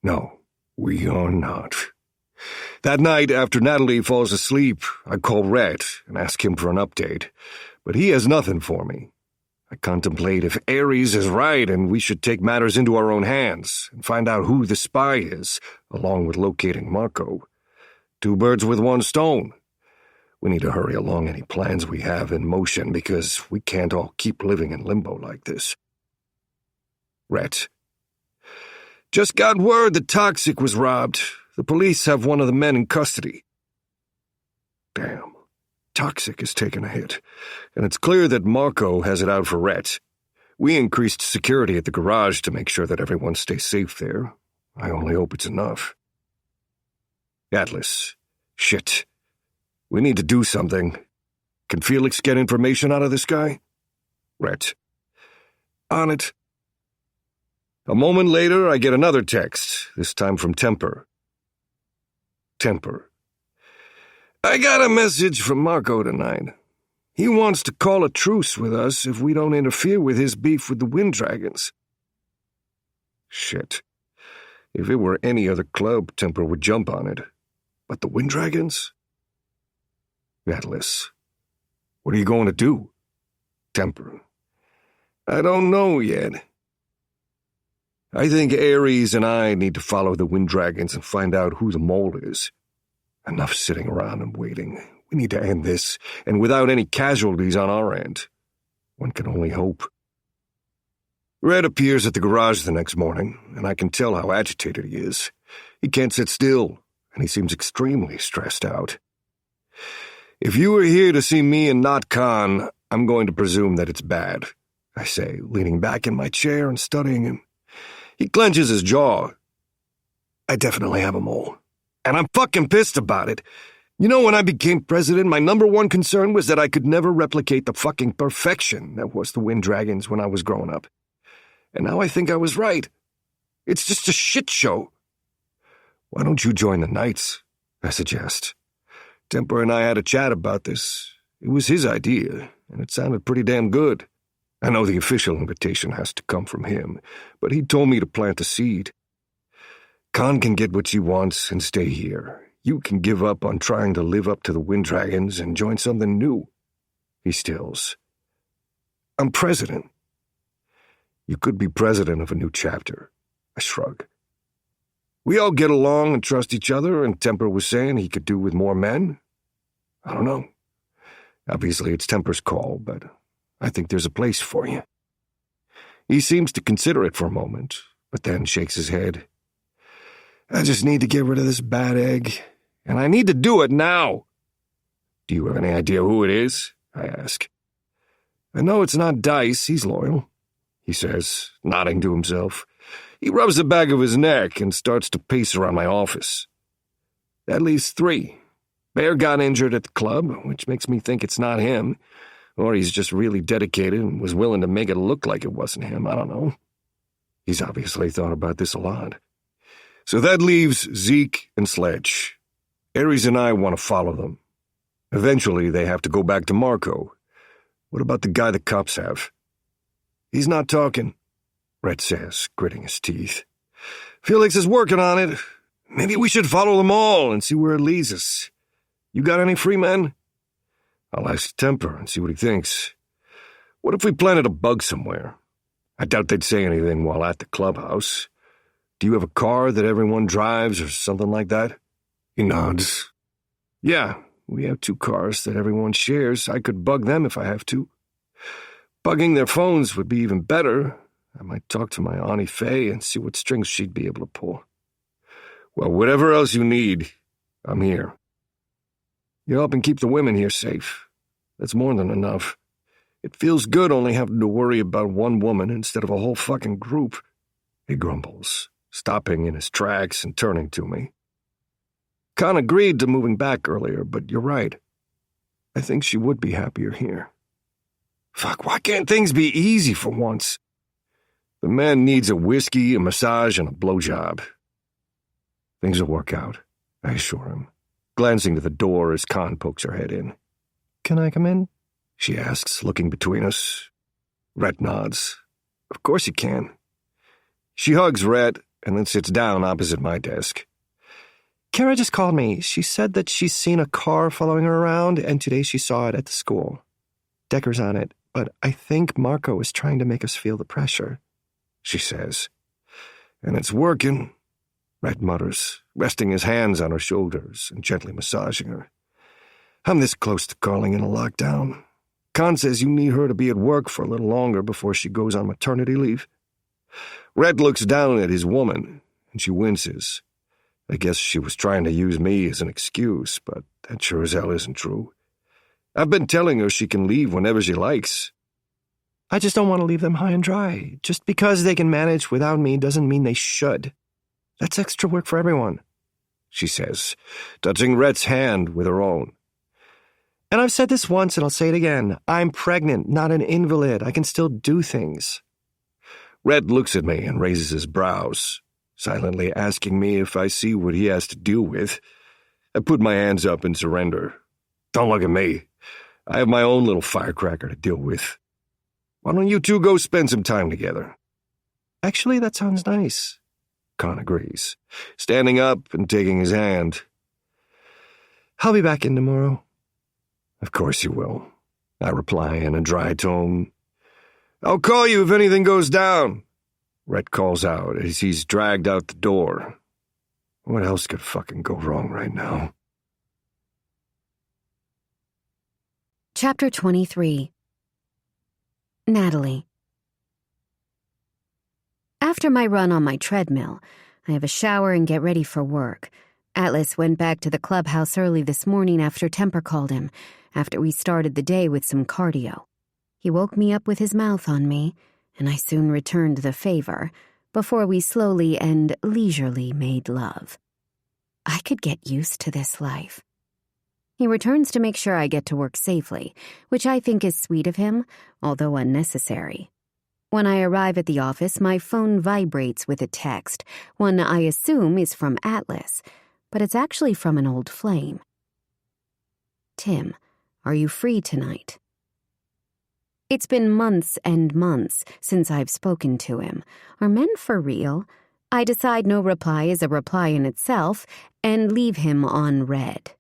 No, we are not. That night, after Natalie falls asleep, I call Red and ask him for an update, but he has nothing for me. I contemplate if Ares is right and we should take matters into our own hands and find out who the spy is, along with locating Marco. 2 birds with 1 stone. We need to hurry along any plans we have in motion because we can't all keep living in limbo like this. Rhett. Just got word that Toxic was robbed. The police have one of the men in custody. Damn. Toxic has taken a hit, and it's clear that Marco has it out for Rhett. We increased security at the garage to make sure that everyone stays safe there. I only hope it's enough. Atlas. Shit. We need to do something. Can Felix get information out of this guy? Rhett. On it. A moment later, I get another text, this time from Temper. Temper. I got a message from Marco tonight. He wants to call a truce with us if we don't interfere with his beef with the Wind Dragons. Shit. If it were any other club, Temper would jump on it. But the Wind Dragons? Atlas. What are you going to do? Temper. I don't know yet. I think Ares and I need to follow the Wind Dragons and find out who the mole is. Enough sitting around and waiting. We need to end this, and without any casualties on our end. One can only hope. Red appears at the garage the next morning, and I can tell how agitated he is. He can't sit still, and he seems extremely stressed out. If you were here to see me and not Khan, I'm going to presume that it's bad, I say, leaning back in my chair and studying him. He clenches his jaw. I definitely have a mole. And I'm fucking pissed about it. You know, when I became president, my number one concern was that I could never replicate the fucking perfection that was the Wind Dragons when I was growing up. And now I think I was right. It's just a shit show. Why don't you join the Knights? I suggest. Temper and I had a chat about this. It was his idea, and it sounded pretty damn good. I know the official invitation has to come from him, but he told me to plant the seed. Khan can get what she wants and stay here. You can give up on trying to live up to the Wind Dragons and join something new. He stills. I'm president. You could be president of a new chapter. I shrug. We all get along and trust each other, and Temper was saying he could do with more men. I don't know. Obviously, it's Temper's call, but I think there's a place for you. He seems to consider it for a moment, but then shakes his head. I just need to get rid of this bad egg, and I need to do it now. Do you have any idea who it is? I ask. I know it's not Dice, he's loyal, he says, nodding to himself. He rubs the back of his neck and starts to pace around my office. That leaves 3. Bear got injured at the club, which makes me think it's not him, or he's just really dedicated and was willing to make it look like it wasn't him. I don't know. He's obviously thought about this a lot. So that leaves Zeke and Sledge. Ares and I want to follow them. Eventually, they have to go back to Marco. What about the guy the cops have? He's not talking, Rhett says, gritting his teeth. Felix is working on it. Maybe we should follow them all and see where it leads us. You got any free men? I'll ask Temper and see what he thinks. What if we planted a bug somewhere? I doubt they'd say anything while at the clubhouse. Do you have a car that everyone drives or something like that? He nods. Yeah, we have 2 cars that everyone shares. I could bug them if I have to. Bugging their phones would be even better. I might talk to my Auntie Faye and see what strings she'd be able to pull. Well, whatever else you need, I'm here. You're helping keep the women here safe. That's more than enough. It feels good only having to worry about one woman instead of a whole fucking group, he grumbles, stopping in his tracks and turning to me. Khan agreed to moving back earlier, but you're right. I think she would be happier here. Fuck, why can't things be easy for once? The man needs a whiskey, a massage, and a blowjob. Things will work out, I assure him, glancing to the door as Khan pokes her head in. Can I come in? She asks, looking between us. Rhett nods. Of course you can. She hugs Rhett and then sits down opposite my desk. Kara just called me. She said that she's seen a car following her around, and today she saw it at the school. Decker's on it, but I think Marco is trying to make us feel the pressure, she says. And it's working, Rhett mutters, resting his hands on her shoulders and gently massaging her. I'm this close to calling in a lockdown. Khan says you need her to be at work for a little longer before she goes on maternity leave. Rhett looks down at his woman, and she winces. I guess she was trying to use me as an excuse, but That sure as hell isn't true. I've been telling her she can leave whenever she likes. I just don't want to leave them high and dry. Just because they can manage without me doesn't mean they should. That's extra work for everyone, she says, touching Rhett's hand with her own. And I've said this once and I'll say it again. I'm pregnant, not an invalid. I can still do things. Rhett looks at me and raises his brows, silently asking me if I see what he has to deal with. I put my hands up in surrender. Don't look at me. I have my own little firecracker to deal with. Why don't you two go spend some time together? Actually, that sounds nice. Con agrees, standing up and taking his hand. I'll be back in tomorrow. Of course you will, I reply in a dry tone. I'll call you if anything goes down, Rhett calls out as he's dragged out the door. What else could fucking go wrong right now? Chapter 23. Natalie. After my run on my treadmill, I have a shower and get ready for work. Atlas went back to the clubhouse early this morning after Temper called him, after we started the day with some cardio. He woke me up with his mouth on me, and I soon returned the favor, before we slowly and leisurely made love. I could get used to this life. He returns to make sure I get to work safely, which I think is sweet of him, although unnecessary. When I arrive at the office, my phone vibrates with a text, one I assume is from Atlas, but it's actually from an old flame. Tim, are you free tonight? It's been months and months since I've spoken to him. Are men for real? I decide no reply is a reply in itself and leave him on read.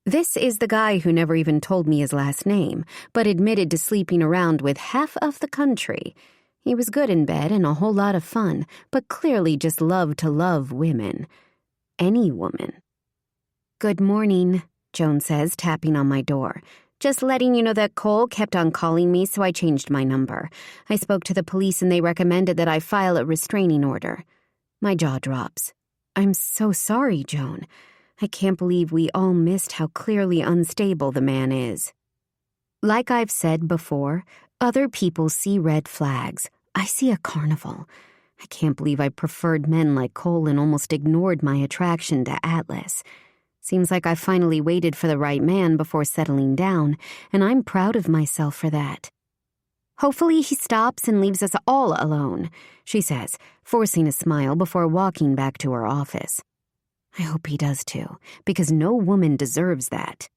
This is the guy who never even told me his last name, but admitted to sleeping around with half of the country. He was good in bed and a whole lot of fun, but clearly just loved to love women. Any woman. Good morning, Joan says, tapping on my door. Just letting you know that Cole kept on calling me, so I changed my number. I spoke to the police and they recommended that I file a restraining order. My jaw drops. I'm so sorry, Joan. I can't believe we all missed how clearly unstable the man is. Like I've said before, other people see red flags. I see a carnival. I can't believe I preferred men like Cole and almost ignored my attraction to Atlas. Seems like I finally waited for the right man before settling down, and I'm proud of myself for that. Hopefully he stops and leaves us all alone, she says, forcing a smile before walking back to her office. I hope he does too, because no woman deserves that.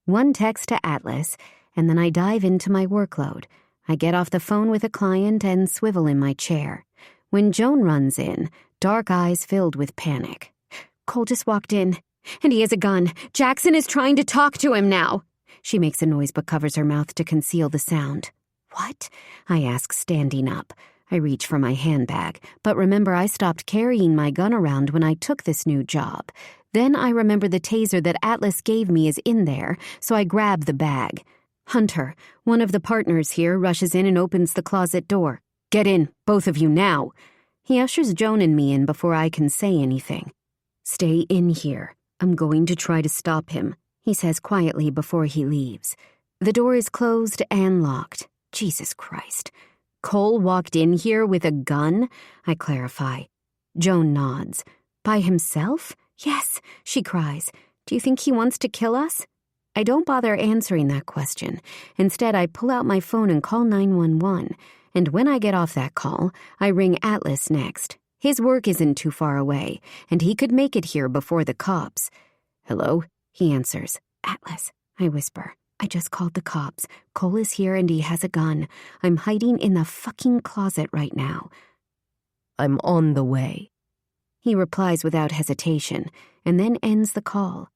One text to Atlas, and then I dive into my workload. I get off the phone with a client and swivel in my chair. When Joan runs in, dark eyes filled with panic. Cole just walked in, and he has a gun. Jackson is trying to talk to him now. She makes a noise but covers her mouth to conceal the sound. What? I ask, standing up. I reach for my handbag, but remember I stopped carrying my gun around when I took this new job. Then I remember the taser that Atlas gave me is in there, so I grab the bag. Hunter, one of the partners here, rushes in and opens the closet door. Get in, both of you now. He ushers Joan and me in before I can say anything. Stay in here. I'm going to try to stop him, he says quietly before he leaves. The door is closed and locked. Jesus Christ. Cole walked in here with a gun? I clarify. Joan nods. By himself? Yes, she cries. Do you think he wants to kill us? I don't bother answering that question. Instead, I pull out my phone and call 911. And when I get off that call, I ring Atlas next. His work isn't too far away, and he could make it here before the cops. Hello? He answers. Atlas, I whisper. I just called the cops. Cole is here and he has a gun. I'm hiding in the fucking closet right now. I'm on the way. He replies without hesitation, and then ends the call.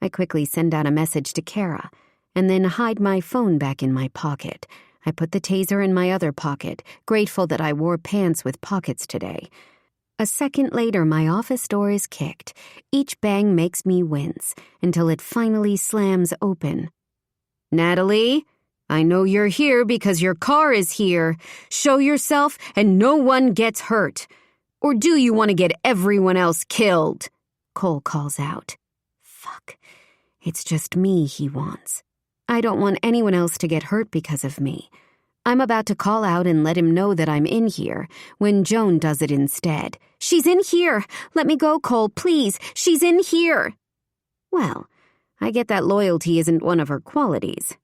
I quickly send out a message to Kara, and then hide my phone back in my pocket. I put the taser in my other pocket, grateful that I wore pants with pockets today. A second later, my office door is kicked. Each bang makes me wince, until it finally slams open. Natalie, I know you're here because your car is here. Show yourself and no one gets hurt. Or do you want to get everyone else killed? Cole calls out. Fuck. It's just me he wants. I don't want anyone else to get hurt because of me. I'm about to call out and let him know that I'm in here when Joan does it instead. She's in here! Let me go, Cole, please! She's in here! Well, I get that loyalty isn't one of her qualities.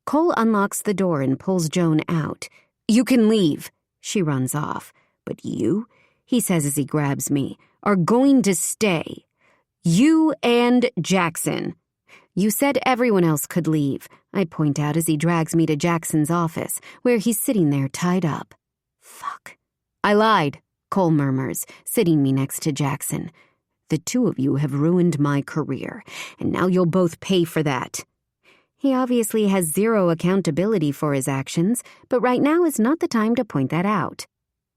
Cole unlocks the door and pulls Joan out. You can leave. She runs off. But you, he says as he grabs me, are going to stay. You and Jackson. You said everyone else could leave, I point out as he drags me to Jackson's office, where he's sitting there tied up. Fuck. I lied, Cole murmurs, sitting me next to Jackson. The two of you have ruined my career, and now you'll both pay for that. He obviously has zero accountability for his actions, but right now is not the time to point that out.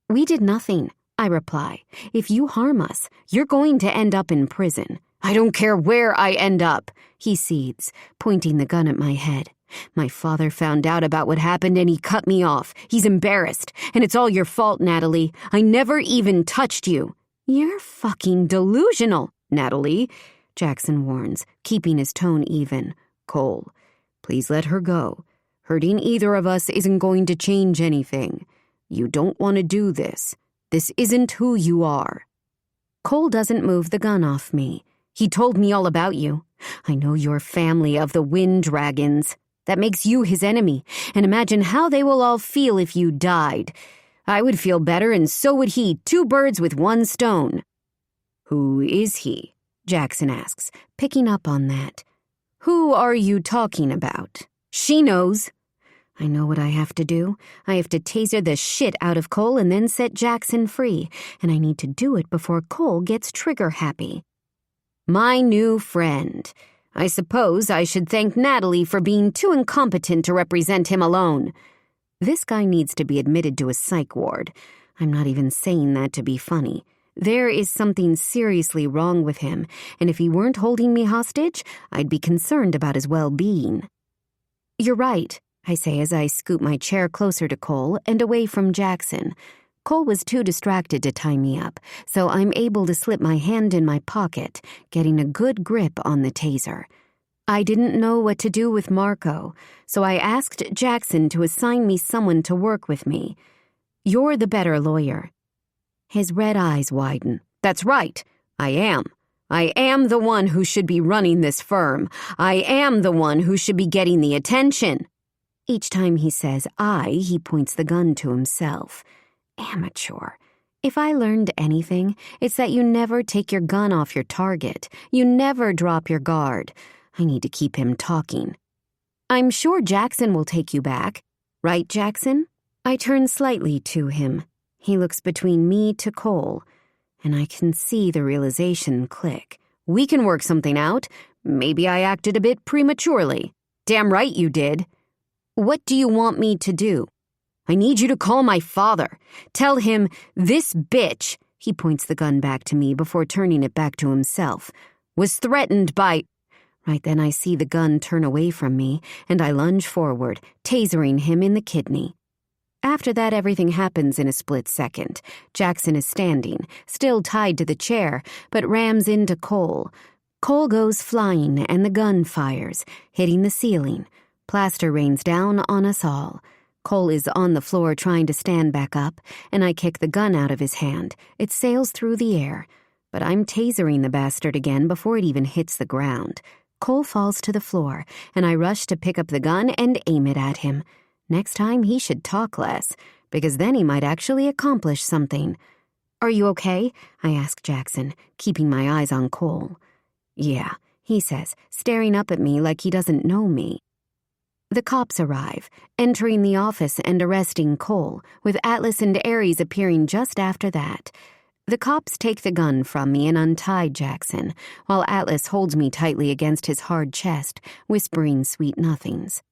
We did nothing, I reply. If you harm us, you're going to end up in prison. I don't care where I end up, he seethes, pointing the gun at my head. My father found out about what happened and he cut me off. He's embarrassed, and it's all your fault, Natalie. I never even touched you. You're fucking delusional, Natalie, Jackson warns, keeping his tone even. Cole, please let her go. Hurting either of us isn't going to change anything. You don't want to do this. This isn't who you are. Cole doesn't move the gun off me. He told me all about you. I know your family of the Wind Dragons. That makes you his enemy, and imagine how they will all feel if you died. I would feel better, and so would he. 2 birds with 1 stone. Who is he? Jackson asks, picking up on that. Who are you talking about? She knows. I know what I have to do. I have to taser the shit out of Cole and then set Jackson free, and I need to do it before Cole gets trigger happy. My new friend. I suppose I should thank Natalie for being too incompetent to represent him alone. This guy needs to be admitted to a psych ward. I'm not even saying that to be funny. There is something seriously wrong with him, and if he weren't holding me hostage, I'd be concerned about his well-being. You're right, I say as I scoot my chair closer to Cole and away from Jackson. Cole was too distracted to tie me up, so I'm able to slip my hand in my pocket, getting a good grip on the taser. I didn't know what to do with Marco, so I asked Jackson to assign me someone to work with me. You're the better lawyer. His red eyes widen. That's right, I am. I am the one who should be running this firm. I am the one who should be getting the attention. Each time he says he points the gun to himself. Amateur. If I learned anything, it's that you never take your gun off your target. You never drop your guard. I need to keep him talking. I'm sure Jackson will take you back. Right, Jackson? I turn slightly to him. He looks between me to Cole, and I can see the realization click. We can work something out. Maybe I acted a bit prematurely. Damn right you did. What do you want me to do? I need you to call my father. Tell him, this bitch, he points the gun back to me before turning it back to himself, was threatened by... Right then I see the gun turn away from me, and I lunge forward, tasering him in the kidney. After that, everything happens in a split second. Jackson is standing, still tied to the chair, but rams into Cole. Cole goes flying, and the gun fires, hitting the ceiling. Plaster rains down on us all. Cole is on the floor trying to stand back up, and I kick the gun out of his hand. It sails through the air, but I'm tasering the bastard again before it even hits the ground. Cole falls to the floor, and I rush to pick up the gun and aim it at him. Next time he should talk less, because then he might actually accomplish something. Are you okay? I ask Jackson, keeping my eyes on Cole. Yeah, he says, staring up at me like he doesn't know me. The cops arrive, entering the office and arresting Cole, with Atlas and Ares appearing just after that. The cops take the gun from me and untie Jackson, while Atlas holds me tightly against his hard chest, whispering sweet nothings.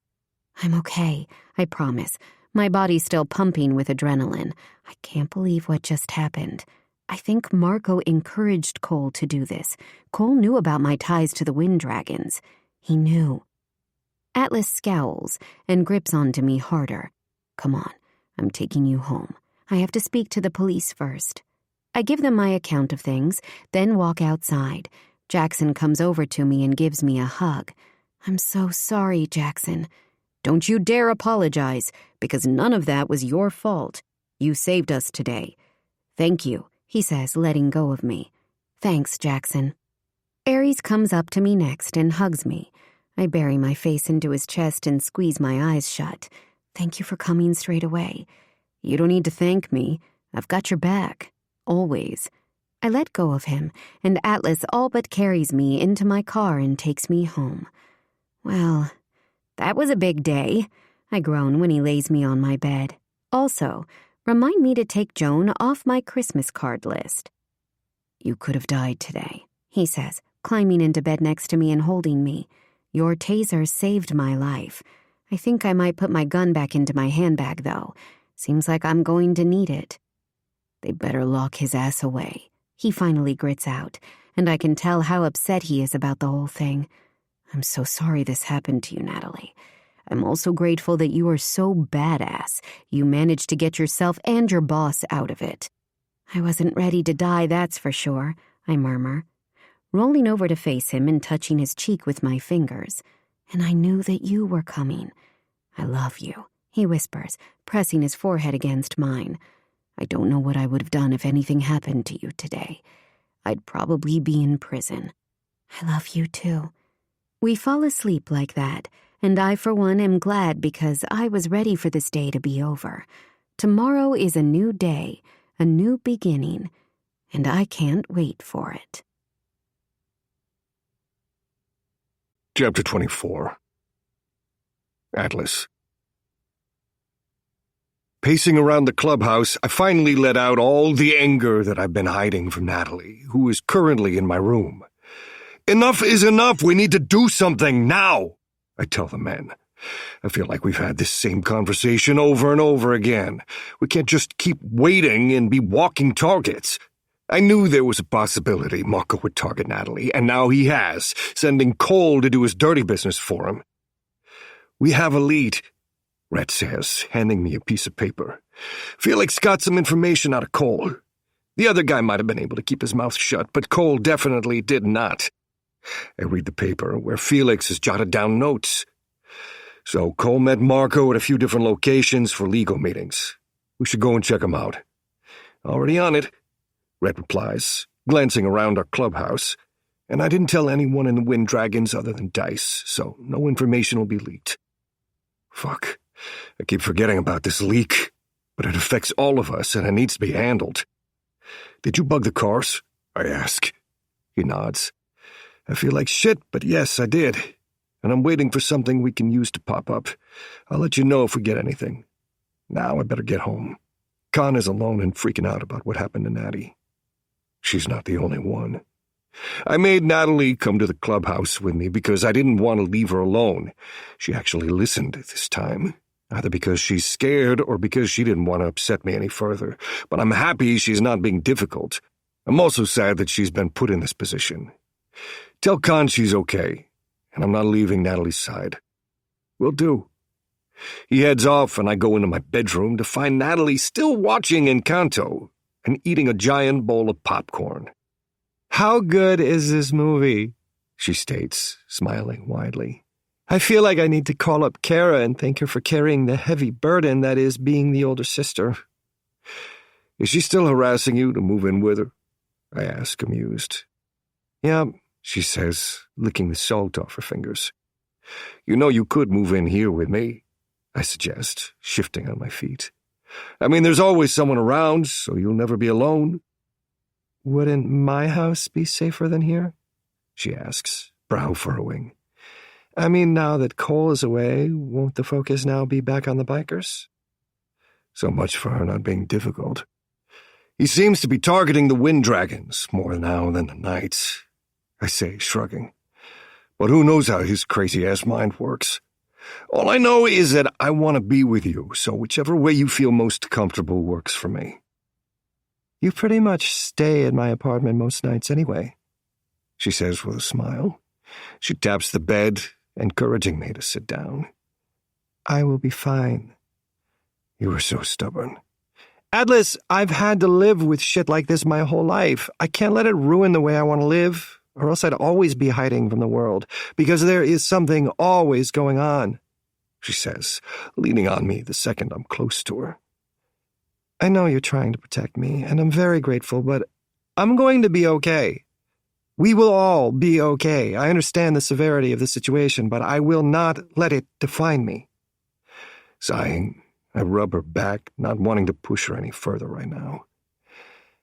I'm okay, I promise, my body's still pumping with adrenaline. I can't believe what just happened. I think Marco encouraged Cole to do this. Cole knew about my ties to the Wind Dragons. He knew. Atlas scowls and grips onto me harder. Come on, I'm taking you home. I have to speak to the police first. I give them my account of things, then walk outside. Jackson comes over to me and gives me a hug. I'm so sorry, Jackson. Don't you dare apologize, because none of that was your fault. You saved us today. Thank you, he says, letting go of me. Thanks, Jackson. Aries comes up to me next and hugs me. I bury my face into his chest and squeeze my eyes shut. Thank you for coming straight away. You don't need to thank me. I've got your back. Always. I let go of him, and Atlas all but carries me into my car and takes me home. Well, that was a big day, I groan when he lays me on my bed. Also, remind me to take Joan off my Christmas card list. You could have died today, he says, climbing into bed next to me and holding me. Your taser saved my life. I think I might put my gun back into my handbag, though. Seems like I'm going to need it. They better lock his ass away, he finally grits out, and I can tell how upset he is about the whole thing. I'm so sorry this happened to you, Natalie. I'm also grateful that you are so badass you managed to get yourself and your boss out of it. I wasn't ready to die, that's for sure, I murmur, rolling over to face him and touching his cheek with my fingers. And I knew that you were coming. I love you, he whispers, pressing his forehead against mine. I don't know what I would have done if anything happened to you today. I'd probably be in prison. I love you too. We fall asleep like that, and I, for one, am glad because I was ready for this day to be over. Tomorrow is a new day, a new beginning, and I can't wait for it. Chapter 24. Atlas. Pacing around the clubhouse, I finally let out all the anger that I've been hiding from Natalie, who is currently in my room. Enough is enough. We need to do something now, I tell the men. I feel like we've had this same conversation over and over again. We can't just keep waiting and be walking targets. I knew there was a possibility Marco would target Natalie, and now he has, sending Cole to do his dirty business for him. We have a lead, Rhett says, handing me a piece of paper. Felix got some information out of Cole. The other guy might have been able to keep his mouth shut, but Cole definitely did not. I read the paper, where Felix has jotted down notes. So Cole met Marco at a few different locations for legal meetings. We should go and check them out. Already on it, Rhett replies, glancing around our clubhouse. And I didn't tell anyone in the Wind Dragons other than Dice, so no information will be leaked. Fuck. I keep forgetting about this leak, but it affects all of us and it needs to be handled. Did you bug the cars? I ask. He nods. I feel like shit, but yes, I did. And I'm waiting for something we can use to pop up. I'll let you know if we get anything. Now I better get home. Con is alone and freaking out about what happened to Natty. She's not the only one. I made Natalie come to the clubhouse with me because I didn't want to leave her alone. She actually listened this time, either because she's scared or because she didn't want to upset me any further. But I'm happy she's not being difficult. I'm also sad that she's been put in this position. Tell Con she's okay, and I'm not leaving Natalie's side. Will do. He heads off, and I go into my bedroom to find Natalie still watching Encanto and eating a giant bowl of popcorn. How good is this movie? She states, smiling widely. I feel like I need to call up Kara and thank her for carrying the heavy burden that is being the older sister. Is she still harassing you to move in with her? I ask, amused. Yeah, she says, licking the salt off her fingers. You know you could move in here with me, I suggest, shifting on my feet. I mean, there's always someone around, so you'll never be alone. Wouldn't my house be safer than here? She asks, brow furrowing. I mean, now that Cole is away, won't the focus now be back on the bikers? So much for her not being difficult. He seems to be targeting the Wind Dragons more now than the Knights, I say, shrugging. But who knows how his crazy-ass mind works? All I know is that I want to be with you, so whichever way you feel most comfortable works for me. You pretty much stay at my apartment most nights anyway, she says with a smile. She taps the bed, encouraging me to sit down. I will be fine. You are so stubborn. Atlas, I've had to live with shit like this my whole life. I can't let it ruin the way I want to live. or else I'd always be hiding from the world, because there is something always going on, she says, leaning on me the second I'm close to her. I know you're trying to protect me, and I'm very grateful, but I'm going to be okay. We will all be okay. I understand the severity of the situation, but I will not let it define me. Sighing, I rub her back, not wanting to push her any further right now.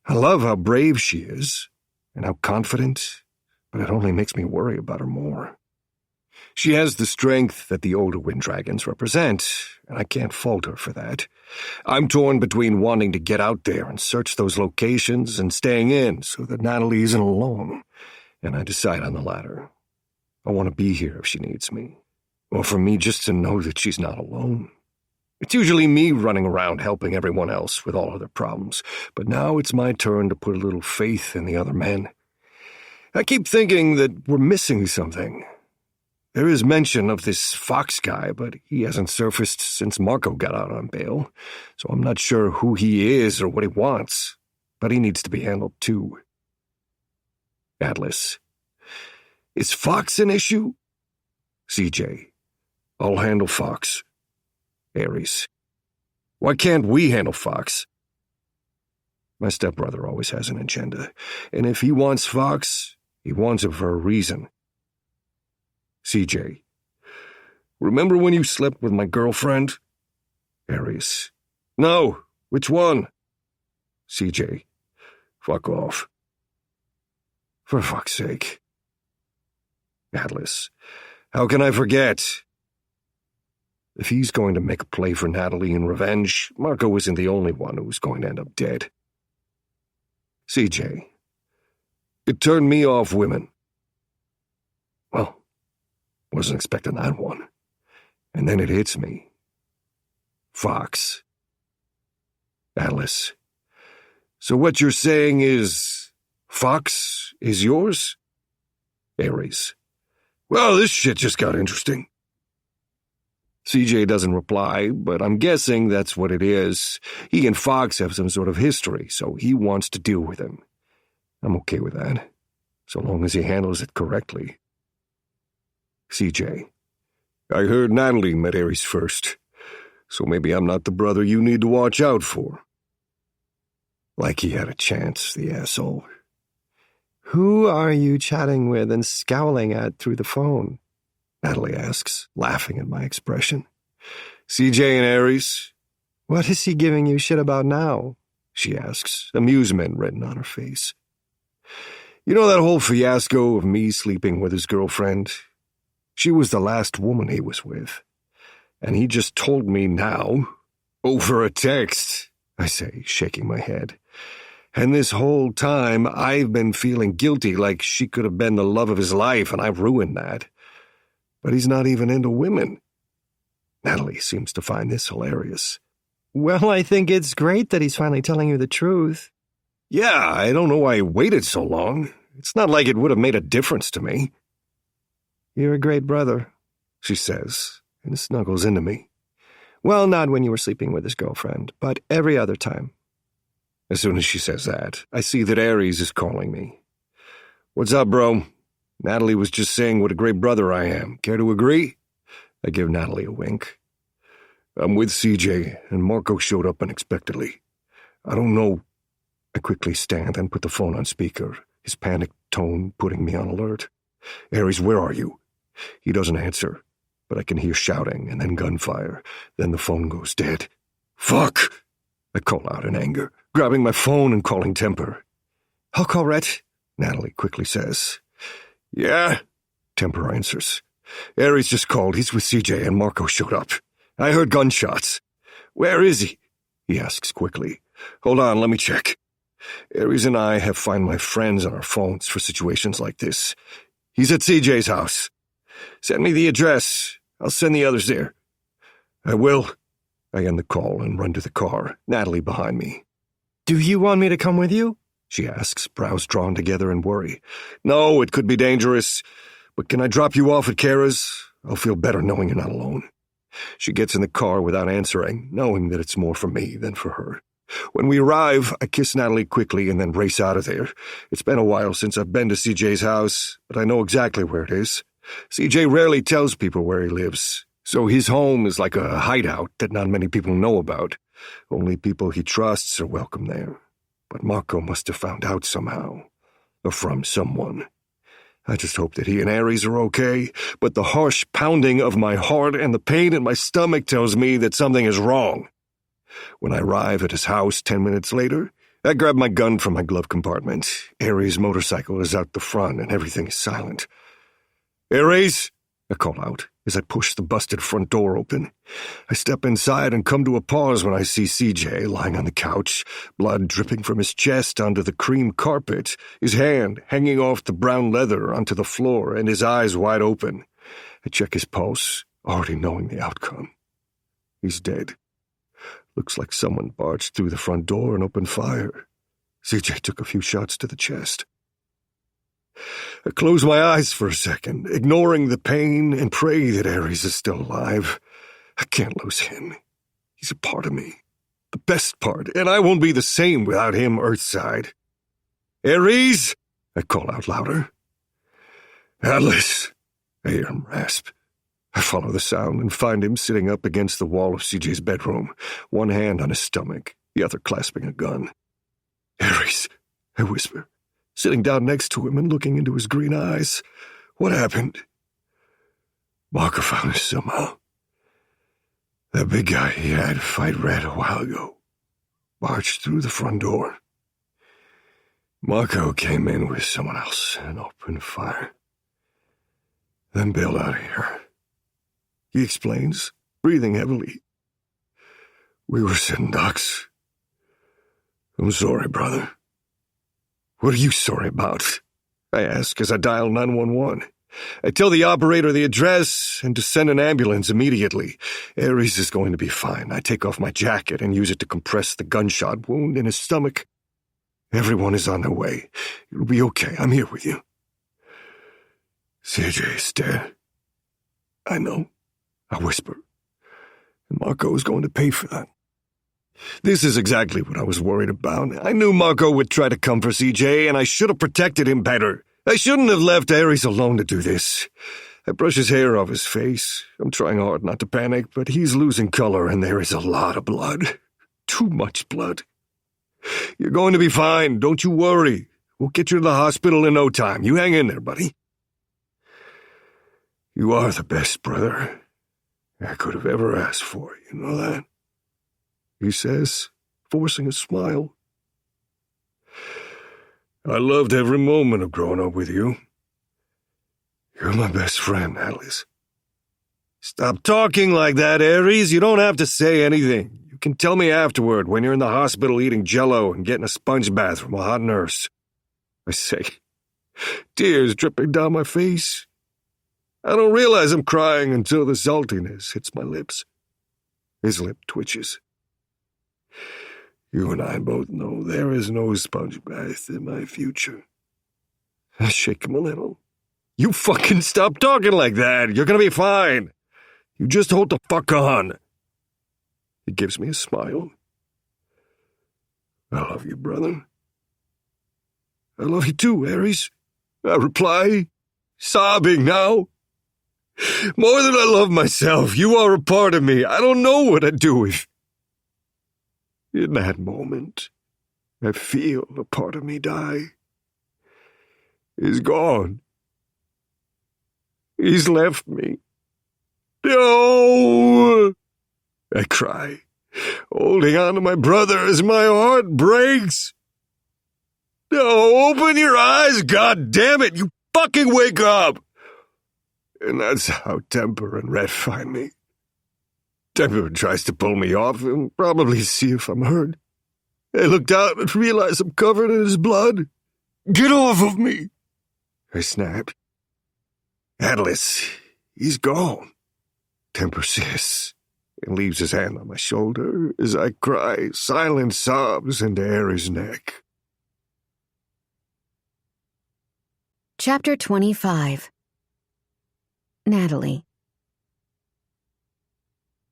I love how brave she is, and how confident, but it only makes me worry about her more. She has the strength that the older wind dragons represent, and I can't fault her for that. I'm torn between wanting to get out there and search those locations and staying in so that Natalie isn't alone, and I decide on the latter. I want to be here if she needs me, or for me just to know that she's not alone. It's usually me running around helping everyone else with all of their problems, but now it's my turn to put a little faith in the other men. I keep thinking that we're missing something. There is mention of this Fox guy, but he hasn't surfaced since Marco got out on bail, so I'm not sure who he is or what he wants, but he needs to be handled too. Atlas. Is Fox an issue? CJ. I'll handle Fox. Ares. Why can't we handle Fox? My stepbrother always has an agenda, and if he wants Fox, he wants it for a reason. CJ. Remember when you slept with my girlfriend? Ares. No, which one? CJ. Fuck off. For fuck's sake. Atlas. How can I forget? If he's going to make a play for Natalie in revenge, Marco isn't the only one who's going to end up dead. CJ. It turned me off women. Well, wasn't expecting that one. And then it hits me. Fox. Atlas. So what you're saying is, Fox is yours? Ares. Well, this shit just got interesting. CJ doesn't reply, but I'm guessing that's what it is. He and Fox have some sort of history, so he wants to deal with him. I'm okay with that, so long as he handles it correctly. CJ. I heard Natalie met Ares first, so maybe I'm not the brother you need to watch out for. Like he had a chance, the asshole. Who are you chatting with and scowling at through the phone? Natalie asks, laughing at my expression. CJ and Ares. What is he giving you shit about now? She asks, amusement written on her face. You know that whole fiasco of me sleeping with his girlfriend? She was the last woman he was with. And he just told me now, over a text, I say, shaking my head. And this whole time, I've been feeling guilty, like she could have been the love of his life, and I've ruined that. But he's not even into women. Natalie seems to find this hilarious. Well, I think it's great that he's finally telling you the truth. Yeah, I don't know why he waited so long. It's not like it would have made a difference to me. You're a great brother, she says, and snuggles into me. Well, not when you were sleeping with his girlfriend, but every other time. As soon as she says that, I see that Ares is calling me. What's up, bro? Natalie was just saying what a great brother I am. Care to agree? I give Natalie a wink. I'm with CJ, and Marco showed up unexpectedly. I don't know. I quickly stand and put the phone on speaker, his panicked tone putting me on alert. Ares, where are you? He doesn't answer, but I can hear shouting and then gunfire. Then the phone goes dead. Fuck! I call out in anger, grabbing my phone and calling Temper. I'll call Rhett, Natalie quickly says. Yeah? Temper answers. Ares just called. He's with CJ and Marco showed up. I heard gunshots. Where is he? He asks quickly. Hold on, let me check. Ares and I have Find My Friends on our phones for situations like this. He's at CJ's house. Send me the address. I'll send the others there. I will. I end the call and run to the car, Natalie behind me. Do you want me to come with you? She asks, brows drawn together in worry. No, it could be dangerous. But can I drop you off at Kara's? I'll feel better knowing you're not alone. She gets in the car without answering, knowing that it's more for me than for her. When we arrive, I kiss Natalie quickly and then race out of there. It's been a while since I've been to CJ's house, but I know exactly where it is. CJ rarely tells people where he lives, so his home is like a hideout that not many people know about. Only people he trusts are welcome there. But Marco must have found out somehow, or from someone. I just hope that he and Ares are okay, but the harsh pounding of my heart and the pain in my stomach tells me that something is wrong. When I arrive at his house 10 minutes later, I grab my gun from my glove compartment. Ares' motorcycle is out the front and everything is silent. "Ares!" I call out as I push the busted front door open. I step inside and come to a pause when I see CJ lying on the couch, blood dripping from his chest onto the cream carpet, his hand hanging off the brown leather onto the floor and his eyes wide open. I check his pulse, already knowing the outcome. He's dead. Looks like someone barged through the front door and opened fire. CJ took a few shots to the chest. I close my eyes for a second, ignoring the pain, and pray that Ares is still alive. I can't lose him. He's a part of me. The best part, and I won't be the same without him Earthside. "Ares!" I call out louder. "Atlas!" I hear him rasp. I follow the sound and find him sitting up against the wall of CJ's bedroom, one hand on his stomach, the other clasping a gun. "Ares!" I whisper, sitting down next to him and looking into his green eyes. "What happened?" "Marco found us somehow. That big guy he had fight Red a while ago barged through the front door. Marco came in with someone else and opened fire. Then bailed out of here," he explains, breathing heavily. "We were sitting ducks. I'm sorry, brother." "What are you sorry about?" I ask as I dial 911. I tell the operator the address and to send an ambulance immediately. Ares is going to be fine. I take off my jacket and use it to compress the gunshot wound in his stomach. Everyone is on their way. It'll be okay. I'm here with you. "CJ is dead." "I know," I whisper. "And Marco is going to pay for that." This is exactly what I was worried about. I knew Marco would try to come for CJ, and I should have protected him better. I shouldn't have left Ares alone to do this. I brush his hair off his face. I'm trying hard not to panic, but he's losing color, and there is a lot of blood. Too much blood. "You're going to be fine. Don't you worry. We'll get you to the hospital in no time. You hang in there, buddy." "You are the best brother I could have ever asked for, you know that?" he says, forcing a smile. "I loved every moment of growing up with you. You're my best friend, Atlas." "Stop talking like that, Ares. You don't have to say anything. You can tell me afterward when you're in the hospital eating Jell-O and getting a sponge bath from a hot nurse," I say, tears dripping down my face. I don't realize I'm crying until the saltiness hits my lips. His lip twitches. "You and I both know there is no sponge bath in my future." I shake him a little. "You fucking stop talking like that. You're gonna be fine. You just hold the fuck on." He gives me a smile. "I love you, brother." "I love you too, Ares," I reply, sobbing now. "More than I love myself, you are a part of me. I don't know what I'd do if..." In that moment, I feel a part of me die. He's gone. He's left me. "No!" I cry, holding on to my brother as my heart breaks. "No, open your eyes, God damn it! You fucking wake up!" And that's how Temper and Red find me. Temper tries to pull me off and probably see if I'm hurt. I look down and realize I'm covered in his blood. "Get off of me!" I snapped. "Atlas, he's gone," Temper says, and leaves his hand on my shoulder as I cry silent sobs into Ares' neck. Chapter 25. Natalie.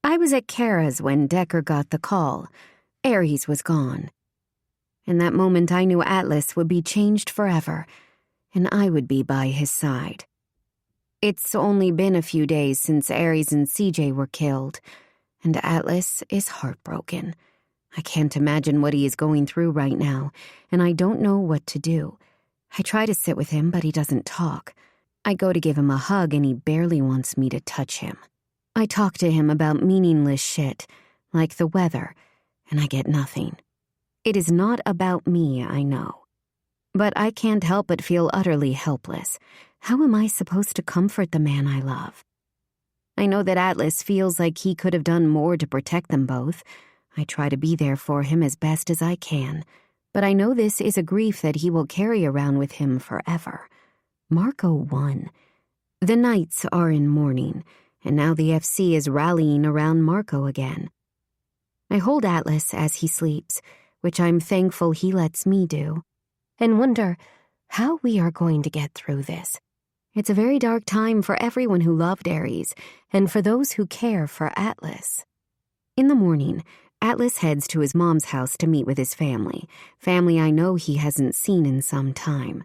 I was at Kara's when Decker got the call. Ares was gone. In that moment, I knew Atlas would be changed forever, and I would be by his side. It's only been a few days since Ares and CJ were killed, and Atlas is heartbroken. I can't imagine what he is going through right now, and I don't know what to do. I try to sit with him, but he doesn't talk. I go to give him a hug, and he barely wants me to touch him. I talk to him about meaningless shit, like the weather, and I get nothing. It is not about me, I know. But I can't help but feel utterly helpless. How am I supposed to comfort the man I love? I know that Atlas feels like he could have done more to protect them both. I try to be there for him as best as I can, but I know this is a grief that he will carry around with him forever. Marco won. The Knights are in mourning, and now the FC is rallying around Marco again. I hold Atlas as he sleeps, which I'm thankful he lets me do, and wonder how we are going to get through this. It's a very dark time for everyone who loved Ares, and for those who care for Atlas. In the morning, Atlas heads to his mom's house to meet with his family I know he hasn't seen in some time.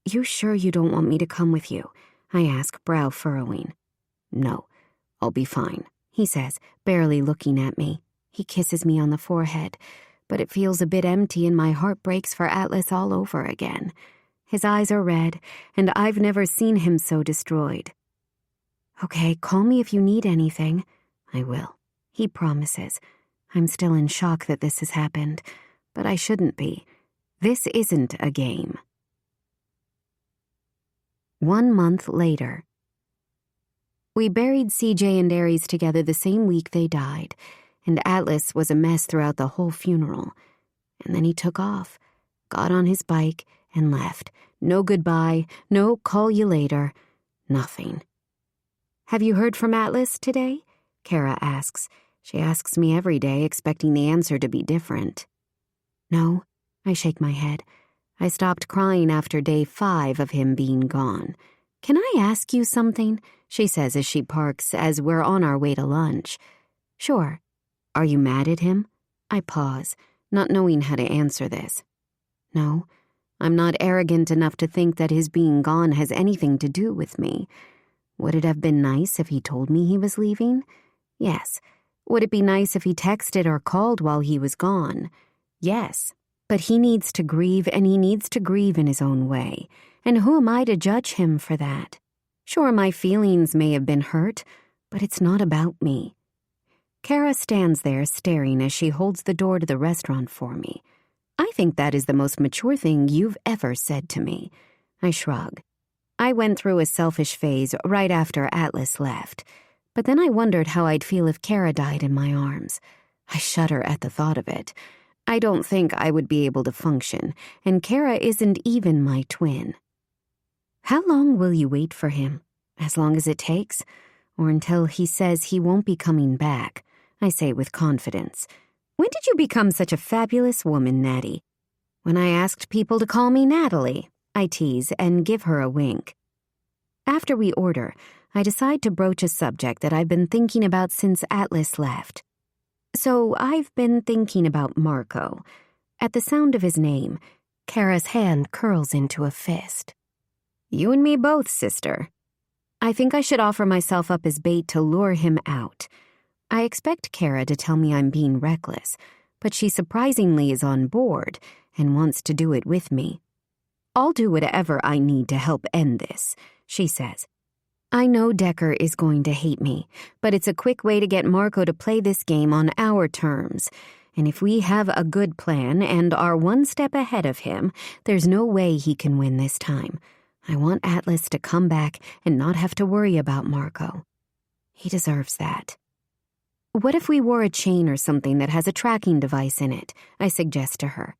"You sure you don't want me to come with you?" I ask, brow furrowing. "No, I'll be fine," he says, barely looking at me. He kisses me on the forehead, but it feels a bit empty and my heart breaks for Atlas all over again. His eyes are red, and I've never seen him so destroyed. "Okay, call me if you need anything." "I will," he promises. I'm still in shock that this has happened, but I shouldn't be. This isn't a game. 1 month later. We buried CJ and Ares together the same week they died, and Atlas was a mess throughout the whole funeral. And then he took off, got on his bike, and left. No goodbye, no call you later, nothing. "Have you heard from Atlas today?" Kara asks. She asks me every day, expecting the answer to be different. "No," I shake my head. I stopped crying after day 5 of him being gone. "Can I ask you something?" she says as she parks as we're on our way to lunch. "Sure." "Are you mad at him?" I pause, not knowing how to answer this. "No, I'm not arrogant enough to think that his being gone has anything to do with me. Would it have been nice if he told me he was leaving? Yes. Would it be nice if he texted or called while he was gone? Yes. But he needs to grieve, and he needs to grieve in his own way. And who am I to judge him for that? Sure, my feelings may have been hurt, but it's not about me." Kara stands there staring as she holds the door to the restaurant for me. "I think that is the most mature thing you've ever said to me." I shrug. I went through a selfish phase right after Atlas left, but then I wondered how I'd feel if Kara died in my arms. I shudder at the thought of it. I don't think I would be able to function, and Kara isn't even my twin. "How long will you wait for him? As long as it takes? Or until he says he won't be coming back?" I say with confidence. "When did you become such a fabulous woman, Natty?" "When I asked people to call me Natalie," I tease and give her a wink. After we order, I decide to broach a subject that I've been thinking about since Atlas left. "So I've been thinking about Marco." At the sound of his name, Kara's hand curls into a fist. "You and me both, sister." I think I should offer myself up as bait to lure him out. I expect Kara to tell me I'm being reckless, but she surprisingly is on board and wants to do it with me. "I'll do whatever I need to help end this," she says. I know Decker is going to hate me, but it's a quick way to get Marco to play this game on our terms. And if we have a good plan and are one step ahead of him, there's no way he can win this time. I want Atlas to come back and not have to worry about Marco. He deserves that. "What if we wore a chain or something that has a tracking device in it?" I suggest to her.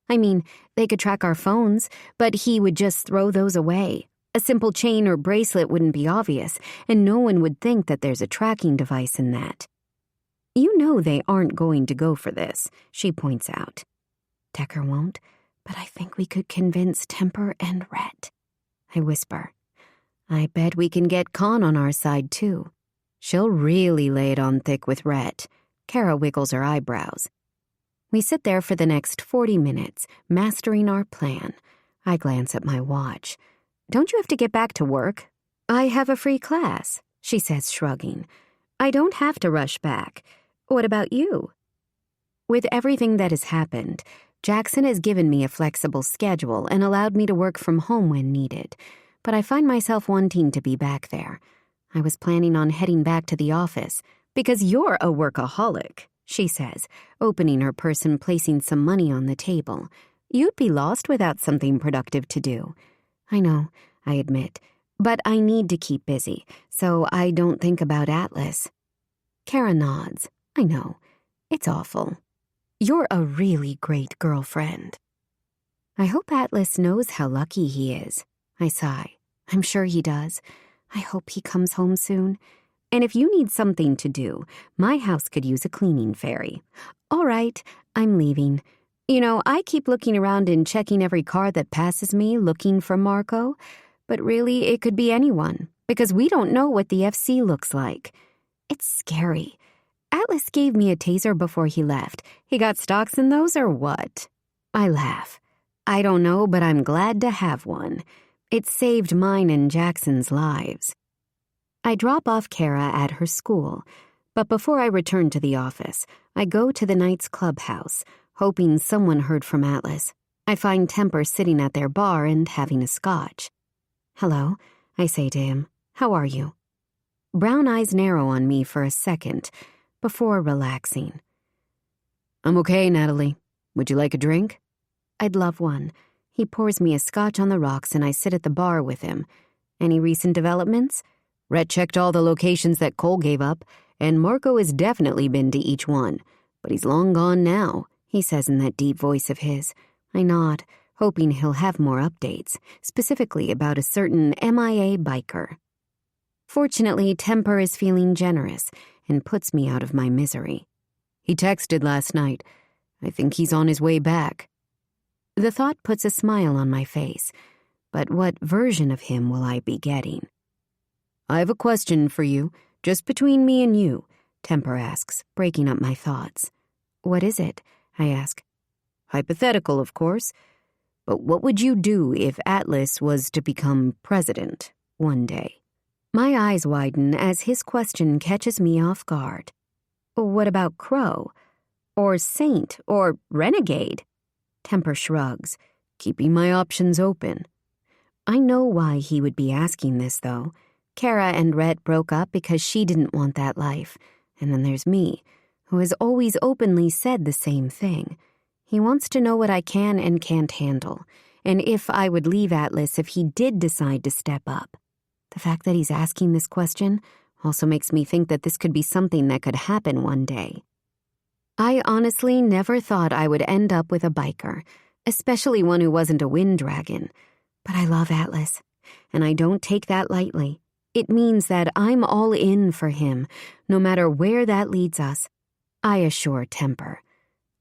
I mean, they could track our phones, but he would just throw those away. A simple chain or bracelet wouldn't be obvious, and no one would think that there's a tracking device in that. "You know they aren't going to go for this," she points out. "Decker won't, but I think we could convince Temper and Rhett." I whisper. "I bet we can get Con on our side, too." "She'll really lay it on thick with Rhett." Kara wiggles her eyebrows. We sit there for the next 40 minutes, mastering our plan. I glance at my watch. Don't you have to get back to work? I have a free class, she says, shrugging. I don't have to rush back. What about you? With everything that has happened, Jackson has given me a flexible schedule and allowed me to work from home when needed, but I find myself wanting to be back there. I was planning on heading back to the office, because you're a workaholic, she says, opening her purse and placing some money on the table. You'd be lost without something productive to do. I know, I admit, but I need to keep busy, so I don't think about Atlas. Kara nods. I know. It's awful. You're a really great girlfriend. I hope Atlas knows how lucky he is. I sigh. I'm sure he does. I hope he comes home soon. And if you need something to do, my house could use a cleaning fairy. All right, I'm leaving. You know, I keep looking around and checking every car that passes me looking for Marco, but really it could be anyone, because we don't know what the FC looks like. It's scary. Atlas gave me a taser before he left. He got stocks in those or what? I laugh. I don't know, but I'm glad to have one. It saved mine and Jackson's lives. I drop off Kara at her school, but before I return to the office, I go to the night's clubhouse, hoping someone heard from Atlas. I find Temper sitting at their bar and having a scotch. Hello, I say to him. How are you? Brown eyes narrow on me for a second, before relaxing. I'm okay, Natalie. Would you like a drink? I'd love one. He pours me a scotch on the rocks and I sit at the bar with him. Any recent developments? Rhett checked all the locations that Cole gave up, and Marco has definitely been to each one. But he's long gone now, he says in that deep voice of his. I nod, hoping he'll have more updates, specifically about a certain MIA biker. Fortunately, Temper is feeling generous and puts me out of my misery. He texted last night. I think he's on his way back. The thought puts a smile on my face, but what version of him will I be getting? I have a question for you, just between me and you, Temper asks, breaking up my thoughts. What is it? I ask. Hypothetical, of course. But what would you do if Atlas was to become president one day? My eyes widen as his question catches me off guard. What about Crow? Or Saint? Or Renegade? Temper shrugs, keeping my options open. I know why he would be asking this, though. Kara and Rhett broke up because she didn't want that life. And then there's me, who has always openly said the same thing. He wants to know what I can and can't handle, and if I would leave Atlas if he did decide to step up. The fact that he's asking this question also makes me think that this could be something that could happen one day. I honestly never thought I would end up with a biker, especially one who wasn't a wind dragon. But I love Atlas, and I don't take that lightly. It means that I'm all in for him, no matter where that leads us. I assure Temper.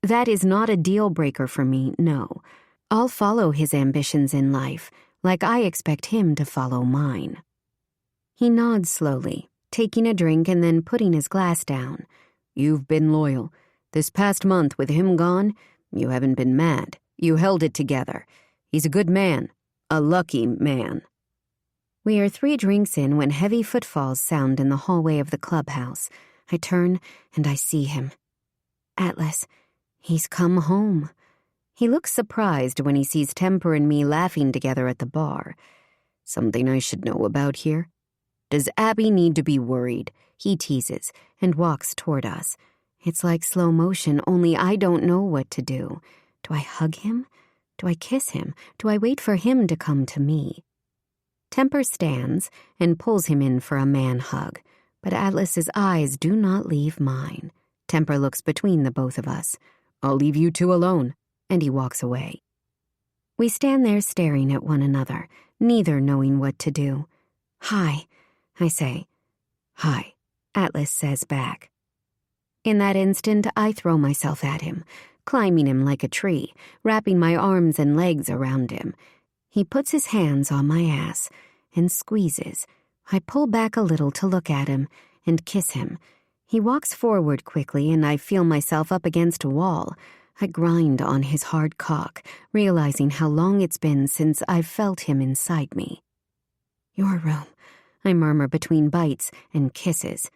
That is not a deal breaker for me, no. I'll follow his ambitions in life, like I expect him to follow mine. He nods slowly, taking a drink and then putting his glass down. You've been loyal. This past month with him gone, you haven't been mad. You held it together. He's a good man. A lucky man. We are 3 drinks in when heavy footfalls sound in the hallway of the clubhouse. I turn and I see him. Atlas, he's come home. He looks surprised when he sees Temper and me laughing together at the bar. Something I should know about here? Does Abby need to be worried? He teases and walks toward us. It's like slow motion, only I don't know what to do. Do I hug him? Do I kiss him? Do I wait for him to come to me? Temper stands and pulls him in for a man hug, but Atlas's eyes do not leave mine. Temper looks between the both of us. I'll leave you two alone, and he walks away. We stand there staring at one another, neither knowing what to do. Hi, I say. Hi, Atlas says back. In that instant, I throw myself at him, climbing him like a tree, wrapping my arms and legs around him. He puts his hands on my ass and squeezes. I pull back a little to look at him and kiss him. He walks forward quickly and I feel myself up against a wall. I grind on his hard cock, realizing how long it's been since I've felt him inside me. Your room, I murmur between bites and kisses.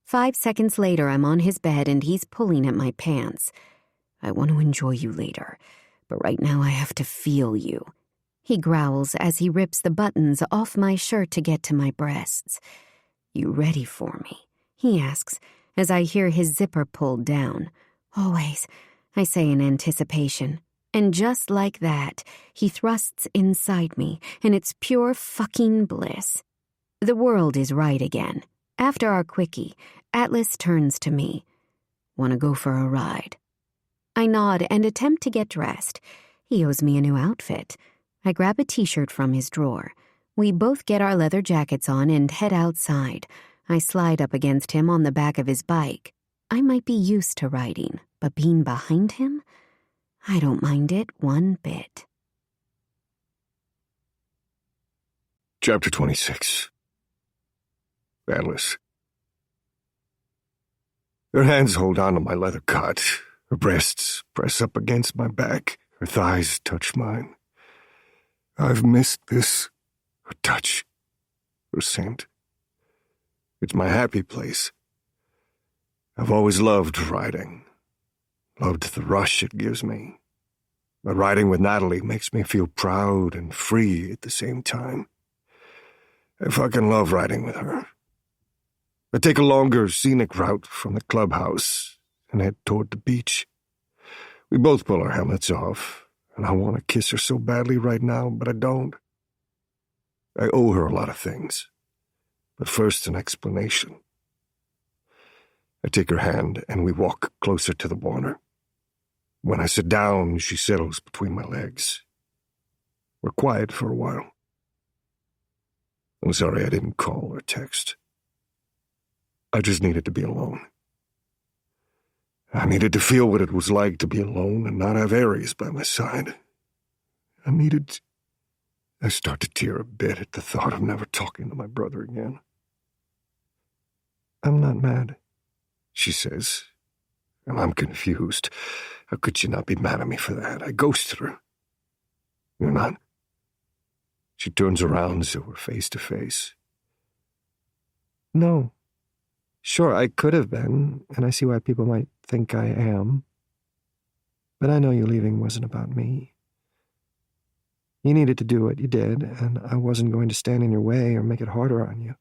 5 seconds later, I'm on his bed and he's pulling at my pants. I want to enjoy you later, but right now I have to feel you. He growls as he rips the buttons off my shirt to get to my breasts. You ready for me? He asks as I hear his zipper pulled down. Always, I say in anticipation. And just like that, he thrusts inside me, and it's pure fucking bliss. The world is right again. After our quickie, Atlas turns to me. Want to go for a ride? I nod and attempt to get dressed. He owes me a new outfit. I grab a t-shirt from his drawer. We both get our leather jackets on and head outside. I slide up against him on the back of his bike. I might be used to riding, but being behind him? I don't mind it one bit. Chapter 26. Atlas. Her hands hold on to my leather cot. Her breasts press up against my back. Her thighs touch mine. I've missed this. Her touch. Her scent. It's my happy place. I've always loved riding. Loved the rush it gives me. But riding with Natalie makes me feel proud and free at the same time. I fucking love riding with her. I take a longer, scenic route from the clubhouse and head toward the beach. We both pull our helmets off, and I want to kiss her so badly right now, but I don't. I owe her a lot of things, but first an explanation. I take her hand and we walk closer to the water. When I sit down, she settles between my legs. We're quiet for a while. I'm sorry I didn't call or text. I just needed to be alone. I needed to feel what it was like to be alone and not have Aries by my side. I start to tear a bit at the thought of never talking to my brother again. I'm not mad, she says, and I'm confused. How could she not be mad at me for that? I ghosted her. You're not? She turns around so we're face to face. No. Sure, I could have been, and I see why people might think I am. But I know you leaving wasn't about me. You needed to do what you did, and I wasn't going to stand in your way or make it harder on you.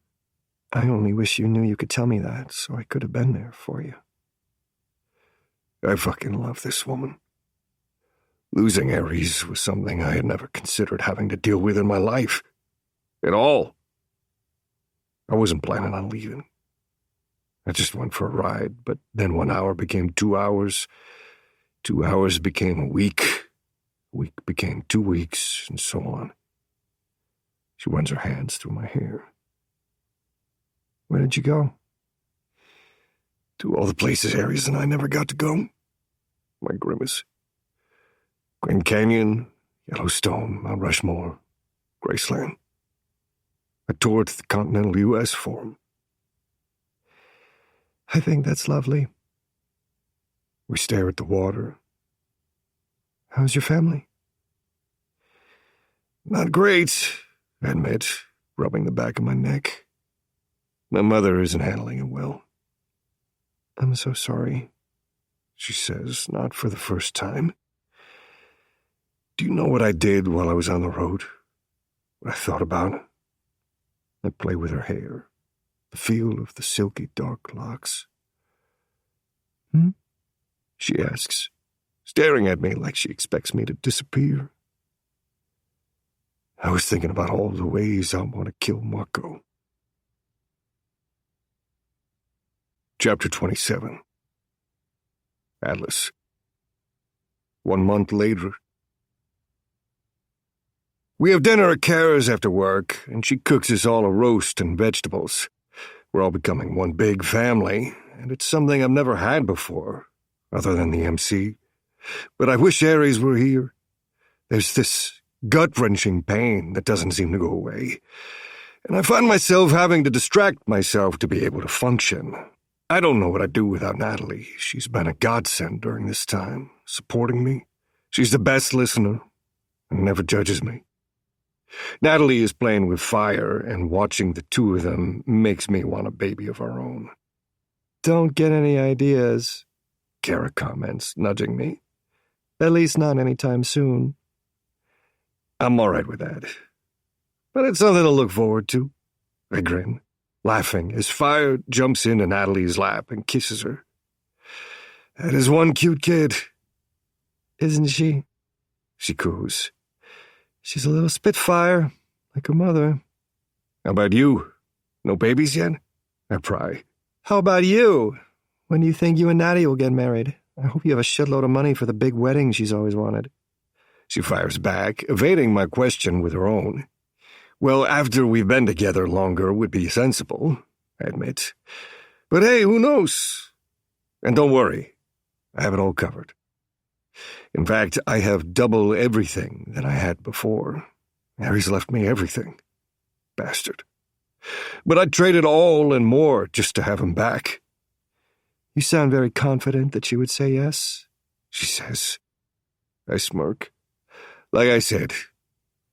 I only wish you knew you could tell me that, so I could have been there for you. I fucking love this woman. Losing Aries was something I had never considered having to deal with in my life. At all. I wasn't planning on leaving. I just went for a ride, but then 1 hour became 2 hours. 2 hours became a week. A week became 2 weeks, and so on. She runs her hands through my hair. Where did you go? To all the places Aries and I never got to go. My grimace. Grand Canyon, Yellowstone, Mount Rushmore, Graceland. I toured the continental U.S. for him. I think that's lovely. We stare at the water. How's your family? Not great, I admit, rubbing the back of my neck. My mother isn't handling it well. I'm so sorry, she says, not for the first time. Do you know what I did while I was on the road? What I thought about? I play with her hair, the feel of the silky dark locks. She asks, staring at me like she expects me to disappear. I was thinking about all the ways I want to kill Marco. Chapter 27. Atlas. 1 month later. We have dinner at Kara's after work, and she cooks us all a roast and vegetables. We're all becoming one big family, and it's something I've never had before, other than the MC. But I wish Aries were here. There's this gut-wrenching pain that doesn't seem to go away, and I find myself having to distract myself to be able to function. I don't know what I'd do without Natalie. She's been a godsend during this time, supporting me. She's the best listener and never judges me. Natalie is playing with fire, and watching the two of them makes me want a baby of our own. Don't get any ideas, Kara comments, nudging me. At least not anytime soon. I'm all right with that. But it's something to look forward to. I grin, laughing as Fire jumps into Natalie's lap and kisses her. That is one cute kid. Isn't she? She coos. She's a little spitfire, like her mother. How about you? No babies yet? I pry. How about you? When do you think you and Natty will get married? I hope you have a shitload of money for the big wedding she's always wanted. She fires back, evading my question with her own. Well, after we've been together longer would be sensible, I admit. But hey, who knows? And don't worry, I have it all covered. In fact, I have double everything that I had before. Harry's left me everything. Bastard. But I'd trade it all and more just to have him back. You sound very confident that she would say yes, she says. I smirk. Like I said,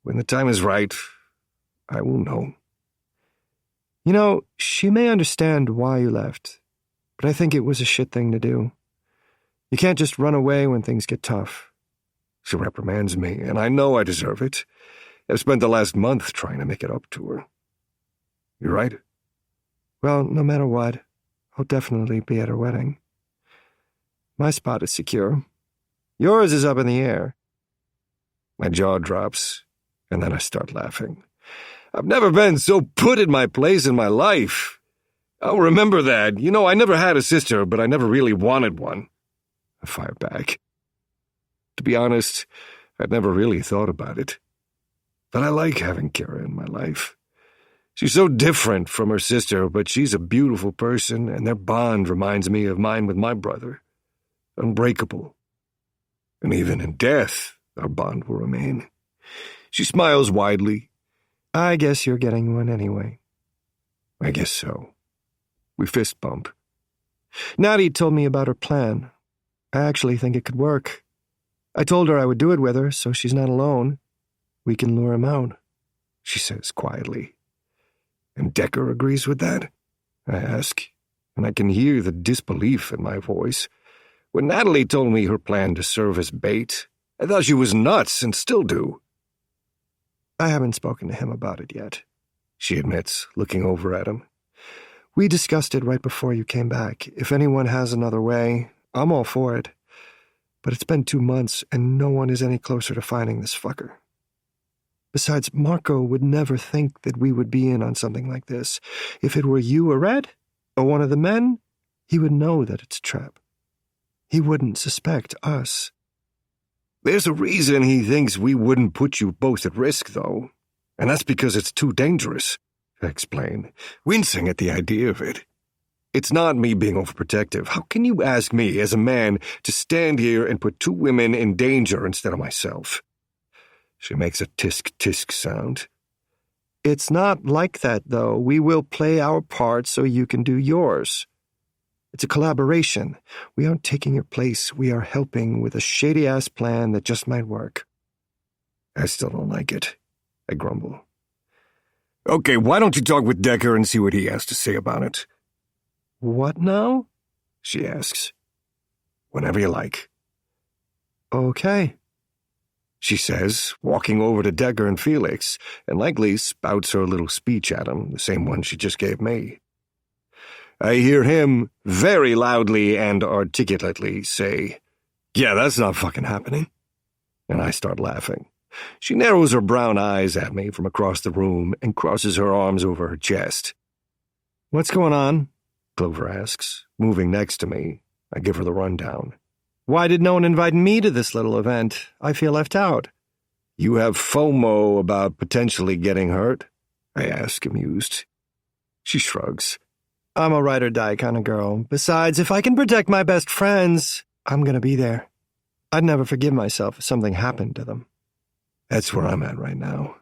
when the time is right, I will know. You know, she may understand why you left, but I think it was a shit thing to do. You can't just run away when things get tough. She reprimands me, and I know I deserve it. I've spent the last month trying to make it up to her. You're right. Well, no matter what, I'll definitely be at her wedding. My spot is secure. Yours is up in the air. My jaw drops, and then I start laughing. I've never been so put in my place in my life. I'll remember that. You know, I never had a sister, but I never really wanted one. I fire back. To be honest, I'd never really thought about it. But I like having Kara in my life. She's so different from her sister, but she's a beautiful person, and their bond reminds me of mine with my brother. Unbreakable. And even in death, our bond will remain. She smiles widely. I guess you're getting one anyway. I guess so. We fist bump. Natty told me about her plan. I actually think it could work. I told her I would do it with her, so she's not alone. We can lure him out, she says quietly. And Decker agrees with that? I ask, and I can hear the disbelief in my voice. When Natalie told me her plan to serve as bait, I thought she was nuts and still do. I haven't spoken to him about it yet, she admits, looking over at him. We discussed it right before you came back. If anyone has another way, I'm all for it. But it's been 2 months, and no one is any closer to finding this fucker. Besides, Marco would never think that we would be in on something like this. If it were you or Red, or one of the men, he would know that it's a trap. He wouldn't suspect us. There's a reason he thinks we wouldn't put you both at risk, though. And that's because it's too dangerous, I explain, wincing at the idea of it. It's not me being overprotective. How can you ask me, as a man, to stand here and put 2 women in danger instead of myself? She makes a tisk-tisk sound. It's not like that, though. We will play our part so you can do yours. It's a collaboration. We aren't taking your place. We are helping with a shady-ass plan that just might work. I still don't like it, I grumble. Okay, why don't you talk with Decker and see what he has to say about it? What now? She asks. Whenever you like. Okay, she says, walking over to Decker and Felix, and likely spouts her little speech at him, the same one she just gave me. I hear him very loudly and articulately say, "Yeah, that's not fucking happening." And I start laughing. She narrows her brown eyes at me from across the room and crosses her arms over her chest. "What's going on?" Clover asks, moving next to me. I give her the rundown. "Why did no one invite me to this little event? I feel left out." You have FOMO about potentially getting hurt? I ask, amused. She shrugs. I'm a ride-or-die kind of girl. Besides, if I can protect my best friends, I'm going to be there. I'd never forgive myself if something happened to them. That's where I'm at right now.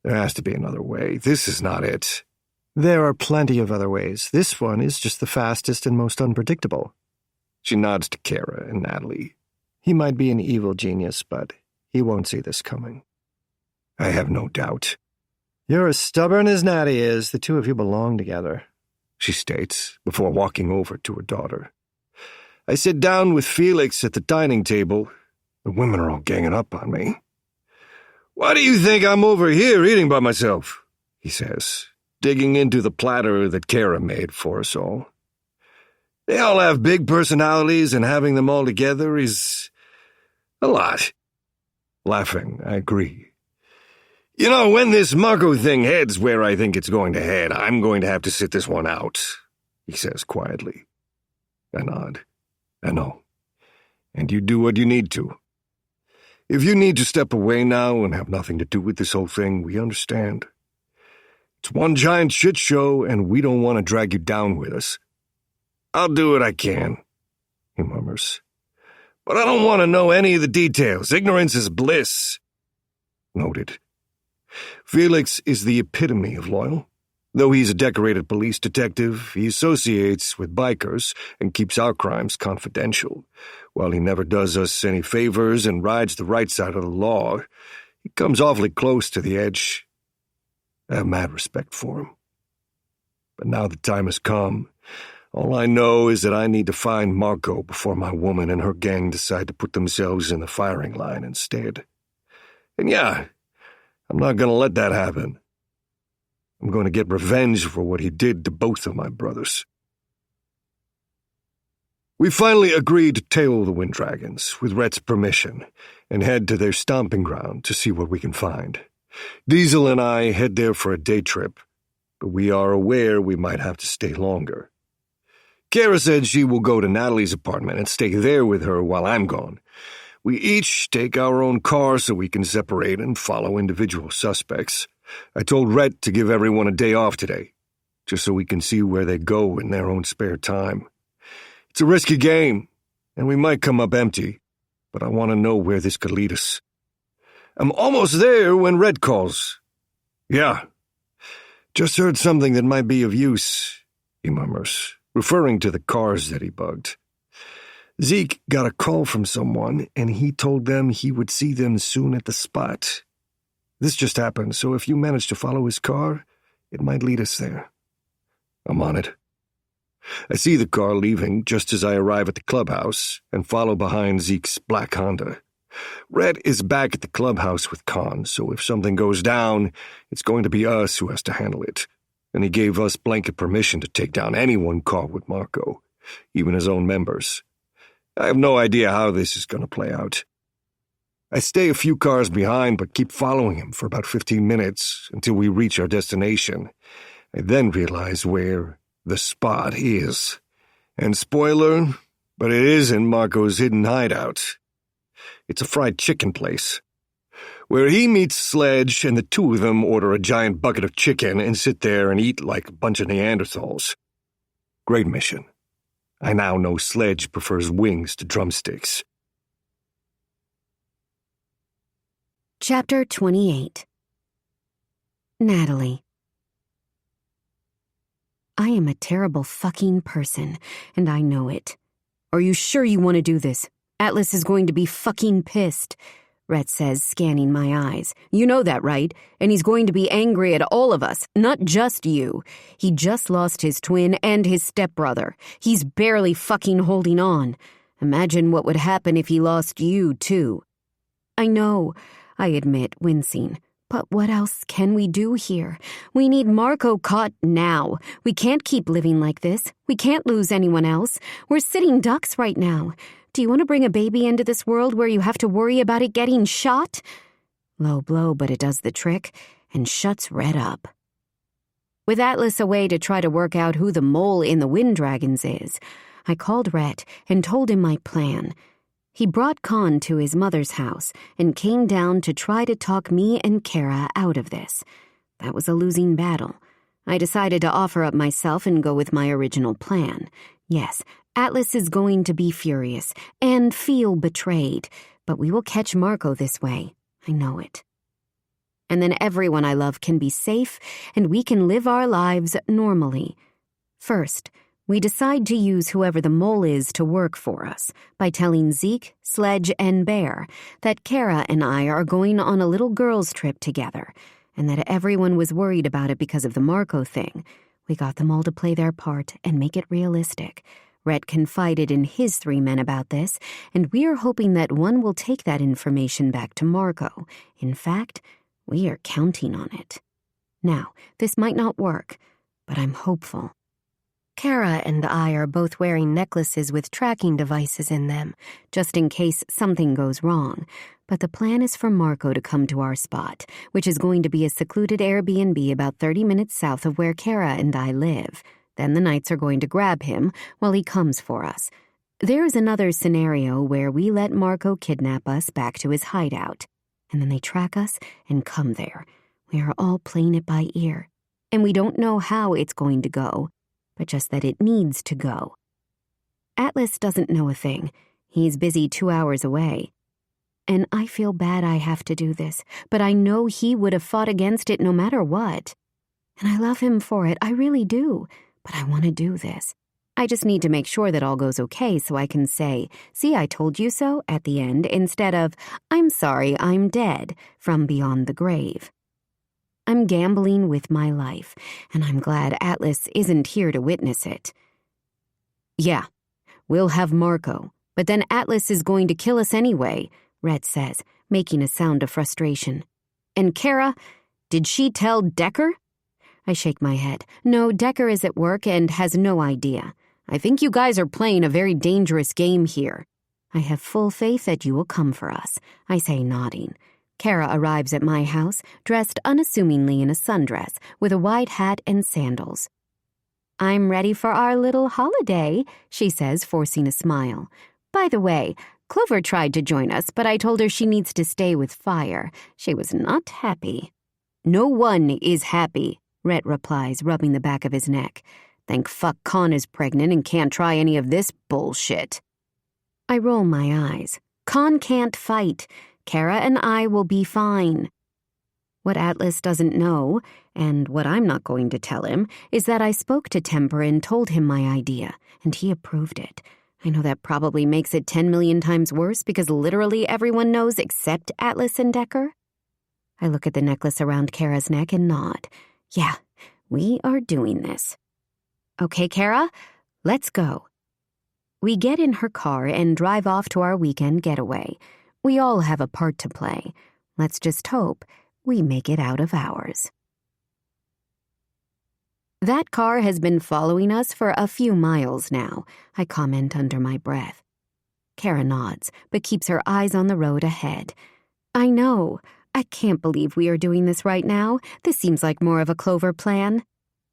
There has to be another way. This is not it. There are plenty of other ways. This one is just the fastest and most unpredictable. She nods to Kara and Natalie. He might be an evil genius, but he won't see this coming. I have no doubt. You're as stubborn as Natty is. The two of you belong together, she states, before walking over to her daughter. I sit down with Felix at the dining table. The women are all ganging up on me. Why do you think I'm over here eating by myself? He says, digging into the platter that Kara made for us all. They all have big personalities, and having them all together is a lot. Laughing, I agree. You know, when this Marco thing heads where I think it's going to head, I'm going to have to sit this one out, he says quietly. I nod. I know. And you do what you need to. If you need to step away now and have nothing to do with this whole thing, we understand. It's one giant shit show, and we don't want to drag you down with us. I'll do what I can, he murmurs. But I don't want to know any of the details. Ignorance is bliss. Noted. Felix is the epitome of loyal. Though he's a decorated police detective, he associates with bikers and keeps our crimes confidential. While he never does us any favors and rides the right side of the law, he comes awfully close to the edge. I have mad respect for him. But now the time has come. All I know is that I need to find Marco before my woman and her gang decide to put themselves in the firing line instead. And yeah, I'm not going to let that happen. I'm going to get revenge for what he did to both of my brothers. We finally agreed to tail the Wind Dragons, with Rhett's permission, and head to their stomping ground to see what we can find. Diesel and I head there for a day trip, but we are aware we might have to stay longer. Kara said she will go to Natalie's apartment and stay there with her while I'm gone. We each take our own car so we can separate and follow individual suspects. I told Rhett to give everyone a day off today, just so we can see where they go in their own spare time. It's a risky game, and we might come up empty, but I want to know where this could lead us. I'm almost there when Rhett calls. Yeah. Just heard something that might be of use, he murmurs, referring to the cars that he bugged. Zeke got a call from someone, and he told them he would see them soon at the spot. This just happened, so if you manage to follow his car, it might lead us there. I'm on it. I see the car leaving just as I arrive at the clubhouse and follow behind Zeke's black Honda. Red is back at the clubhouse with Khan, so if something goes down, it's going to be us who has to handle it. And he gave us blanket permission to take down anyone caught with Marco, even his own members. I have no idea how this is going to play out. I stay a few cars behind but keep following him for about 15 minutes until we reach our destination. I then realize where the spot is. And spoiler, but it isn't Marco's hidden hideout. It's a fried chicken place, where he meets Sledge and the two of them order a giant bucket of chicken and sit there and eat like a bunch of Neanderthals. Great mission. I now know Sledge prefers wings to drumsticks. Chapter 28. Natalie. I am a terrible fucking person, and I know it. Are you sure you want to do this? Atlas is going to be fucking pissed, Rhett says, scanning my eyes. You know that, right? And he's going to be angry at all of us, not just you. He just lost his twin and his stepbrother. He's barely fucking holding on. Imagine what would happen if he lost you, too. I know, I admit, wincing. But what else can we do here? We need Marco caught now. We can't keep living like this. We can't lose anyone else. We're sitting ducks right now. Do you want to bring a baby into this world where you have to worry about it getting shot? Low blow, but it does the trick and shuts Red up. With Atlas away to try to work out who the mole in the Wind Dragons is, I called Rhett and told him my plan. He brought Khan to his mother's house and came down to try to talk me and Kara out of this. That was a losing battle. I decided to offer up myself and go with my original plan. Yes, Atlas is going to be furious and feel betrayed, but we will catch Marco this way. I know it. And then everyone I love can be safe and we can live our lives normally. First, We decide to use whoever the mole is to work for us by telling Zeke, Sledge, and Bear that Kara and I are going on a little girls' trip together, and that everyone was worried about it because of the Marco thing. We got them all to play their part and make it realistic. Rhett confided in his 3 men about this, and we are hoping that one will take that information back to Marco. In fact, we are counting on it. Now, this might not work, but I'm hopeful. Kara and I are both wearing necklaces with tracking devices in them, just in case something goes wrong. But the plan is for Marco to come to our spot, which is going to be a secluded Airbnb about 30 minutes south of where Kara and I live. Then the Knights are going to grab him while he comes for us. There is another scenario where we let Marco kidnap us back to his hideout, and then they track us and come there. We are all playing it by ear, and we don't know how it's going to go, but just that it needs to go. Atlas doesn't know a thing. He's busy 2 hours away. And I feel bad I have to do this, but I know he would have fought against it no matter what. And I love him for it, I really do, but I want to do this. I just need to make sure that all goes okay so I can say, "See, I told you so," at the end, instead of, "I'm sorry, I'm dead," from beyond the grave. I'm gambling with my life, and I'm glad Atlas isn't here to witness it. "Yeah, we'll have Marco, but then Atlas is going to kill us anyway," Rhett says, making a sound of frustration. "And Kara, did she tell Decker?" I shake my head. No, Decker is at work and has no idea. "I think you guys are playing a very dangerous game here." "I have full faith that you will come for us," I say, nodding. Kara arrives at my house, dressed unassumingly in a sundress, with a white hat and sandals. "I'm ready for our little holiday," she says, forcing a smile. "By the way, Clover tried to join us, but I told her she needs to stay with Fire. She was not happy." "No one is happy," Rhett replies, rubbing the back of his neck. "Thank fuck Con is pregnant and can't try any of this bullshit." I roll my eyes. Con can't fight. Kara and I will be fine. What Atlas doesn't know, and what I'm not going to tell him, is that I spoke to Temper and told him my idea, and he approved it. I know that probably makes it 10 million times worse because literally everyone knows except Atlas and Decker. I look at the necklace around Kara's neck and nod. Yeah, we are doing this. "Okay, Kara, let's go." We get in her car and drive off to our weekend getaway. We all have a part to play. Let's just hope we make it out of ours. "That car has been following us for a few miles now," I comment under my breath. Kara nods, but keeps her eyes on the road ahead. "I know. I can't believe we are doing this right now. This seems like more of a Clover plan."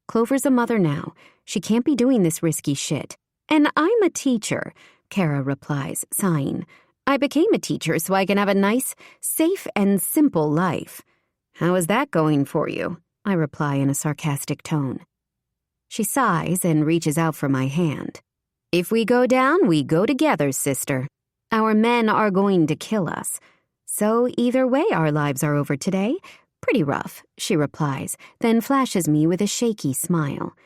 "Clover's a mother now. She can't be doing this risky shit. And I'm a teacher," Kara replies, sighing. "I became a teacher so I can have a nice, safe, and simple life." "How is that going for you?" I reply in a sarcastic tone. She sighs and reaches out for my hand. "If we go down, we go together, sister. Our men are going to kill us. So either way our lives are over today. Pretty rough," she replies, then flashes me with a shaky smile.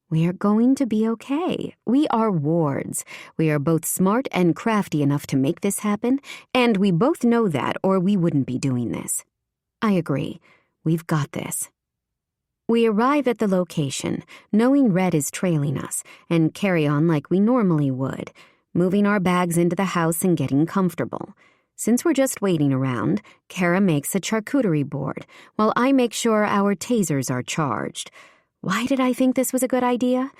"We are going to be okay. We are wards. We are both smart and crafty enough to make this happen, and we both know that or we wouldn't be doing this." I agree. We've got this. We arrive at the location, knowing Red is trailing us, and carry on like we normally would, moving our bags into the house and getting comfortable. Since we're just waiting around, Kara makes a charcuterie board, while I make sure our tasers are charged. Why did I think this was a good idea?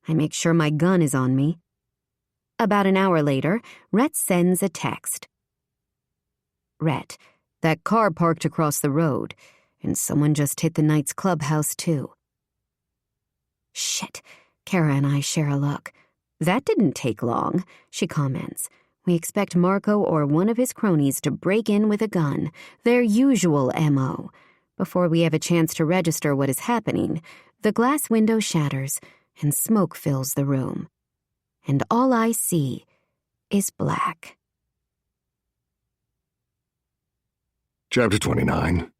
I make sure my gun is on me. About an hour later, Rhett sends a text. "Rhett, that car parked across the road, and someone just hit the Knights clubhouse too." "Shit," Kara and I share a look. "That didn't take long," she comments. "We expect Marco or one of his cronies to break in with a gun, their usual MO. Before we have a chance to register what is happening, the glass window shatters and smoke fills the room. And all I see is black." Chapter 29.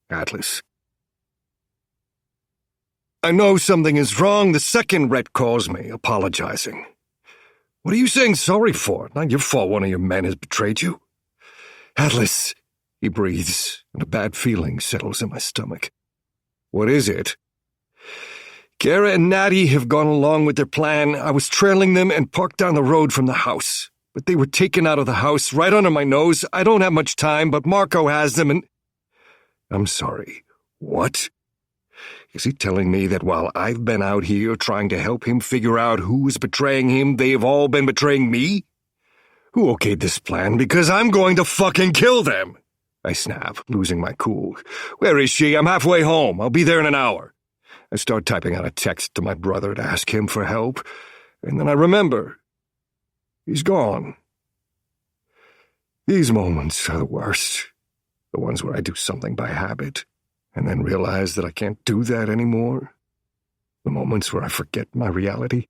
Atlas. I know something is wrong the second Rhett calls me, apologizing. What are you saying sorry for? Not your fault one of your men has betrayed you. Atlas, he breathes, and a bad feeling settles in my stomach. What is it? Kara and Natty have gone along with their plan. I was trailing them and parked down the road from the house. But they were taken out of the house right under my nose. I don't have much time, but Marco has them and... I'm sorry. What? Is he telling me that while I've been out here trying to help him figure out who is betraying him, they have all been betraying me? Who okayed this plan? Because I'm going to fucking kill them! I snap, losing my cool. Where is she? I'm halfway home. I'll be there in an hour. I start typing out a text to my brother to ask him for help, and then I remember. He's gone. These moments are the worst. The ones where I do something by habit, and then realize that I can't do that anymore. The moments where I forget my reality.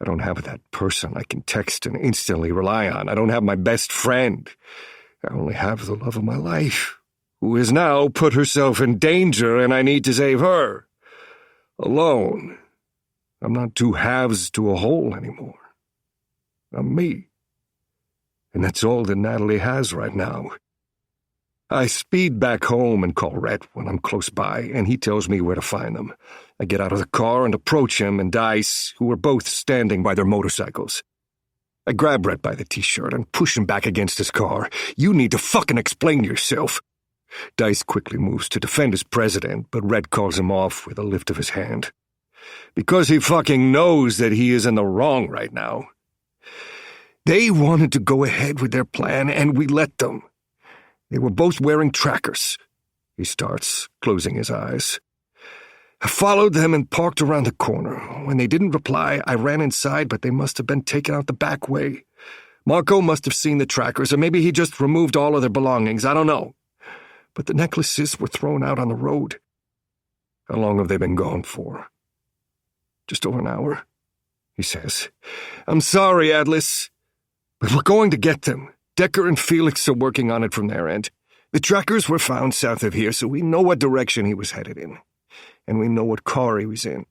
I don't have that person I can text and instantly rely on. I don't have my best friend. I only have the love of my life, who has now put herself in danger and I need to save her. Alone. I'm not two halves to a whole anymore. I'm me. And that's all that Natalie has right now. I speed back home and call Rhett when I'm close by, and he tells me where to find them. I get out of the car and approach him and Dice, who are both standing by their motorcycles. I grab Rhett by the t-shirt and push him back against his car. You need to fucking explain yourself. Dice quickly moves to defend his president, but Rhett calls him off with a lift of his hand. Because he fucking knows that he is in the wrong right now. They wanted to go ahead with their plan, and we let them. They were both wearing trackers. He starts, closing his eyes. I followed them and parked around the corner. When they didn't reply, I ran inside, but they must have been taken out the back way. Marco must have seen the trackers, or maybe he just removed all of their belongings. I don't know. But the necklaces were thrown out on the road. How long have they been gone for? Just over an hour, he says. I'm sorry, Atlas, but we're going to get them. Decker and Felix are working on it from their end. The trackers were found south of here, so we know what direction he was headed in. And we know what car he was in.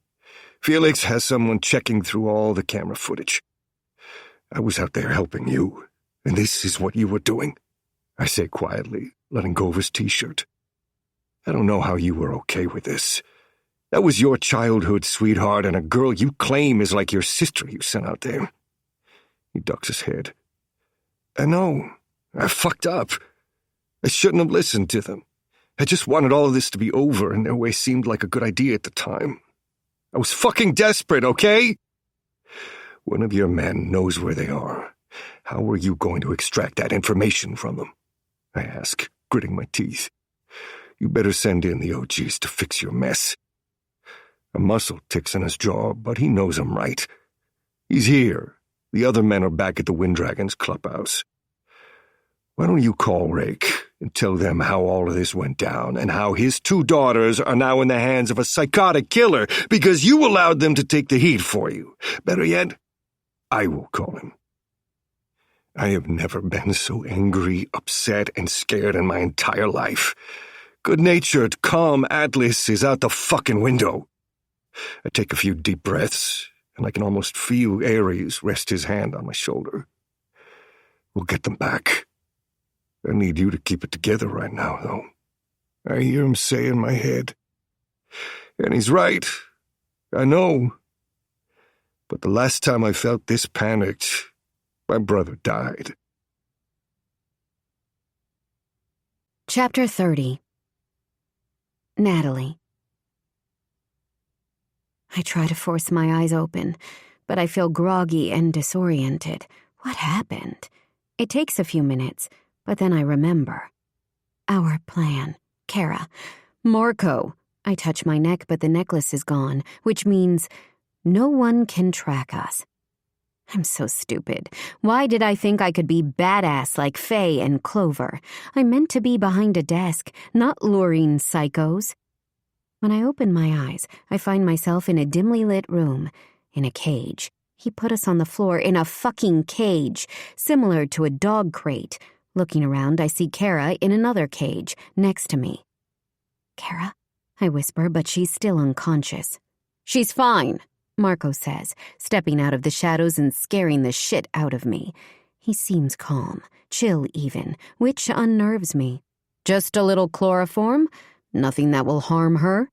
Felix has someone checking through all the camera footage. I was out there helping you, and this is what you were doing? I say quietly, letting go of his t-shirt. I don't know how you were okay with this. That was your childhood sweetheart and a girl you claim is like your sister you sent out there. He ducks his head. I know. I fucked up. I shouldn't have listened to them. I just wanted all of this to be over, and their way seemed like a good idea at the time. I was fucking desperate, okay? One of your men knows where they are. How were you going to extract that information from them? I ask, gritting my teeth. You better send in the OGs to fix your mess. A muscle ticks in his jaw, but he knows I'm right. He's here. The other men are back at the Winddragon's clubhouse. Why don't you call Rake and tell them how all of this went down and how his 2 daughters are now in the hands of a psychotic killer because you allowed them to take the heat for you. Better yet, I will call him. I have never been so angry, upset, and scared in my entire life. Good-natured, calm Atlas is out the fucking window. I take a few deep breaths, and I can almost feel Ares rest his hand on my shoulder. We'll get them back. I need you to keep it together right now, though. I hear him say in my head. And he's right. I know. But the last time I felt this panicked, my brother died. Chapter 30. Natalie. I try to force my eyes open, but I feel groggy and disoriented. What happened? It takes a few minutes, but then I remember. Our plan. Kara. Marco. I touch my neck, but the necklace is gone, which means no one can track us. I'm so stupid. Why did I think I could be badass like Faye and Clover? I meant to be behind a desk, not luring psychos. When I open my eyes, I find myself in a dimly lit room, in a cage. He put us on the floor in a fucking cage, similar to a dog crate. Looking around, I see Kara in another cage, next to me. Kara? I whisper, but she's still unconscious. She's fine, Marco says, stepping out of the shadows and scaring the shit out of me. He seems calm, chill even, which unnerves me. Just a little chloroform, nothing that will harm her.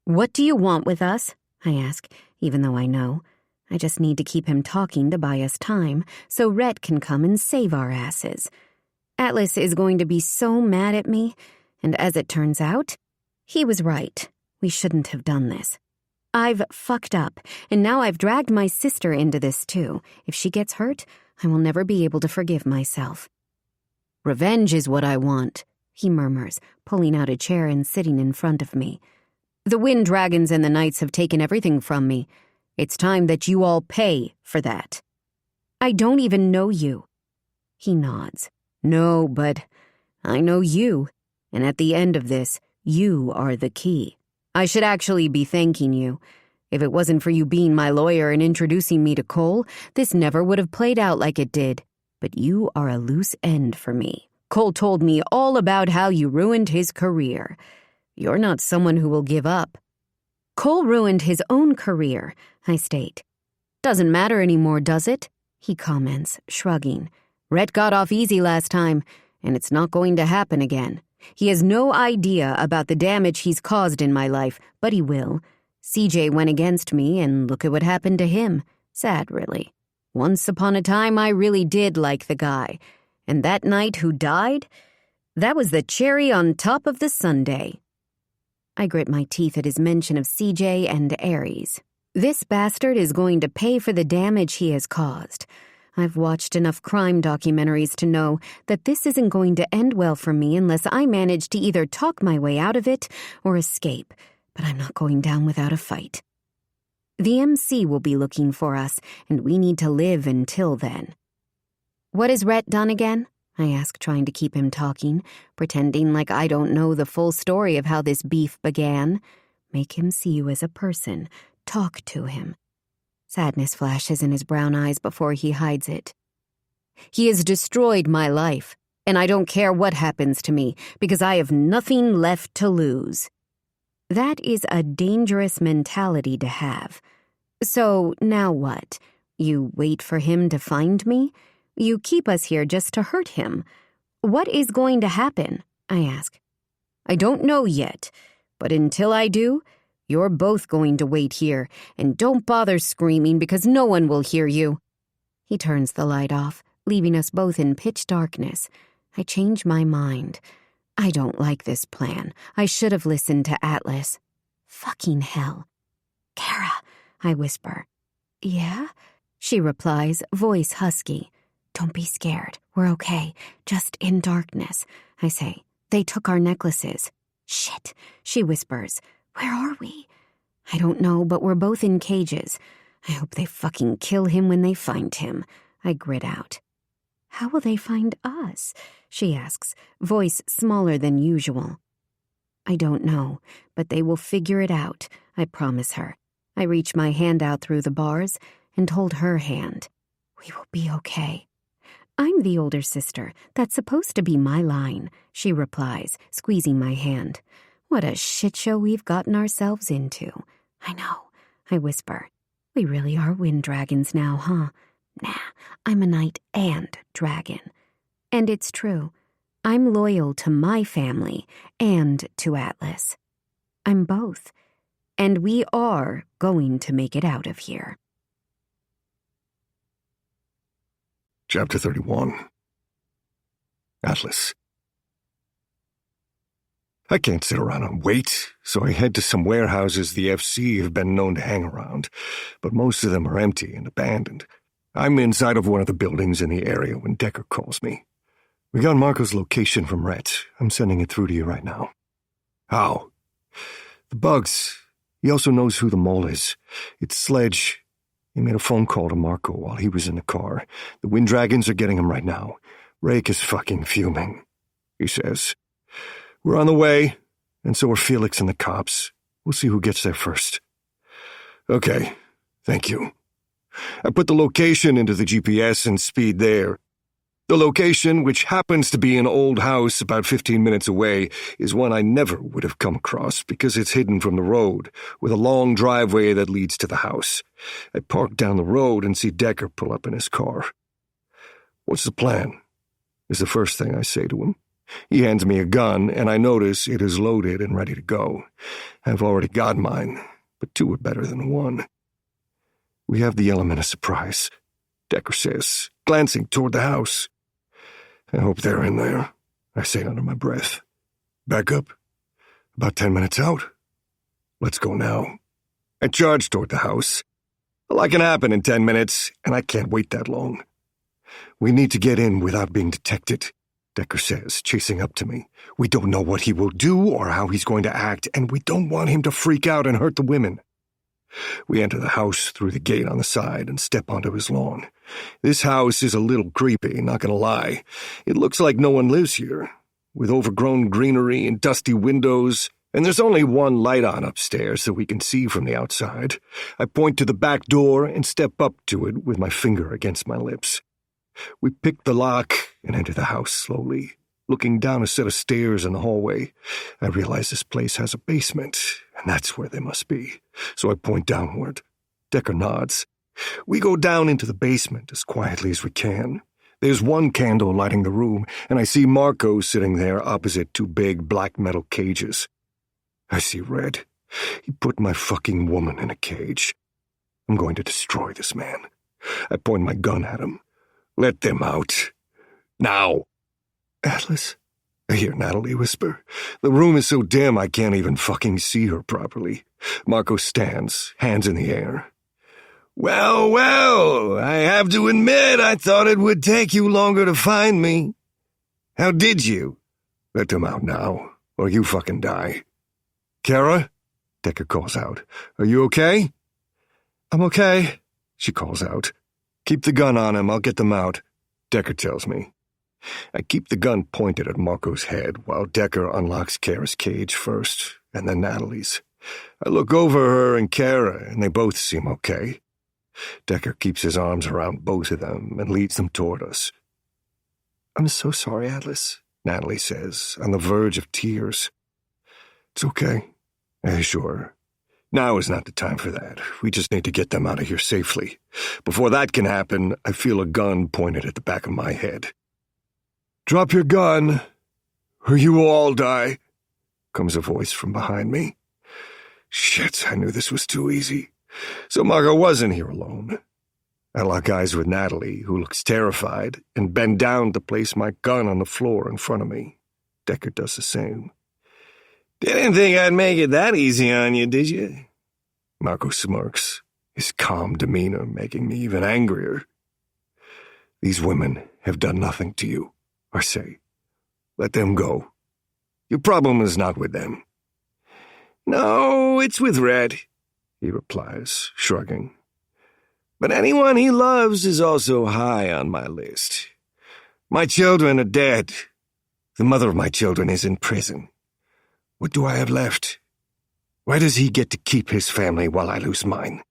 What do you want with us? I ask, even though I know. I just need to keep him talking to buy us time, so Rhett can come and save our asses. Atlas is going to be so mad at me, and as it turns out, he was right. We shouldn't have done this. I've fucked up, and now I've dragged my sister into this too. If she gets hurt, I will never be able to forgive myself. Revenge is what I want, he murmurs, pulling out a chair and sitting in front of me. The Wind Dragons and the Knights have taken everything from me. It's time that you all pay for that. I don't even know you. He nods. No, but I know you, and at the end of this, you are the key. I should actually be thanking you. If it wasn't for you being my lawyer and introducing me to Cole, this never would have played out like it did. But you are a loose end for me. Cole told me all about how you ruined his career. You're not someone who will give up. Cole ruined his own career, I state. Doesn't matter anymore, does it? He comments, shrugging. Rhett got off easy last time, and it's not going to happen again. He has no idea about the damage he's caused in my life, but he will. CJ went against me, and look at what happened to him. Sad, really. Once upon a time, I really did like the guy. And that night who died? That was the cherry on top of the sundae. I grit my teeth at his mention of CJ and Ares. This bastard is going to pay for the damage he has caused. I've watched enough crime documentaries to know that this isn't going to end well for me unless I manage to either talk my way out of it or escape, but I'm not going down without a fight. The MC will be looking for us, and we need to live until then. What has Rhett done again? I ask, trying to keep him talking, pretending like I don't know the full story of how this beef began. Make him see you as a person. Talk to him. Sadness flashes in his brown eyes before he hides it. He has destroyed my life, and I don't care what happens to me, because I have nothing left to lose. That is a dangerous mentality to have. So, now what? You wait for him to find me? You keep us here just to hurt him. What is going to happen? I ask. I don't know yet, but until I do, you're both going to wait here, and don't bother screaming because no one will hear you. He turns the light off, leaving us both in pitch darkness. I change my mind. I don't like this plan. I should have listened to Atlas. Fucking hell. Kara, I whisper. Yeah? She replies, voice husky. Don't be scared. We're okay. Just in darkness. I say, they took our necklaces. Shit, she whispers. Where are we? I don't know, but we're both in cages. I hope they fucking kill him when they find him. I grit out. How will they find us? She asks, voice smaller than usual. I don't know, but they will figure it out, I promise her. I reach my hand out through the bars and hold her hand. We will be okay. I'm the older sister. That's supposed to be my line, she replies, squeezing my hand. What a shit show we've gotten ourselves into. I know, I whisper. We really are wind dragons now, huh? Nah, I'm a knight and dragon. And it's true. I'm loyal to my family and to Atlas. I'm both. And we are going to make it out of here. Chapter 31. Atlas. I can't sit around and wait, so I head to some warehouses the FC have been known to hang around, but most of them are empty and abandoned. I'm inside of one of the buildings in the area when Decker calls me. We got Marco's location from Rhett. I'm sending it through to you right now. How? The bugs. He also knows who the mole is. It's Sledge. He made a phone call to Marco while he was in the car. The Wind Dragons are getting him right now. Rake is fucking fuming, he says. We're on the way, and so are Felix and the cops. We'll see who gets there first. Okay, thank you. I put the location into the GPS and speed there. The location, which happens to be an old house about 15 minutes away, is one I never would have come across because it's hidden from the road, with a long driveway that leads to the house. I park down the road and see Decker pull up in his car. "What's the plan?" is the first thing I say to him. He hands me a gun, and I notice it is loaded and ready to go. I've already got mine, but two are better than one. "We have the element of surprise," Decker says, glancing toward the house. "I hope they're in there," I say under my breath. "Back up. About 10 minutes out. Let's go now." I charge toward the house. A lot can happen in 10 minutes, and I can't wait that long. "We need to get in without being detected," Decker says, chasing up to me. "We don't know what he will do or how he's going to act, and we don't want him to freak out and hurt the women." We enter the house through the gate on the side and step onto his lawn. This house is a little creepy, not gonna lie. It looks like no one lives here, with overgrown greenery and dusty windows, and there's only one light on upstairs so we can see from the outside. I point to the back door and step up to it with my finger against my lips. We pick the lock and enter the house slowly, looking down a set of stairs in the hallway. I realize this place has a basement, and that's where they must be, so I point downward. Decker nods. We go down into the basement as quietly as we can. There's one candle lighting the room, and I see Marco sitting there opposite two big black metal cages. I see red. He put my fucking woman in a cage. I'm going to destroy this man. I point my gun at him. "Let them out. Now." "Atlas," I hear Natalie whisper. The room is so dim I can't even fucking see her properly. Marco stands, hands in the air. Well, I have to admit I thought it would take you longer to find me. How did you?" "Let them out now, or you fucking die." "Kara?" Decker calls out. "Are you okay?" "I'm okay," she calls out. "Keep the gun on him, I'll get them out," Decker tells me. I keep the gun pointed at Marco's head while Decker unlocks Kara's cage first, and then Natalie's. I look over her and Kara, and they both seem okay. Decker keeps his arms around both of them and leads them toward us. "I'm so sorry, Atlas," Natalie says, on the verge of tears. "It's okay," I assure her. "Now is not the time for that. We just need to get them out of here safely. Before that can happen, I feel a gun pointed at the back of my head. "Drop your gun, or you will all die," comes a voice from behind me. Shit, I knew this was too easy. So Margot wasn't here alone. I lock eyes with Natalie, who looks terrified, and bend down to place my gun on the floor in front of me. Decker does the same. "Didn't think I'd make it that easy on you, did you?" Marco smirks, his calm demeanor making me even angrier. "These women have done nothing to you," I say. "Let them go. Your problem is not with them." "No, it's with Red," he replies, shrugging. "But anyone he loves is also high on my list. My children are dead. The mother of my children is in prison. What do I have left? Why does he get to keep his family while I lose mine?"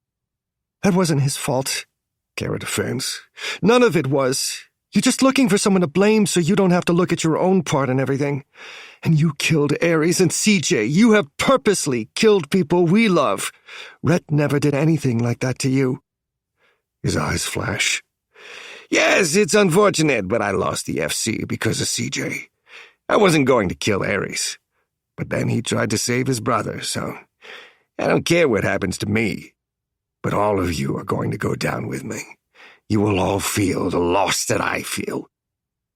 "That wasn't his fault," Kara defends. "None of it was. You're just looking for someone to blame so you don't have to look at your own part and everything. And you killed Ares and CJ. You have purposely killed people we love. Rhett never did anything like that to you." His eyes flash. "Yes, it's unfortunate, but I lost the FC because of CJ. I wasn't going to kill Ares. But then he tried to save his brother, so I don't care what happens to me. But all of you are going to go down with me. You will all feel the loss that I feel."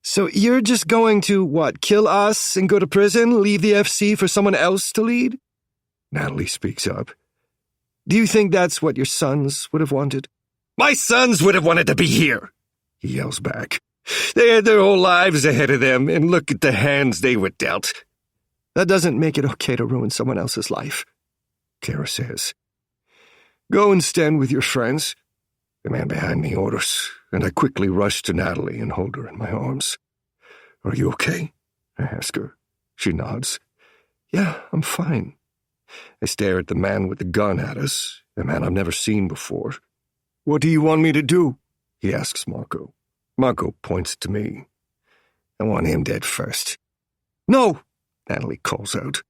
"So you're just going to, what, kill us and go to prison, leave the FC for someone else to lead?" Natalie speaks up. "Do you think that's what your sons would have wanted?" "My sons would have wanted to be here," he yells back. "They had their whole lives ahead of them, and look at the hands they were dealt." "That doesn't make it okay to ruin someone else's life," Kara says. "Go and stand with your friends," the man behind me orders, and I quickly rush to Natalie and hold her in my arms. "Are you okay?" I ask her. She nods. "Yeah, I'm fine." I stare at the man with the gun at us, a man I've never seen before. "What do you want me to do?" he asks Marco. Marco points to me. I want him dead first. No, Natalie calls out.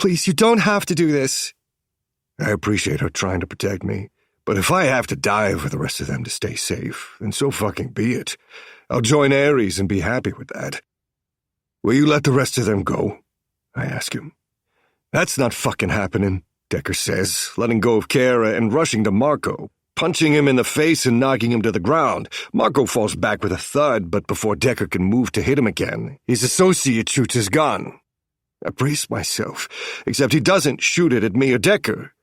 please, you don't have to do this. I appreciate her trying to protect me, but if I have to die for the rest of them to stay safe, then so fucking be it. I'll join Ares and be happy with that. Will you let the rest of them go? I ask him. That's not fucking happening, Decker says, letting go of Kara and rushing to Marco, punching him in the face and knocking him to the ground. Marco falls back with a thud, but before Decker can move to hit him again, his associate shoots his gun. I brace myself, except he doesn't shoot it at me or Decker.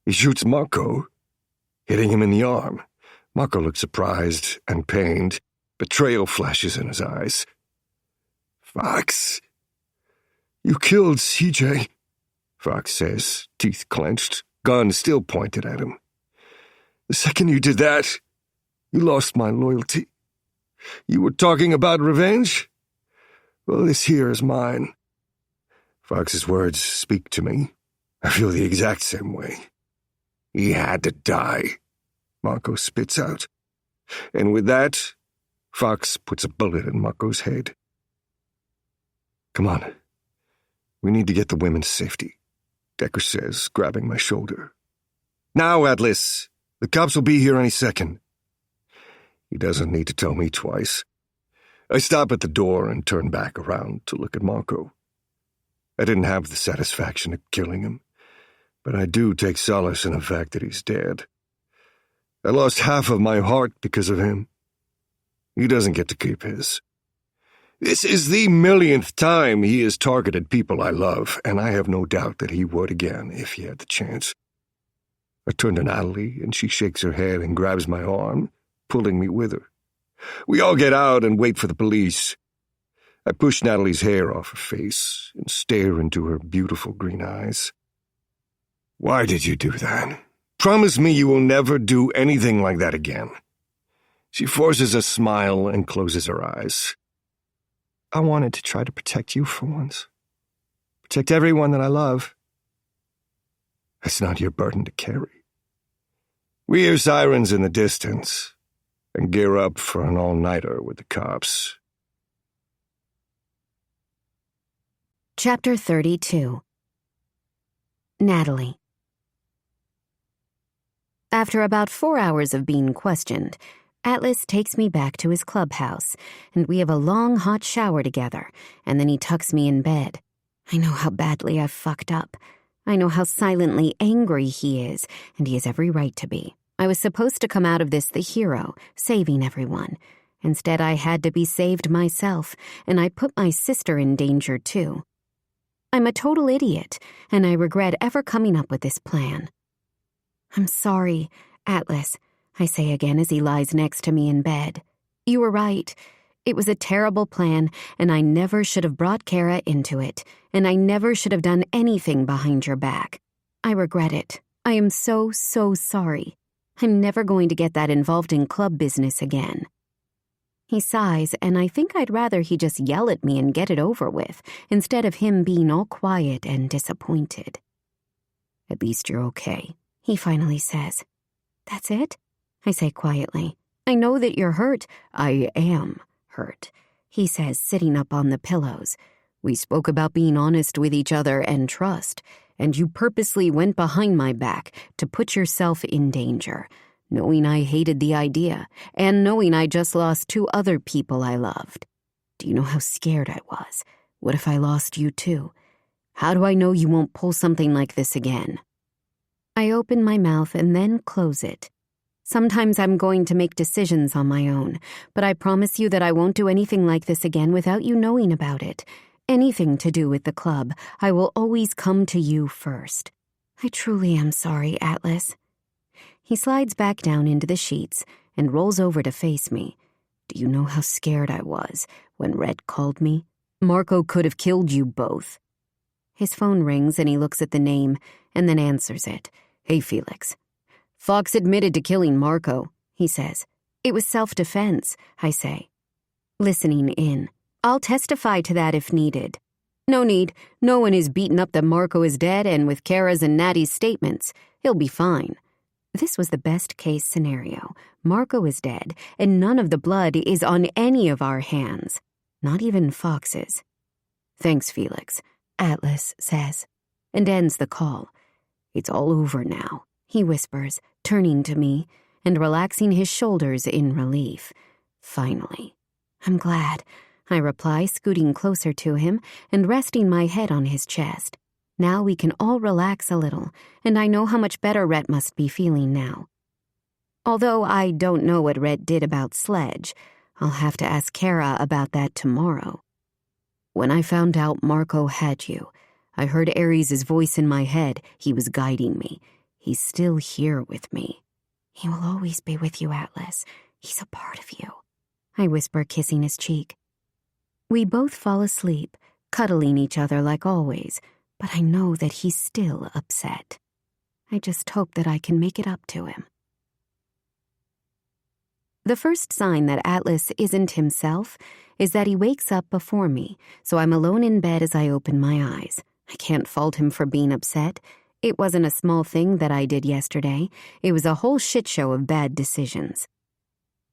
He shoots Marco, hitting him in the arm. Marco looks surprised and pained. Betrayal flashes in his eyes. Fox, You killed CJ. Fox says, teeth clenched, gun still pointed at him. The second you did that, you lost my loyalty. You were talking about revenge? Well, this here is mine. Fox's words speak to me. I feel the exact same way. He had to die, Marco spits out. And with that, Fox puts a bullet in Marco's head. Come on. We need to get the women to safety, Decker says, grabbing my shoulder. Now, Atlas! The cops will be here any second. He doesn't need to tell me twice. I stop at the door and turn back around to look at Marco. I didn't have the satisfaction of killing him, but I do take solace in the fact that he's dead. I lost half of my heart because of him. He doesn't get to keep his. This is the millionth time he has targeted people I love, and I have no doubt that he would again if he had the chance. I turn to Natalie, and she shakes her head and grabs my arm, pulling me with her. We all get out and wait for the police. I push Natalie's hair off her face and stare into her beautiful green eyes. Why did you do that? Promise me you will never do anything like that again. She forces a smile and closes her eyes. I wanted to try to protect you for once. Protect everyone that I love. That's not your burden to carry. We hear sirens in the distance and gear up for an all-nighter with the cops. Chapter 32. Natalie. After about 4 hours of being questioned, Atlas takes me back to his clubhouse, and we have a long hot shower together, and then he tucks me in bed. I know how badly I've fucked up. I know how silently angry he is, and he has every right to be. I was supposed to come out of this the hero, saving everyone. Instead, I had to be saved myself, and I put my sister in danger too. I'm a total idiot, and I regret ever coming up with this plan. I'm sorry, Atlas, I say again as he lies next to me in bed. You were right. It was a terrible plan, and I never should have brought Kara into it, and I never should have done anything behind your back. I regret it. I am so, so sorry. I'm never going to get that involved in club business again. He sighs, and I think I'd rather he just yell at me and get it over with, instead of him being all quiet and disappointed. At least you're okay, he finally says. That's it? I say quietly. I know that you're hurt. I am hurt, he says, sitting up on the pillows. We spoke about being honest with each other and trust, and you purposely went behind my back to put yourself in danger, knowing I hated the idea, and knowing I just lost 2 other people I loved. Do you know how scared I was? What if I lost you too? How do I know you won't pull something like this again? I open my mouth and then close it. Sometimes I'm going to make decisions on my own, but I promise you that I won't do anything like this again without you knowing about it. Anything to do with the club, I will always come to you first. I truly am sorry, Atlas. He slides back down into the sheets and rolls over to face me. Do you know how scared I was when Red called me? Marco could have killed you both. His phone rings and he looks at the name and then answers it. Hey, Felix. Fox admitted to killing Marco, he says. It was self-defense, I say. Listening in. I'll testify to that if needed. No need. No one is beaten up that Marco is dead, and with Kara's and Natty's statements, he'll be fine. This was the best-case scenario. Marco is dead, and none of the blood is on any of our hands, not even Fox's. "Thanks, Felix," Atlas says, and ends the call. "It's all over now," he whispers, turning to me and relaxing his shoulders in relief. "Finally." "I'm glad," I reply, scooting closer to him and resting my head on his chest. Now we can all relax a little, and I know how much better Rhett must be feeling now. Although I don't know what Rhett did about Sledge, I'll have to ask Kara about that tomorrow. "When I found out Marco had you, I heard Ares' voice in my head. He was guiding me. He's still here with me." "He will always be with you, Atlas. He's a part of you," I whisper, kissing his cheek. We both fall asleep, cuddling each other like always, but I know that he's still upset. I just hope that I can make it up to him. The first sign that Atlas isn't himself is that he wakes up before me, so I'm alone in bed as I open my eyes. I can't fault him for being upset. It wasn't a small thing that I did yesterday. It was a whole shit show of bad decisions.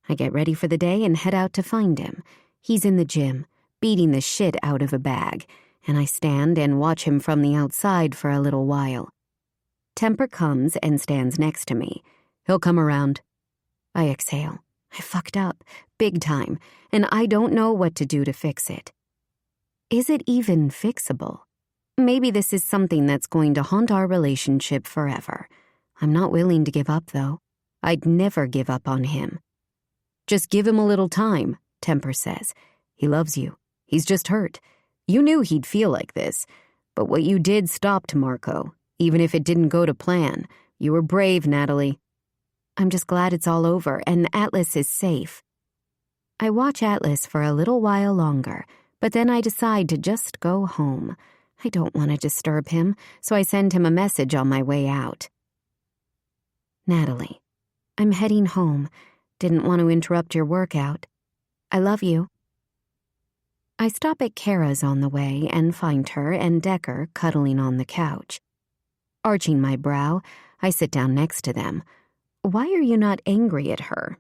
I get ready for the day and head out to find him. He's in the gym, beating the shit out of a bag, and I stand and watch him from the outside for a little while. Temper comes and stands next to me. "He'll come around." I exhale. I fucked up, big time, and I don't know what to do to fix it. Is it even fixable? Maybe this is something that's going to haunt our relationship forever. I'm not willing to give up, though. I'd never give up on him. "Just give him a little time," Temper says. "He loves you. He's just hurt. You knew he'd feel like this, but what you did stopped Marco, even if it didn't go to plan. You were brave, Natalie." I'm just glad it's all over and Atlas is safe. I watch Atlas for a little while longer, but then I decide to just go home. I don't want to disturb him, so I send him a message on my way out. "Natalie, I'm heading home. Didn't want to interrupt your workout. I love you." I stop at Kara's on the way and find her and Decker cuddling on the couch. Arching my brow, I sit down next to them. "Why are you not angry at her?"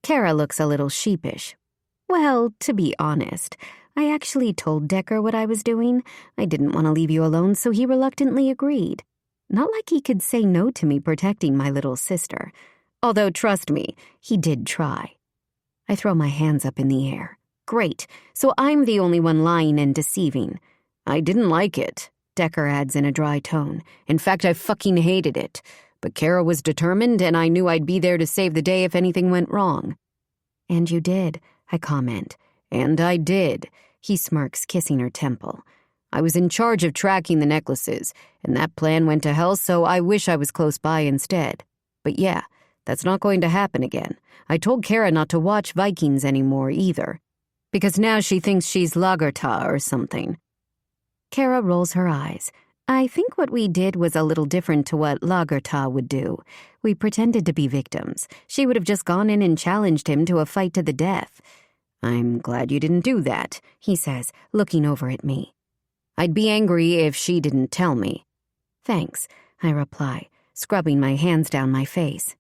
Kara looks a little sheepish. "Well, to be honest, I actually told Decker what I was doing. I didn't want to leave you alone, so he reluctantly agreed. Not like he could say no to me protecting my little sister. Although, trust me, he did try." I throw my hands up in the air. "Great, so I'm the only one lying and deceiving." "I didn't like it," Decker adds in a dry tone. "In fact, I fucking hated it. But Kara was determined, and I knew I'd be there to save the day if anything went wrong." "And you did," I comment. "And I did," he smirks, kissing her temple. "I was in charge of tracking the necklaces, and that plan went to hell, so I wish I was close by instead. But yeah, that's not going to happen again. I told Kara not to watch Vikings anymore either, because now she thinks she's Lagertha or something." Kara rolls her eyes. "I think what we did was a little different to what Lagertha would do. We pretended to be victims. She would have just gone in and challenged him to a fight to the death." "I'm glad you didn't do that," he says, looking over at me. "I'd be angry if she didn't tell me." "Thanks," I reply, scrubbing my hands down my face.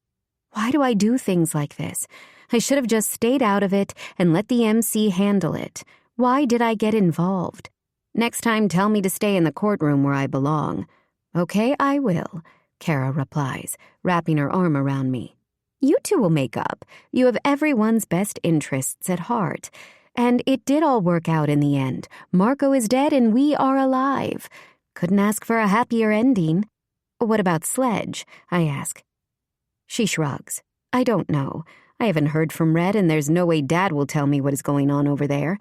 Why do I do things like this? I should have just stayed out of it and let the MC handle it. Why did I get involved? Next time, tell me to stay in the courtroom where I belong." "Okay, I will," Kara replies, wrapping her arm around me. "You two will make up. You have everyone's best interests at heart. And it did all work out in the end. Marco is dead and we are alive. Couldn't ask for a happier ending." "What about Sledge?" I ask. She shrugs. "I don't know. I haven't heard from Red, and there's no way Dad will tell me what is going on over there."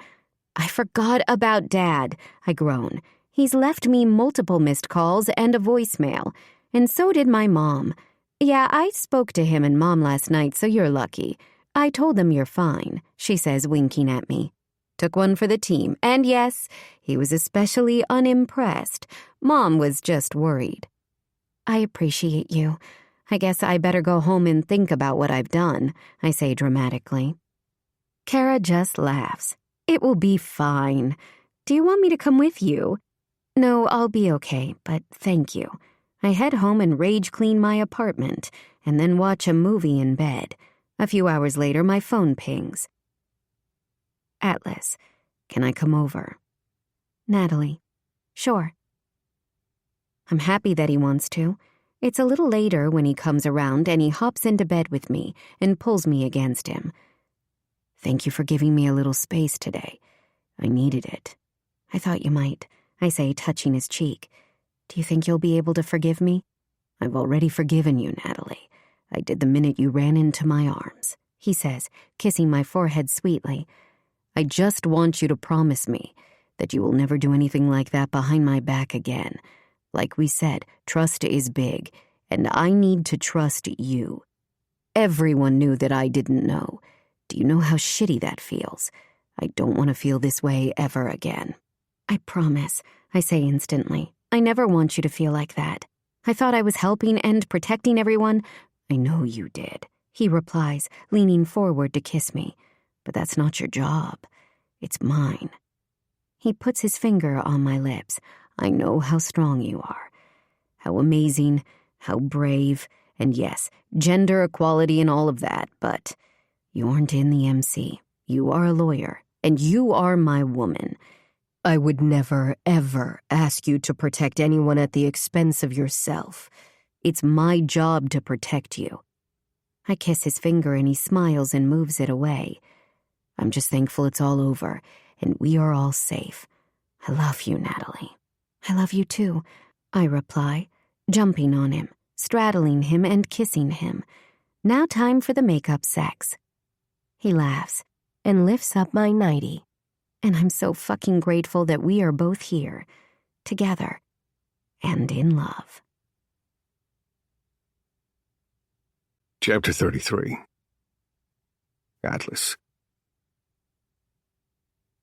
"I forgot about Dad," I groan. "He's left me multiple missed calls and a voicemail, and so did my mom. Yeah, I spoke to him and Mom last night, so you're lucky. I told them you're fine," she says, winking at me. "Took one for the team, and yes, he was especially unimpressed. Mom was just worried." "I appreciate you. I guess I better go home and think about what I've done," I say dramatically. Kara just laughs. "It will be fine. Do you want me to come with you?" "No, I'll be okay, but thank you." I head home and rage clean my apartment, and then watch a movie in bed. A few hours later, my phone pings. Atlas, can I come over? Natalie, sure. I'm happy that he wants to. It's a little later when he comes around and he hops into bed with me and pulls me against him. Thank you for giving me a little space today. I needed it. I thought you might, I say, touching his cheek. Do you think you'll be able to forgive me? I've already forgiven you, Natalie. I did the minute you ran into my arms, he says, kissing my forehead sweetly. I just want you to promise me that you will never do anything like that behind my back again. Like we said, trust is big, and I need to trust you. Everyone knew that I didn't know. Do you know how shitty that feels? I don't want to feel this way ever again. I promise, I say instantly. I never want you to feel like that. I thought I was helping and protecting everyone. I know you did, he replies, leaning forward to kiss me. But that's not your job. It's mine. He puts his finger on my lips. I know how strong you are. How amazing, how brave, and yes, gender equality and all of that, but you aren't in the MC. You are a lawyer, and you are my woman. I would never, ever ask you to protect anyone at the expense of yourself. It's my job to protect you. I kiss his finger and he smiles and moves it away. I'm just thankful it's all over, and we are all safe. I love you, Natalie. I love you too, I reply, jumping on him, straddling him and kissing him. Now time for the makeup sex. He laughs and lifts up my nightie. And I'm so fucking grateful that we are both here, together, and in love. Chapter 33. Atlas.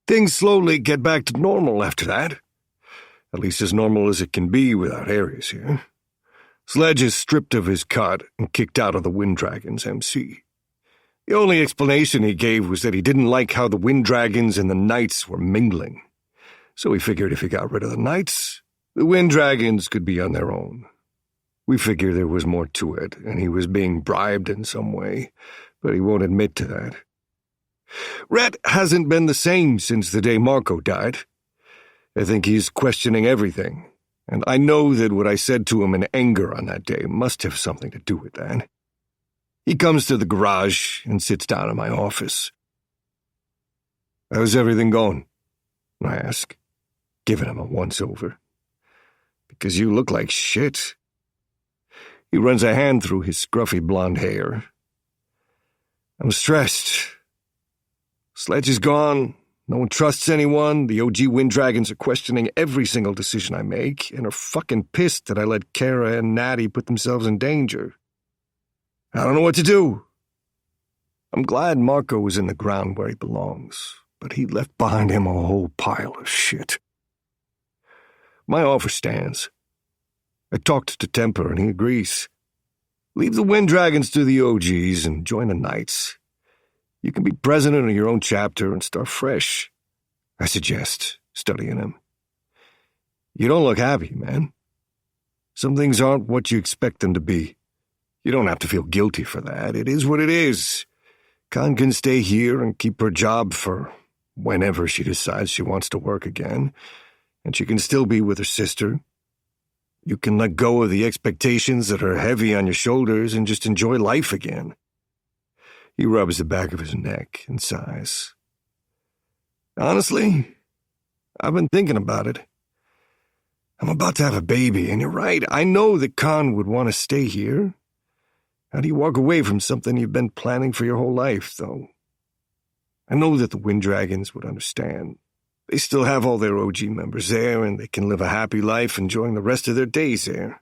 Things slowly get back to normal after that. At least as normal as it can be without Ares here. Sledge is stripped of his cut and kicked out of the Wind Dragons MC. The only explanation he gave was that he didn't like how the Wind Dragons and the Knights were mingling. So he figured if he got rid of the Knights, the Wind Dragons could be on their own. We figured there was more to it, and he was being bribed in some way, but he won't admit to that. Rhett hasn't been the same since the day Marco died. I think he's questioning everything, and I know that what I said to him in anger on that day must have something to do with that. He comes to the garage and sits down in my office. How's everything going? I ask, giving him a once-over. Because you look like shit. He runs a hand through his scruffy blonde hair. I'm stressed. Sledge is gone. No one trusts anyone. The OG Wind Dragons are questioning every single decision I make and are fucking pissed that I let Kara and Natty put themselves in danger. I don't know what to do. I'm glad Marco was in the ground where he belongs, but he left behind him a whole pile of shit. My offer stands. I talked to Temper and he agrees. Leave the Wind Dragons to the OGs and join the Knights. You can be president of your own chapter and start fresh. I suggest, studying him. You don't look happy, man. Some things aren't what you expect them to be. You don't have to feel guilty for that. It is what it is. Khan can stay here and keep her job for whenever she decides she wants to work again, and she can still be with her sister. You can let go of the expectations that are heavy on your shoulders and just enjoy life again. He rubs the back of his neck and sighs. Honestly, I've been thinking about it. I'm about to have a baby, and you're right. I know that Khan would want to stay here. How do you walk away from something you've been planning for your whole life, though? I know that the Wind Dragons would understand. They still have all their OG members there, and they can live a happy life enjoying the rest of their days there.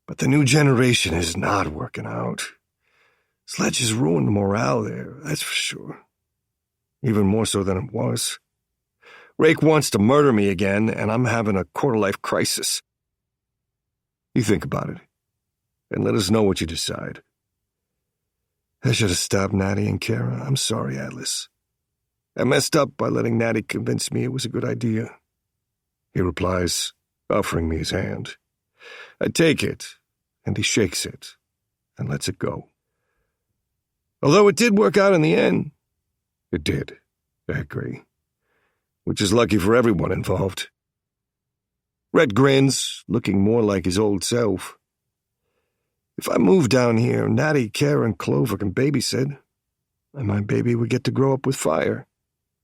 But the new generation is not working out. Sledge has ruined the morale there, that's for sure. Even more so than it was. Rake wants to murder me again, and I'm having a quarter-life crisis. You think about it, and let us know what you decide. I should have stopped Natty and Kara. I'm sorry, Atlas. I messed up by letting Natty convince me it was a good idea. He replies, offering me his hand. I take it, and he shakes it, and lets it go. Although it did work out in the end. It did, I agree. Which is lucky for everyone involved. Red grins, looking more like his old self. If I move down here, Natty, Kara, and Clover can babysit, and my baby would get to grow up with fire,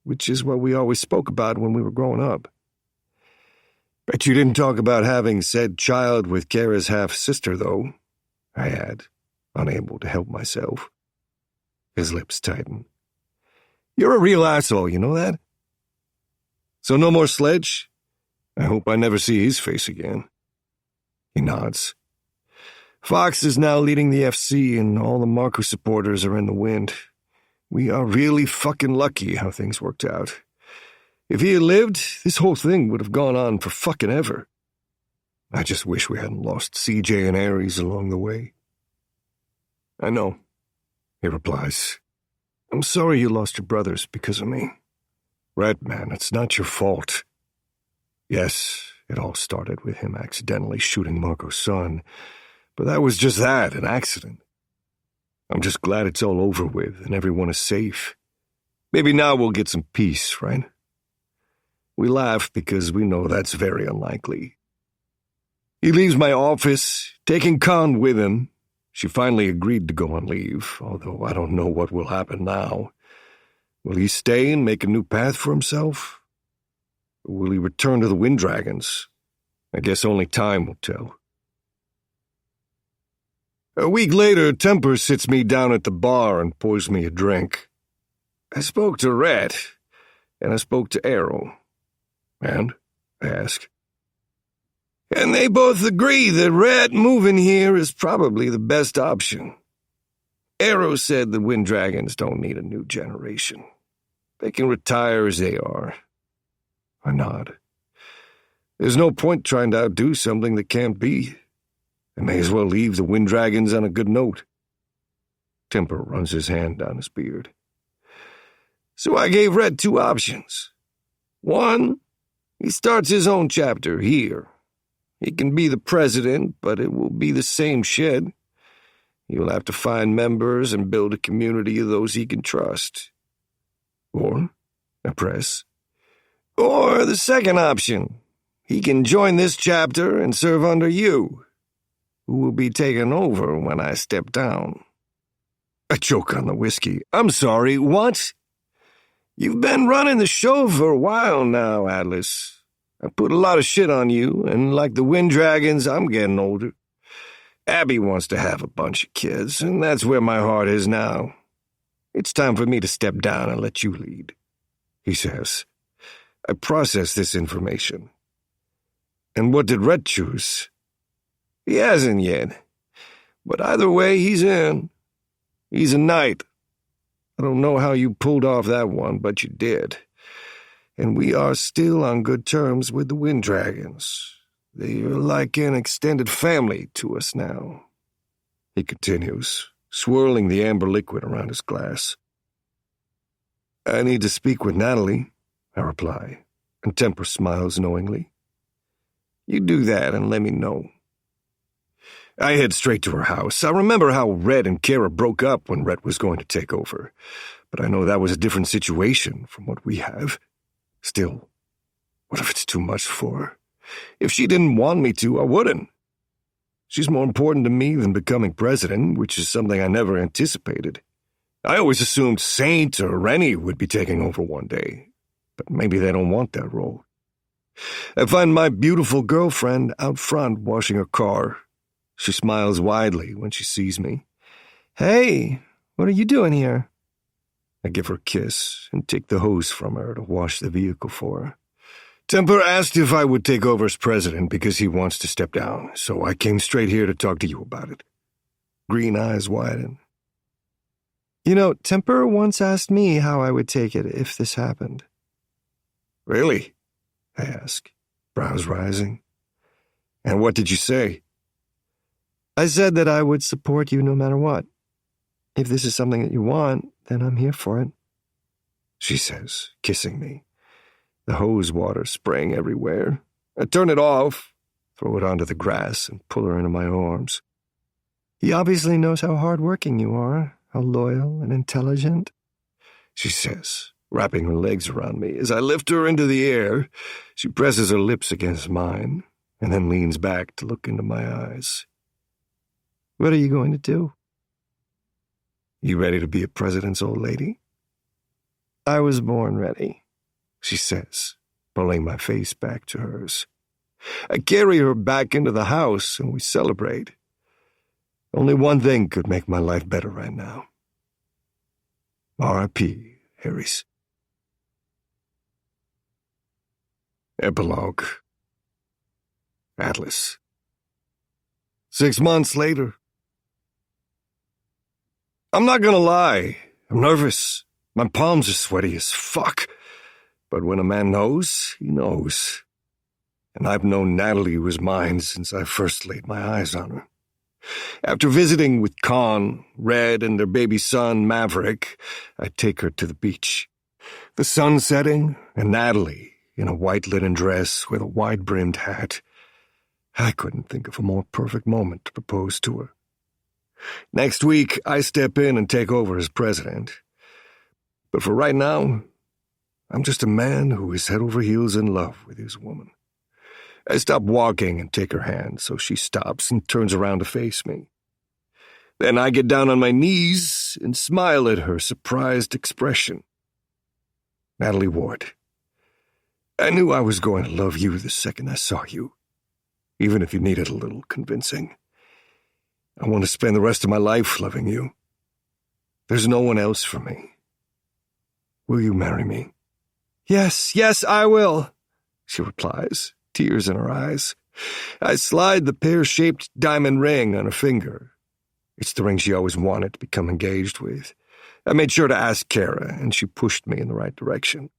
which is what we always spoke about when we were growing up. Bet you didn't talk about having said child with Kara's half-sister, though, I add, unable to help myself. His lips tighten. You're a real asshole, you know that? So no more Sledge? I hope I never see his face again. He nods. Fox is now leading the FC, and all the Marco supporters are in the wind. We are really fucking lucky how things worked out. If he had lived, this whole thing would have gone on for fucking ever. I just wish we hadn't lost CJ and Aries along the way. I know, he replies. I'm sorry you lost your brothers because of me. Red man, it's not your fault. Yes, it all started with him accidentally shooting Marco's son, but that was just that, an accident. I'm just glad it's all over with and everyone is safe. Maybe now we'll get some peace, right? We laugh because we know that's very unlikely. He leaves my office, taking Con with him. She finally agreed to go on leave, although I don't know what will happen now. Will he stay and make a new path for himself? Or will he return to the Wind Dragons? I guess only time will tell. A week later, Temper sits me down at the bar and pours me a drink. I spoke to Rhett, and I spoke to Arrow. And? I ask. And they both agree that Rhett moving here is probably the best option. Arrow said the Wind Dragons don't need a new generation. They can retire as they are. I nod. There's no point trying to outdo something that can't be. I may as well leave the Wind Dragons on a good note. Temper runs his hand down his beard. So I gave Red two options. One, he starts his own chapter here. He can be the president, but it will be the same shit. He will have to find members and build a community of those he can trust. Or, I press. Or the second option. He can join this chapter and serve under you, who will be taken over when I step down. I choke on the whiskey. I'm sorry, what? You've been running the show for a while now, Atlas. I put a lot of shit on you, and like the Wind Dragons, I'm getting older. Abby wants to have a bunch of kids, and that's where my heart is now. It's time for me to step down and let you lead, he says. I process this information. And what did Rhett choose? He hasn't yet. But either way, he's in. He's a knight. I don't know how you pulled off that one, but you did. And we are still on good terms with the Wind Dragons. They are like an extended family to us now. He continues, swirling the amber liquid around his glass. I need to speak with Natalie, I reply, and Temper smiles knowingly. You do that and let me know. I head straight to her house. I remember how Red and Kara broke up when Red was going to take over, but I know that was a different situation from what we have. Still, what if it's too much for her? If she didn't want me to, I wouldn't. She's more important to me than becoming president, which is something I never anticipated. I always assumed Saint or Rennie would be taking over one day, but maybe they don't want that role. I find my beautiful girlfriend out front washing her car. She smiles widely when she sees me. Hey, what are you doing here? I give her a kiss and take the hose from her to wash the vehicle for her. Temper asked if I would take over as president because he wants to step down, so I came straight here to talk to you about it. Green eyes widen. You know, Temper once asked me how I would take it if this happened. Really? I ask, brows rising. And what did you say? I said that I would support you no matter what. If this is something that you want, then I'm here for it. She says, kissing me. The hose water spraying everywhere. I turn it off, throw it onto the grass, and pull her into my arms. He obviously knows how hard-working you are, how loyal and intelligent, she says, wrapping her legs around me. As I lift her into the air, she presses her lips against mine and then leans back to look into my eyes. What are you going to do? You ready to be a president's old lady? I was born ready, she says, pulling my face back to hers. I carry her back into the house and we celebrate. Only one thing could make my life better right now. R.I.P., Harris. Epilogue. Atlas. 6 months later. I'm not gonna lie. I'm nervous. My palms are sweaty as fuck. But when a man knows, he knows. And I've known Natalie was mine since I first laid my eyes on her. After visiting with Con, Red, and their baby son, Maverick, I take her to the beach. The sun setting, and Natalie in a white linen dress with a wide-brimmed hat. I couldn't think of a more perfect moment to propose to her. Next week, I step in and take over as president. But for right now, I'm just a man who is head over heels in love with his woman. I stop walking and take her hand, so she stops and turns around to face me. Then I get down on my knees and smile at her surprised expression. Natalie Ward, I knew I was going to love you the second I saw you, even if you needed a little convincing. I want to spend the rest of my life loving you. There's no one else for me. Will you marry me? Yes, I will, she replies, tears in her eyes. I slide the pear-shaped diamond ring on her finger. It's the ring she always wanted to become engaged with. I made sure to ask Kara, and she pushed me in the right direction.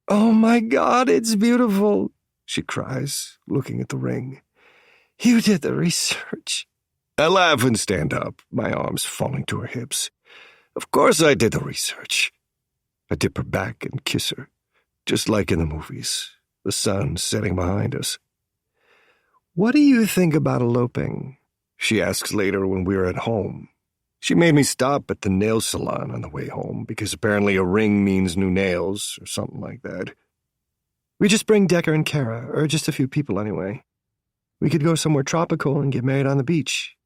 Oh my God, it's beautiful, she cries, looking at the ring. You did the research. I laugh and stand up, my arms falling to her hips. Of course I did the research. I dip her back and kiss her, just like in the movies, the sun setting behind us. What do you think about eloping? She asks later when we're at home. She made me stop at the nail salon on the way home because apparently a ring means new nails or something like that. We just bring Decker and Kara, or just a few people anyway. We could go somewhere tropical and get married on the beach.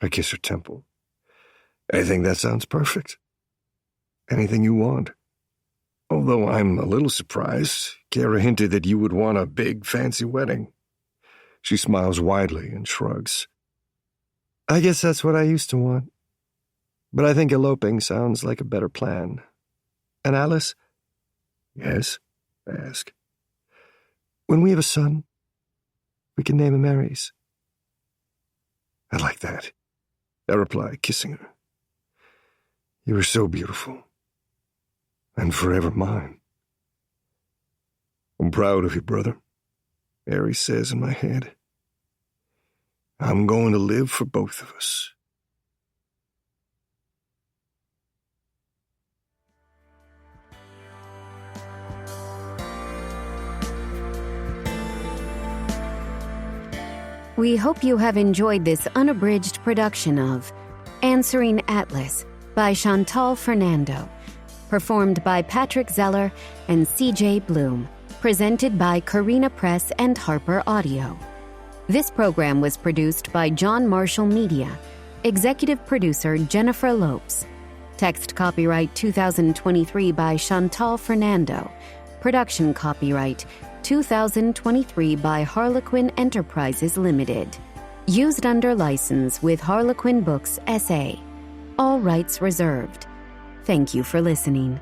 I kiss her temple. I think that sounds perfect. Anything you want. Although I'm a little surprised, Kara hinted that you would want a big, fancy wedding. She smiles widely and shrugs. I guess that's what I used to want. But I think eloping sounds like a better plan. And Alice? Yes, I ask. When we have a son, we can name him Aries. I like that, I reply, kissing her. You are so beautiful, and forever mine. I'm proud of you, brother, Aries says in my head. I'm going to live for both of us. We hope you have enjoyed this unabridged production of Answering Atlas by Chantal Fernando, performed by Patrick Zeller and C.J. Bloom, presented by Carina Press and Harper Audio. This program was produced by John Marshall Media, executive producer Jennifer Lopes. Text copyright 2023 by Chantal Fernando. Production copyright 2023 by Harlequin Enterprises Limited. Used under license with Harlequin Books S.A. All rights reserved. Thank you for listening.